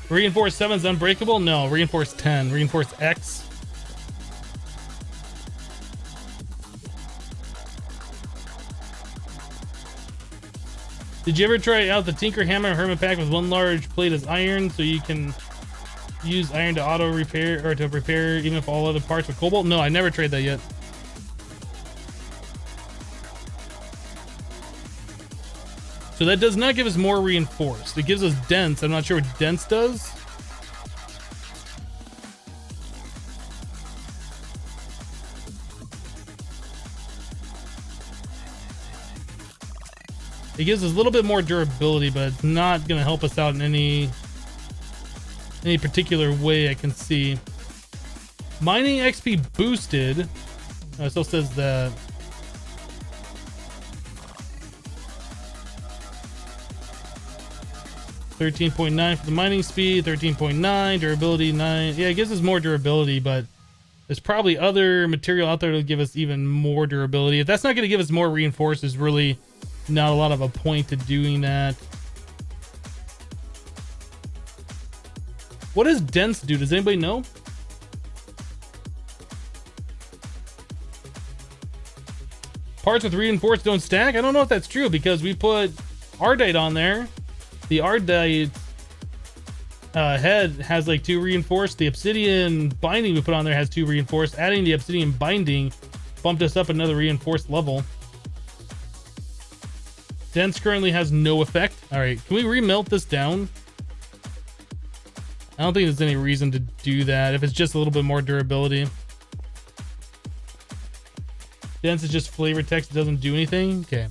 Reinforce 7 is unbreakable? No, reinforce 10. Reinforce X. Did you ever try out the Tinker Hammer Hermit Pack with 1 large plate as iron so you can use iron to auto repair or to repair even if all other parts with cobalt? No, I never tried that yet. So that does not give us more reinforced. It gives us dense. I'm not sure what dense does. It gives us a little bit more durability, but it's not going to help us out in any particular way I can see. Mining XP boosted. It still says that. 13.9 for the mining speed, 13.9 durability 9. Yeah, it gives us more durability, but there's probably other material out there that'll give us even more durability. If that's not going to give us more reinforced, there's really not a lot of a point to doing that. What does dense do? Does anybody know? Parts with reinforced don't stack? I don't know if that's true because we put Ardite on there. The Ardite head has like 2 reinforced. The obsidian binding we put on there has 2 reinforced. Adding the obsidian binding bumped us up another reinforced level. Dense currently has no effect. All right, can we remelt this down? I don't think there's any reason to do that if it's just a little bit more durability. Dense is just flavor text, it doesn't do anything. Okay.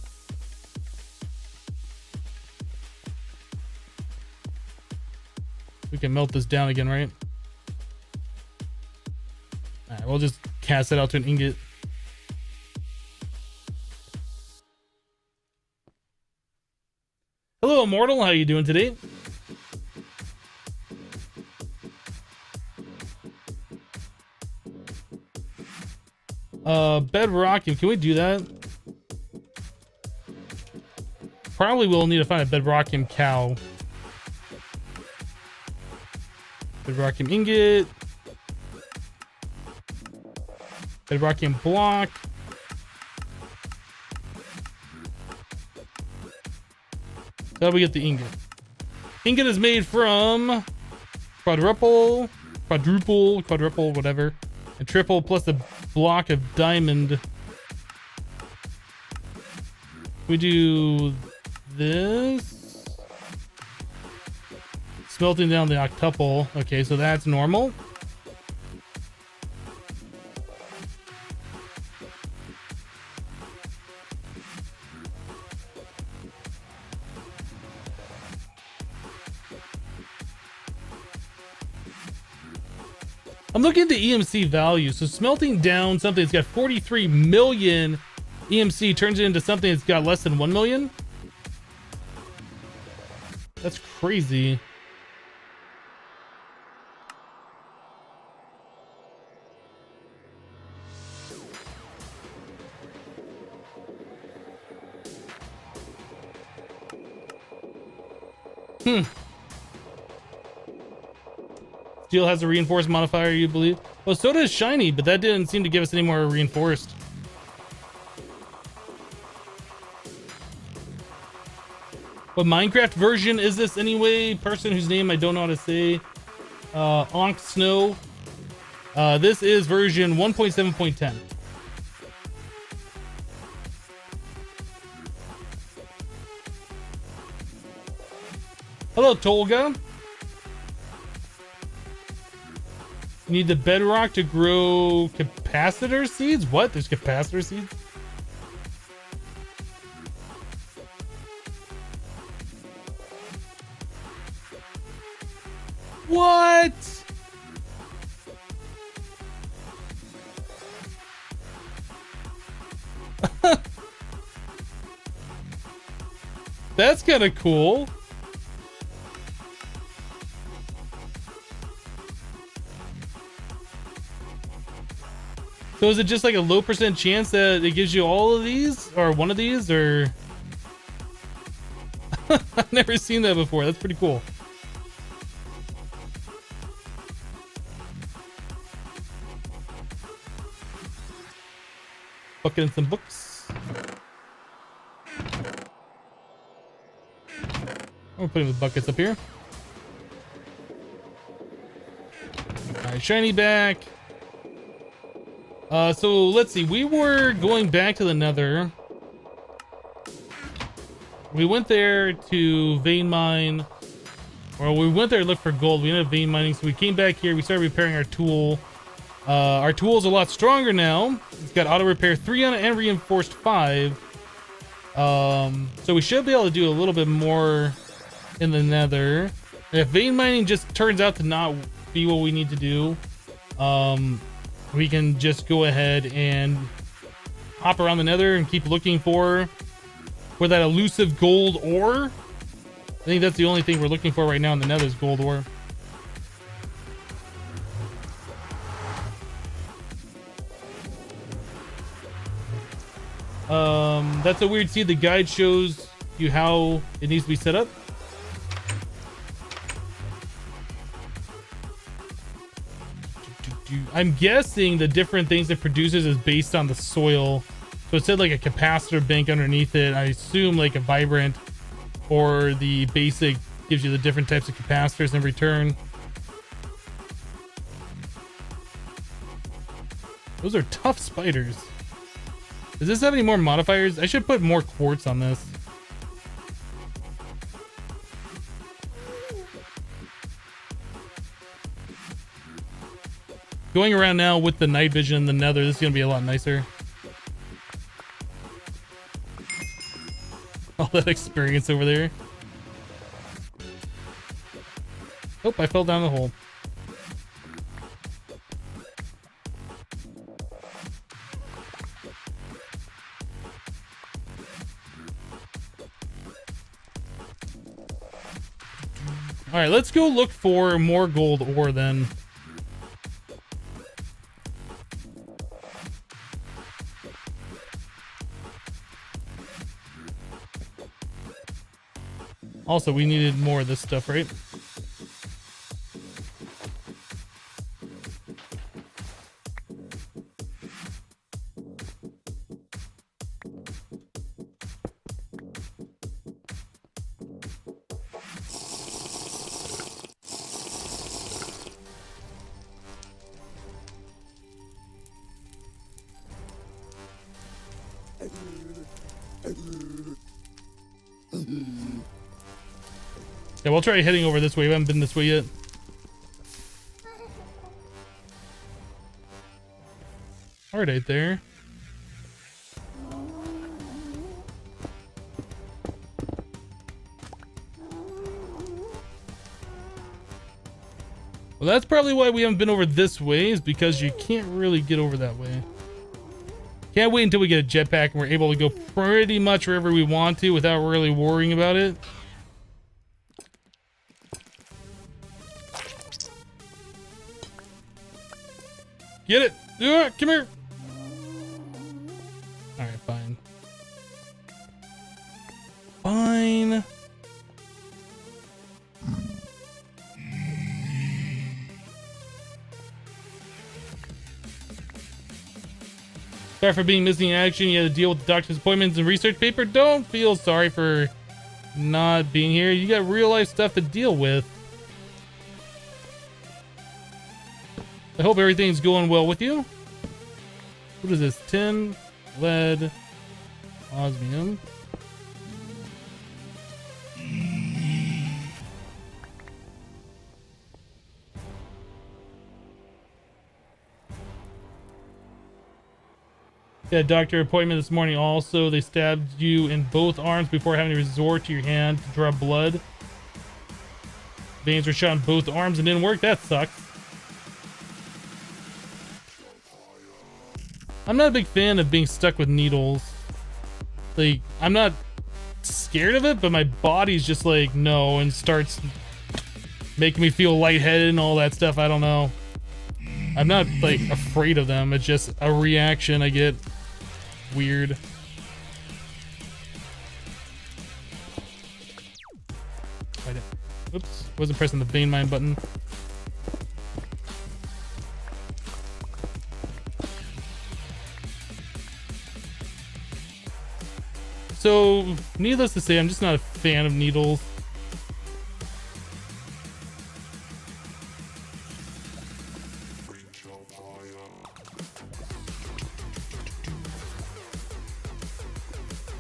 We can melt this down again, right? All right, we'll just cast it out to an ingot. Hello, Immortal. How you doing today? Bedrock. Can we do that? Probably we'll need to find a bedrockium cow. Bedrockium ingot. Bedrockium block. How do we get the ingot? Ingot is made from quadruple, whatever, and triple plus a block of diamond. We do this. Smelting down the octuple. Okay, so that's normal. I'm looking at the EMC value. So smelting down something that's got 43 million EMC turns it into something that's got less than 1 million. That's crazy. Steel has a reinforced modifier, you believe? Well, so does shiny, but that didn't seem to give us any more reinforced. What Minecraft version is this anyway? Person whose name I don't know how to say. Onk Snow. This is version 1.7.10. Hello, Tolga. You need the bedrock to grow capacitor seeds? What? There's capacitor seeds? What? That's kind of cool. So is it just like a low % chance that it gives you all of these or one of these, or I've never seen that before. That's pretty cool. Bucket and some books. We're putting the buckets up here. All right, shiny back. So let's see. We were going back to the Nether. We went there to vein mine. Well, we went there to look for gold. We ended up vein mining. So we came back here. We started repairing our tool. Our tool's a lot stronger now. It's got auto repair 3 on it and reinforced 5. So we should be able to do a little bit more in the Nether. If vein mining just turns out to not be what we need to do, we can just go ahead and hop around the Nether and keep looking for that elusive gold ore. think that's the only thing we're looking for right now in the nether is gold ore. That's a weird seed. The guide shows you how it needs to be set up. I'm guessing the different things it produces is based on the soil. So it said like a capacitor bank underneath it. I assume like a vibrant or the basic gives you the different types of capacitors in return. Those are tough spiders. Does this have any more modifiers? I should put more quartz on this. Going around now with the night vision in the nether, this is going to be a lot nicer. All that experience over there. Oh, I fell down the hole. All right, let's go look for more gold ore then. Also, we needed more of this stuff, right? Yeah, we'll try heading over this way. We haven't been this way yet. Alright, there. Well, that's probably why we haven't been over this way, is because you can't really get over that way. Can't wait until we get a jetpack and we're able to go pretty much wherever we want to without really worrying about it. Get it! Come here! Alright, fine. Fine. Sorry for being missing in action. You had to deal with the doctor's appointments and research paper. Don't feel sorry for not being here. You got real life stuff to deal with. I hope everything's going well with you. What is this? Tin, lead, osmium. Yeah, doctor appointment this morning also. They stabbed you in both arms before having to resort to your hand to draw blood. Veins were shot in both arms and didn't work. That sucks. I'm not a big fan of being stuck with needles. Like, I'm not scared of it, but my body's just like, no, and starts making me feel lightheaded and all that stuff. I don't know. I'm not, like, afraid of them. It's just a reaction I get. Weird. Oops, wasn't pressing the vein mine button. So, needless to say, I'm just not a fan of needles.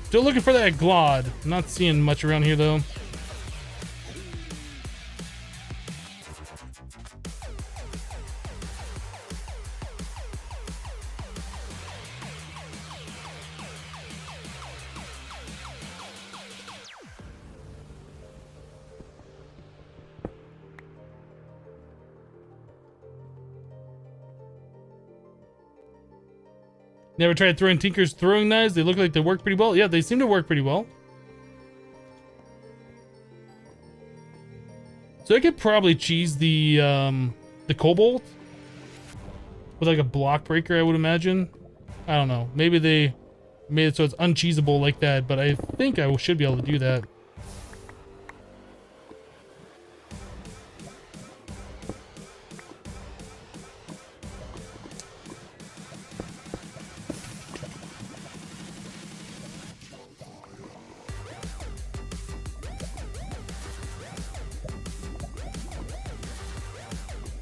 Still looking for that glod. I'm not seeing much around here though. Never tried throwing Tinker's throwing knives? They look like they work pretty well. Yeah, they seem to work pretty well. So I could probably cheese the cobalt with like a block breaker, I would imagine. I don't know. Maybe they made it so it's uncheesable like that, but I think I should be able to do that.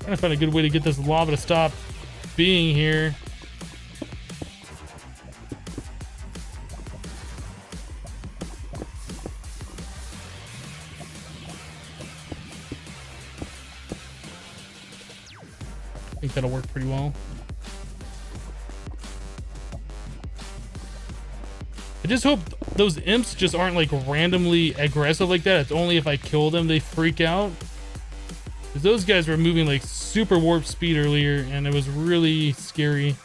Trying to find a good way to get this lava to stop being here. I think that'll work pretty well. I just hope those imps just aren't like randomly aggressive like that. It's only if I kill them they freak out. Because those guys were moving like super warp speed earlier and it was really scary.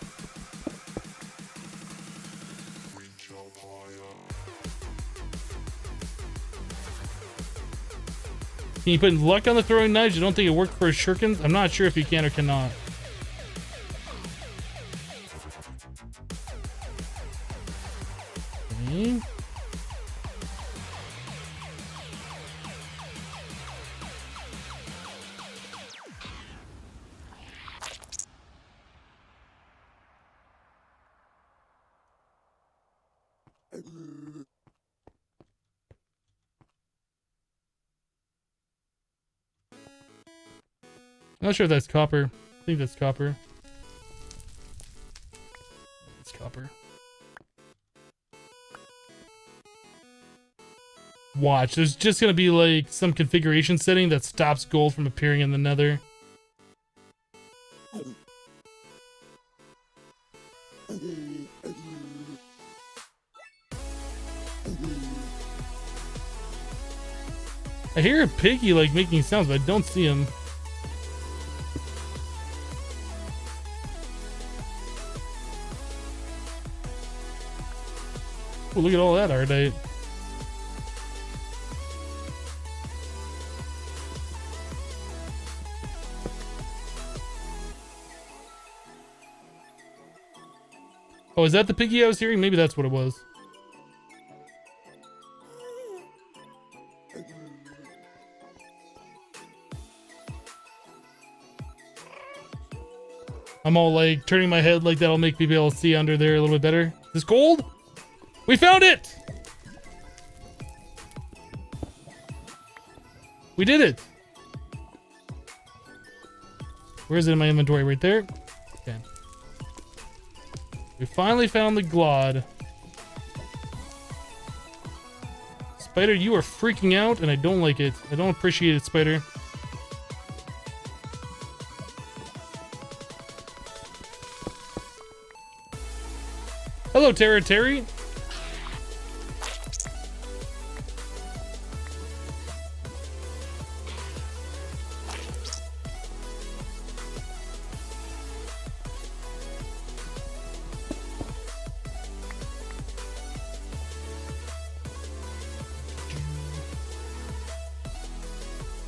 Can you put luck on the throwing knives? You don't think it worked for shurikens? I'm not sure if you can or cannot. Okay. Not sure if that's copper. I think that's copper. It's copper. Watch, there's just gonna be like some configuration setting that stops gold from appearing in the nether. I hear a piggy like making sounds, but I don't see him. Oh, look at all that ardite. Oh, is that the piggy I was hearing? Maybe that's what it was. I'm all like turning my head like that'll make me be able to see under there a little bit better. Is this gold? We found it! We did it! Where is it in my inventory? Right there? Okay. We finally found the glod. Spider, you are freaking out and I don't like it. I don't appreciate it, Spider. Hello, Terry.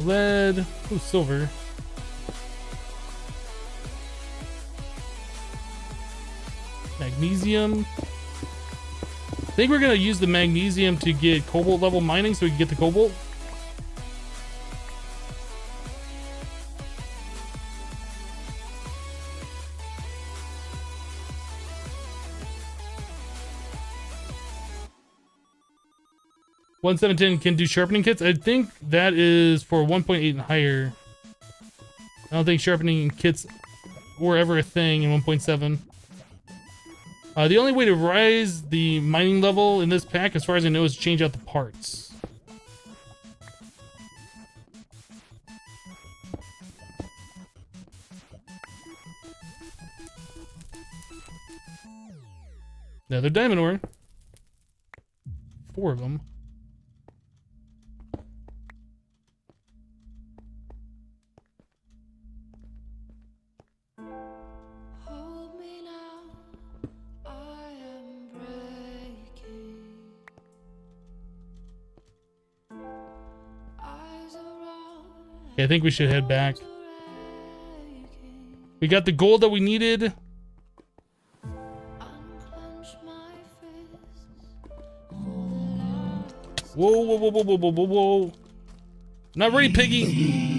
Lead. Oh, silver. Magnesium. I think we're gonna use the magnesium to get cobalt level mining so we can get the cobalt. $1.710 can do sharpening kits. I think that is for 1.8 and higher. I don't think sharpening kits were ever a thing in 1.7. The only way to rise the mining level in this pack, as far as I know, is to change out the parts. Another diamond ore. 4 of them. Hold me now, I am breaking. Eyes around. Okay, I think we should head back. We got the gold that we needed. Whoa, whoa, whoa, whoa, whoa, whoa, whoa, whoa. Not ready, piggy.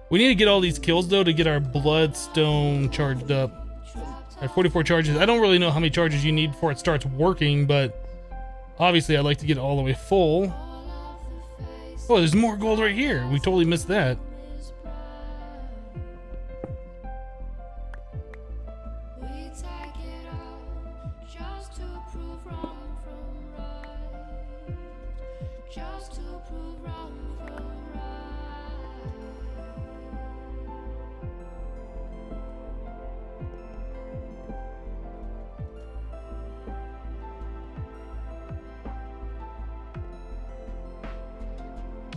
We need to get all these kills though to get our bloodstone charged up. At 44 charges. I don't really know how many charges you need before it starts working, but obviously I'd like to get it all the way full. Oh, there's more gold right here. We totally missed that.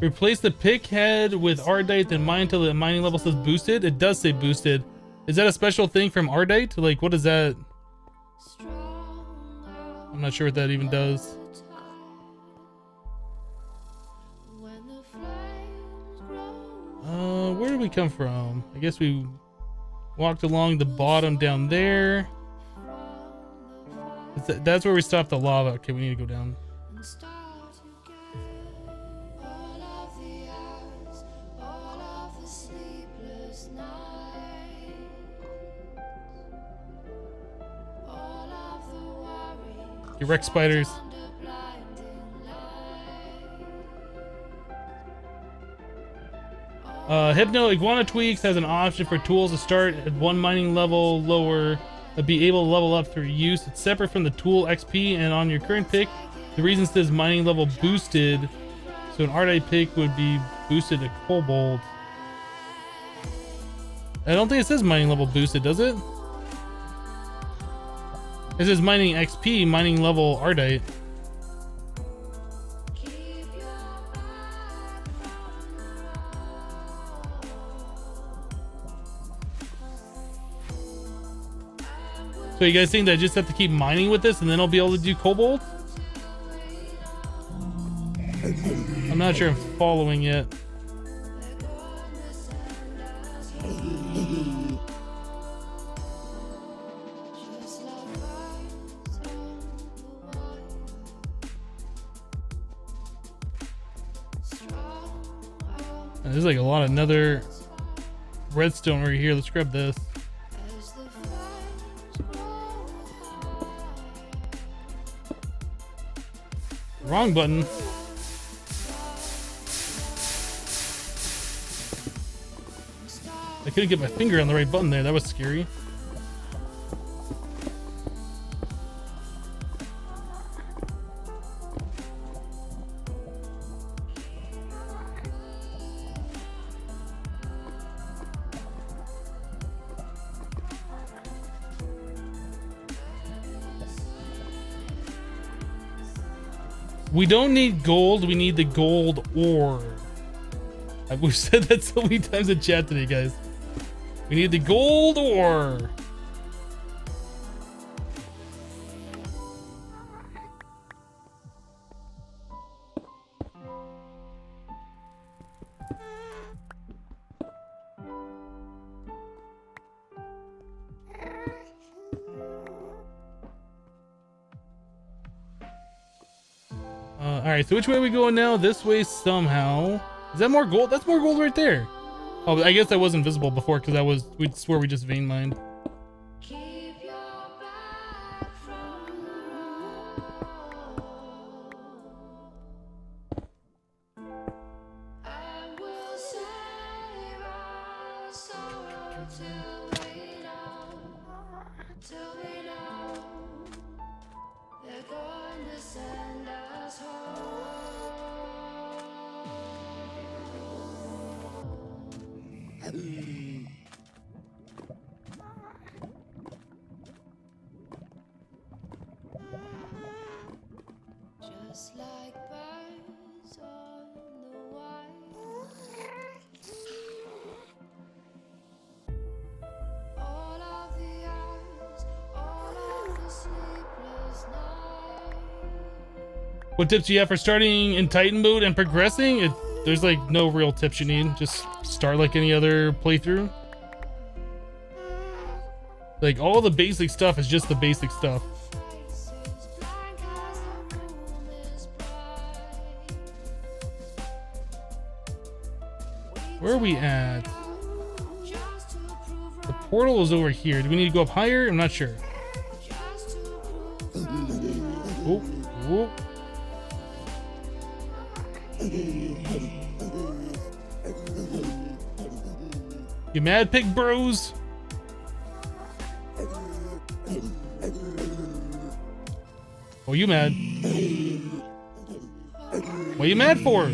Replace the pick head with Ardite, then mine until the mining level says boosted. It does say boosted. Is that a special thing from Ardite? Like, what is that? I'm not sure what that even does. Where did we come from? I guess we walked along the bottom down there. That's where we stopped the lava. Okay, we need to go down. You wreck spiders. Hypno Iguana Tweaks has an option for tools to start at one mining level lower, but be able to level up through use. It's separate from the tool XP, and on your current pick, the reason it says mining level boosted, so an Ardite pick would be boosted to Cobalt. I don't think it says mining level boosted, does it? It says mining XP, mining level Ardite. So you guys think that I just have to keep mining with this and then I'll be able to do Cobalt? I'm not sure I'm following yet. There's like a lot of nether redstone right here. Let's grab this. Wrong button. I couldn't get my finger on the right button there. That was scary. We don't need gold, we need the gold ore. We've said that so many times in chat today, guys. We need the gold ore. Alright, so which way are we going now? This way somehow. Is that more gold? That's more gold right there. Oh, I guess that was invisible before because we swear we just vein mined. Just like birds on the wire. What tips do you have for starting in Titan mode and progressing? There's like no real tips you need. Just start like any other playthrough. Like all the basic stuff is just the basic stuff. Where are we at? The portal is over here. Do we need to go up higher? I'm not sure. Oh, oh. You mad, pig bros? Oh, you mad? What are you mad for?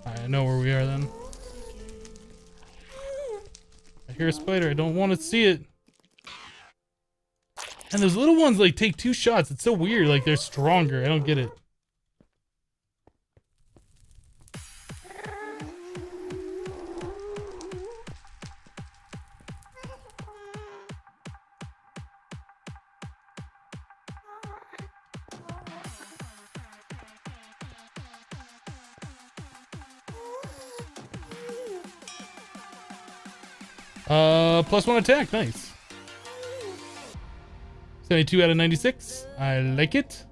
I know where we are then. I hear a spider. I don't want to see it. And those little ones like take 2 shots. It's so weird. Like they're stronger. I don't get it. +1 attack, nice. 72 out of 96. I like it.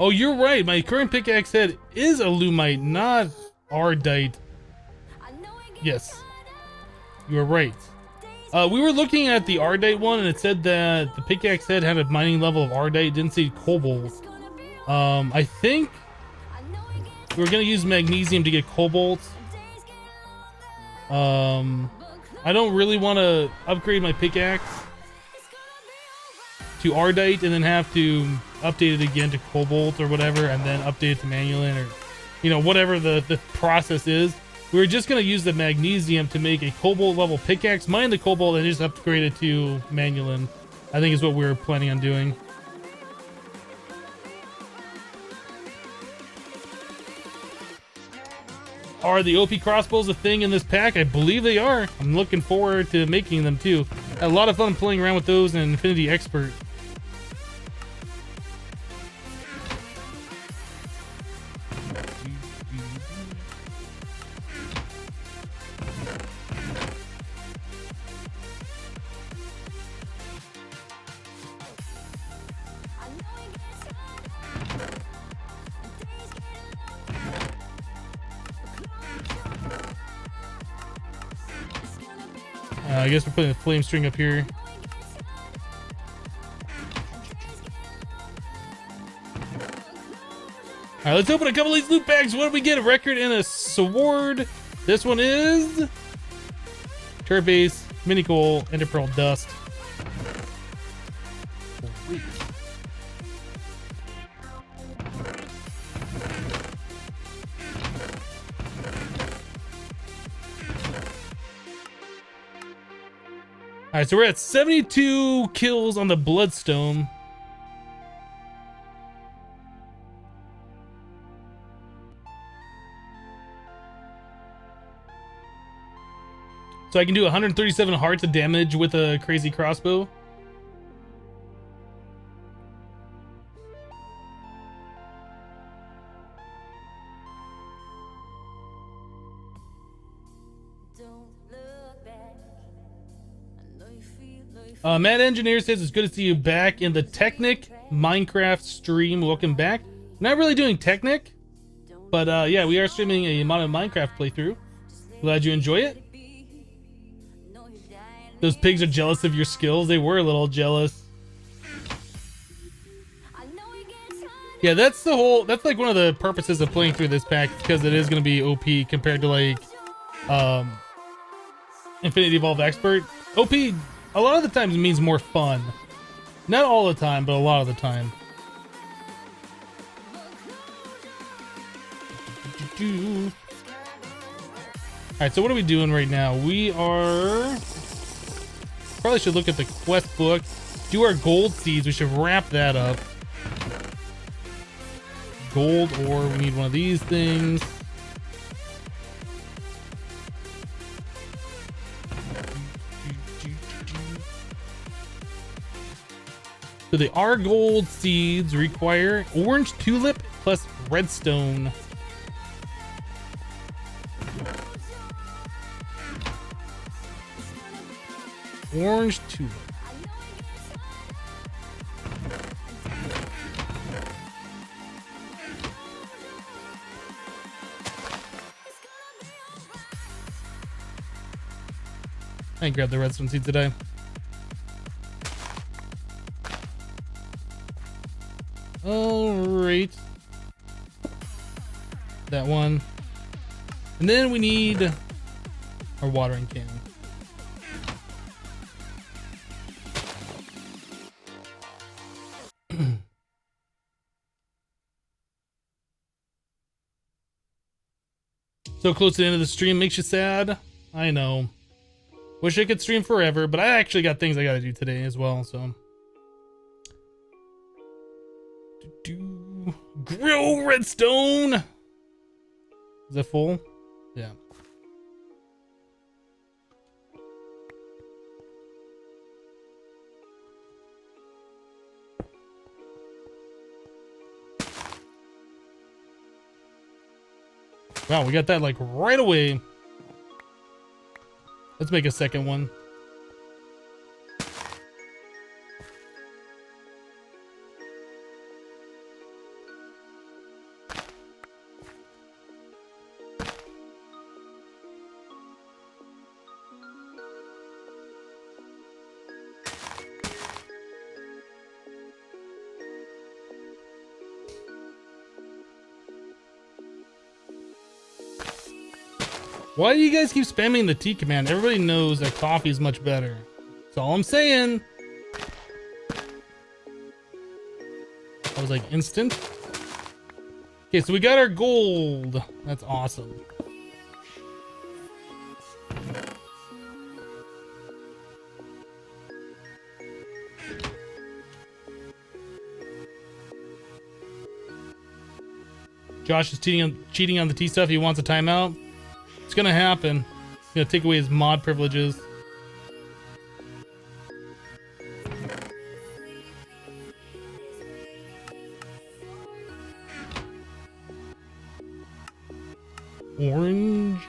Oh, you're right. My current pickaxe head is Alumite, not Ardite. Yes, you are right. We were looking at the Ardite one, and it said that the pickaxe head had a mining level of Ardite. Didn't say cobalt. I think we were gonna use magnesium to get cobalt. I don't really want to upgrade my pickaxe to Ardite and then have to update it again to cobalt or whatever, and then update it to manulin, or you know, whatever the process is. We were just going to use the magnesium to make a cobalt level pickaxe, mine the cobalt, and just upgrade it to manulin. I think is what we were planning on doing. Are the OP crossbows a thing in this pack? I believe they are. I'm looking forward to making them too. Had a lot of fun playing around with those in Infinity Expert. I guess we're putting a flame string up here. Alright, let's open a couple of these loot bags. What do we get? A record and a sword. This one is turret base, mini coal, ender pearl dust. All right, so we're at 72 kills on the Bloodstone. So I can do 137 hearts of damage with a crazy crossbow. Matt Engineer says it's good to see you back in the Technic Minecraft stream. Welcome back. Not really doing Technic, but yeah, we are streaming a modern Minecraft playthrough. Glad you enjoy it. Those pigs are jealous of your skills. They were a little jealous. Yeah, that's like one of the purposes of playing through this pack, because it is going to be OP compared to like Infinity Evolved Expert. OP a lot of the times means more fun. Not all the time, but a lot of the time. Alright, so what are we doing right now? We are... Probably should look at the quest book. Do our gold seeds. We should wrap that up. Gold ore. We need one of these things. So the R gold seeds require orange tulip plus redstone. Orange tulip. I grabbed the redstone seed today. All right. That one. And then we need our watering can. So close to the end of the stream makes you sad. I know. Wish I could stream forever, but I actually got things I gotta do today as well, so. Grow redstone! Is that full? Yeah. Wow, we got that like right away. Let's make a second one. Why do you guys keep spamming the T command? Everybody knows that coffee is much better. That's all I'm saying. That was like instant. Okay, so we got our gold. That's awesome. Josh is cheating on the T stuff. He wants a timeout. It's gonna happen. It's gonna take away his mod privileges. Orange.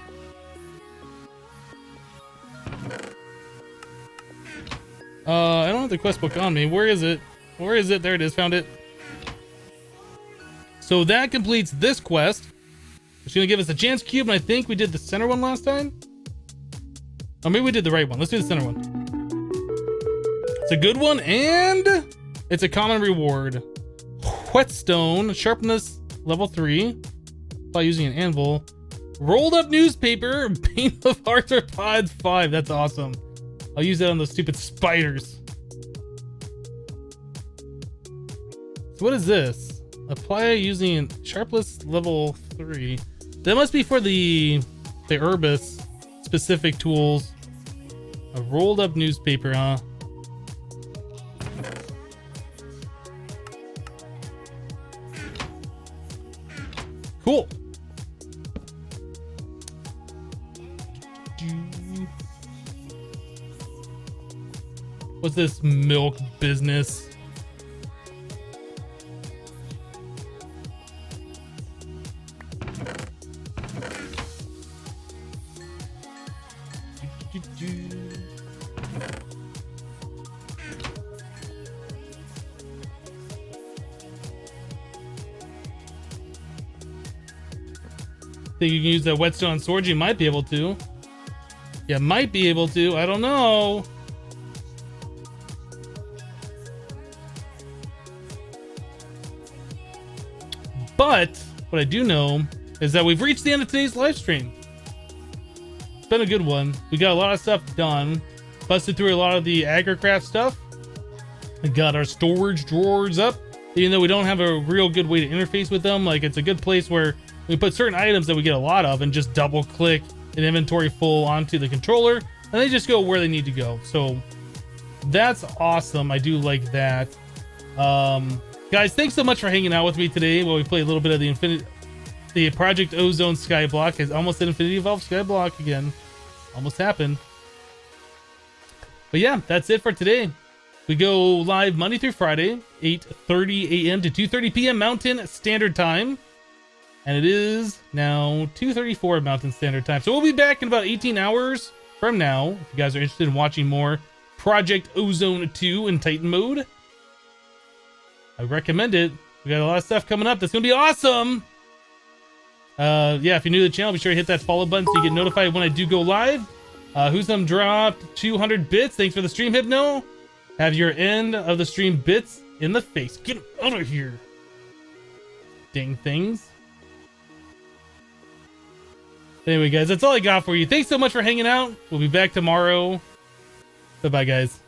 I don't have the quest book on me. Where is it? Where is it? There it is. Found it. So that completes this quest. It's gonna give us a chance cube, and I think we did the center one last time. Oh, maybe we did the right one. Let's do the center one. It's a good one, and it's a common reward. Whetstone, sharpness level 3 by using an anvil. Rolled up newspaper, paint of arthropods 5. That's awesome. I'll use that on those stupid spiders. So what is this? Apply using sharpness level 3. That must be for the Urbis specific tools. A rolled up newspaper, huh? Cool. What's this milk business? Think you can use that whetstone sword? You might be able to. Yeah, might be able to. I don't know. But what I do know is that we've reached the end of today's live stream. It's been a good one. We got a lot of stuff done. Busted through a lot of the agricraft stuff. We got our storage drawers up. Even though we don't have a real good way to interface with them, like it's a good place where we put certain items that we get a lot of and just double click an inventory full onto the controller and they just go where they need to go. So that's awesome. I do like that. Guys, thanks so much for hanging out with me today while we play a little bit of the Project Ozone Skyblock. I almost did Infinity Evolve Skyblock again. Almost happened. But yeah, that's it for today. We go live Monday through Friday, 8:30 a.m. to 2:30 p.m. Mountain Standard Time. And it is now 2:34 Mountain Standard Time. So we'll be back in about 18 hours from now. If you guys are interested in watching more Project Ozone 2 in Titan mode, I recommend it. We got a lot of stuff coming up that's going to be awesome. Yeah, if you're new to the channel, be sure to hit that follow button so you get notified when I do go live. Who'some dropped 200 bits. Thanks for the stream, Hypno. Have your end of the stream bits in the face. Get out of here. Dang things. Anyway, guys, that's all I got for you. Thanks so much for hanging out. We'll be back tomorrow. Bye-bye, guys.